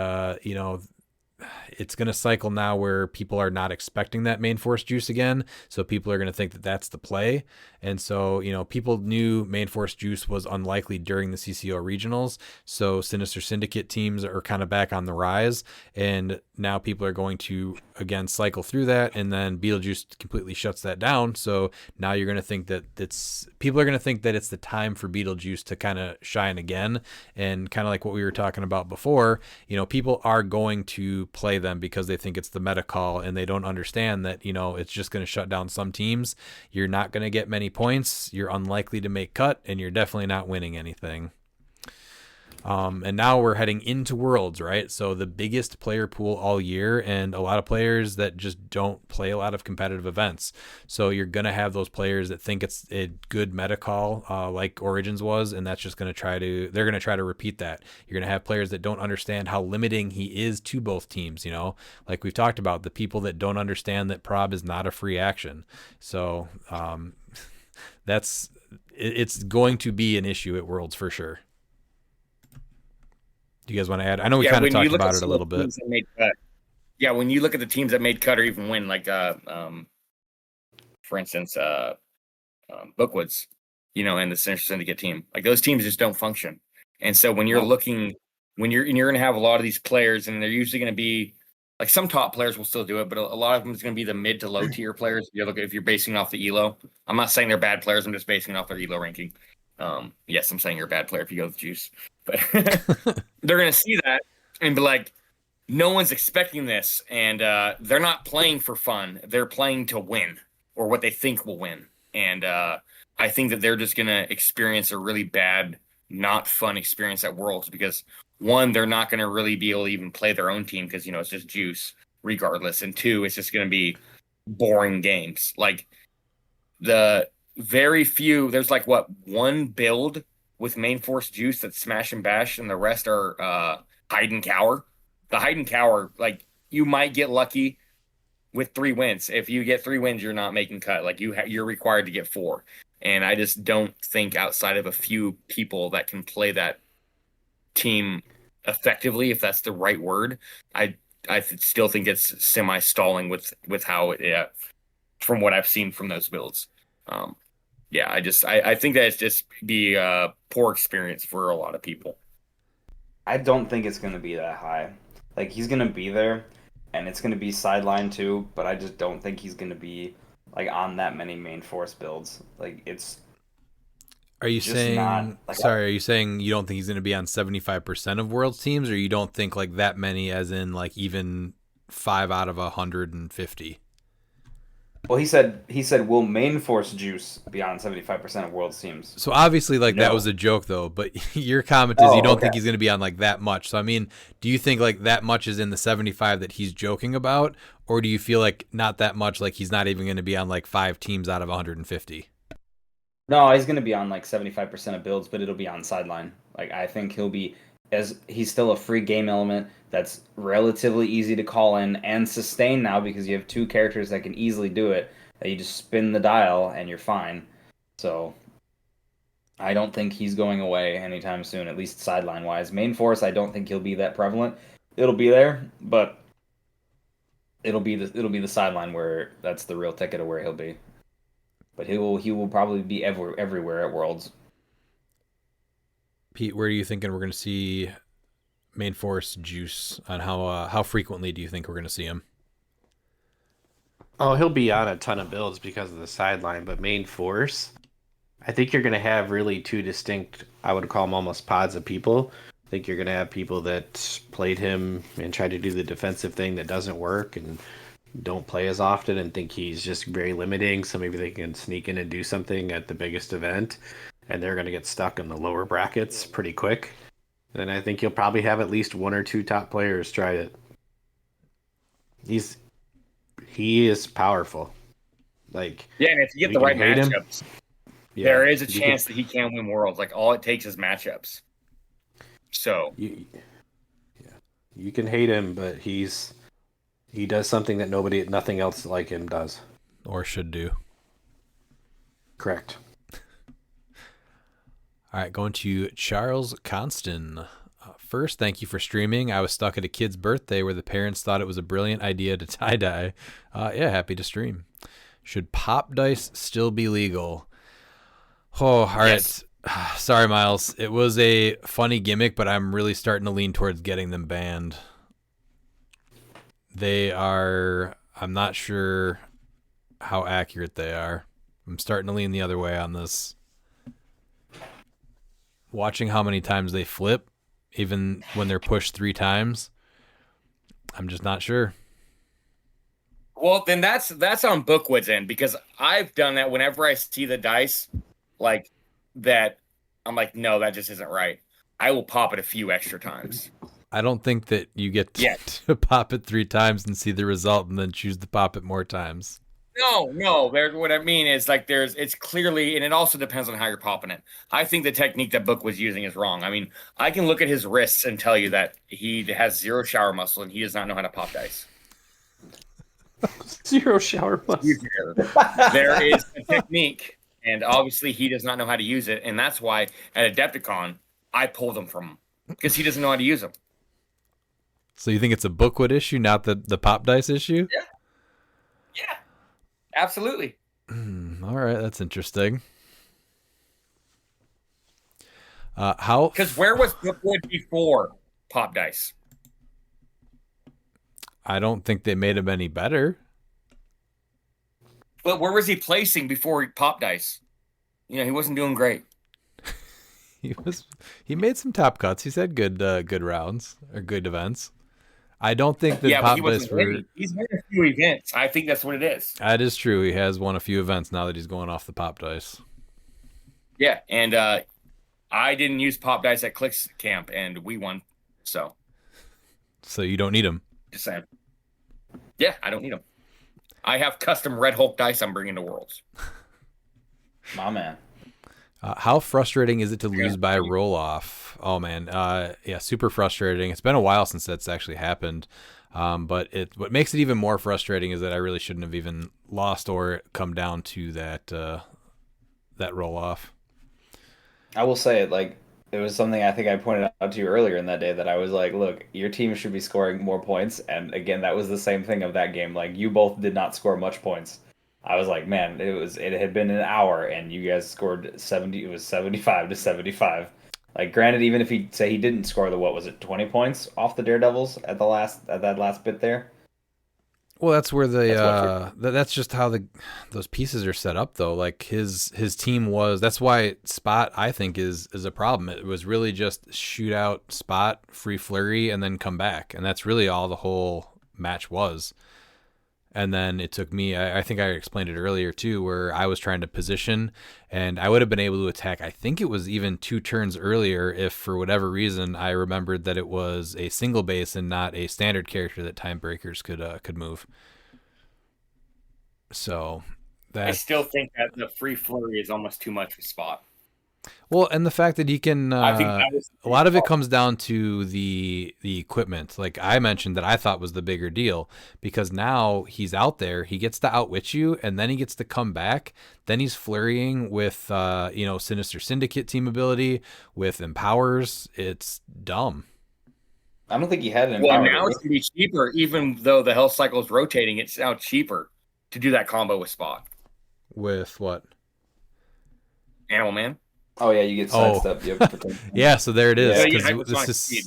it's going to cycle now where people are not expecting that main force juice again. So people are going to think that that's the play. And so, people knew main force juice was unlikely during the CCO regionals. So Sinister Syndicate teams are kind of back on the rise. And now people are going to, again, cycle through that. And then Beetlejuice completely shuts that down. So now you're going to think that people are going to think that it's the time for Beetlejuice to kind of shine again. And kind of like what we were talking about before, people are going to play them because they think it's the meta call and they don't understand that, it's just going to shut down some teams. You're not going to get many points. You're unlikely to make cut and you're definitely not winning anything. And now we're heading into Worlds, right? So the biggest player pool all year and a lot of players that just don't play a lot of competitive events. So you're going to have those players that think it's a good meta call, like Origins was, and that's just they're going to try to repeat that. You're going to have players that don't understand how limiting he is to both teams, like we've talked about, the people that don't understand that prob is not a free action. So it's going to be an issue at Worlds for sure. Do you guys want to add? I know we kind of talked about it a little bit. When you look at the teams that made cut or even win, like for instance, Bookwood's, and the Sinister Syndicate team. Like those teams just don't function. And so when you're looking, you're going to have a lot of these players, and they're usually going to be like some top players will still do it, but a lot of them is going to be the mid to low tier players. If you're basing it off the ELO, I'm not saying they're bad players. I'm just basing it off their ELO ranking. Yes, I'm saying you're a bad player if you go with Juice, but they're going to see that and be like, no one's expecting this, and they're not playing for fun. They're playing to win or what they think will win. And I think that they're just going to experience a really bad, not fun experience at Worlds because, one, they're not going to really be able to even play their own team because, it's just Juice regardless. And two, it's just going to be boring games. Like the very few, there's like one build with main force Juice that's smash and bash, and the rest are hide and cower. The hide and cower, like you might get lucky with 3 wins. If you get 3 wins, you're not making cut. Like you're required to get 4. And I just don't think outside of a few people that can play that team effectively, if that's the right word, I still think it's semi-stalling with how it, from what I've seen from those builds. I think that it's just be a poor experience for a lot of people. I don't think it's going to be that high. Like, he's going to be there, and it's going to be sideline too, but I just don't think he's going to be, like, on that many main force builds. Like, it's Are you saying not, like, sorry, are you saying you don't think he's going to be on 75% of Worlds teams, or you don't think like that many as in like even 5 out of 150? Well, he said will main force Juice be on 75% of Worlds teams? So obviously like that was a joke though, but your comment is you don't think he's going to be on like that much. So I mean, do you think like that much is in the 75 that he's joking about, or do you feel like not that much, like he's not even going to be on like 5 teams out of 150? No, he's going to be on like 75% of builds, but it'll be on sideline. Like, I think he'll be, as he's still a free game element that's relatively easy to call in and sustain now because you have 2 characters that can easily do it. That you just spin the dial and you're fine. So I don't think he's going away anytime soon, at least sideline wise. Main force, I don't think he'll be that prevalent. It'll be there, but it'll be the sideline where that's the real ticket of where he'll be. But he will probably be everywhere at Worlds. Pete, where are you thinking we're going to see main force Juice, on how frequently do you think we're going to see him? Oh, he'll be on a ton of builds because of the sideline, but main force, I think you're going to have really 2 distinct, I would call them almost pods of people. I think you're going to have people that played him and tried to do the defensive thing that doesn't work and don't play as often and think he's just very limiting, so maybe they can sneak in and do something at the biggest event, and they're going to get stuck in the lower brackets pretty quick. And I think you'll probably have at least 1 or 2 top players try it. He is powerful. Like, yeah, and if you get the right matchups, there is a chance that he can win Worlds. Like, all it takes is matchups. So you can hate him, but he does something that nothing else like him does or should do. Correct. All right, going to Charles Constant. First, thank you for streaming. I was stuck at a kid's birthday where the parents thought it was a brilliant idea to tie-dye. Happy to stream. Should pop dice still be legal? Oh, all right. Sorry, Miles. It was a funny gimmick, but I'm really starting to lean towards getting them banned. I'm not sure how accurate they are. I'm starting to lean the other way on this. Watching how many times they flip, even when they're pushed 3 times, I'm just not sure. Well, then that's on Bookwood's end, because I've done that whenever I see the dice like that. I'm like, no, that just isn't right. I will pop it a few extra times. I don't think that you get to pop it 3 times and see the result and then choose to pop it more times. No. What I mean is like it's clearly, and it also depends on how you're popping it. I think the technique that Book was using is wrong. I mean, I can look at his wrists and tell you that he has 0 shower muscle and he does not know how to pop dice. 0 shower muscle. There is a technique, and obviously he does not know how to use it, and that's why at Adepticon I pulled him from him because he doesn't know how to use them. So you think it's a Bookwood issue, not the pop dice issue? Yeah, absolutely. All right, that's interesting. How? Because where was Bookwood before Pop Dice? I don't think they made him any better. But where was he placing before Pop Dice? He wasn't doing great. He made some top cuts. He's had good rounds or good events. I don't think that Yeah, but Pop he Dice wasn't were. winning. He's won a few events. I think that's what it is. That is true. He has won a few events now that he's going off the Pop Dice. Yeah, and I didn't use Pop Dice at CLIX camp, and we won. So you don't need him. just saying. Yeah, I don't need them. I have custom Red Hulk dice I'm bringing to Worlds. My man. How frustrating is it to lose by roll off? Oh man, yeah, super frustrating. It's been a while since that's actually happened. But what makes it even more frustrating is that I really shouldn't have even lost or come down to that roll off. I will say, like, it was something I think I pointed out to you earlier in that day that I was like, look, your team should be scoring more points. And again, that was the same thing of that game. Like, you both did not score much points. I was like, man, it had been an hour and you guys scored 70. It was 75 to 75. Like, granted, even if he didn't score the, what was it, 20 points off the Daredevils at that last bit there. Well, that's where that's just how those pieces are set up, though. Like his team was. That's why spot, I think, is a problem. It was really just shoot out, spot, free flurry, and then come back, and that's really all the whole match was. And then it took me, I think I explained it earlier too, where I was trying to position and I would have been able to attack. I think it was even 2 turns earlier if for whatever reason I remembered that it was a single base and not a standard character that Time Breakers could move. So I still think that the free flurry is almost too much for Spot. Well, and the fact that he can, I think that was a lot of it comes down to the equipment. Like I mentioned, that I thought was the bigger deal because now he's out there, he gets to outwit you, and then he gets to come back. Then he's flurrying with, Sinister Syndicate team ability with empowers. It's dumb. I don't think he had an Well, empower. now it's going to be cheaper, even though the health cycle is rotating. It's now cheaper to do that combo with Spot. With what? Animal Man. Oh yeah, you get sidestep. You have to protect. Yeah, so there it is. Yeah, you 'Cause have this is. speed.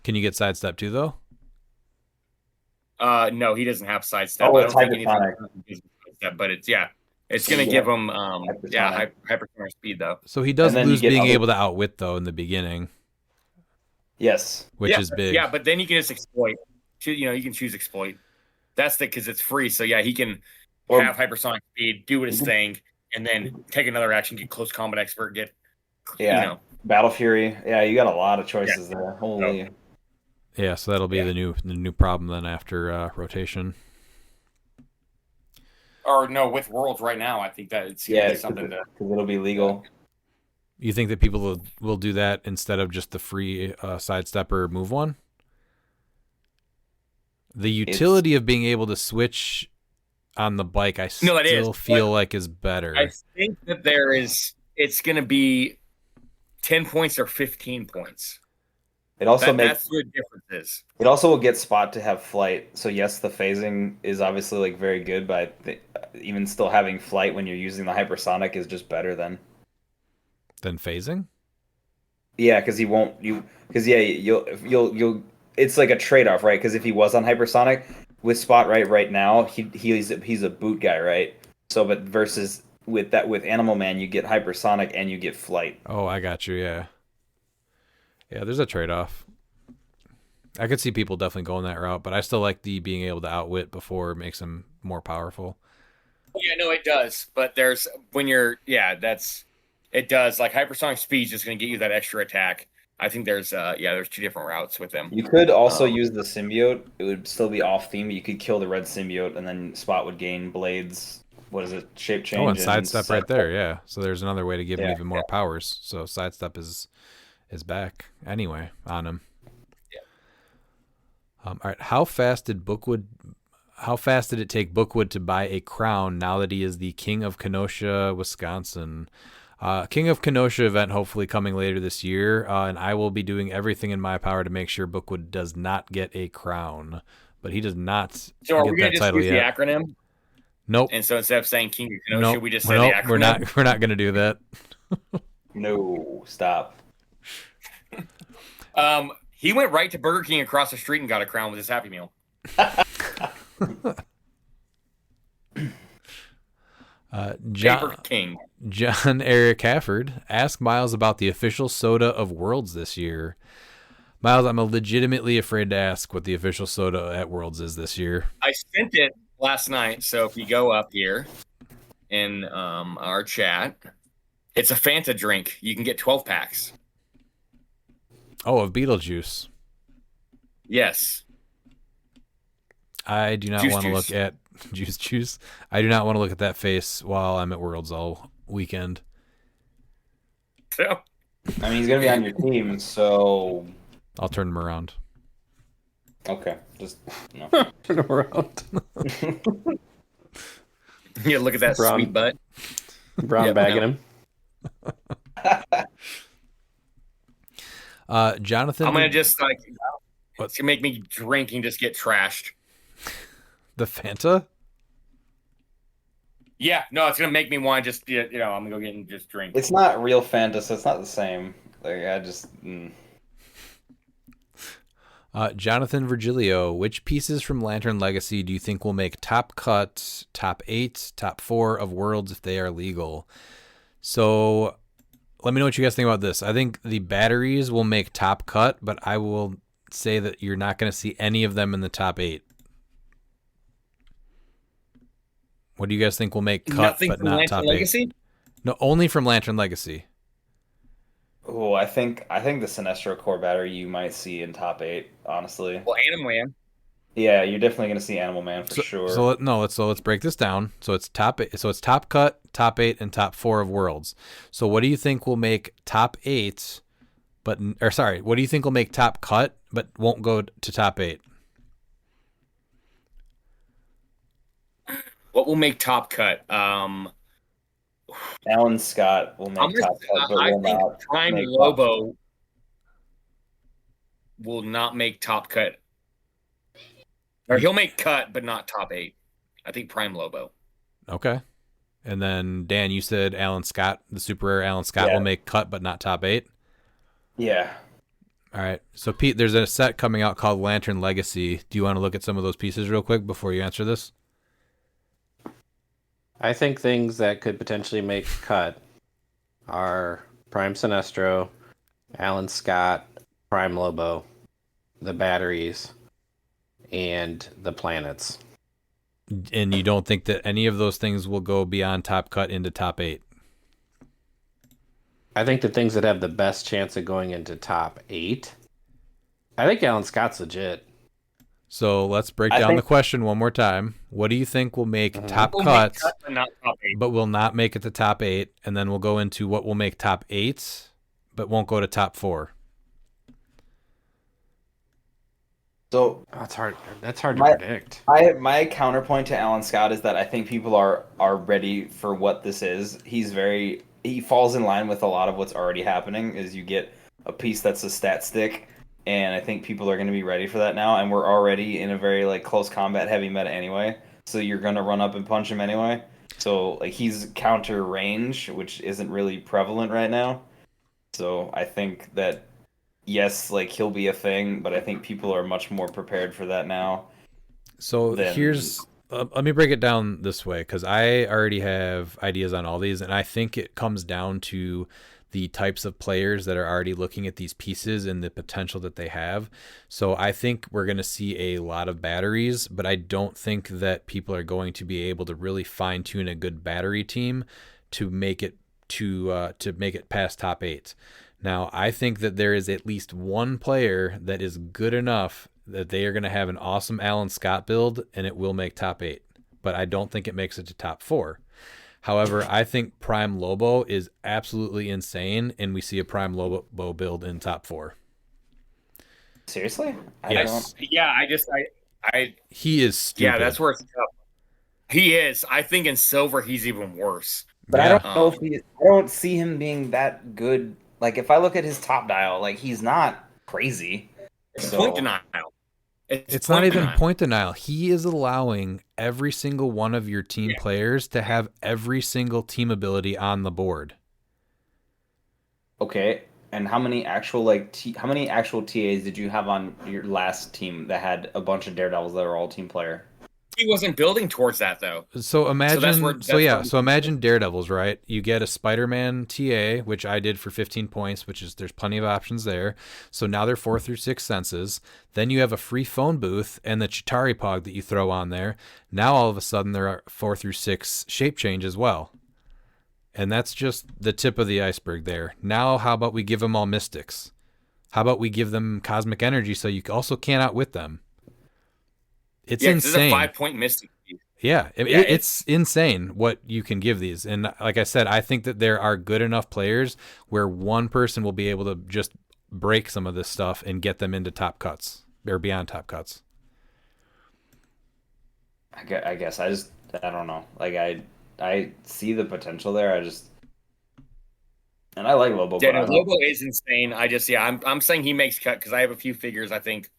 Can you get sidestep too, though? No, he doesn't have sidestep. Oh, I it's don't think hypersonic. anything gives him sidestep, but it's going to give him hypersonic speed though. So he does And then lose you get being other- able to outwit though in the beginning, Yes. which is big. Yeah, but then you can just exploit. You can choose exploit. That's because it's free. So yeah, he can have hypersonic speed, do his thing, and then take another action, get close combat expert, Yeah. Battle Fury. Yeah, you got a lot of choices there. Holy. Yeah, so that'll be the new problem then after rotation. Or no, with Worlds right now, I think that it's Yeah, something to. because it'll be legal. You think that people will do that instead of just the free sidestepper move one? The utility of being able to switch on the bike, I still feel like is better. I think that it's going to be 10 points or 15 points. It also That's what the difference is. It also will get Spot to have flight. So yes, the phasing is obviously like very good, but even still having flight when you're using the hypersonic is just better than phasing. Yeah, because you'll it's like a trade off, right? Because if he was on hypersonic with Spot right now, he's a boot guy, right? So but versus with Animal Man, you get hypersonic and you get flight. Oh, I got you. Yeah. Yeah, there's a trade-off. I could see people definitely going that route, but I still like the being able to outwit before it makes him more powerful. Yeah, no, it does. But it does. Like hypersonic speed is just going to get you that extra attack. I think there's 2 different routes with them. You could also use the symbiote. It would still be off theme. You could kill the red symbiote, and then Spot would gain blades. What is it? Shape change. Oh, and sidestep right there. Yeah. So there's another way to give him even more Yeah. powers. So sidestep is back anyway on him. Yeah. All right. How fast did it take Bookwood to buy a crown now that he is the King of Kenosha, Wisconsin? King of Kenosha event hopefully coming later this year, and I will be doing everything in my power to make sure Bookwood does not get a crown, but he does not So are get we going that to just title use yet. the acronym? Nope. And so instead of saying King of Kenosha, Nope. we just say Nope. the acronym. We're not gonna do that. No, stop. He went right to Burger King across the street and got a crown with his Happy Meal. Paper King. John Eric Hafford asked Miles about the official soda of Worlds this year. Miles, I'm legitimately afraid to ask what the official soda at Worlds is this year. I sent it last night, so if you go up here in our chat, it's a Fanta drink. You can get 12 packs. Oh, of Beetlejuice. Yes. I do not want to look at juice. I do not want to look at that face while I'm at Worlds all weekend. So, I mean, he's gonna be on your team, so I'll turn him around. okay, just Turn around. yeah, look at that Brown- sweet butt. Brown Yep, bagging no. him. Jonathan. I'm gonna just like What? it's gonna make me drink and just get trashed. The Fanta? Yeah, no, it's gonna make me want to just I'm gonna go get and just drink. it's not real Fanta, so it's not the same. Like I just. Jonathan Virgilio, which pieces from Lantern Legacy do you think will make top cut, top 8, top 4 of Worlds if they are legal? So let me know what you guys think about this. I think the batteries will make top cut, but I will say that you're not going to see any of them in the top 8. What do you guys think will make cut Nothing but from not Lantern top Legacy? 8? No, only from Lantern Legacy. Oh, I think the Sinestro core battery you might see in top 8. Honestly, Well, Animal Man. yeah, you're definitely gonna see Animal Man for sure. Let's break this down. So it's top 8, so it's top cut, top 8, and top 4 of Worlds. So what do you think will make top 8? What do you think will make top cut but won't go to top 8? What will make top cut? Alan Scott will make top cut, but I will think not Prime make Lobo will not make top cut. Or he'll make cut, but not top 8. I think Prime Lobo. Okay. And then Dan, you said Alan Scott, the super rare Alan Scott Yeah. will make cut but not top 8. Yeah. All right. So Pete, there's a set coming out called Lantern Legacy. Do you want to look at some of those pieces real quick before you answer this? I think things that could potentially make cut are Prime Sinestro, Alan Scott, Prime Lobo, the batteries, and the planets. And you don't think that any of those things will go beyond top cut into top 8? I think the things that have the best chance of going into top 8. I think Alan Scott's legit. So let's break down the question one more time. What do you think will make top Will cut, make cut, but not top 8. but will not make it to top 8? And then we'll go into what will make top 8, but won't go to top 4. So That's hard. That's hard to predict. my counterpoint to Alan Scott is that I think people are ready for what this is. He falls in line with a lot of what's already happening. Is you get a piece that's a stat stick, and I think people are going to be ready for that now. And we're already in a very like close combat heavy meta anyway, so you're going to run up and punch him anyway. So like he's counter range, which isn't really prevalent right now. So I think that yes, like he'll be a thing, but I think people are much more prepared for that now. So Then- here's let me break it down this way, because I already have ideas on all these, and I think it comes down to the types of players that are already looking at these pieces and the potential that they have. So I think we're going to see a lot of batteries, but I don't think that people are going to be able to really fine tune a good battery team to make it past top 8. Now, I think that there is at least one player that is good enough that they are going to have an awesome Alan Scott build, and it will make top 8. But I don't think it makes it to top 4. However, I think Prime Lobo is absolutely insane, and we see a Prime Lobo build in top 4. Seriously? Yes. He is stupid. Yeah, that's where it's tough. He is. I think in silver he's even worse. But Yeah. I don't know if I don't see him being that good. Like if I look at his top dial, like he's not crazy. It's So- point denial. It's not even point denial. He is allowing every single one of your team players to have every single team ability on the board. Okay, and how many actual how many actual TAs did you have on your last team that had a bunch of Daredevils that were all team player? He wasn't building towards that though. So imagine, so imagine Daredevils, right? You get a Spider-Man TA, which I did for 15 points, which is there's plenty of options there. So now they're 4 through 6 senses. Then you have a free phone booth and the Chitauri Pog that you throw on there. Now all of a sudden there are 4 through 6 shape change as well. And that's just the tip of the iceberg there. Now how about we give them all mystics? How about we give them cosmic energy so you also can't outwit them? It's insane. It's a 5-point mystic. Yeah, it's insane what you can give these. And like I said, I think that there are good enough players where one person will be able to just break some of this stuff and get them into top cuts or beyond top cuts. I guess I don't know. Like I see the potential there. And I like Lobo. Yeah, no, Lobo is insane. I'm saying he makes cut because I have a few figures I think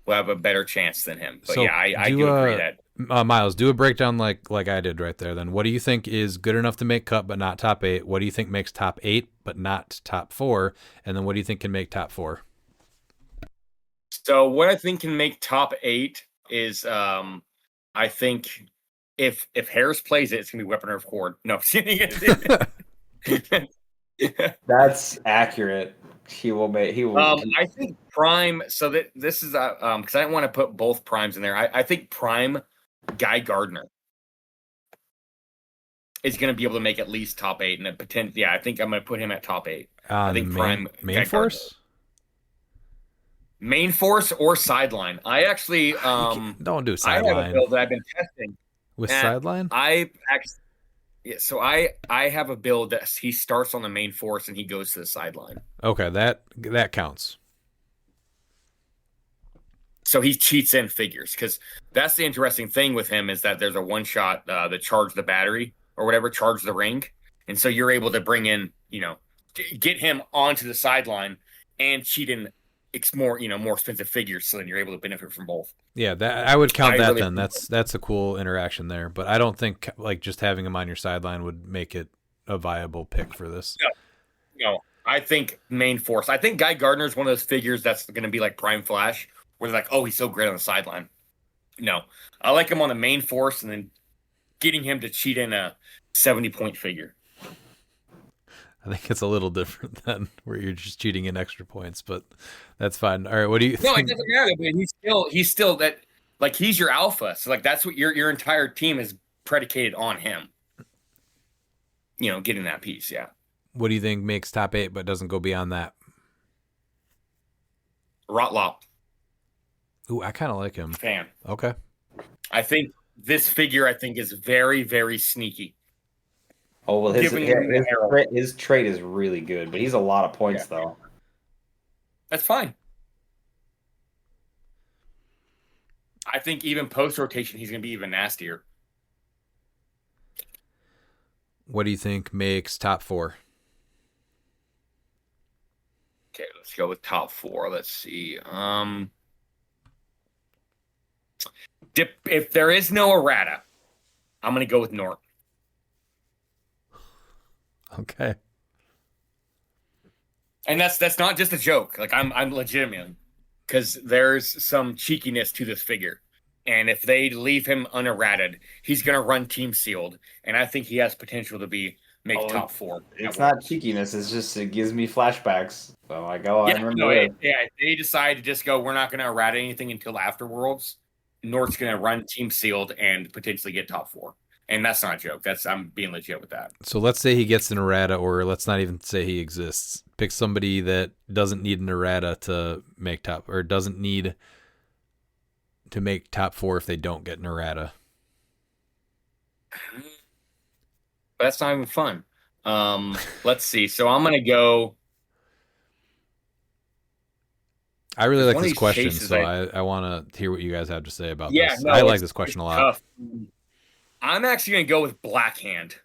will have a better chance than him. But so I do agree that. Miles, do a breakdown like I did right there then. What do you think is good enough to make cut but not top 8? What do you think makes top 8 but not top 4? And then what do you think can make top 4? So what I think can make top 8 is I think if Harris plays it, it's gonna be Weapon of Horde. No, that's accurate. He will. I think Prime. So that this is because I don't want to put both Primes in there. I think Prime Guy Gardner is going to be able to make at least top 8 and potential. Yeah, I think I'm going to put him at top 8. I think Prime main force. Main force or sideline. I actually don't do sideline. I have a build that I've been testing with sideline. So I have a build that he starts on the main force and he goes to the sideline. Okay, that counts. So he cheats in figures because that's the interesting thing with him is that there's a one shot that charge the battery or whatever, charge the ring, and so you're able to bring in, get him onto the sideline and cheat in more expensive figures, so then you're able to benefit from both. Yeah, that I would count that really then. That's a cool interaction there, but I don't think like just having him on your sideline would make it a viable pick for this. No, I think main force. I think Guy Gardner is one of those figures that's going to be like Prime Flash, where they're like, oh, he's so great on the sideline. No, I like him on the main force, and then getting him to cheat in a 70-point figure. I think it's a little different than where you're just cheating in extra points, but that's fine. All right, what do you think? No, it doesn't matter, but he's still that, like, he's your alpha. So like that's what your entire team is predicated on him. Getting that piece, yeah. What do you think makes top 8 but doesn't go beyond that? Rotlop. Ooh, I kind of like him. Fan. Okay. I think this figure is very, very sneaky. Oh, well, his trait is really good, but he's a lot of points, though. That's fine. I think even post-rotation, he's going to be even nastier. What do you think makes top 4? Okay, let's go with top 4. Let's see. If there is no errata, I'm going to go with Norton. Okay. And that's not just a joke. Like I'm legitimate because there's some cheekiness to this figure. And if they leave him unerrated, he's going to run team sealed. And I think he has potential to make top 4. It's not cheekiness. It's just, it gives me flashbacks. So I go, I remember it. Yeah, if they decide to just go, we're not going to errata anything until afterwards, Nort's going to run team sealed and potentially get top 4. And that's not a joke. I'm being legit with that. So let's say he gets an errata, or let's not even say he exists. Pick somebody that doesn't need an errata to make top, or doesn't need to make top 4 if they don't get an errata. That's not even fun. Let's see. So I'm going to go. I really like this question, so I want to hear what you guys have to say about this. No, I like this question a lot. Tough. I'm actually going to go with Black Hand.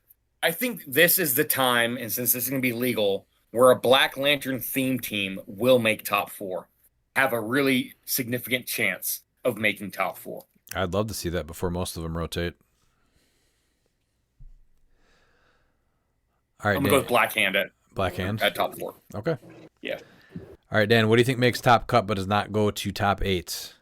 I think this is the time, and since this is going to be legal, where a Black Lantern theme team will make top 4, have a really significant chance of making top 4. I'd love to see that before most of them rotate. All right, I'm gonna go with Black Hand Black Hand at top 4. Okay. Yeah. All right, Dan. What do you think makes top cut but does not go to top 8?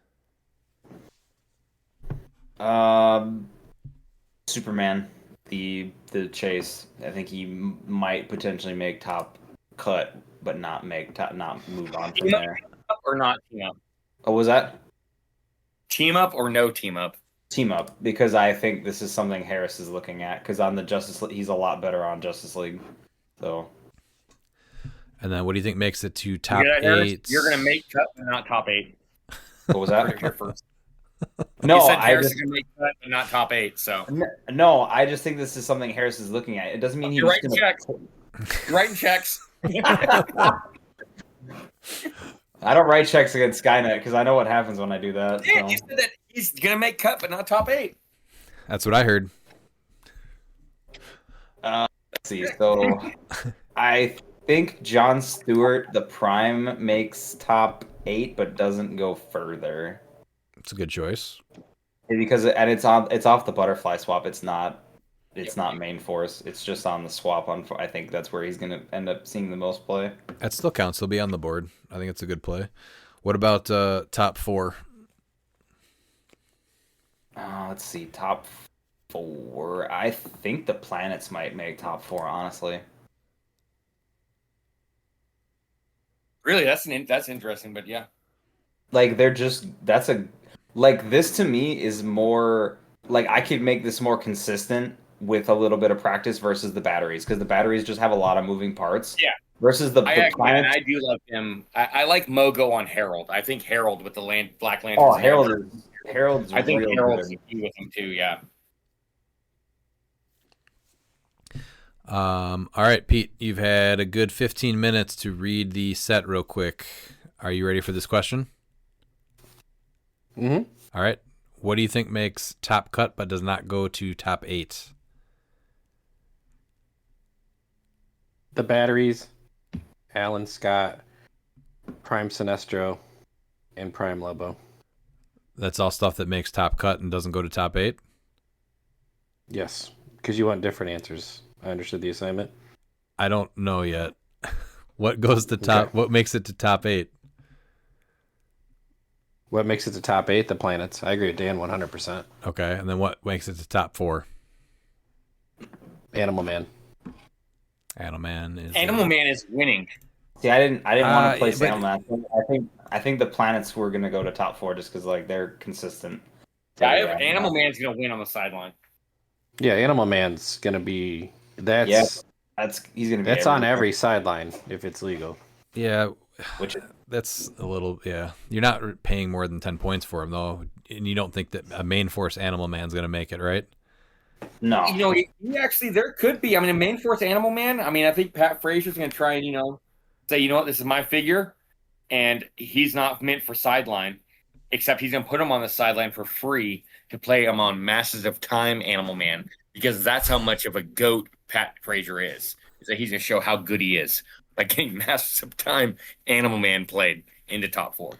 Superman, the chase. I think he might potentially make top cut, but not move on from there. Or not team up? Oh, was that Team up or no team up? team up? Because I think this is something Harris is looking at. Because on the Justice League, he's a lot better on Justice League. So. And then what do you think makes it to top 8? You're gonna make cut, but not top 8. What was that? Here first. No, you said I Harris just is gonna make cut, but not top 8. So no, I just think this is something Harris is looking at. It doesn't mean he's you're writing gonna... checks. You're writing checks. I don't write checks against Skynet because I know what happens when I do that. Yeah, so. you said that he's gonna make cut, but not top 8. That's what I heard. Let's see. So I think Jon Stewart, the Prime, makes top 8, but doesn't go further. It's a good choice. Because it's off the butterfly swap. It's not main force. It's just on the swap. I think that's where he's gonna end up seeing the most play. That still counts. He'll be on the board. I think it's a good play. What about top 4? Let's see, top 4. I think the planets might make top 4. Honestly, Really, that's interesting, but yeah. like this to me is more like I could make this more consistent with a little bit of practice versus the batteries, because the batteries just have a lot of moving parts. Yeah. Versus the planets. I do love him. I like Mogo on Herald. I think Herald with the Black Lanterns. Oh, Harold's. I think real Harold's good. the key with him too. Yeah. All right, Pete, you've had a good 15 minutes to read the set real quick. Are you ready for this question? Mm-hmm. All right. What do you think makes top cut but does not go to top 8? The batteries, Alan Scott, Prime Sinestro, and Prime Lobo. That's all stuff that makes top cut and doesn't go to top 8? Yes, because you want different answers. I understood the assignment. I don't know yet. What goes to top? Okay. What makes it to top 8? What makes it to top 8? The planets. I agree with Dan 100%. Okay, and then what makes it to top 4? Animal Man. Animal Man is winning. See, I didn't want to play but- Animal Man. I think the planets were gonna go to top 4 just because like they're consistent. Yeah, Animal Man's gonna win on the sideline. Yeah, Animal Man's gonna be. That's he's gonna be. that's on every sideline if it's legal. Yeah, Which that's a little, yeah. You're not paying more than 10 points for him, though. And you don't think that a main force Animal Man's going to make it, right? no, You know, he actually, there could be. I mean, a main force Animal Man. I mean, I think Pat Frazier's going to try and, say, you know what, this is my figure. And he's not meant for sideline, except he's going to put him on the sideline for free to play him on Masters of Time Animal Man, because that's how much of a goat Pat Frazier is. So he's going to show how good he is by getting Masters of Time Animal Man played into top 4.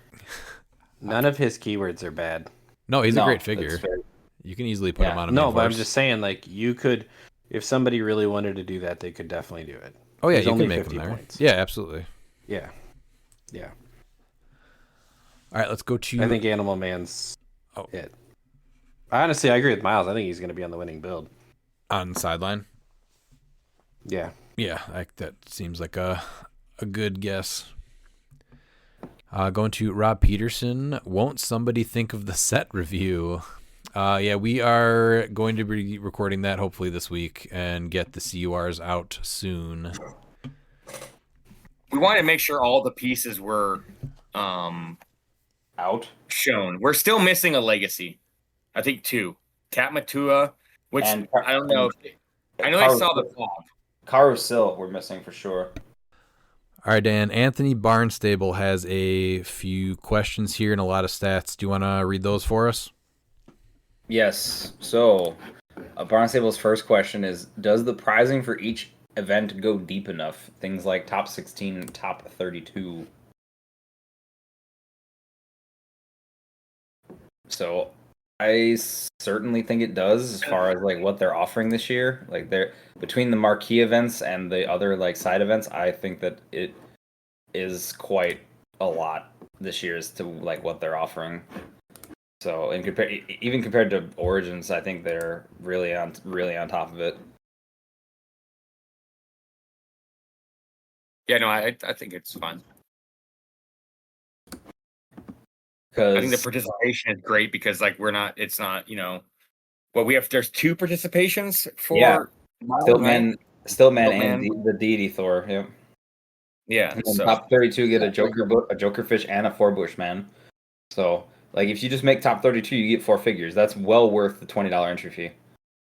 None of his keywords are bad. No, he's a great that's figure. fair. You can easily put him on a main No, but I'm force. just saying, like, you could, if somebody really wanted to do that, they could definitely do it. Oh, yeah, There's you only can make 50 him there. points. Yeah, absolutely. Yeah. Yeah. All right, let's go to... I think Animal Man's Oh. it. Honestly, I agree with Miles. I think he's going to be on the winning build. On the sideline. Yeah. Yeah, that seems like a good guess. Going to Rob Peterson. Won't somebody think of the set review? Yeah, we are going to be recording that hopefully this week and get the CURs out soon. We wanted to make sure all the pieces were out. shown. We're still missing a legacy. I think 2. Kat Matua, which And- I don't know. I know I saw the fog. Carousel we're missing for sure. All right, Dan. Anthony Barnstable has a few questions here and a lot of stats. Do you want to read those for us? Yes. So, Barnstable's first question is: does the prizing for each event go deep enough? Things like top 16 and top 32. So I certainly think it does as far as like what they're offering this year. Like they're between the marquee events and the other like side events, I think that it is quite a lot this year as to like what they're offering. So and even compared to Origins, I think they're really on top of it. Yeah, no, I think it's fun. I think the Because participation is great because like it's not, well, there's 2 participations for Yeah. Modern, right? Stiltman Stiltman. and the deity Thor. Yeah. Yeah, And then so top 32 get a Joker fish, and a 4-bush man. So like if you just make top 32, you get 4 figures. That's well worth the $20 entry fee.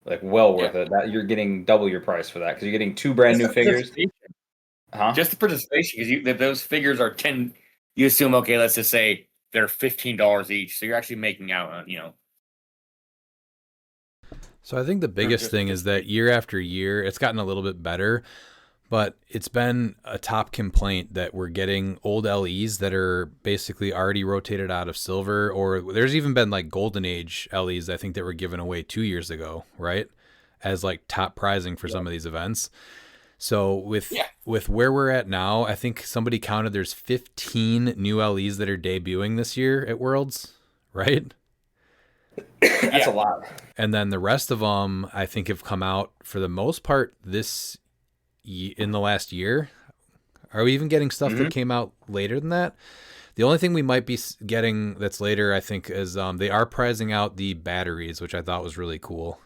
Like well worth it. That you're getting double your price for that because you're getting 2 brand new figures. Huh? Just the participation, because those figures are 10. You assume, okay, let's just say they're $15 each, so you're actually making out on. So I think the biggest thing is that year after year, it's gotten a little bit better, but it's been a top complaint that we're getting old LEs that are basically already rotated out of silver, or there's even been like golden age LEs I think that were given away 2 years ago, right? As like top prizing for some of these events. So with where we're at now, I think somebody counted there's 15 new LEs that are debuting this year at Worlds, right? That's a lot. And then the rest of them, I think, have come out for the most part in the last year. Are we even getting stuff that came out later than that? The only thing we might be getting that's later, I think, is they are prizing out the batteries, which I thought was really cool.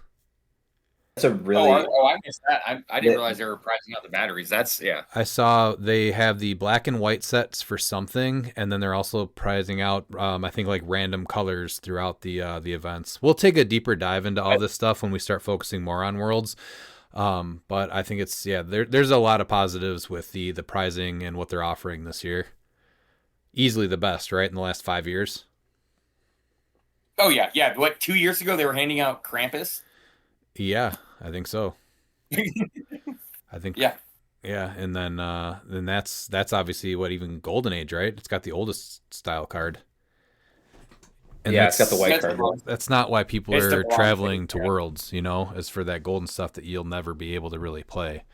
That's a really. I missed that. I didn't realize they were pricing out the batteries. I saw they have the black and white sets for something, and then they're also prizing out, I think, like random colors throughout the events. We'll take a deeper dive into all this stuff when we start focusing more on Worlds. But I think it's there's a lot of positives with the prizing and what they're offering this year. Easily the best, right, in the last 5 years. Oh yeah. What, 2 years ago they were handing out Krampus? Yeah, I think so. I think yeah, and then that's obviously what, even Golden Age, right? It's got the oldest style card. And it's got the white card. That's not why people are traveling to Worlds, is for that golden stuff that you'll never be able to really play.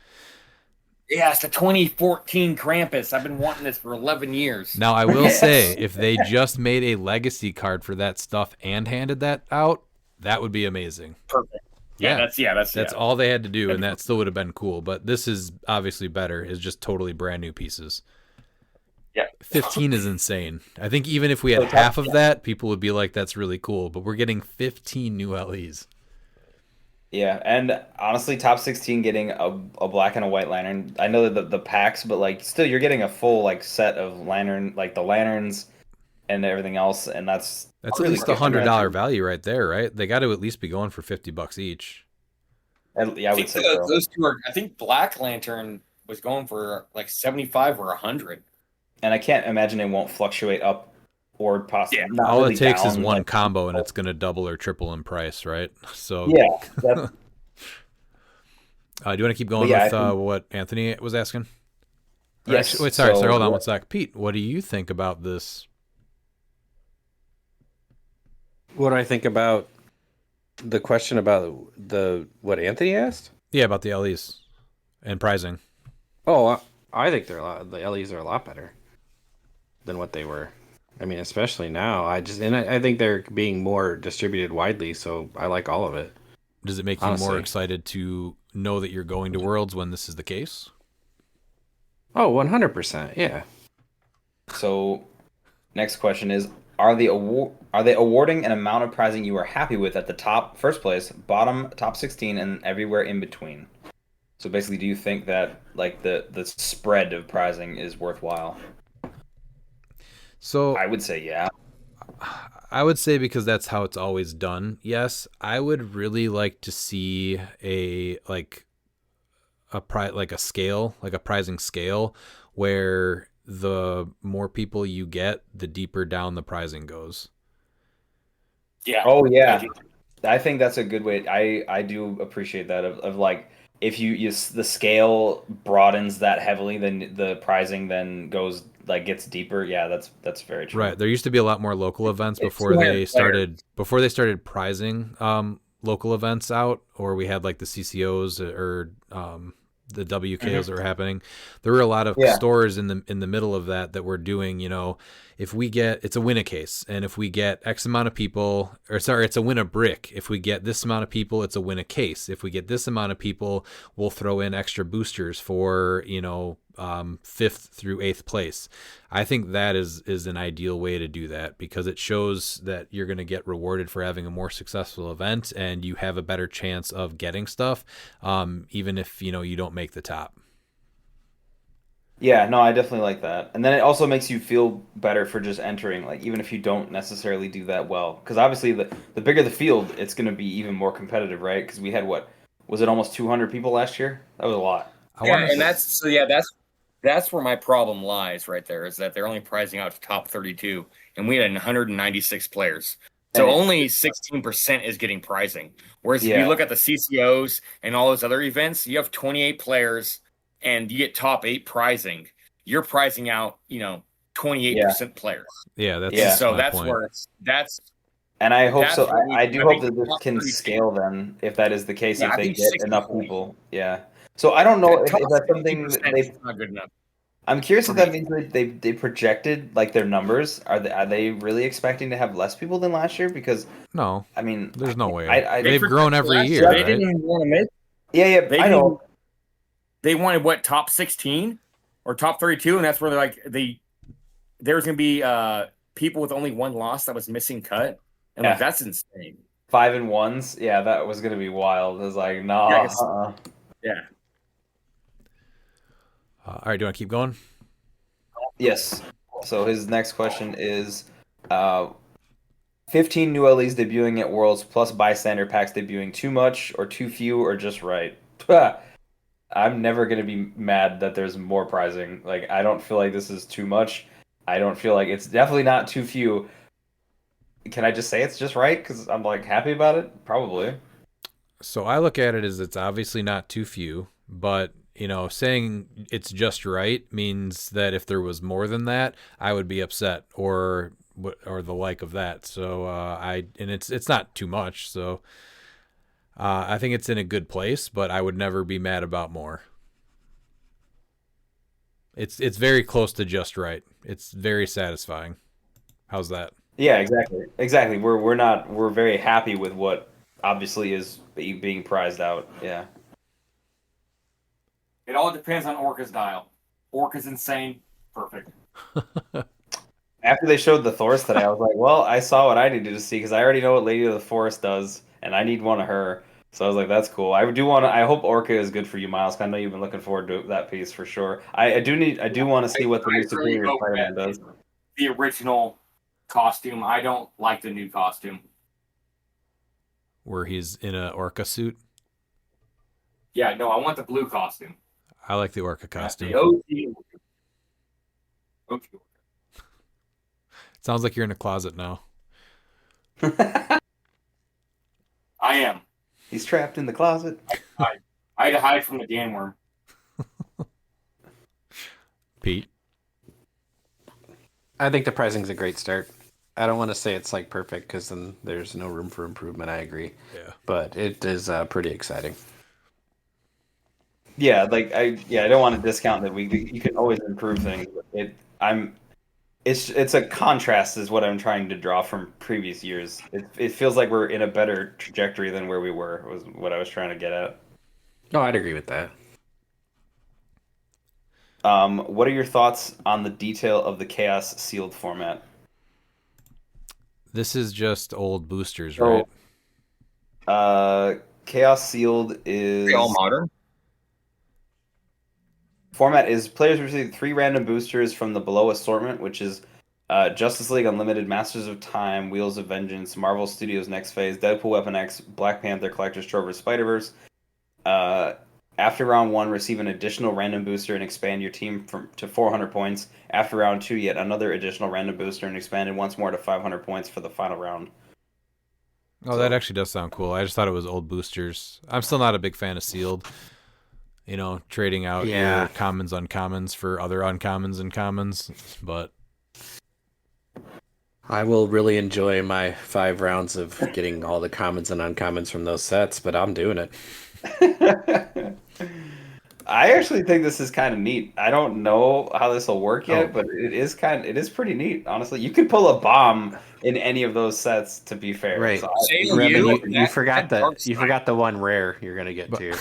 Yeah, it's the 2014 Krampus. I've been wanting this for 11 years. Now, I will say, if they just made a legacy card for that stuff and handed that out, that would be amazing. Perfect. That's all they had to do, and that still would have been cool. But this is obviously better. It's just totally brand new pieces. Yeah, 15 is insane. I think even if we had half of that, people would be like, "That's really cool." But we're getting 15 new LEs. Yeah, and honestly, top 16 getting a black and a white lantern. I know that the packs, but like still, you're getting a full like set of lantern, like the lanterns and everything else, and that's at least $100 value right there, right? They got to at least be going for $50 each. Yeah, I would say so. Those two are. I think Black Lantern was going for like 75 or 100. And I can't imagine it won't fluctuate up or possibly. Yeah. All it takes is one combo, and it's going to double or triple in price, right? So yeah. Do you want to keep going with what Anthony was asking? Yes. Actually, sorry, hold on one sec. Pete, what do you think about this? What do I think about the question about what Anthony asked? Yeah, about the LEs and pricing. Oh, I think the LEs are a lot better than what they were. I mean, especially now. I think they're being more distributed widely, so I like all of it. Does it make you more excited to know that you're going to Worlds when this is the case? Oh, 100%, yeah. So, next question is: Are they awarding an amount of prizing you are happy with at the top, first place, bottom, top 16, and everywhere in between? So basically, do you think that like the spread of prizing is worthwhile? So I would say yeah. I would say, because that's how it's always done, yes. I would really like to see a scale, like a prizing scale, where the more people you get, the deeper down the prizing goes. Yeah. Oh yeah. I think that's a good way. I do appreciate that of like if the scale broadens that heavily, then the pricing then gets deeper. Yeah, that's very true. Right. There used to be a lot more local events It's before 200 they started prizing local events out, or we had like the CCOs or the WKOs that were happening. There were a lot of stores in the middle of that were doing, if we get, it's a win a case, and if we get X amount of people, or sorry, it's a win a brick. If we get this amount of people, it's a win a case. If we get this amount of people, we'll throw in extra boosters for 5th through 8th place. I think that is an ideal way to do that, because it shows that you're going to get rewarded for having a more successful event, and you have a better chance of getting stuff, even if you don't make the top. Yeah, no, I definitely like that. And then it also makes you feel better for just entering, like even if you don't necessarily do that well. Because obviously the bigger the field, it's going to be even more competitive, right? Because we had was it almost 200 people last year? That was a lot. That's where my problem lies right there, is that they're only pricing out to top 32, and we had 196 players. So only 16% is getting pricing. Whereas if you look at the CCOs and all those other events, you have 28 players and you get top 8 pricing. You're pricing out, 28% players. Yeah, that's point. where that's. And I hope so. I do hope that this can scale then, if that is the case, if they get enough people. Yeah. So I don't know if that's something they not good enough. I'm curious if that means that they projected like their numbers. Are they really expecting to have less people than last year? Because no, I mean, there's no way. They've grown every year. They didn't want to make. Yeah, I know. They wanted top 16 or top 32, and that's where there was going to be people with only one loss that was missing cut, and that's insane. 5-1s, yeah, that was going to be wild. It was like, nah. Yeah. All right, do you want to keep going? Yes. So his next question is 15 new LEs debuting at Worlds plus bystander packs debuting too much or too few or just right. I'm never going to be mad that there's more pricing. Like, I don't feel like this is too much. I don't feel like it's definitely not too few. Can I just say it's just right? Because I'm like happy about it? Probably. So I look at it as it's obviously not too few, but saying it's just right means that if there was more than that, I would be upset or the like of that. So it's not too much. So I think it's in a good place, but I would never be mad about more. It's very close to just right. It's very satisfying. How's that? Yeah, exactly. We're very happy with what obviously is being prized out. Yeah. It all depends on Orca's dial. Orca's insane. Perfect. After they showed the Thors today, I was like, well, I saw what I needed to see because I already know what Lady of the Forest does, and I need one of her. So I was like, that's cool. I hope Orca is good for you, Miles. 'Cause I know you've been looking forward to that piece for sure. I do want to see what the new Superior Spider-Man does. The original costume. I don't like the new costume. Where he's in an orca suit? Yeah, no, I want the blue costume. I like the orca costume. The OG. Sounds like you're in a closet now. I am. He's trapped in the closet. I had to hide from the Ganworm. Pete? I think the pricing's a great start. I don't want to say it's like perfect because then there's no room for improvement. I agree. Yeah. But it is pretty exciting. Yeah, I don't want to discount that you can always improve things. It's a contrast is what I'm trying to draw from previous years. It feels like we're in a better trajectory than where we were, was what I was trying to get at. No, I'd agree with that. What are your thoughts on the detail of the Chaos sealed format? This is just old boosters, right? Chaos sealed is all modern. Format is players receive 3 random boosters from the below assortment, which is Justice League Unlimited, Masters of Time, Wheels of Vengeance, Marvel Studios Next Phase, Deadpool Weapon X, Black Panther, Collector's Trove, Spider-Verse. After round 1, receive an additional random booster and expand your team to 400 points. After round 2, yet another additional random booster and expanded once more to 500 points for the final round. Oh, that actually does sound cool. I just thought it was old boosters. I'm still not a big fan of sealed. trading out Yeah. your commons, uncommons for other uncommons and commons. But I will really enjoy my 5 rounds of getting all the commons and uncommons from those sets, but I'm doing it. I actually think this is kind of neat. I don't know how this will work yet, Oh. but it is pretty neat. Honestly, you could pull a bomb in any of those sets. To be fair, Right. So Revan, you that- forgot that dark you side. forgot the one rare you're gonna get to.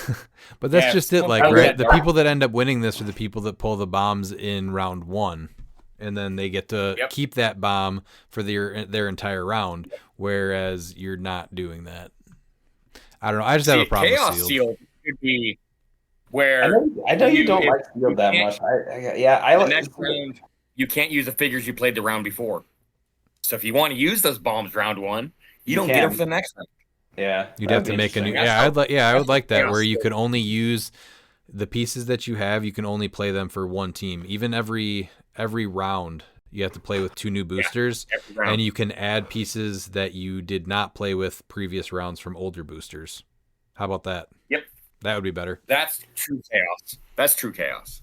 but that's Yeah, just it. Like, that- right? that The dark- people that end up winning this are the people that pull the bombs in round 1. And then they get to keep that bomb for their entire round, whereas you're not doing that. I don't know. I just have a problem Chaos with sealed. Seal could be where I know you don't if like sealed you that can't- much. I the like next round you can't use the figures you played the round before. So if you want to use those bombs round 1, you don't get can. them for the next round. Yeah, You'd that'd have to be make a new. interesting. I would like that Chaos where you Seal. could only use the pieces that you have. You can only play them for one team. Even every round, you have to play with 2 new boosters, Every round. and you can add pieces that you did not play with previous rounds from older boosters. How about that? Yep. That would be better. That's true chaos. That's true chaos.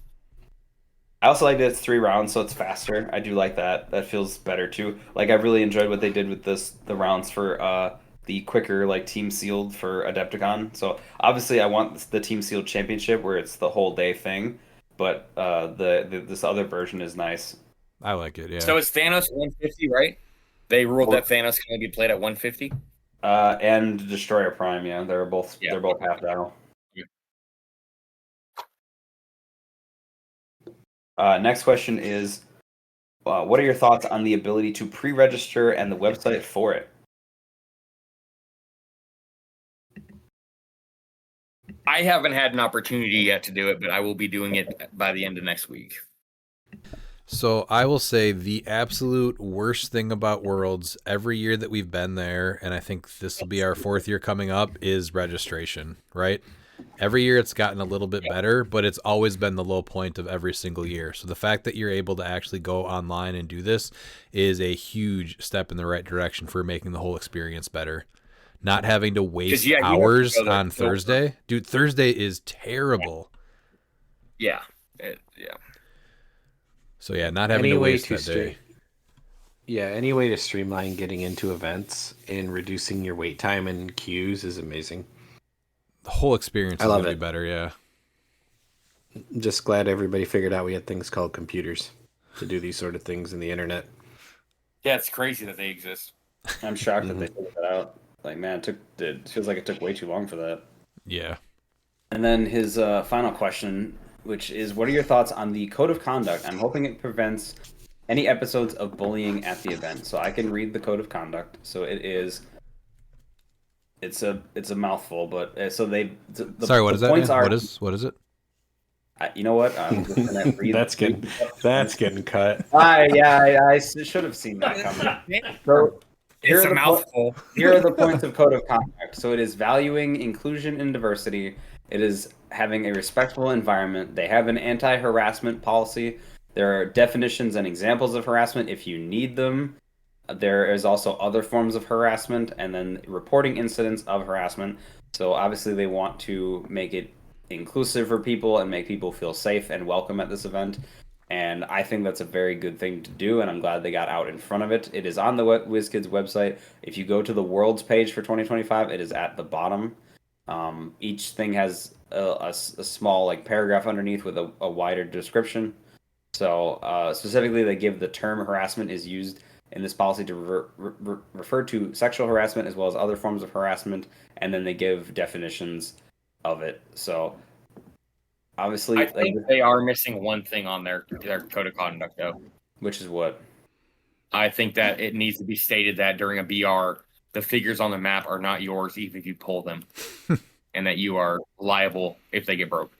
I also like that it's 3 rounds, so it's faster. I do like that. That feels better too. Like I really enjoyed what they did with the rounds for the quicker like team sealed for Adepticon. So obviously I want the team sealed championship where it's the whole day thing, but this other version is nice. I like it. Yeah. So it's Thanos 150, right? They ruled that Thanos can only be played at 150. And Destroyer Prime, yeah, they're both half dial. Next question is, what are your thoughts on the ability to pre-register and the website for it? I haven't had an opportunity yet to do it, but I will be doing it by the end of next week. So I will say the absolute worst thing about Worlds every year that we've been there, and I think this will be our 4th year coming up, is registration, right? Every year it's gotten a little bit better, but it's always been the low point of every single year. So the fact that you're able to actually go online and do this is a huge step in the right direction for making the whole experience better. Not having to waste you have to hours go there. on Thursday. Dude, Thursday is terrible. Yeah. So yeah, not having to waste that day. Any way to streamline getting into events and reducing your wait time and queues is amazing. The whole experience is love going to be it. better, yeah. I'm just glad everybody figured out we had things called computers to do these sort of things in the internet. Yeah, it's crazy that they exist. I'm shocked that they figured that out. Like, man, it feels like it took way too long for that. Yeah. And then his final question, which is, what are your thoughts on the code of conduct? I'm hoping it prevents any episodes of bullying at the event. So I can read the code of conduct. So it's a mouthful, but so they. Sorry, what is that? Points are, what is it? You know what? I'm just gonna read. That's getting cut. I should have seen that coming. So It's a mouthful. Here are the points of code of conduct. So it is valuing inclusion and diversity. It is having a respectful environment. They have an anti-harassment policy. There are definitions and examples of harassment if you need them. There is also other forms of harassment, and then reporting incidents of harassment. So obviously they want to make it inclusive for people and make people feel safe and welcome at this event. And I think that's a very good thing to do, and I'm glad they got out in front of it. It is on the WizKids website. If you go to the Worlds page for 2025, it is at the bottom. Each thing has a small paragraph underneath with a wider description. So specifically, they give the term harassment is used in this policy to refer to sexual harassment as well as other forms of harassment, and then they give definitions of it. So obviously, I think they are missing one thing on their code of conduct, though. Which is what? I think that it needs to be stated that during a BR, the figures on the map are not yours, even if you pull them, and that you are liable if they get broke.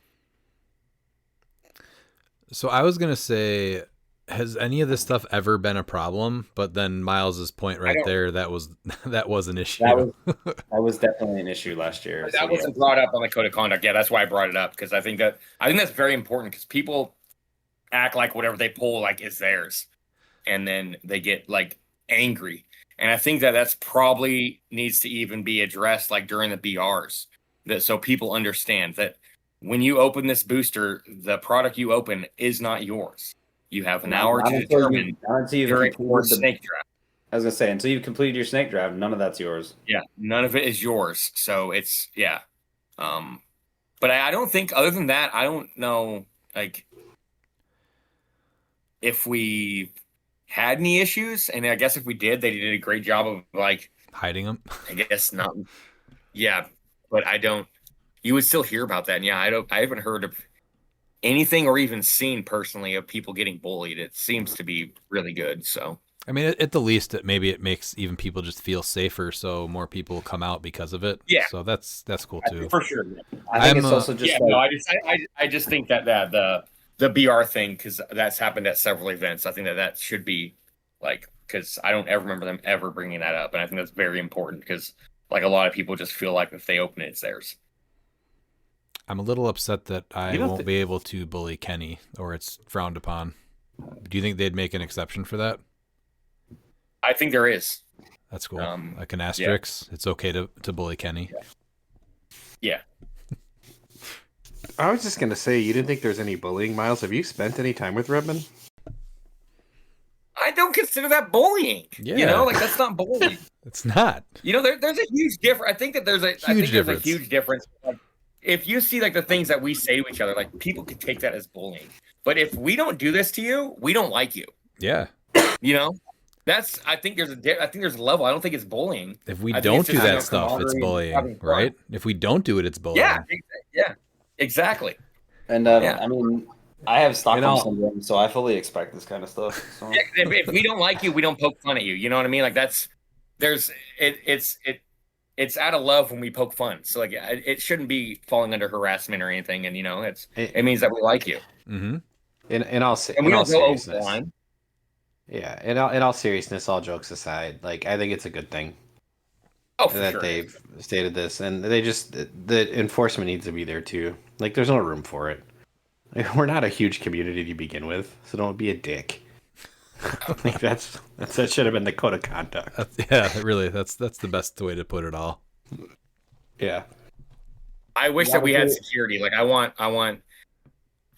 So I was gonna say, has any of this stuff ever been a problem? But then Miles's point right there, that was an issue. That was definitely an issue last year. That wasn't brought up on the code of conduct. Yeah, that's why I brought it up, because I think that's very important, because people act like whatever they pull is theirs, and then they get angry. And I think that's probably needs to even be addressed during the BRs, so people understand that when you open this booster, the product you open is not yours. You have an hour to determine during your snake draft. I was gonna say, until you've completed your snake draft, none of that's yours. Yeah, none of it is yours. So it's but I don't think, other than that, I don't know like if we had any issues, and I guess if we did, they did a great job of like hiding them. I guess not. Yeah, but I don't. You would still hear about that. And yeah, I haven't heard of anything or even seen personally of people getting bullied. It seems to be really good. So I mean, at the least, maybe it makes even people just feel safer, so more people come out because of it. Yeah. So that's cool too. For sure. I think it's also just I just think that the BR thing, because that's happened at several events. I think that should be like, because I don't ever remember them ever bringing that up, and I think that's very important because like a lot of people just feel like if they open it, it's theirs. I'm a little upset that I won't be able to bully Kenny, or it's frowned upon. Do you think they'd make an exception for that? I think there is. That's cool. Like an asterisk. Yeah. It's okay to bully Kenny. Yeah. I was just gonna say, you didn't think there's any bullying, Miles? Have you spent any time with Redmond? I don't consider that bullying. Yeah. You know, like that's not bullying. It's not. You know, there's a huge difference. I think that there's a huge difference. Like, if you see like the things that we say to each other, like people could take that as bullying. But if we don't do this to you, we don't like you. Yeah. You know, I think there's a level. I don't think it's bullying. If we don't do that stuff, it's bullying, right? If we don't do it, it's bullying. Yeah, exactly. And I mean, I have Stockholm syndrome, so I fully expect this kind of stuff. So. Yeah, if we don't like you, we don't poke fun at you. You know what I mean? Like it's out of love when we poke fun. So like it shouldn't be falling under harassment or anything. And you know, it means that we like you. Mm-hmm. In all seriousness. Yeah, in all seriousness, all jokes aside, like I think it's a good thing that they've stated this, and the enforcement needs to be there too. Like, there's no room for it. Like, we're not a huge community to begin with, so don't be a dick. Like that should have been the code of conduct. That's the best way to put it all. Yeah. I wish that we had security. Like I want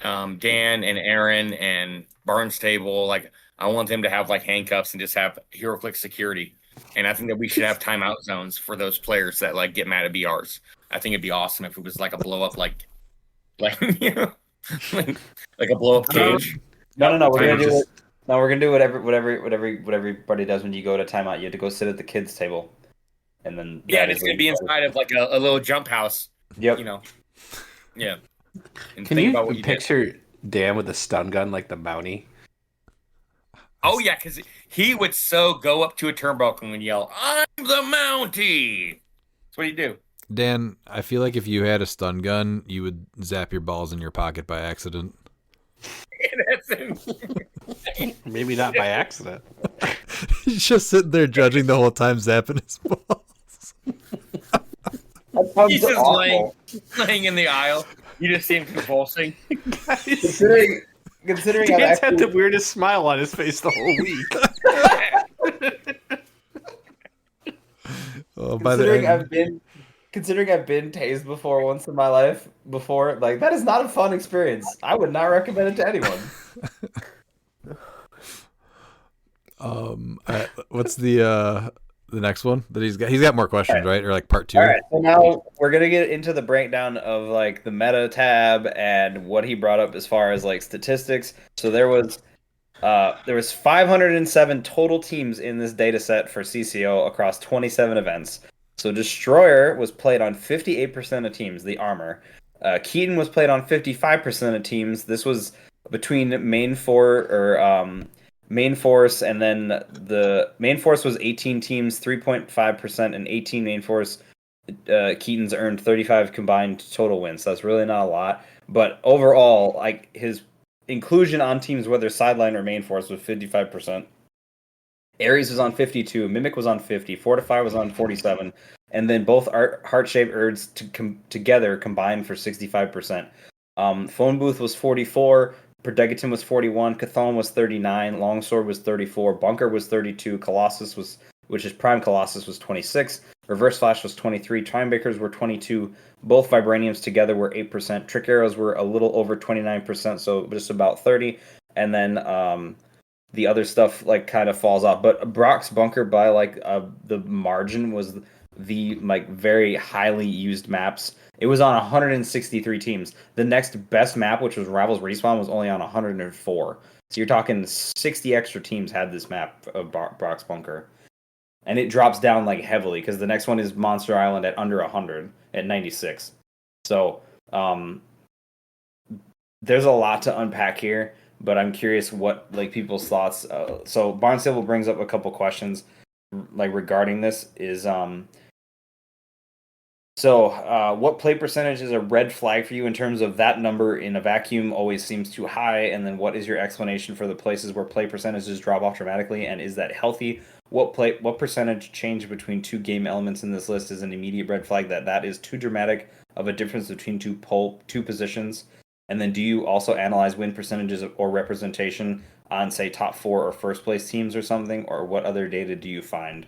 Dan and Aaron and Barnstable, like I want them to have like handcuffs and just have HeroClix security. And I think that we should have timeout zones for those players that like get mad at BRs. I think it'd be awesome if it was like a blow up like you know, like a blow up cage. No. We're gonna do it. No, we're gonna do what everybody does when you go to timeout. You have to go sit at the kids' table, and then it's gonna be inside of like a little jump house. Yep. You know. Yeah. And can you picture Dan with a stun gun like the Bounty? Oh yeah, because he would go up to a turnbuckle and yell, "I'm the Mountie." That's what he'd do. Dan, I feel like if you had a stun gun, you would zap your balls in your pocket by accident. Maybe not by accident. He's just sitting there judging the whole time, zapping his balls. He's just laying in the aisle. You just see him convulsing. Considering Dan's had the weirdest smile on his face the whole week. Considering I've been tased before once in my life, like that is not a fun experience. I would not recommend it to anyone. What's the next one that he's got? He's got more questions, right? Or like part 2. All right, so now we're gonna get into the breakdown of like the meta tab and what he brought up as far as like statistics. So there was 507 total teams in this data set for CCO across 27 events. So Destroyer was played on 58% of teams, the armor. Keaton was played on 55% of teams. This was between main force, and then the main force was 18 teams, 3.5%, and 18 main force. Keaton's earned 35 combined total wins. So that's really not a lot. But overall, like his inclusion on teams, whether sideline or main force, was 55%. Ares was on 52, Mimic was on 50, Fortify was on 47, and then both Heart-Shaped Urds together combined for 65%. Phone Booth was 44, Perdegaton was 41, Chthon was 39, Longsword was 34, Bunker was 32, Colossus which is Prime Colossus, was 26, Reverse Flash was 23. Time Breakers were 22. Both Vibraniums together were 8%. Trick Arrows were a little over 29%, so just about 30. And then the other stuff like kind of falls off. But Brock's Bunker by like the margin was the like very highly used maps. It was on 163 teams. The next best map, which was Rivals Respawn, was only on 104. So you're talking 60 extra teams had this map of Brock's Bunker. And it drops down like heavily because the next one is Monster Island at under 100 at 96. So there's a lot to unpack here, but I'm curious what like people's thoughts. So Barnstable brings up a couple questions like regarding this is what play percentage is a red flag for you in terms of that number in a vacuum always seems too high? And then what is your explanation for the places where play percentages drop off dramatically? And is that healthy? What percentage change between two game elements in this list is an immediate red flag that is too dramatic of a difference between two positions? And then do you also analyze win percentages or representation on, say, top 4 or first place teams or something? Or what other data do you find?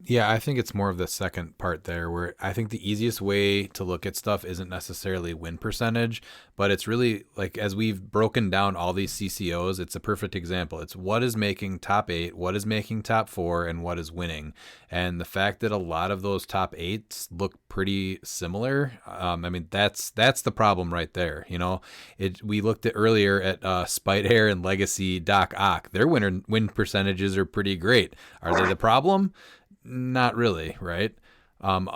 Yeah, I think it's more of the second part there, where I think the easiest way to look at stuff isn't necessarily win percentage, but it's really like as we've broken down all these CCOs, it's a perfect example. It's what is making top 8, what is making top 4, and what is winning. And the fact that a lot of those top 8s look pretty similar, I mean, that's the problem right there. You know, we looked at earlier at Spite Air and Legacy Doc Ock. Their win percentages are pretty great. Are they the problem? Not really, right?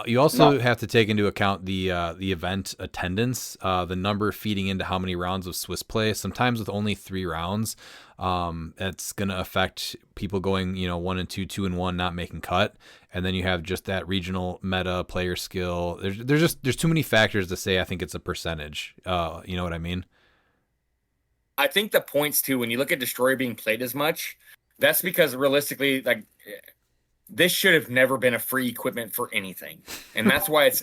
You also have to take into account the event attendance, the number feeding into how many rounds of Swiss play. Sometimes with only 3 rounds, that's going to affect people going, 1 and 2, 2 and 1, not making cut. And then you have just that regional meta player skill. There's too many factors to say I think it's a percentage. You know what I mean? I think the points too, when you look at Destroyer being played as much, that's because realistically, like, this should have never been a free equipment for anything. And that's why it's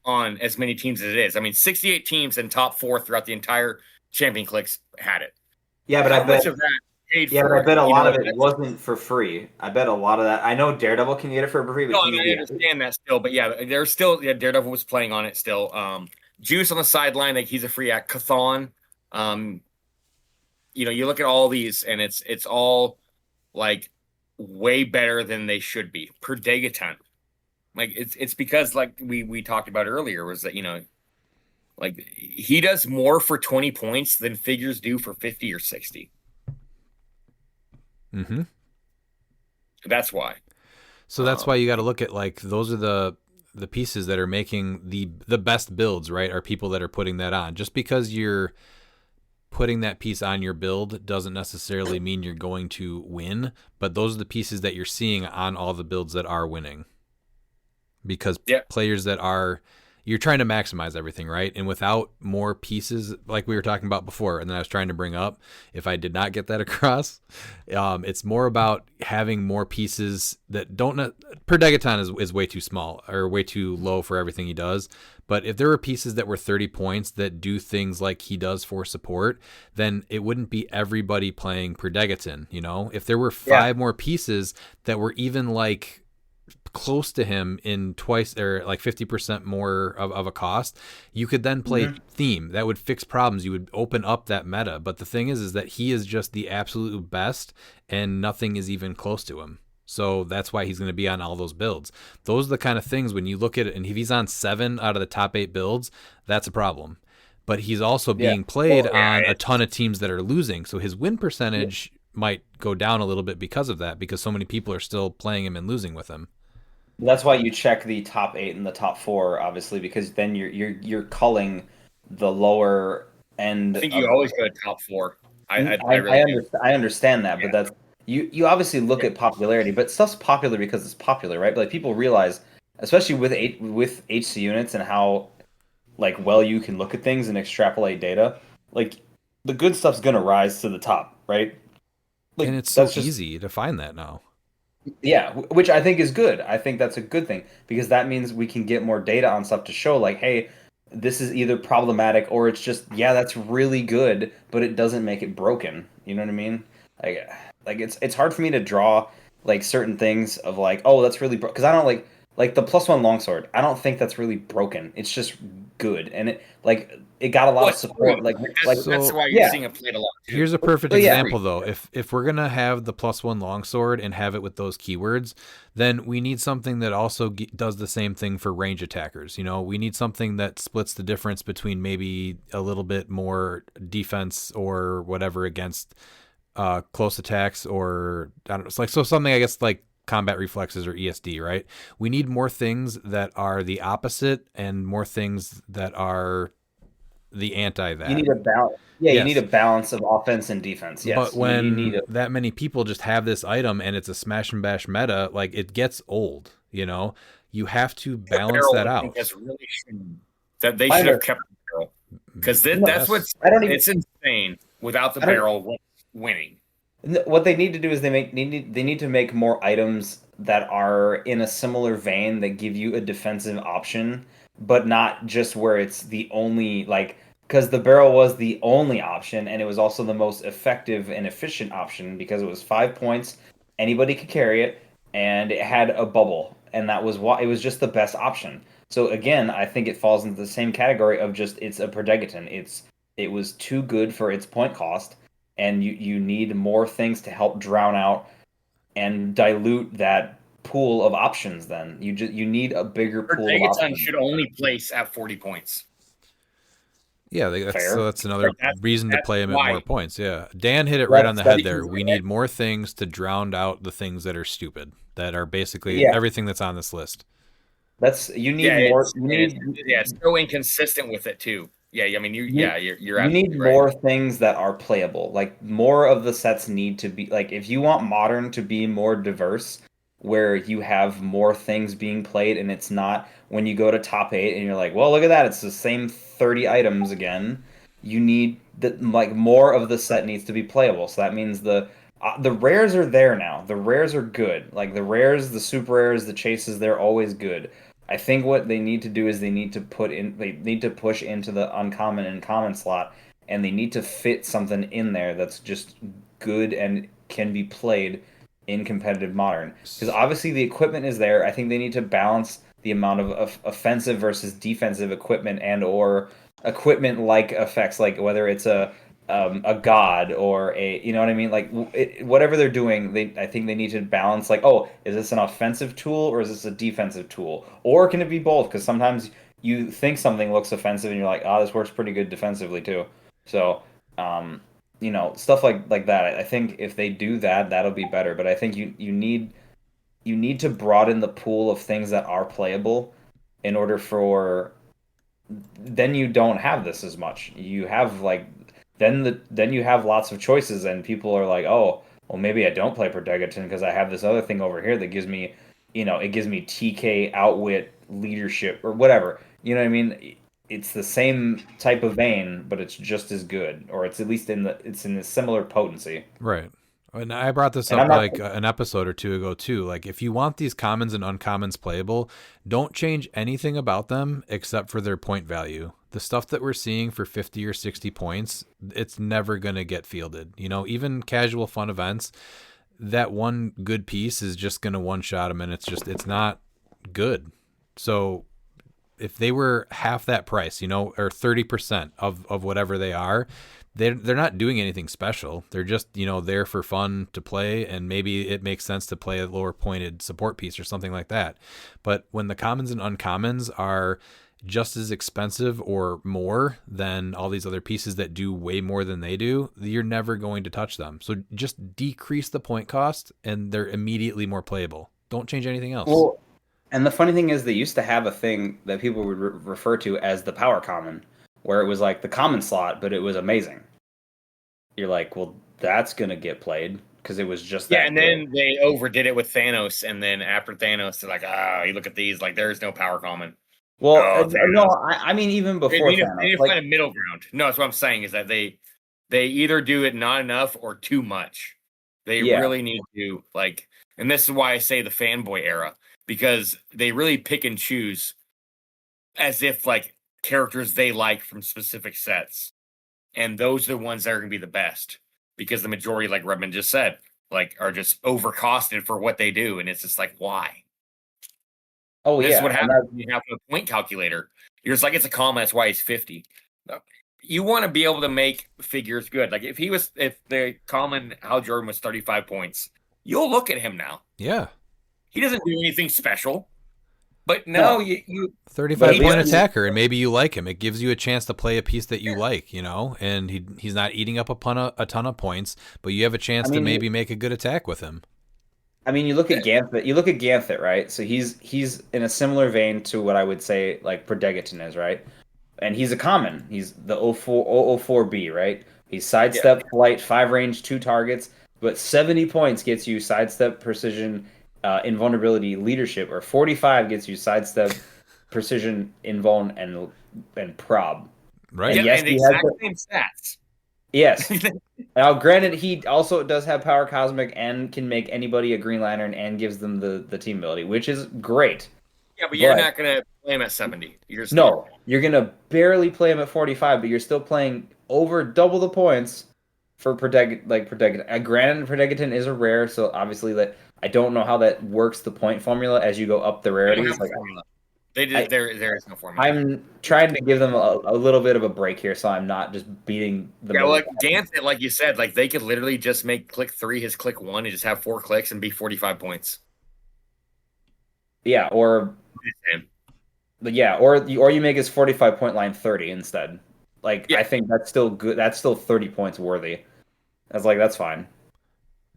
on as many teams as it is. I mean, 68 teams in top 4 throughout the entire Champion Clix had it. Yeah, but How I bet much of that paid yeah, for but I bet a lot of it it wasn't for free. I bet a lot of that. I know Daredevil can get it for free, but no, I understand that still. But yeah, there's still Daredevil was playing on it still. Juice on the sideline, like he's a free act. Cathon, you look at all these, and it's all like way better than they should be per Degaton. Like it's because like we talked about earlier was that like he does more for 20 points than figures do for 50 or 60. Mm-hmm. That's why. So that's why you got to look at like those are the pieces that are making the best builds, right? Are people that are putting that on. Just because you're putting that piece on your build doesn't necessarily mean you're going to win, but those are the pieces that you're seeing on all the builds that are winning. Because players that are, you're trying to maximize everything, right? And without more pieces, like we were talking about before, and then I was trying to bring up, if I did not get that across, it's more about having more pieces that don't, per Degaton is way too small or way too low for everything he does. But if there were pieces that were 30 points that do things like he does for support, then it wouldn't be everybody playing per Degaton, If there were 5 more pieces that were even like close to him in twice or like 50% more of a cost, you could then play theme. That would fix problems. You would open up that meta. But the thing is that he is just the absolute best and nothing is even close to him. So that's why he's going to be on all those builds. Those are the kind of things when you look at it, and if he's on 7 out of the top 8 builds, that's a problem. But he's also being played on a ton of teams that are losing. So his win percentage might go down a little bit because of that, because so many people are still playing him and losing with him. That's why you check the top 8 and the top 4, obviously, because then you're culling the lower end. I think you always go to top 4. I understand that, but that's you obviously look at popularity, but stuff's popular because it's popular, right? But like people realize, especially with HC units and how like well you can look at things and extrapolate data, like the good stuff's gonna rise to the top, right? Like, and it's so easy to find that now. Yeah, which I think is good. I think that's a good thing because that means we can get more data on stuff to show like, hey, this is either problematic or it's just, that's really good, but it doesn't make it broken. You know what I mean? Like it's hard for me to draw like certain things of like, oh, that's really because I don't like like the +1 longsword. I don't think that's really broken. It's just good, and it got a lot of support. That's why you're yeah. seeing it played a lot too. Here's a perfect yeah. example, though. If we're gonna have the +1 longsword and have it with those keywords, then we need something that also does the same thing for range attackers. You know, we need something that splits the difference between maybe a little bit more defense or whatever against close attacks, or I don't know. It's like something, I guess, like combat reflexes or ESD, right? We need more things that are the opposite and more things that are the anti that. You need a balance. Yeah, Yes. you need a balance of offense and defense. Yes, But when you need that many people just have this item and it's a smash and bash meta, like it gets old, you know? You have to balance that out. That's really that they should have kept the barrel, because that's what's it's insane without the barrel winning. What they need to do is they need to make more items that are in a similar vein that give you a defensive option, but not just where it's the only, like, because the barrel was the only option and it was also the most effective and efficient option because it was 5 points, anybody could carry it, and it had a bubble, and that was why it was just the best option. So again, I think it falls into the same category of just it's a Predegaton. It was too good for its point cost, and you need more things to help drown out and dilute that pool of options. Then you need a bigger pool of options. Should only place at 40 points. Yeah, that's another reason to play him at more points. Yeah, Dan hit it Well, right on the head there. We need more things to drown out the things that are stupid, that are basically everything that's on this list. You need more. It's so inconsistent with it too. Yeah, I mean, you're you need more things that are playable. Like, more of the sets need to be, like, if you want Modern to be more diverse, where you have more things being played, and it's not when you go to top 8 and you're like, well, look at that, it's the same 30 items again. You need more of the set needs to be playable. So that means the rares are there now. The rares are good. Like the rares, the super rares, the chases, they're always good. I think what they need to do is they need to push into the uncommon and common slot, and they need to fit something in there that's just good and can be played in competitive Modern. Because obviously the equipment is there. I think they need to balance the amount of offensive versus defensive equipment, and or equipment like effects, like whether it's a god or a, you know what I mean, like whatever they're doing, I think they need to balance, like, oh, is this an offensive tool or is this a defensive tool, or can it be both? Because sometimes you think something looks offensive and you're like, oh, this works pretty good defensively too. So stuff like that. I think if they do that, that'll be better. But I think you need to broaden the pool of things that are playable in order for, then you don't have this as much. You have then you have lots of choices, and people are like, oh, well, maybe I don't play Predegaton because I have this other thing over here that gives me, it gives me TK, outwit, leadership, or whatever. You know what I mean? It's the same type of vein, but it's just as good, or it's at least in a similar potency. Right. And I brought this up an episode or two ago too. Like, if you want these commons and uncommons playable, don't change anything about them except for their point value. The stuff that we're seeing for 50 or 60 points, it's never going to get fielded. Even casual fun events, that one good piece is just going to one-shot them, and it's not good. So if they were half that price, or 30% of whatever they are, they're not doing anything special. They're just, there for fun to play, and maybe it makes sense to play a lower pointed support piece or something like that. But when the commons and uncommons are just as expensive or more than all these other pieces that do way more than they do, you're never going to touch them. So just decrease the point cost, and they're immediately more playable. Don't change anything else. Well, and the funny thing is, they used to have a thing that people would refer to as the power common, where it was like the common slot, but it was amazing. You're like, well, that's going to get played because it was just that. Yeah, and then they overdid it with Thanos, and then after Thanos, they're like, you look at these, like, there's no power common. Well, no, I mean, even before Thanos. They need to find a middle ground. No, that's what I'm saying, is that they either do it not enough or too much. They really need to, like, and this is why I say the fanboy era, because they really pick and choose as if, like, characters they like from specific sets. And those are the ones that are going to be the best, because the majority, like Redmond just said, like, are just overcosted for what they do. And it's just like, why? Oh This yeah, is what and happens when you have a point calculator. You're just like, it's a comma, that's why he's 50. No. You want to be able to make figures good. Like if the common Hal Jordan was 35 points, you'll look at him now. Yeah. He doesn't do anything special. But no, No. you 35-point least- attacker, and maybe you like him. It gives you a chance to play a piece that you like, you know, and he's not eating up a ton of points, but you have a chance to maybe make a good attack with him. I mean, you look at Ganthet. You look at Ganthet, right? So he's in a similar vein to what I would say like Predegaton is, right? And he's a common. He's the 004B, right? He's sidestep, flight, 5 range, 2 targets, but 70 points gets you sidestep, precision, invulnerability, leadership, or 45 gets you sidestep, precision, invuln, and prob. Right. And yeah, yes, and the he has exact the- same stats. Yes. Now, granted, he also does have power cosmic and can make anybody a Green Lantern and gives them the team ability, which is great. Yeah, but you're But- not going to play him at 70. You're just No, you're gonna barely play him at 45, but you're still playing over double the points for Predegaton. Granted, Predegaton is a rare, so obviously that I don't know how that works the point formula as you go up the They don't rarities. have a Like, formula. There is no formula. I'm trying to give them a little bit of a break here, so I'm not just beating the. Yeah, like Ganthet, like you said, like they could literally just make click 3 his click 1 and just have 4 clicks and be 45 points. Yeah, or you make his 45-point line 30 instead. Like I think that's still good. That's still 30 points worthy. That's fine.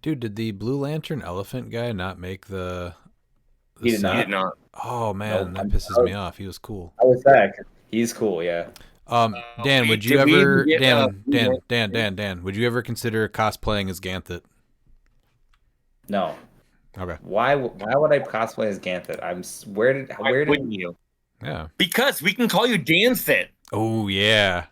Dude, did the Blue Lantern Elephant guy not make the He did not. He did not. Oh man, Nope. that pisses me off. He was cool. I was back. He's cool, yeah. Dan, would you did we ever get, Dan, would you ever consider cosplaying as Ganthet? No. Okay. Why would I cosplay as Ganthet? Why wouldn't you? Yeah. Because we can call you Danthit. Oh yeah.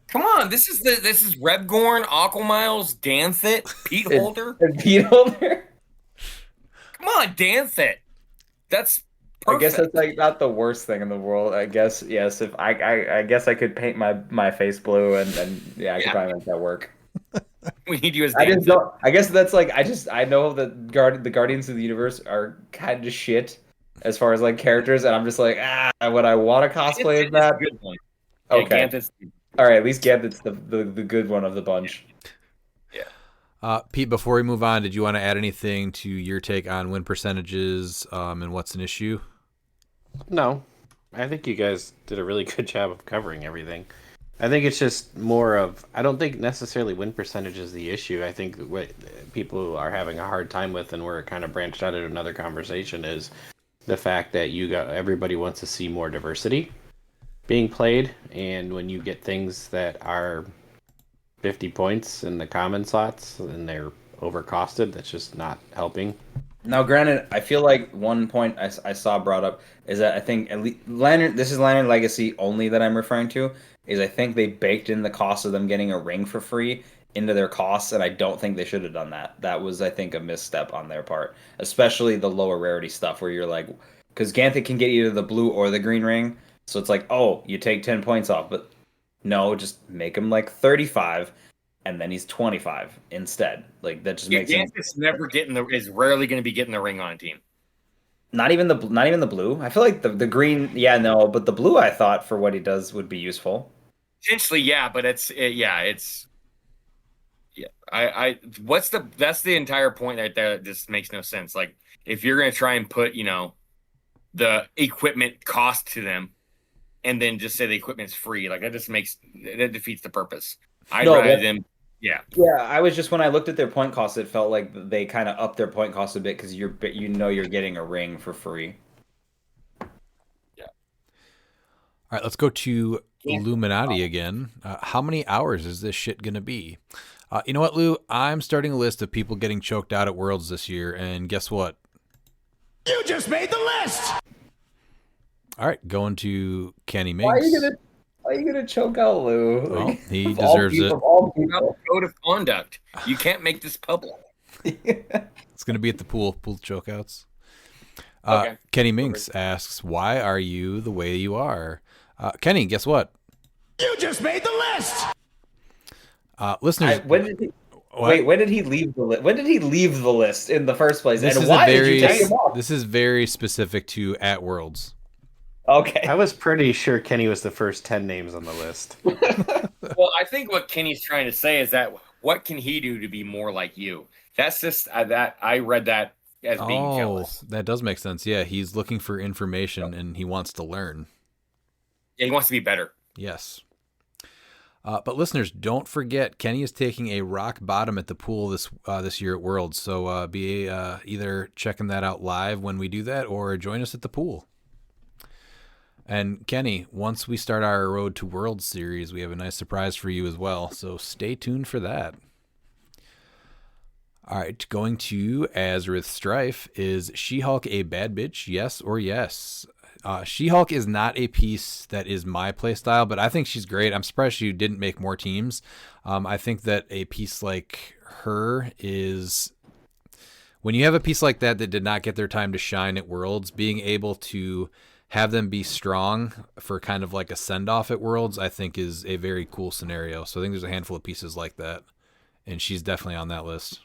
Come on, this is Rebgorn, Aquamiles, Danthit, Pete Holder. Pete Holder? Come on, Danthit. That's perfect. I guess that's like not the worst thing in the world. I guess yes. If I guess I could paint my face blue and I could probably make that work. We need you as I just Danthit. don't. I guess that's like I know that the Guardians of the Universe are kind of shit as far as like characters, and I'm just like would I want to cosplay as that? Good one. Okay. Yeah, Ganthit's All right, at least Ganthet's the good one of the bunch. Pete, before we move on, did you want to add anything to your take on win percentages and what's an issue? No, I think you guys did a really good job of covering everything. I think it's just more of, I don't think necessarily win percentage is the issue. I think what people are having a hard time with, and where it kind of branched out into another conversation, is the fact that everybody wants to see more diversity being played, and when you get things that are 50 points in the common slots and they're overcosted, that's just not helping. Now, granted, I feel like one point I saw brought up is that I think at least this is Lantern Legacy only that I'm referring to, is I think they baked in the cost of them getting a ring for free into their costs, and I don't think they should have done that. That was, I think, a misstep on their part, especially the lower rarity stuff where you're like, because Ganthet can get either the blue or the green ring, so it's like, oh, you take 10 points off, but no, just make him like 35, and then he's 25 instead. Like that just makes sense. Ganthit's is rarely going to be getting the ring on a team. Not even the blue. I feel like the green, but the blue I thought for what he does would be useful. Potentially, yeah, but that's the entire point that just makes no sense. Like if you're going to try and put, the equipment cost to them, and then just say the equipment's free, like that defeats the purpose. I'd rather them. Yeah. Yeah, I was just, when I looked at their point cost, it felt like they kind of upped their point cost a bit because you're getting a ring for free. Yeah. All right, let's go to Illuminati again. How many hours is this shit gonna be? You know what, Lou? I'm starting a list of people getting choked out at Worlds this year, and guess what? You just made the list! All right, going to Kenny Minks. Why are you gonna choke out Lou? Well, he deserves it. Code of conduct. You can't make this public. It's going to be at the pool chokeouts. Okay. Kenny Minks asks, why are you the way you are? Kenny, guess what? You just made the list! Listeners, Wait, when did he leave the list? When did he leave the list in the first place? This and is why a did very you take him off? this is very specific to at Worlds. Okay. I was pretty sure Kenny was the first 10 names on the list. Well, I think what Kenny's trying to say is that what can he do to be more like you? That's just that I read that as being jealous. That does make sense. Yeah, he's looking for information and he wants to learn. Yeah, he wants to be better. Yes. But listeners, don't forget Kenny is taking a rock bottom at the pool this year at Worlds. So be either checking that out live when we do that or join us at the pool. And Kenny, once we start our Road to Worlds series, we have a nice surprise for you as well. So stay tuned for that. All right, going to Azrith Strife. Is She-Hulk a bad bitch? Yes or yes? She-Hulk is not a piece that is my playstyle, but I think she's great. I'm surprised she didn't make more teams. I think that a piece like her is... When you have a piece like that did not get their time to shine at Worlds, being able to have them be strong for kind of like a send-off at Worlds, I think is a very cool scenario. So I think there's a handful of pieces like that, and she's definitely on that list.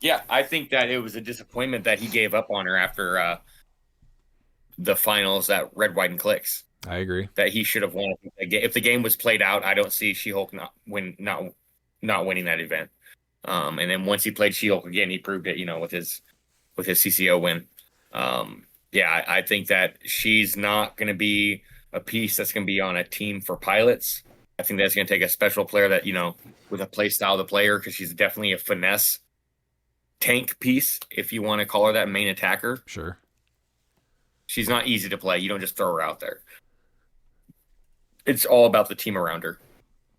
Yeah, I think that it was a disappointment that he gave up on her after the finals at Red, White, and CLIX. I agree. That he should have won. If the game was played out, I don't see She-Hulk not winning that event. And then once he played She-Hulk again, he proved it, with his CCO win. Yeah, I think that she's not going to be a piece that's going to be on a team for pilots. I think that's going to take a special player that, with a play style of the player, because she's definitely a finesse tank piece, if you want to call her that, main attacker. Sure. She's not easy to play. You don't just throw her out there. It's all about the team around her.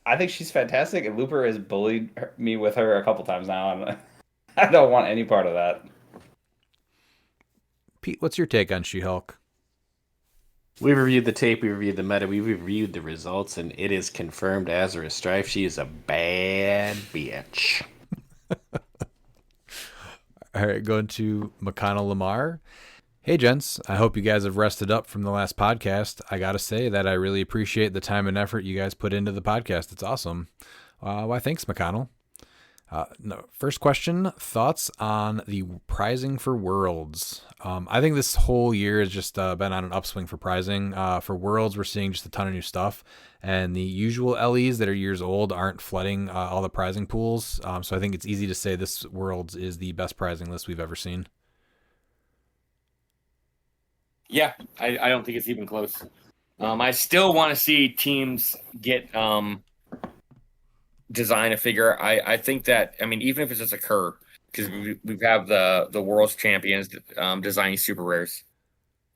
I think she's fantastic, and Looper has bullied me with her a couple times now, and I don't want any part of that. Pete, what's your take on She-Hulk? We reviewed the tape, we reviewed the meta, we reviewed the results, and it is confirmed Azra Strife. She is a bad bitch. All right, going to McConnell Lamar. Hey, gents. I hope you guys have rested up from the last podcast. I got to say that I really appreciate the time and effort you guys put into the podcast. It's awesome. Why, thanks, McConnell. First question, thoughts on the prizing for Worlds? I think this whole year has just been on an upswing for prizing. For Worlds, we're seeing just a ton of new stuff, and the usual LEs that are years old aren't flooding all the prizing pools. So I think it's easy to say this Worlds is the best prizing list we've ever seen. Yeah, I don't think it's even close. I still want to see teams get design a figure. I think that, even if it's just a Kerr, because we have the world's champions designing super rares.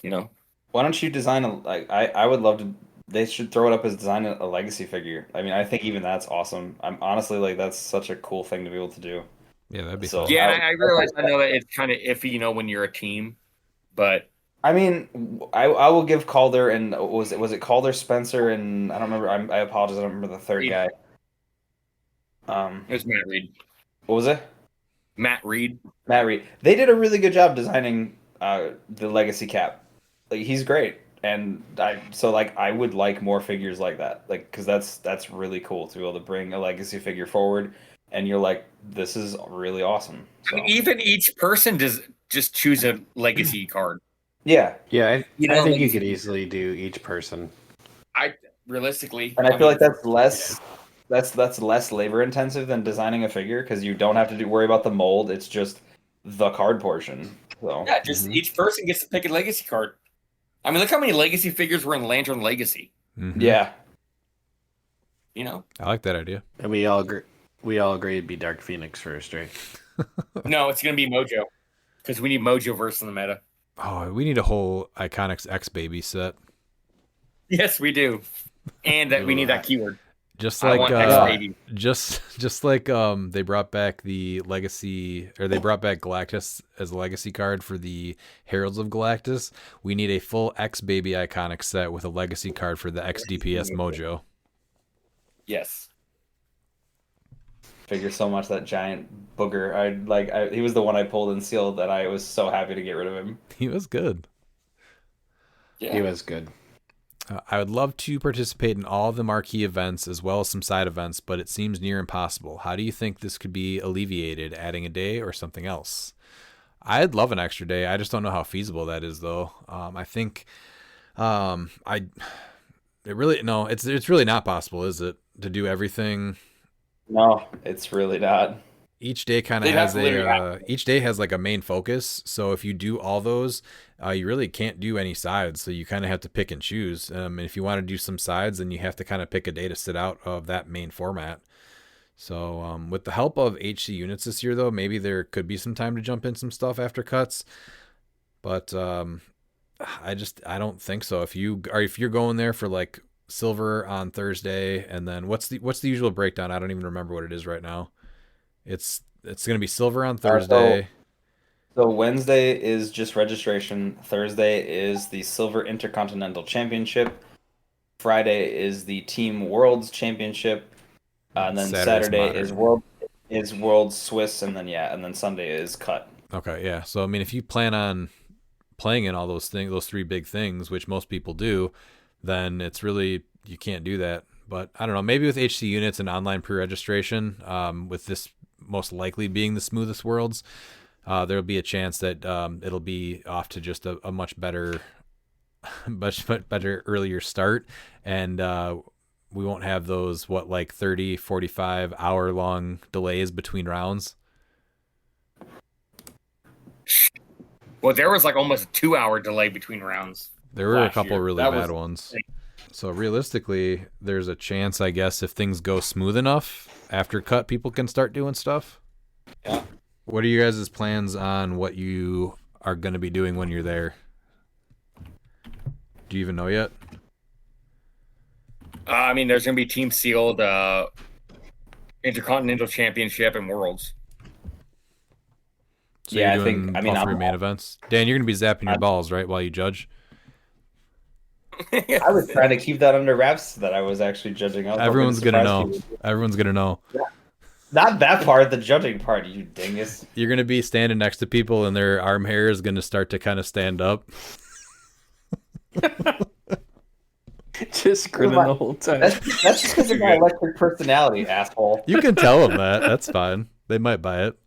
Why don't you design I would love to. They should throw it up as design a legacy figure. I think even that's awesome. I'm honestly that's such a cool thing to be able to do. Yeah, that'd be So, fun. Yeah, I realize. I know that it's kind of iffy, when you're a team, but I will give Calder and was it Calder, Spencer, and I don't remember. I apologize. I don't remember the third Reed. guy. It was Matt Reed. What was it? Matt Reed. Matt Reed. They did a really good job designing the legacy cap. He's great, and I would like more figures like that. Because that's really cool to be able to bring a legacy figure forward, and you're like, this is really awesome. So. Even each person does just choose a legacy card. Yeah. Yeah, I think like, you could easily do each person. Realistically, and I feel like that's less. Yeah. That's less labor intensive than designing a figure because you don't have to worry about the mold. It's just the card portion. So yeah, just each person gets to pick a legacy card. Look how many legacy figures were in Lantern Legacy. Mm-hmm. Yeah. I like that idea. And we all agree it'd be Dark Phoenix first, right? No, it's gonna be Mojo because we need Mojo verse in the meta. Oh, we need a whole Iconics X Baby set. Yes, we do, and that we need that keyword. Just like X-Baby. just like they brought back the legacy, or they brought back Galactus as a legacy card for the Heralds of Galactus. We need a full X Baby Iconic set with a legacy card for the XDPS Mojo. Yes. Figure so much that giant booger. He was the one I pulled and sealed, and I was so happy to get rid of him. He was good. Yeah. He was good. I would love to participate in all of the marquee events as well as some side events, but it seems near impossible. How do you think this could be alleviated? Adding a day or something else? I'd love an extra day. I just don't know how feasible that is, though. I think it's really not possible, is it, to do everything? No, it's really not. Each day kind of They'd has have to literally each day has like a main focus. So if you do all those, you really can't do any sides. So you kind of have to pick and choose. And if you want to do some sides, then you have to kind of pick a day to sit out of that main format. So with the help of HC units this year, though, maybe there could be some time to jump in some stuff after cuts. But I don't think so. If you're going there for like silver on Thursday, and then what's the usual breakdown? I don't even remember what it is right now. It's going to be silver on Thursday. So Wednesday is just registration. Thursday is the Silver Intercontinental Championship. Friday is the Team Worlds Championship. And then Saturday is World Swiss, and then Sunday is cut. Okay, yeah. So I mean, if you plan on playing in all those three big things, which most people do, then it's really, you can't do that. But I don't know, maybe with HC units and online pre-registration, with this most likely being the smoothest worlds, there'll be a chance that it'll be off to just a much better earlier start, and we won't have those 30, 45 hour long delays between rounds. Well, there was like almost a 2-hour delay between rounds. There were a couple really bad ones. So realistically, there's a chance, I guess, if things go smooth enough after cut, people can start doing stuff. Yeah. What are you guys' plans on what you are going to be doing when you're there? Do you even know yet? I mean, there's going to be Team Sealed, Intercontinental Championship, and Worlds. So all three main events. Dan, you're going to be zapping your balls, right, while you judge? I was trying to keep that under wraps so that I was actually judging. Everyone's going to know. Everyone's going to know. Yeah. Not that part, the judging part, you dingus. You're going to be standing next to people, and their arm hair is going to start to kind of stand up. Just grinning the whole time. That's just because of my electric personality, asshole. You can tell them that. That's fine. They might buy it.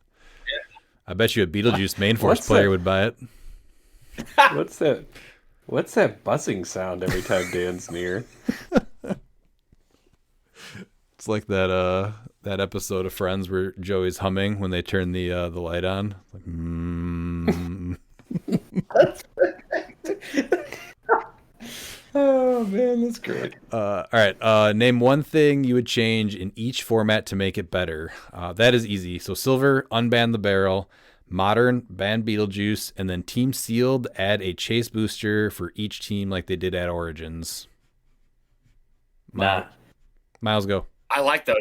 I bet you a Beetlejuice main force player would buy it. What's that buzzing sound every time Dan's near? It's like that episode of Friends where Joey's humming when they turn the light on. Like, That's perfect. Oh man, that's great. All right. Name one thing you would change in each format to make it better. That is easy. So silver, unban the barrel. Modern, ban Beetlejuice, and then Team Sealed, add a chase booster for each team like they did at Origins. Miles, go. I like those.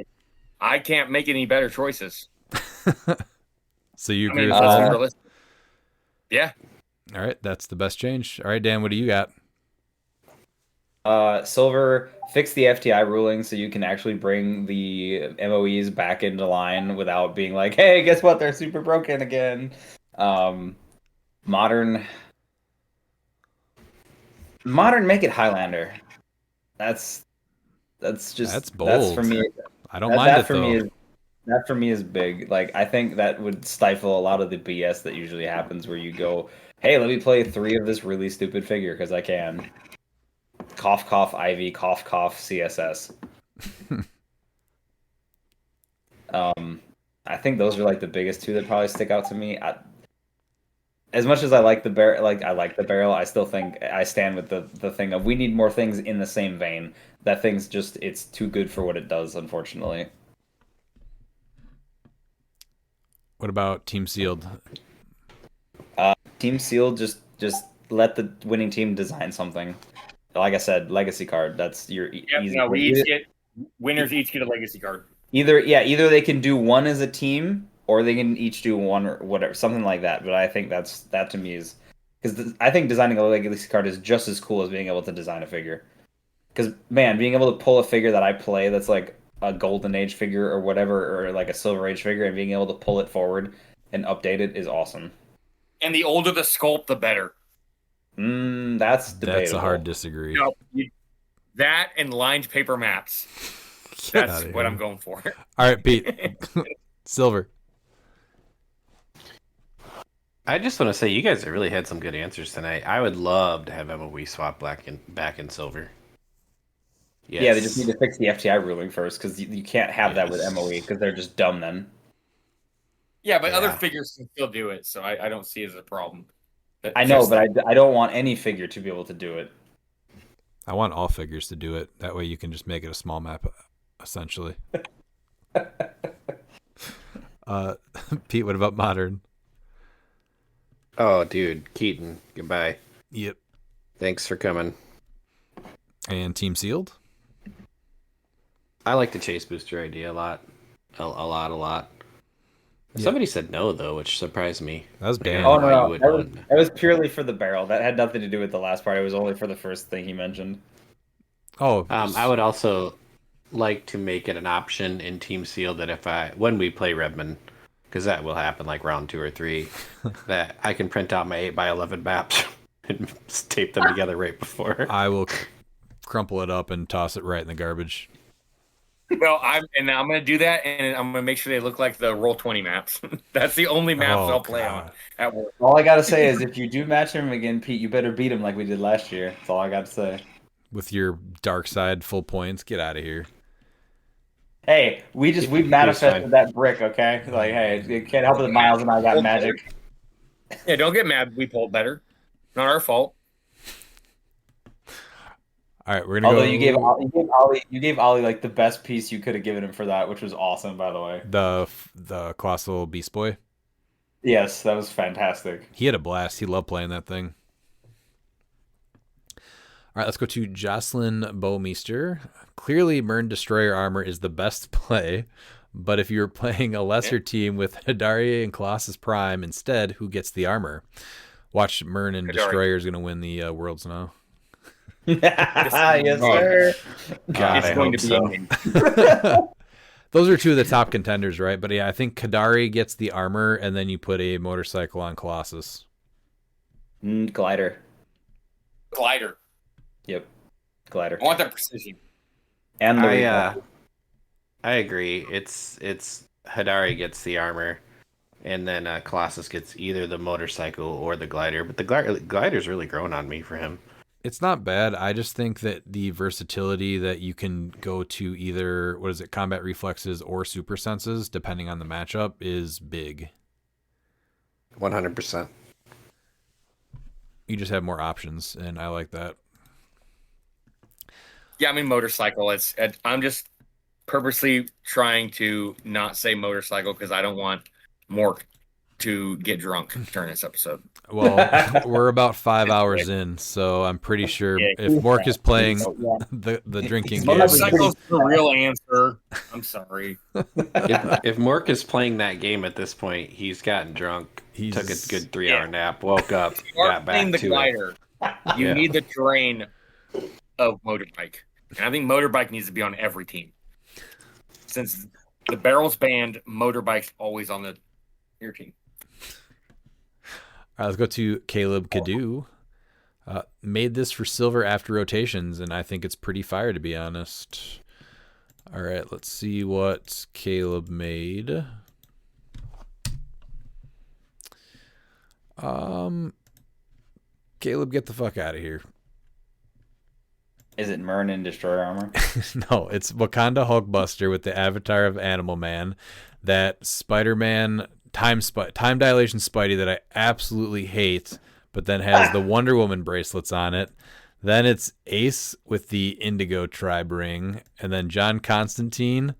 I can't make any better choices. So you agree with that? Yeah. All right, that's the best change. All right, Dan, what do you got? Silver, fix the FTI ruling so you can actually bring the MOEs back into line without being like, hey, guess what? They're super broken again. Modern, make it Highlander. That's bold. That's for me. I don't mind it though. That for me is big. Like, I think that would stifle a lot of the BS that usually happens where you go, hey, let me play 3 of this really stupid figure because I can. Cough, cough, Ivy, cough, cough, CSS. I think those are like the biggest 2 that probably stick out to me. As much as I like the barrel, I still think I stand with the thing of we need more things in the same vein. That thing's just, it's too good for what it does, unfortunately. What about Team Sealed? Team Sealed, just let the winning team design something. Like I said, legacy card. That's your easy. No, winners each get a legacy card. Either they can do one as a team, or they can each do one or whatever, something like that. But I think that to me is because I think designing a legacy card is just as cool as being able to design a figure. Because man, being able to pull a figure that I play that's like a Golden Age figure or whatever, or like a Silver Age figure, and being able to pull it forward and update it is awesome. And the older the sculpt, the better. That's debatable. That's a hard disagree. No, That and lined paper maps. Get That's outta what here. I'm going for. All right, Pete. Silver. I just want to say you guys have really had some good answers tonight. I would love to have MOE swap back in silver. Yes. Yeah, they just need to fix the FTI ruling first because you can't have that with Yes. MOE because they're just dumb then. Yeah, but other Yeah. figures can still do it, so I don't see it as a problem. I know, but I don't want any figure to be able to do it. I want all figures to do it. That way you can just make it a small map, essentially. Pete, what about modern? Oh, dude, Keaton, goodbye. Yep. Thanks for coming. And team sealed? I like the chase booster idea a lot. A lot. Yeah. Somebody said no, though, which surprised me. That was Like, I Dan. don't Oh know why you no, would that was, want- that was purely for the barrel. That had nothing to do with the last part. It was only for the first thing he mentioned. Oh, I would also like to make it an option in Team Seal that when we play Redmond, because that will happen like round 2 or 3, that I can print out my 8x11 maps and tape them together right before. I will crumple it up and toss it right in the garbage. Well, I'm going to do that, and I'm going to make sure they look like the Roll20 maps. That's the only maps Oh, I'll play God. on at work. All I gotta say is if you do match him again, Pete, you better beat him like we did last year. That's all I got to say. With your dark side full points, get out of here. Hey, we manifested that brick, okay? Like, hey, it can't help it that Miles and I got magic. Yeah, don't get mad. We pulled better. Not our fault. All right, we're gonna Although go. you gave Ollie like the best piece you could have given him for that, which was awesome, by the way. the colossal beast boy. Yes, that was fantastic. He had a blast. He loved playing that thing. All right, let's go to Jocelyn Bowmeister. Clearly, Mern Destroyer armor is the best play, but if you're playing a lesser team with Hidari and Colossus Prime instead, who gets the armor? Watch, Mern and Hidari. Destroyer is going to win the Worlds now. Yes, sir. God, It's I going hope to be so. ending. Those are two of the top contenders, right? But yeah, I think Hidari gets the armor, and then you put a motorcycle on Colossus. Glider. Glider. Yep. Glider. I want that precision. And the I agree. It's Hidari gets the armor, and then Colossus gets either the motorcycle or the glider. But the glider's really grown on me for him. It's not bad. I just think that the versatility that you can go to either, combat reflexes or super senses, depending on the matchup, is big. 100%. You just have more options, and I like that. Yeah, I mean motorcycle. I'm just purposely trying to not say motorcycle because I don't want Mork to get drunk during this episode. Well, we're about 5 hours in, so I'm pretty sure if Mork is playing the drinking game, Motorcycle's the real answer. I'm sorry. If Mork is playing that game at this point, he's gotten drunk, took a good 3-hour nap, woke up, got Playing back the to it. glider. You need the terrain of motorbike. And I think motorbike needs to be on every team. Since the barrel's banned, motorbike's always on your team. All right, let's go to Caleb Cadu. Made this for silver after rotations, and I think it's pretty fire, to be honest. All right, let's see what Caleb made. Caleb, get the fuck out of here. Is it Mern and Destroyer armor? No, it's Wakanda Hulkbuster with the avatar of Animal Man, that Spider-Man time dilation Spidey that I absolutely hate, but then has the Wonder Woman bracelets on it. Then it's Ace with the Indigo Tribe ring, and then John Constantine,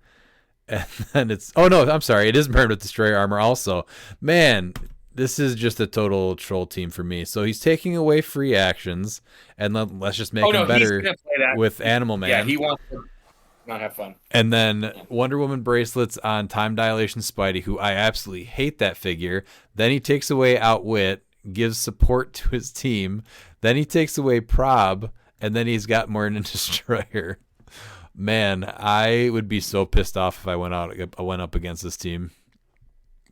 and then it is Mern with Destroyer armor also. Man, this is just a total troll team for me. So he's taking away free actions, and let's just make him better with Animal Man. Yeah, he wants to not have fun. And then Wonder Woman bracelets on Time Dilation Spidey, who I absolutely hate that figure. Then he takes away Outwit, gives support to his team. Then he takes away Prob, and then he's got Mern and Destroyer. Man, I would be so pissed off if I went up against this team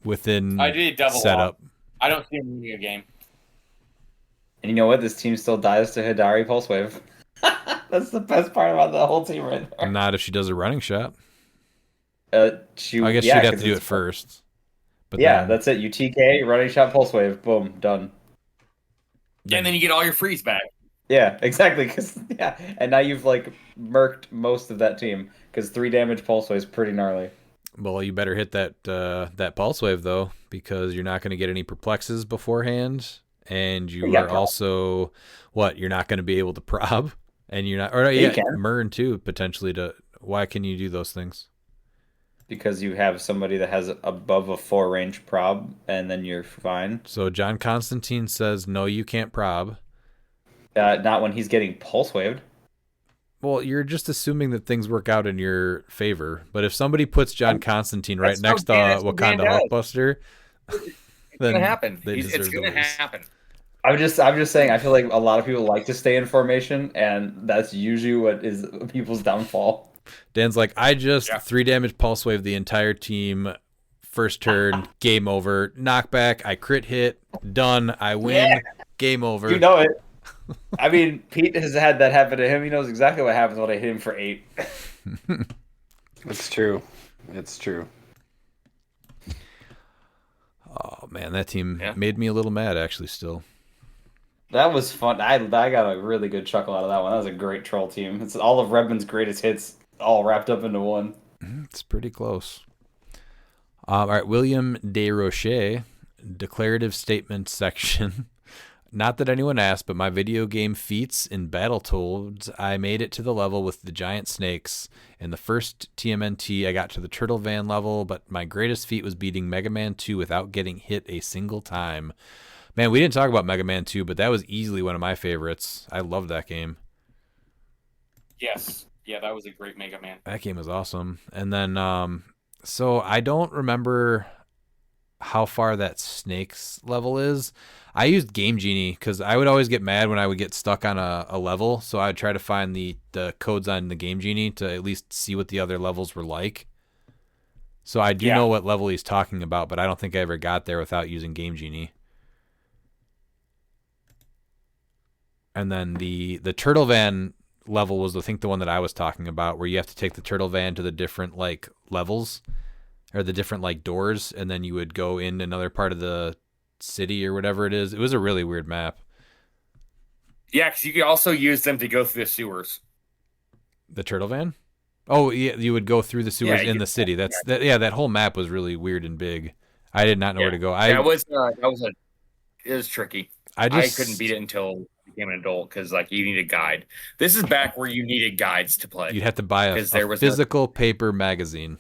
within I did double setup. up. I don't see him winning a game. And you know what? This team still dies to Hidari Pulse Wave. That's the best part about the whole team right there. Not if she does a running shot. I I guess she'd have 'cause to do it's- it first. But Yeah, then, that's it. You TK, running shot, pulse wave, boom, done. And then you get all your freeze back. Yeah, exactly. And now you've like murked most of that team because 3 damage pulse wave is pretty gnarly. well, you better hit that pulse wave though, because you're not going to get any perplexes beforehand, and you got are prob. also you're not going to be able to prob, and you're not, or Yeah, you yeah, can. Murn too potentially. To why can you do those things? Because you have somebody that has above a 4 range prob, and then you're fine. So John Constantine says no, you can't prob. Not when he's getting pulse waved. Well, you're just assuming that things work out in your favor. But if somebody puts John Constantine right That's next to that's what Dan Wakanda does. Hulkbuster, It's then gonna happen. they It's deserve to gonna lose. happen. I'm just saying. I feel like a lot of people like to stay in formation, and that's usually what is people's downfall. Dan's like, I just Yeah. 3 damage pulse wave the entire team. First turn, game over. Knockback, I crit hit, done. I win, Yeah. game over. You know it. I mean, Pete has had that happen to him. He knows exactly what happens when I hit him for 8. It's true. It's true. Oh man, that team Yeah. made me a little mad actually. Still, That was fun. I got a really good chuckle out of that one. That was a great troll team. It's all of Redmond's greatest hits all wrapped up into one. it's pretty close. All right, William Desrochers, declarative statement section. Not that anyone asked, but my video game feats in Battletoads, I made it to the level with the giant snakes. In the first TMNT, I got to the Turtle Van level, but my greatest feat was beating Mega Man 2 without getting hit a single time. Man, we didn't talk about Mega Man 2, but that was easily one of my favorites. I loved that game. Yes. Yeah, that was a great Mega Man. That game was awesome. And then, so I don't remember how far that snakes level is. I used Game Genie because I would always get mad when I would get stuck on a level. So I would try to find the codes on the Game Genie to at least see what the other levels were like. So I do know what level he's talking about, but I don't think I ever got there without using Game Genie. And then the Turtle Van level was, I think, the one that I was talking about, where you have to take the Turtle Van to the different like levels or the different like doors, and then you would go in another part of the city or whatever it is. It was a really weird map. Yeah, because you could also use them to go through the sewers. The Turtle Van? Oh yeah, you would go through the sewers Yeah, in the city. That whole map was really weird and big. I did not know where to go. It was tricky. I couldn't beat it until I became an adult because like you need a guide. This is back where you needed guides to play. You'd have to buy a 'Cause there was no- physical paper magazine.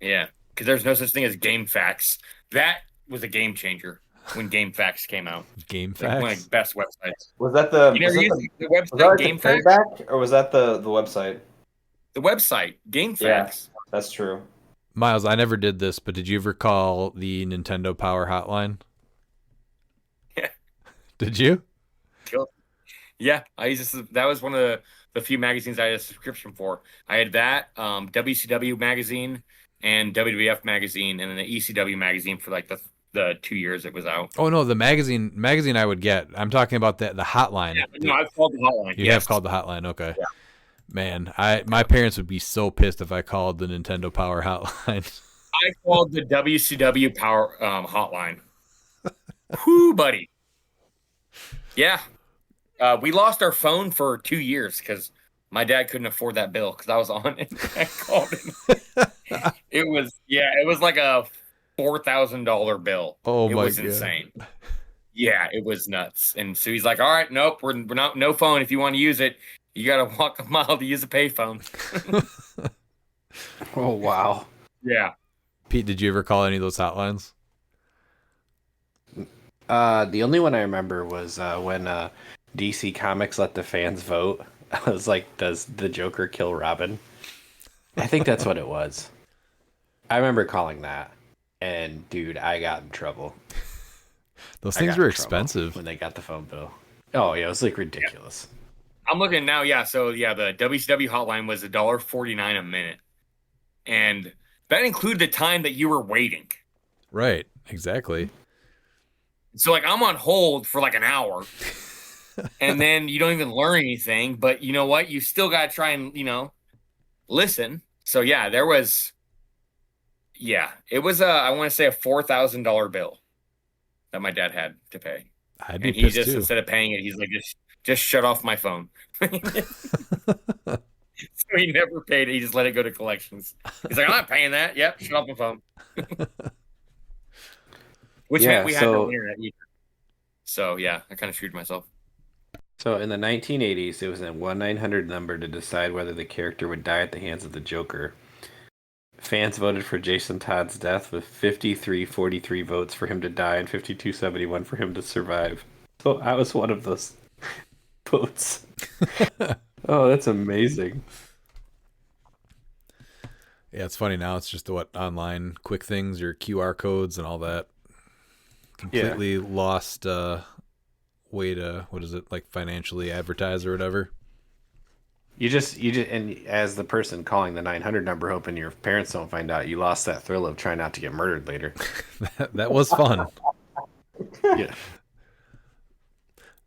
Yeah, because there's no such thing as Game Facts. That was a game changer when Game Facts came out. Game Like one Facts. of the best websites. Was that the You never was used that the was that website like Game the Facts? playback, or was that the website? The website Game Yeah. Facts. That's true. Miles, I never did this, but did you ever call the Nintendo Power Hotline? Yeah. Did you? Yeah, I used this. That was one of the few magazines I had a subscription for. I had that WCW magazine and WWF magazine, and then the ECW magazine for like the 2 years it was out. Oh no, the magazine I would get. I'm talking about the hotline. Yeah, no, I've called the hotline. You yes. have called the hotline, okay. Yeah. Man, my parents would be so pissed if I called the Nintendo Power Hotline. I called the WCW Power hotline. Whoo, buddy. Yeah. We lost our phone for 2 years because my dad couldn't afford that bill because I was on it. I called him. It was like a $4,000 bill. Oh It my was God. insane. Yeah, it was nuts. And so he's like, all right, nope, we're not, no phone. If you want to use it, you got to walk a mile to use a payphone. Oh wow. Yeah. Pete, did you ever call any of those hotlines? The only one I remember was when DC Comics let the fans vote. I was like, does the Joker kill Robin? I think that's what it was. I remember calling that. And dude, I got in trouble. Those I things got were in trouble expensive. when they got the phone bill. Oh yeah, it was like ridiculous. I'm looking now. Yeah. So yeah, the WCW hotline was $1.49 a minute. And that included the time that you were waiting. Right, exactly. So like I'm on hold for like an hour and then you don't even learn anything. But you know what? You still got to try and listen. So yeah, it was I want to say a $4,000 bill that my dad had to pay. I'd be And he pissed just too. instead of paying it, he's like, just shut off my phone. So he never paid it. He just let it go to collections. He's like, I'm not paying that. Yep, shut off my phone. Which meant we had no internet either. So yeah, I kind of screwed myself. So in the 1980s, it was a 1-900 number to decide whether the character would die at the hands of the Joker. Fans voted for Jason Todd's death with 53-43 votes for him to die and 52-71 for him to survive. So I was one of those votes. Oh, that's amazing. Yeah, it's funny now. It's just online quick things, your QR codes and all that. Completely lost way to like financially advertise or whatever. You just and as the person calling the 900 number, hoping your parents don't find out, you lost that thrill of trying not to get murdered later. That was fun. Yeah.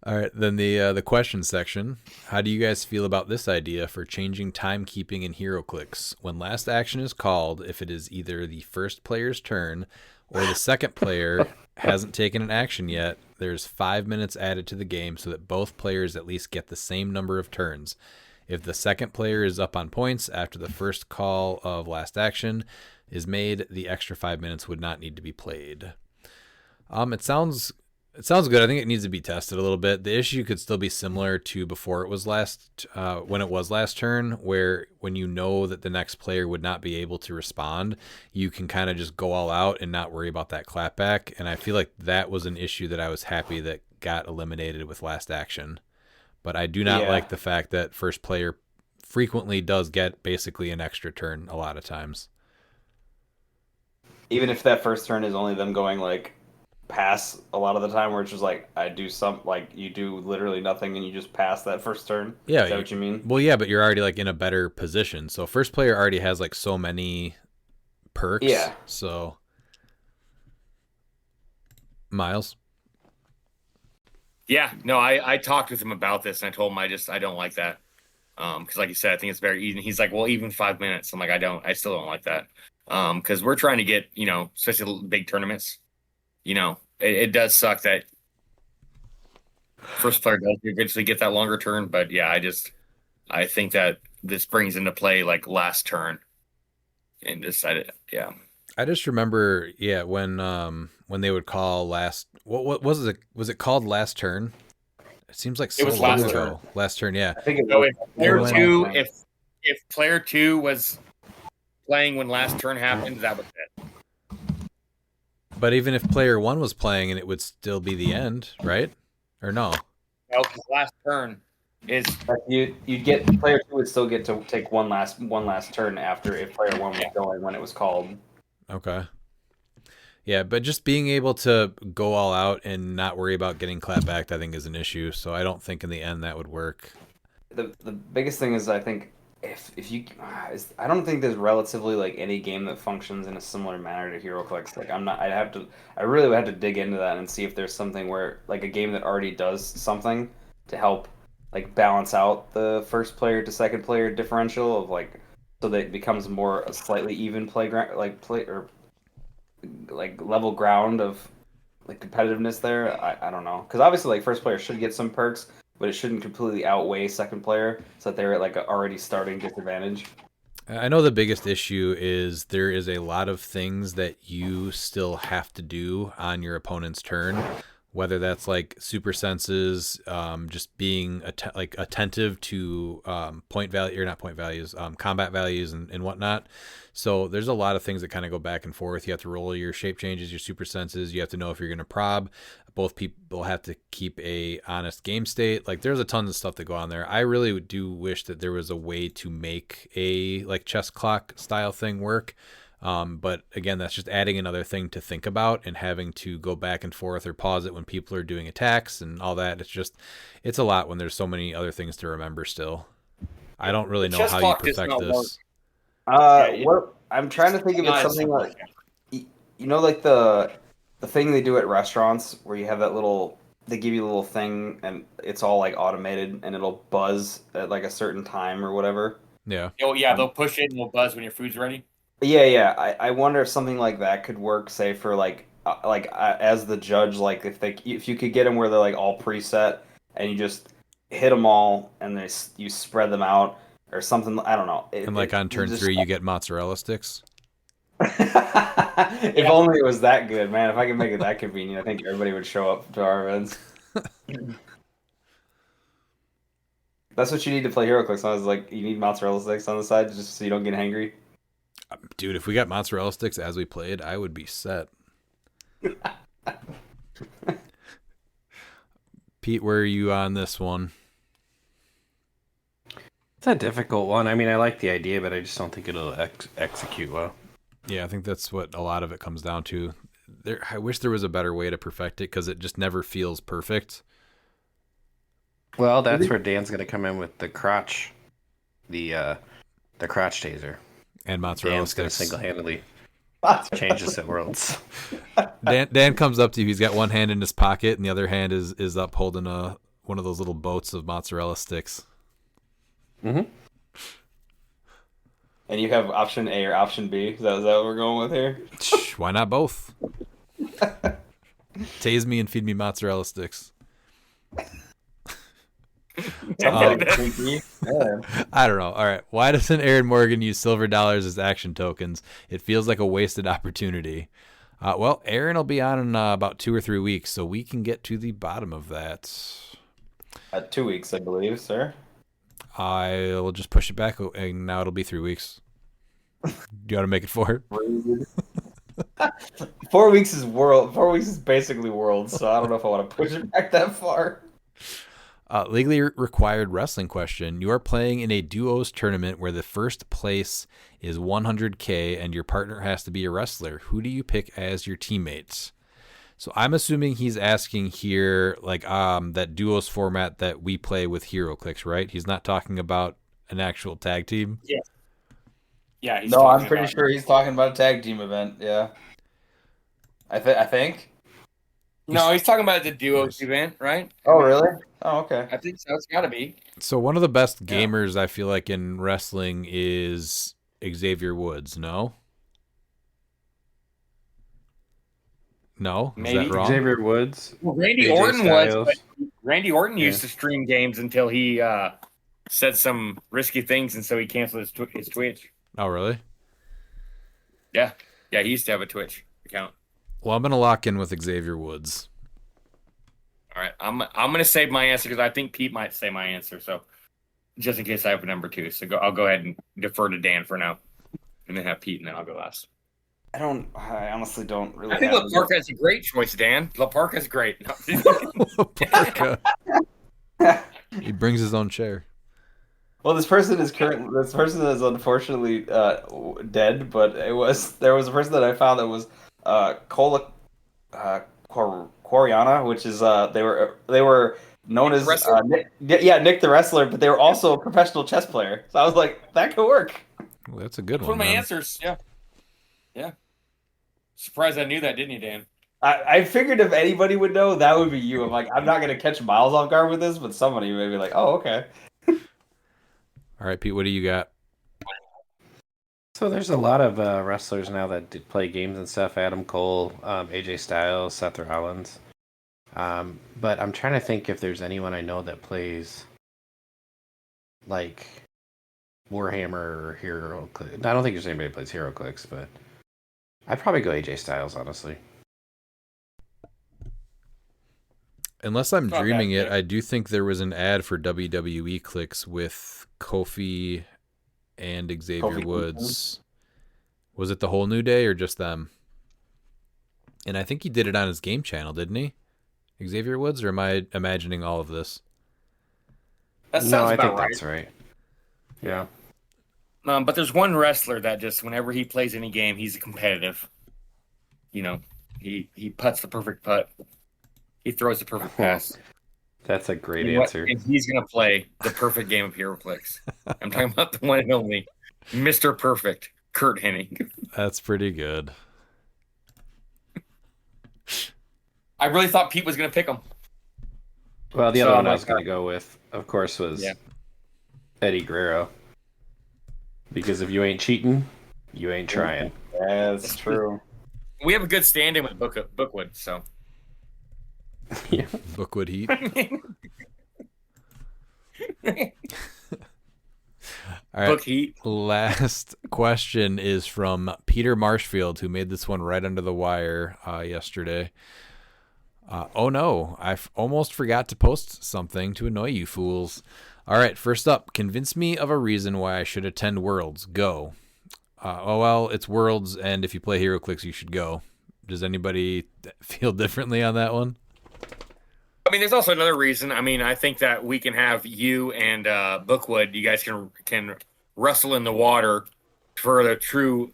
All right, then the question section. How do you guys feel about this idea for changing timekeeping in HeroClix? When last action is called, if it is either the first player's turn or the second player hasn't taken an action yet, there's 5 minutes added to the game so that both players at least get the same number of turns. If the second player is up on points after the first call of last action is made, the extra 5 minutes would not need to be played. It sounds good. I think it needs to be tested a little bit. The issue could still be similar to before it was when it was last turn, where when you know that the next player would not be able to respond, you can kind of just go all out and not worry about that clapback. And I feel like that was an issue that I was happy that got eliminated with last action. But I do not like the fact that first player frequently does get basically an extra turn a lot of times. Even if that first turn is only them going like pass a lot of the time, where it's just like you do literally nothing and you just pass that first turn. Yeah, Is that what you mean? Well, yeah, but you're already like in a better position. So first player already has like so many perks. Yeah. So Miles. Yeah, no, I talked with him about this and I told him I don't like that. Because like you said, I think it's very easy. He's like, well, even 5 minutes. I'm like, I still don't like that. Because we're trying to get, especially big tournaments, it does suck that first player does eventually get that longer turn. But yeah, I think that this brings into play like last turn and decided, yeah. I just remember, when they would call last, what was it? Was it called last turn? It seems like so was long last ago. Last turn, yeah. I think it So was. if player two was playing when last turn happened, that was it. But even if player one was playing, and it would still be the end, right? Or no? No, because last turn is You'd get player two would still get to take one last turn after if player one was going when it was called. Okay. Yeah, but just being able to go all out and not worry about getting clapbacked, I think, is an issue. So I don't think in the end that would work. The biggest thing is I think I don't think there's relatively like any game that functions in a similar manner to HeroClix. Like I really would have to dig into that and see if there's something where like a game that already does something to help like balance out the first player to second player differential of like so that it becomes more a slightly even playground like level ground of like competitiveness there. I don't know, because obviously like first player should get some perks, but it shouldn't completely outweigh second player so that they're at like a already starting disadvantage. I know the biggest issue is there is a lot of things that you still have to do on your opponent's turn, whether that's like super senses, just being attentive to combat values and whatnot. So there's a lot of things that kind of go back and forth. You have to roll your shape changes, your super senses. You have to know if you're going to prob. Both people have to keep a honest game state. Like there's a ton of stuff that go on there. I really do wish that there was a way to make a like chess clock style thing work. But again, that's just adding another thing to think about and having to go back and forth or pause it when people are doing attacks and all that. It's a lot when there's so many other things to remember still. I don't really know how you perfect this. What I'm trying to think of it something like like the thing they do at restaurants where you have that little they give you a little thing, and it's all like automated, and it'll buzz at like a certain time or whatever. Yeah. Oh yeah, they'll push it and it'll buzz when your food's ready. Yeah. I wonder if something like that could work, say for as the judge, like if you could get them where they're like all preset, and you just hit them all, and you spread them out or something. I don't know. And like on turn 3, you get mozzarella sticks. If only it was that good, man. If I could make it that convenient, I think everybody would show up to our events. That's what you need to play HeroClix on. Is like you need mozzarella sticks on the side just so you don't get hangry. Dude, if we got mozzarella sticks as we played, I would be set. Pete, where are you on this one? It's a difficult one. I mean, I like the idea, but I just don't think it'll execute well. Yeah, I think that's what a lot of it comes down to. I wish there was a better way to perfect it because it just never feels perfect. Well, that's where Dan's going to come in with the crotch, the crotch taser. And mozzarella Dan's going to sticks. single-handedly change this at Worlds. Dan comes up to you. He's got one hand in his pocket, and the other hand is up holding one of those little boats of mozzarella sticks. Mm-hmm. And you have option A or option B. Is that what we're going with here? Why not both? Tase me and feed me mozzarella sticks. I don't know. All right. Why doesn't Aaron Morgan use silver dollars as action tokens? It feels like a wasted opportunity. Well, Aaron will be on in about 2 or 3 weeks, so we can get to the bottom of that. 2 weeks, I believe, sir. I will just push it back, and now it'll be 3 weeks. Do you want to make it 4? 4 weeks is World. 4 weeks is basically Worlds, so I don't know if I want to push it back that far. Legally required wrestling question. You are playing in a duos tournament where the first place is 100K and your partner has to be a wrestler. Who do you pick as your teammates? So I'm assuming he's asking here, like that duos format that we play with HeroClix, right? He's not talking about an actual tag team. Yeah. Yeah. No, I'm pretty sure he's talking about a tag team event. Yeah. I think. No, he's talking about the duos event, right? Oh, really? Oh, okay. I think so. It's got to be. So one of the best gamers I feel like in wrestling is Xavier Woods. No. No, Maybe. Is that wrong? Xavier Woods. Well, Randy AJ Orton Styles. was. But Randy Orton used to stream games until he said some risky things, and so he canceled his Twitch. Oh, really? Yeah. Yeah, he used to have a Twitch account. Well, I'm gonna lock in with Xavier Woods. All right, I'm gonna save my answer because I think Pete might say my answer. So just in case I have a number 2, so I'll go ahead and defer to Dan for now, and then have Pete, and then I'll go last. I honestly don't really. I think LaParca has a great choice, Dan. LaParca's great. Parka. He brings his own chair. Well, this person is unfortunately dead, but there was a person that I found that was Quariana, which is they were known as Nick the wrestler, but they were also a professional chess player. So I was like, that could work. Well, that's a good One one. of my man. answers. Yeah. Surprised I knew that, didn't you, Dan? I figured if anybody would know, that would be you. I'm like, I'm not gonna catch Miles off guard with this, but somebody may be like, oh, okay. All right, Pete, what do you got? So there's a lot of wrestlers now that play games and stuff. Adam Cole, AJ Styles, Seth Rollins. But I'm trying to think if there's anyone I know that plays like Warhammer or HeroClix. I don't think there's anybody that plays HeroClix, but I'd probably go AJ Styles, honestly. Unless I'm Not dreaming bad it, pick. I do think there was an ad for WWE Clicks with Kofi and Xavier Kofi Woods. Was it the whole New Day or just them? And I think he did it on his game channel, didn't he? Xavier Woods, or am I imagining all of this? That sounds No, I about think right. that's right. Yeah. But there's one wrestler that just whenever he plays any game, he's competitive. You know, he putts the perfect putt. He throws the perfect pass. That's a great And answer. and he's gonna play the perfect game of HeroClix. I'm talking about the one and only Mr. Perfect, Kurt Hennig. That's pretty good. I really thought Pete was gonna pick him. Well, the So other I'm one I like, was going to go with, of course, was Yeah. Eddie Guerrero. Because if you ain't cheating, you ain't trying. Yeah, that's true. We have a good stand-in with Bookwood, so. Bookwood Heat. All right. Book Heat. Last question is from Peter Marshfield, who made this one right under the wire yesterday. Oh no, I almost forgot to post something to annoy you fools. All right, first up, convince me of a reason why I should attend Worlds. Go. Well, it's Worlds, and if you play HeroClix, you should go. Does anybody feel differently on that one? I mean, there's also another reason. I mean, I think that we can have you and Bookwood. You guys can wrestle in the water for the true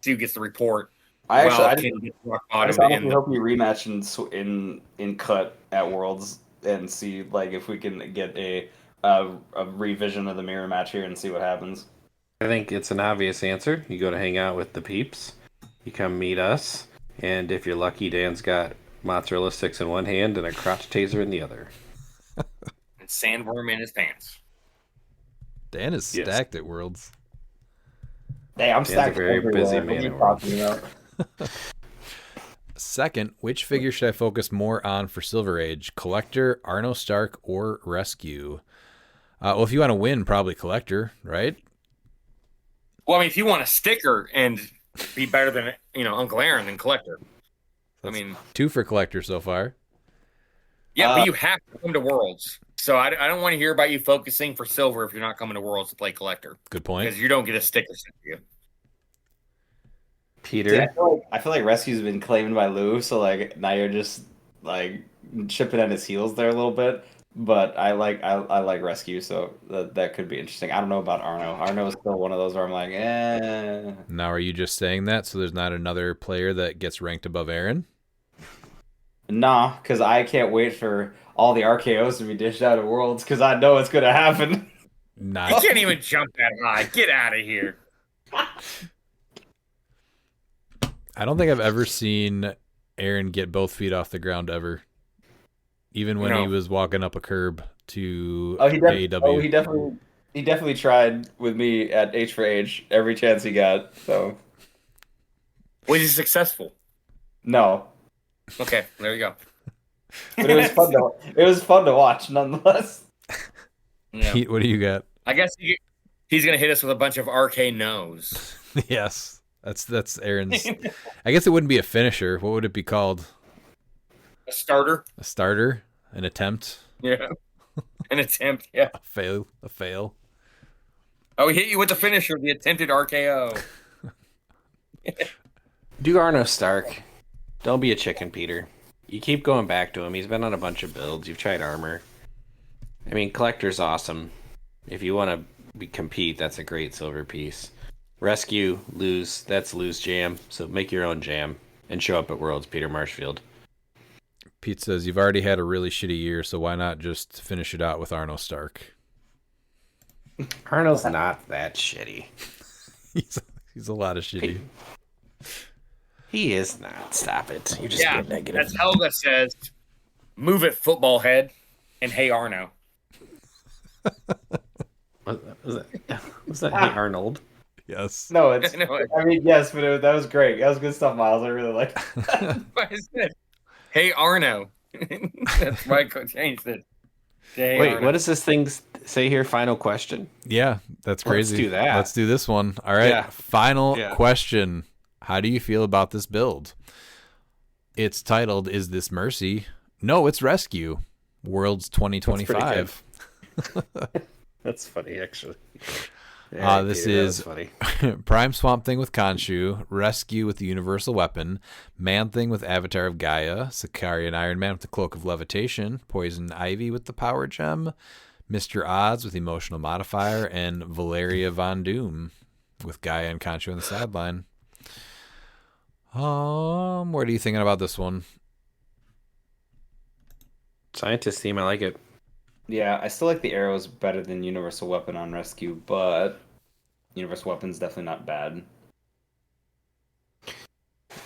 who gets the report. I Well, actually, can get rock I bottom just honestly in hope we rematch in cut at Worlds and see like if we can get a revision of the mirror match here and see what happens. I think it's an obvious answer. You go to hang out with the peeps. You come meet us. And if you're lucky, Dan's got mozzarella sticks in one hand and a crotch taser in the other. and sandworm in his pants. Dan is Yes. stacked at Worlds. Hey, I'm Dan's a stacked very everywhere. busy What man are you at Worlds. talking about? Second, which figure should I focus more on for Silver Age? Collector, Arno Stark, or Rescue? Well, if you want to win, probably Collector, right? Well, I mean, if you want a sticker and be better than Uncle Aaron, then Collector. I mean, 2 for Collector so far. yeah, but you have to come to Worlds. So I don't want to hear about you focusing for Silver if you're not coming to Worlds to play Collector. Good point. Because you don't get a sticker sent to you. Peter? Dude, I feel like Rescue's been claimed by Lou, so like now you're just like chipping at his heels there a little bit. But I like Rescue, so that could be interesting. I don't know about Arno. Arno is still one of those where I'm like, eh. Now, are you just saying that so there's not another player that gets ranked above Aaron? Nah, because I can't wait for all the RKOs to be dished out at Worlds because I know it's gonna happen. You Not. can't even jump that high. Get out of here. I don't think I've ever seen Aaron get both feet off the ground ever. Even when No. he was walking up a curb to Oh, he AEW. definitely tried with me at H for H every chance he got. So Was he successful? no, Okay, there you go. but it was fun to watch nonetheless. Yeah. Pete, what do you got? I guess he's going to hit us with a bunch of RK no's. Yes, that's Aaron's. I guess it wouldn't be a finisher. What would it be called? A starter? A starter? An attempt? Yeah. An attempt, yeah. A fail? A fail? Oh, he hit you with the finisher, the attempted RKO. Do Arno Stark. Don't be a chicken, Peter. You keep going back to him. He's been on a bunch of builds. You've tried armor. I mean, Collector's awesome. If you want to compete, that's a great silver piece. Rescue, lose. That's lose jam. So make your own jam and show up at Worlds, Peter Marshfield. Pete says, you've already had a really shitty year, so why not just finish it out with Arno Stark? Arno's not that shitty. He's a lot of shitty. He is not. Stop it. You're just Yeah, being negative. that's Helga says, move it, football head, and hey, Arno. Was that Hey Arnold? Yes. No, it's. No, I mean, yes, but that was great. That was good stuff, Miles. I really liked it. I said, hey, Arno. That's why I changed it. Hey, Wait, Arno. what does this thing say here? Final question. Yeah, that's Let's crazy. do that. Let's do this one. All right. Yeah. Final Yeah. question. How do you feel about this build? It's titled, Is This Mercy? No, it's Rescue. Worlds 2025. That's funny, actually. This is funny. Prime Swamp Thing with Khonshu, Rescue with the Universal Weapon, Man Thing with Avatar of Gaia, Sicarian Iron Man with the Cloak of Levitation, Poison Ivy with the Power Gem, Mr. Odds with Emotional Modifier, and Valeria Von Doom with Gaia and Khonshu on the sideline. What are you thinking about this one? Scientist team, I like it. Yeah, I still like the arrows better than Universal Weapon on Rescue, but Universal Weapon's definitely not bad.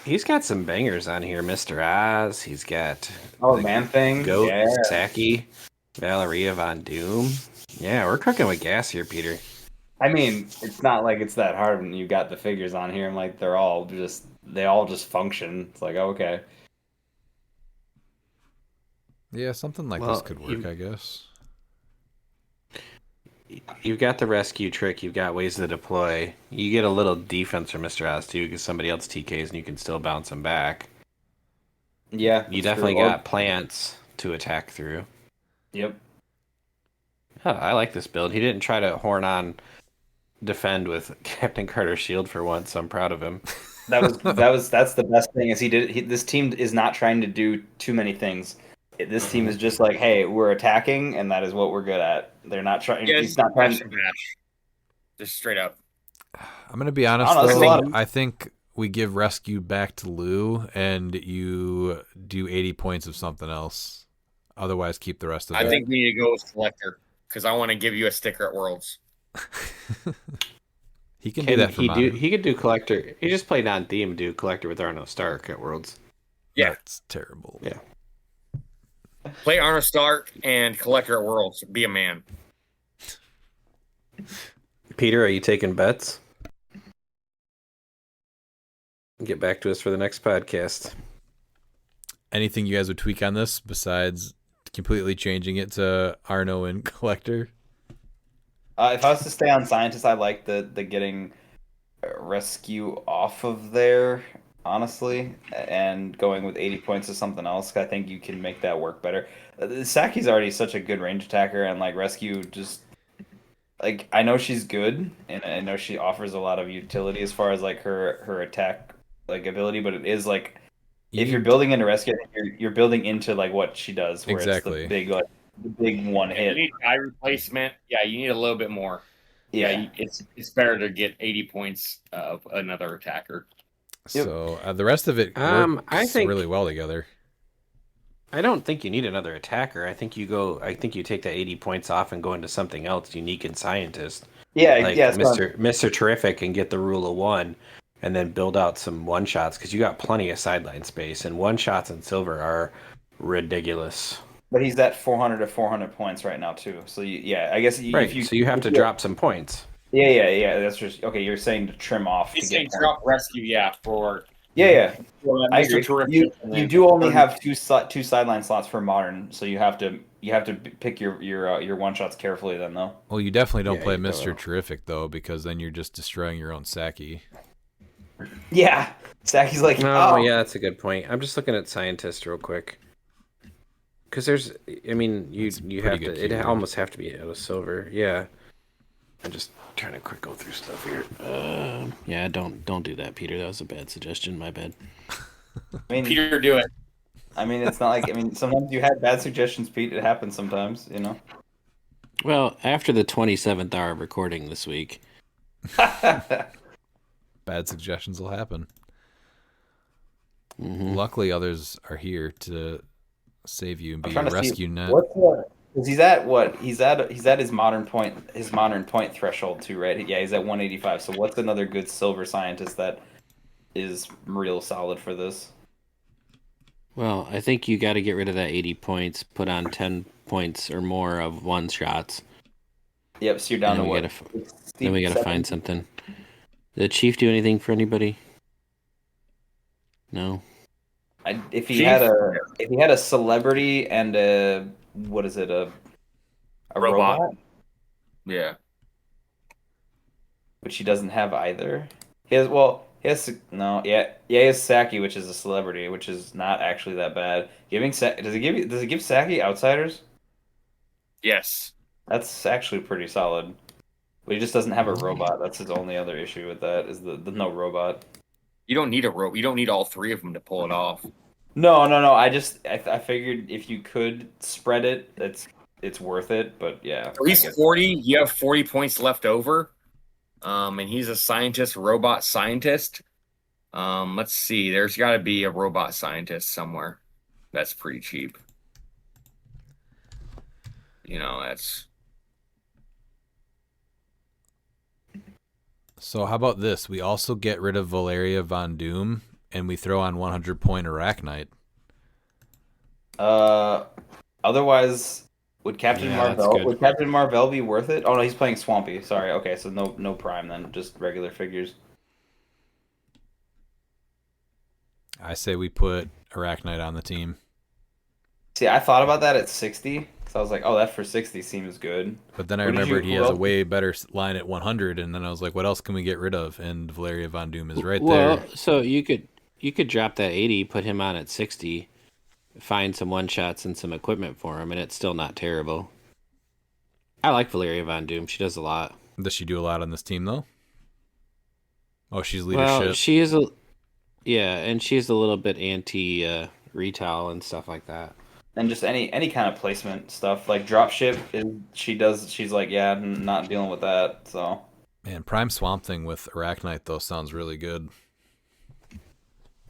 He's got some bangers on here. Mr. Oz. He's got Oh, Man Thing. Goat, Yeah. Saki. Valeria Von Doom. Yeah, we're cooking with gas here, Peter. I mean, it's not like it's that hard when you got the figures on here. I'm like, they all just function. It's like, okay. Yeah, something like this could work, I guess. You've got the rescue trick. You've got ways to deploy. You get a little defense from Mr. Oz, too, because somebody else TKs and you can still bounce them back. Yeah. You definitely got plants to attack through. Yep. Oh, I like this build. He didn't try to horn on defend with Captain Carter's shield for once, so I'm proud of him. That's the best thing is this team is not trying to do too many things. This team is just like, hey, we're attacking, and that is what we're good at. They're not trying. Yeah, He's not trying. Just straight up. I'm gonna be honest I don't know, though. I think we give rescue back to Lou, and you do 80 points of something else. Otherwise, keep the rest of it. I think we need to go with Collector because I want to give you a sticker at Worlds. He can do that for modern. He could do Collector. He just played on theme and do Collector with Arno Stark at Worlds. Yeah. That's terrible. Yeah. Play Arno Stark and Collector at Worlds. Be a man. Peter, are you taking bets? Get back to us for the next podcast. Anything you guys would tweak on this besides completely changing it to Arno and Collector? If I was to stay on Scientist, I like the getting rescue off of there, honestly, and going with 80 points to something else. I think you can make that work better. Saki's already such a good range attacker, and like rescue just like I know she's good, and I know she offers a lot of utility as far as like her attack like ability, but it is like if you're building into rescue, you're building into like what she does, where Exactly. it's the big one hit. You need eye replacement. Yeah, you need a little bit more. Yeah, it's better to get 80 points of another attacker. So the rest of it works I think really well together. I don't think you need another attacker. I think you take that 80 points off and go into something else unique and scientist. Yeah, like yeah, Mr. Terrific and get the rule of one, and then build out some one shots because you got plenty of sideline space, and one shots in silver are ridiculous. But he's at 400 to 400 points right now too. So I guess so you have to drop some points. Yeah. That's just okay. You're saying to trim off. He's saying drop rescue, for I agree. Terrific, you do only have two sideline slots for modern, so you have to pick your one shots carefully then though. Well, you definitely don't play Mr. Terrific though, because then you're just destroying your own Saki. Yeah, Saki's like, yeah, that's a good point. I'm just looking at scientist real quick. Because you have to. It almost have to be out of silver. Yeah. I'm just trying to quick go through stuff here. Yeah, don't do that, Peter. That was a bad suggestion. My bad. Peter, do it. It's not like sometimes you have bad suggestions, Pete. It happens sometimes, Well, after the 27th hour of recording this week, bad suggestions will happen. Mm-hmm. Luckily, others are here to save you and be a rescue net. Because he's at what? He's at his modern point threshold too, right? Yeah, he's at 185. So what's another good silver scientist that is real solid for this? Well, I think you got to get rid of that 80 points, put on 10 points or more of one shots. Yep, so you're down to what? Then we got to find something. Did Chief do anything for anybody? No. If he had a celebrity and a robot? Yeah. Which he doesn't have either. He has Saki, which is a celebrity, which is not actually that bad. Does it give Saki outsiders? Yes. That's actually pretty solid. But he just doesn't have a robot. That's his only other issue with that is the no robot. You don't need a robot. You don't need all three of them to pull it off. No. I figured if you could spread it, it's worth it. But yeah, he's 40. You have 40 points left over, and he's a robot scientist. Let's see. There's got to be a robot scientist somewhere. That's pretty cheap. That's. So how about this? We also get rid of Valeria Von Doom, and we throw on 100-point Arachnite. Otherwise, Would Captain Yeah, that's Marvel? good. Would Captain Marvel be worth it? Oh no, he's playing Swampy. Sorry. Okay, so no Prime then, just regular figures. I say we put Arachnite on the team. See, I thought about that at 60 because I was like, oh, that for 60 seems good. But then I What did remembered you- he who has a else- way better line at 100, and then I was like, what else can we get rid of? And Valeria Von Doom is right Well, there. so you could drop that 80, put him on at 60, find some one shots and some equipment for him, and it's still not terrible. I like Valeria Von Doom. She does a lot. Does she do a lot on this team, though? Oh, she's leadership. Well, she is and she's a little bit anti retail and stuff like that. And just any kind of placement stuff like dropship she's like, yeah, not dealing with that. So Man, Prime Swamp Thing with Arachnite, though, sounds really good.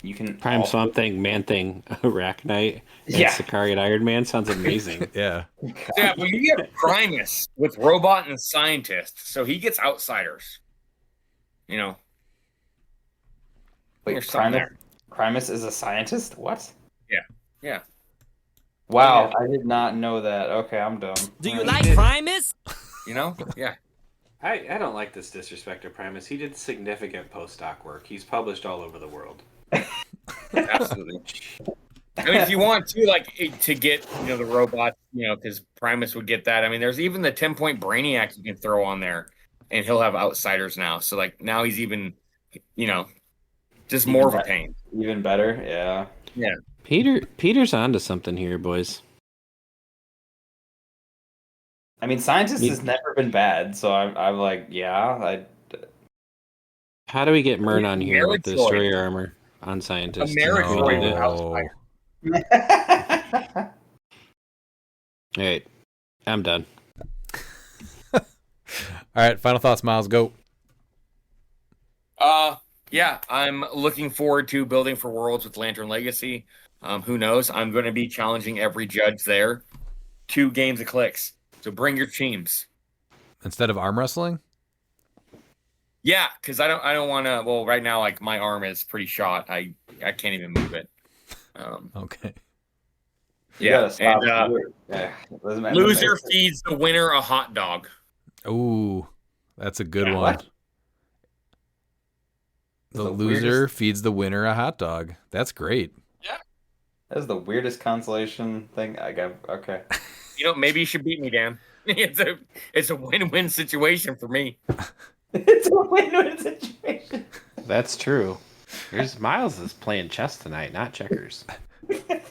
you can Prime also- Swamp Thing, Man Thing, Arachnite, and Yeah. Sicarian Iron Man sounds amazing. Yeah. Yeah, but you get Primus with Robot and Scientist, so he gets outsiders. You know, Wait, there's something Primus, there. Primus is a scientist? What? Yeah. Wow, I did not know that. Okay, I'm dumb. Do you like Primus? You know? Yeah. I don't like this disrespect to Primus. He did significant post-doc work. He's published all over the world. Absolutely. I mean, if you want to, to get, the robot, because Primus would get that. I mean, there's even the 10-point Brainiac you can throw on there, and he'll have outsiders now. So, now he's even, just more of a pain. Even better, yeah. Yeah. Peter's onto something here, boys. I mean, scientist has never been bad, so I'm like, yeah. How do we get Mern on here with Ameritroid. Destroyer Armor on Scientist? Ameritroid No. with outsider. All right, I'm done. All right, final thoughts, Miles. Go. Yeah, I'm looking forward to building for Worlds with Lantern Legacy. Who knows? I'm going to be challenging every judge there. 2 games of CLIX. So bring your teams. Instead of arm wrestling? Yeah, because I don't want to. Well, right now, my arm is pretty shot. I can't even move it. Okay. You Yeah, gotta stop. and Doesn't matter. loser feeds the winner a hot dog. Ooh, that's a good Yeah, one. what? The The loser weirdest- feeds the winner a hot dog. That's great. That's the weirdest consolation thing I got. Okay. Maybe you should beat me, Dan. It's a win-win situation for me. It's a win-win situation. That's true. Here's Miles is playing chess tonight, not checkers.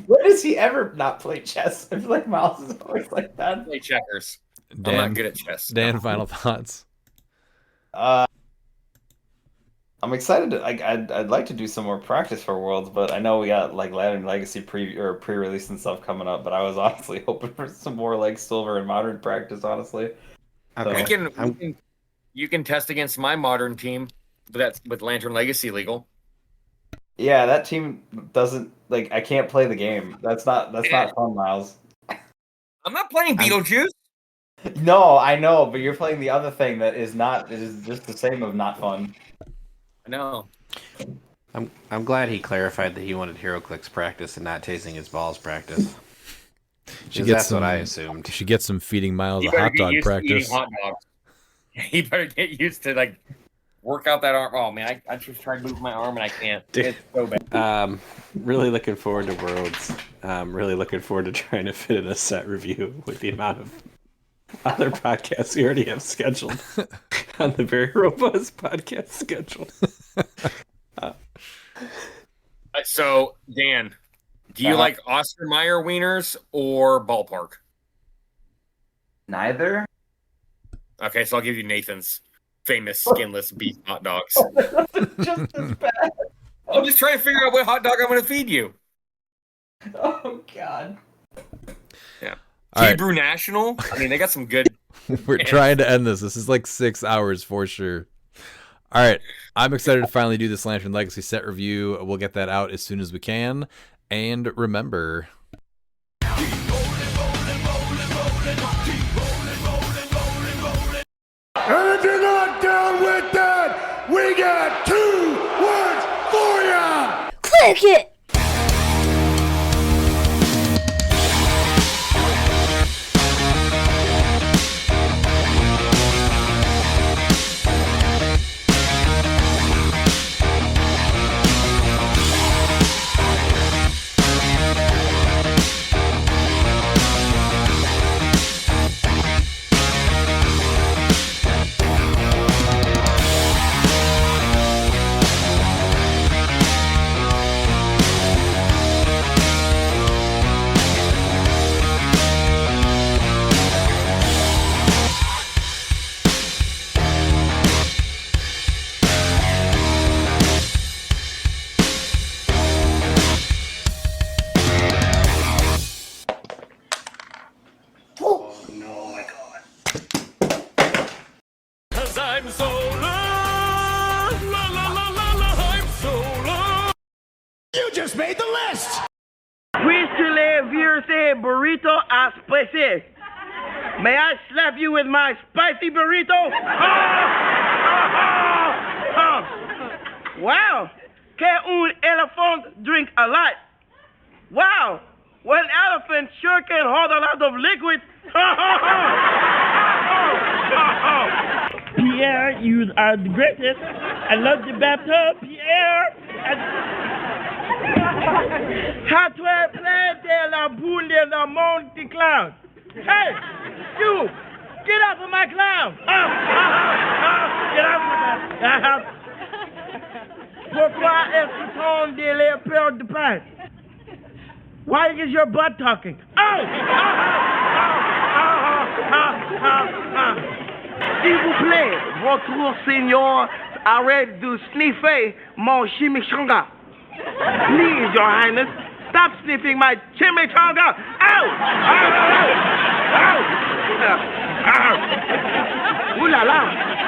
When does he ever not play chess? I feel like Miles is always like that. Play checkers. I'm Dan, not good at chess. Dan, final thoughts. I'm excited to, I'd like to do some more practice for Worlds, but I know we got Lantern Legacy pre-release and stuff coming up, but I was honestly hoping for some more Silver and Modern practice, honestly. Okay. You can test against my modern team, but that's with Lantern Legacy legal. Yeah, that team doesn't I can't play the game. That's not fun, Miles. I'm not playing Beetlejuice. No, I know, but you're playing the other thing that is just the same of not fun. I know. I'm glad he clarified that he wanted HeroClix practice and not tasing his balls practice. That's what I assumed. She gets some feeding Miles You a better hot get dog used to practice. eating hot dogs. You better get used to work out that arm. Oh man, I just tried to move my arm and I can't. It's so bad. Really looking forward to Worlds. Really looking forward to trying to fit in a set review with the amount of other podcasts we already have scheduled on the very robust podcast schedule. So Dan, do you like Oscar Mayer wieners or Ballpark? Neither. Okay, so I'll give you Nathan's famous skinless beef hot dogs. Just as bad. I'm just trying to figure out what hot dog I'm going to feed you. Oh God. Yeah. All right. Hebrew National. I mean, they got some good. We're trying to end this. This is 6 hours for sure. All right. I'm excited to finally do this Lantern Legacy set review. We'll get that out as soon as we can. And remember... And if you're not down with that, we got 2 words for ya! Click it! just made the list. Puisse-tu verser burrito à spicy? May I slap you with my spicy burrito? Wow! Can un elephant drink a lot? Wow! One elephant sure can hold a lot of liquid. Pierre, you are the greatest. I love the bathtub, Pierre. How to play la boule de la Monte Cloud. Hey, you, get off of my cloud. Get off of my Pourquoi est-ce qu'on dit les peurs de pain? Why is your butt talking? S'il vous plaît, votre seigneur arrête de sniffer mon chimichanga. Please, your highness, stop sniffing my chimichanga. Ow! Ow! Ow! Ow! Ow! Ooh la la!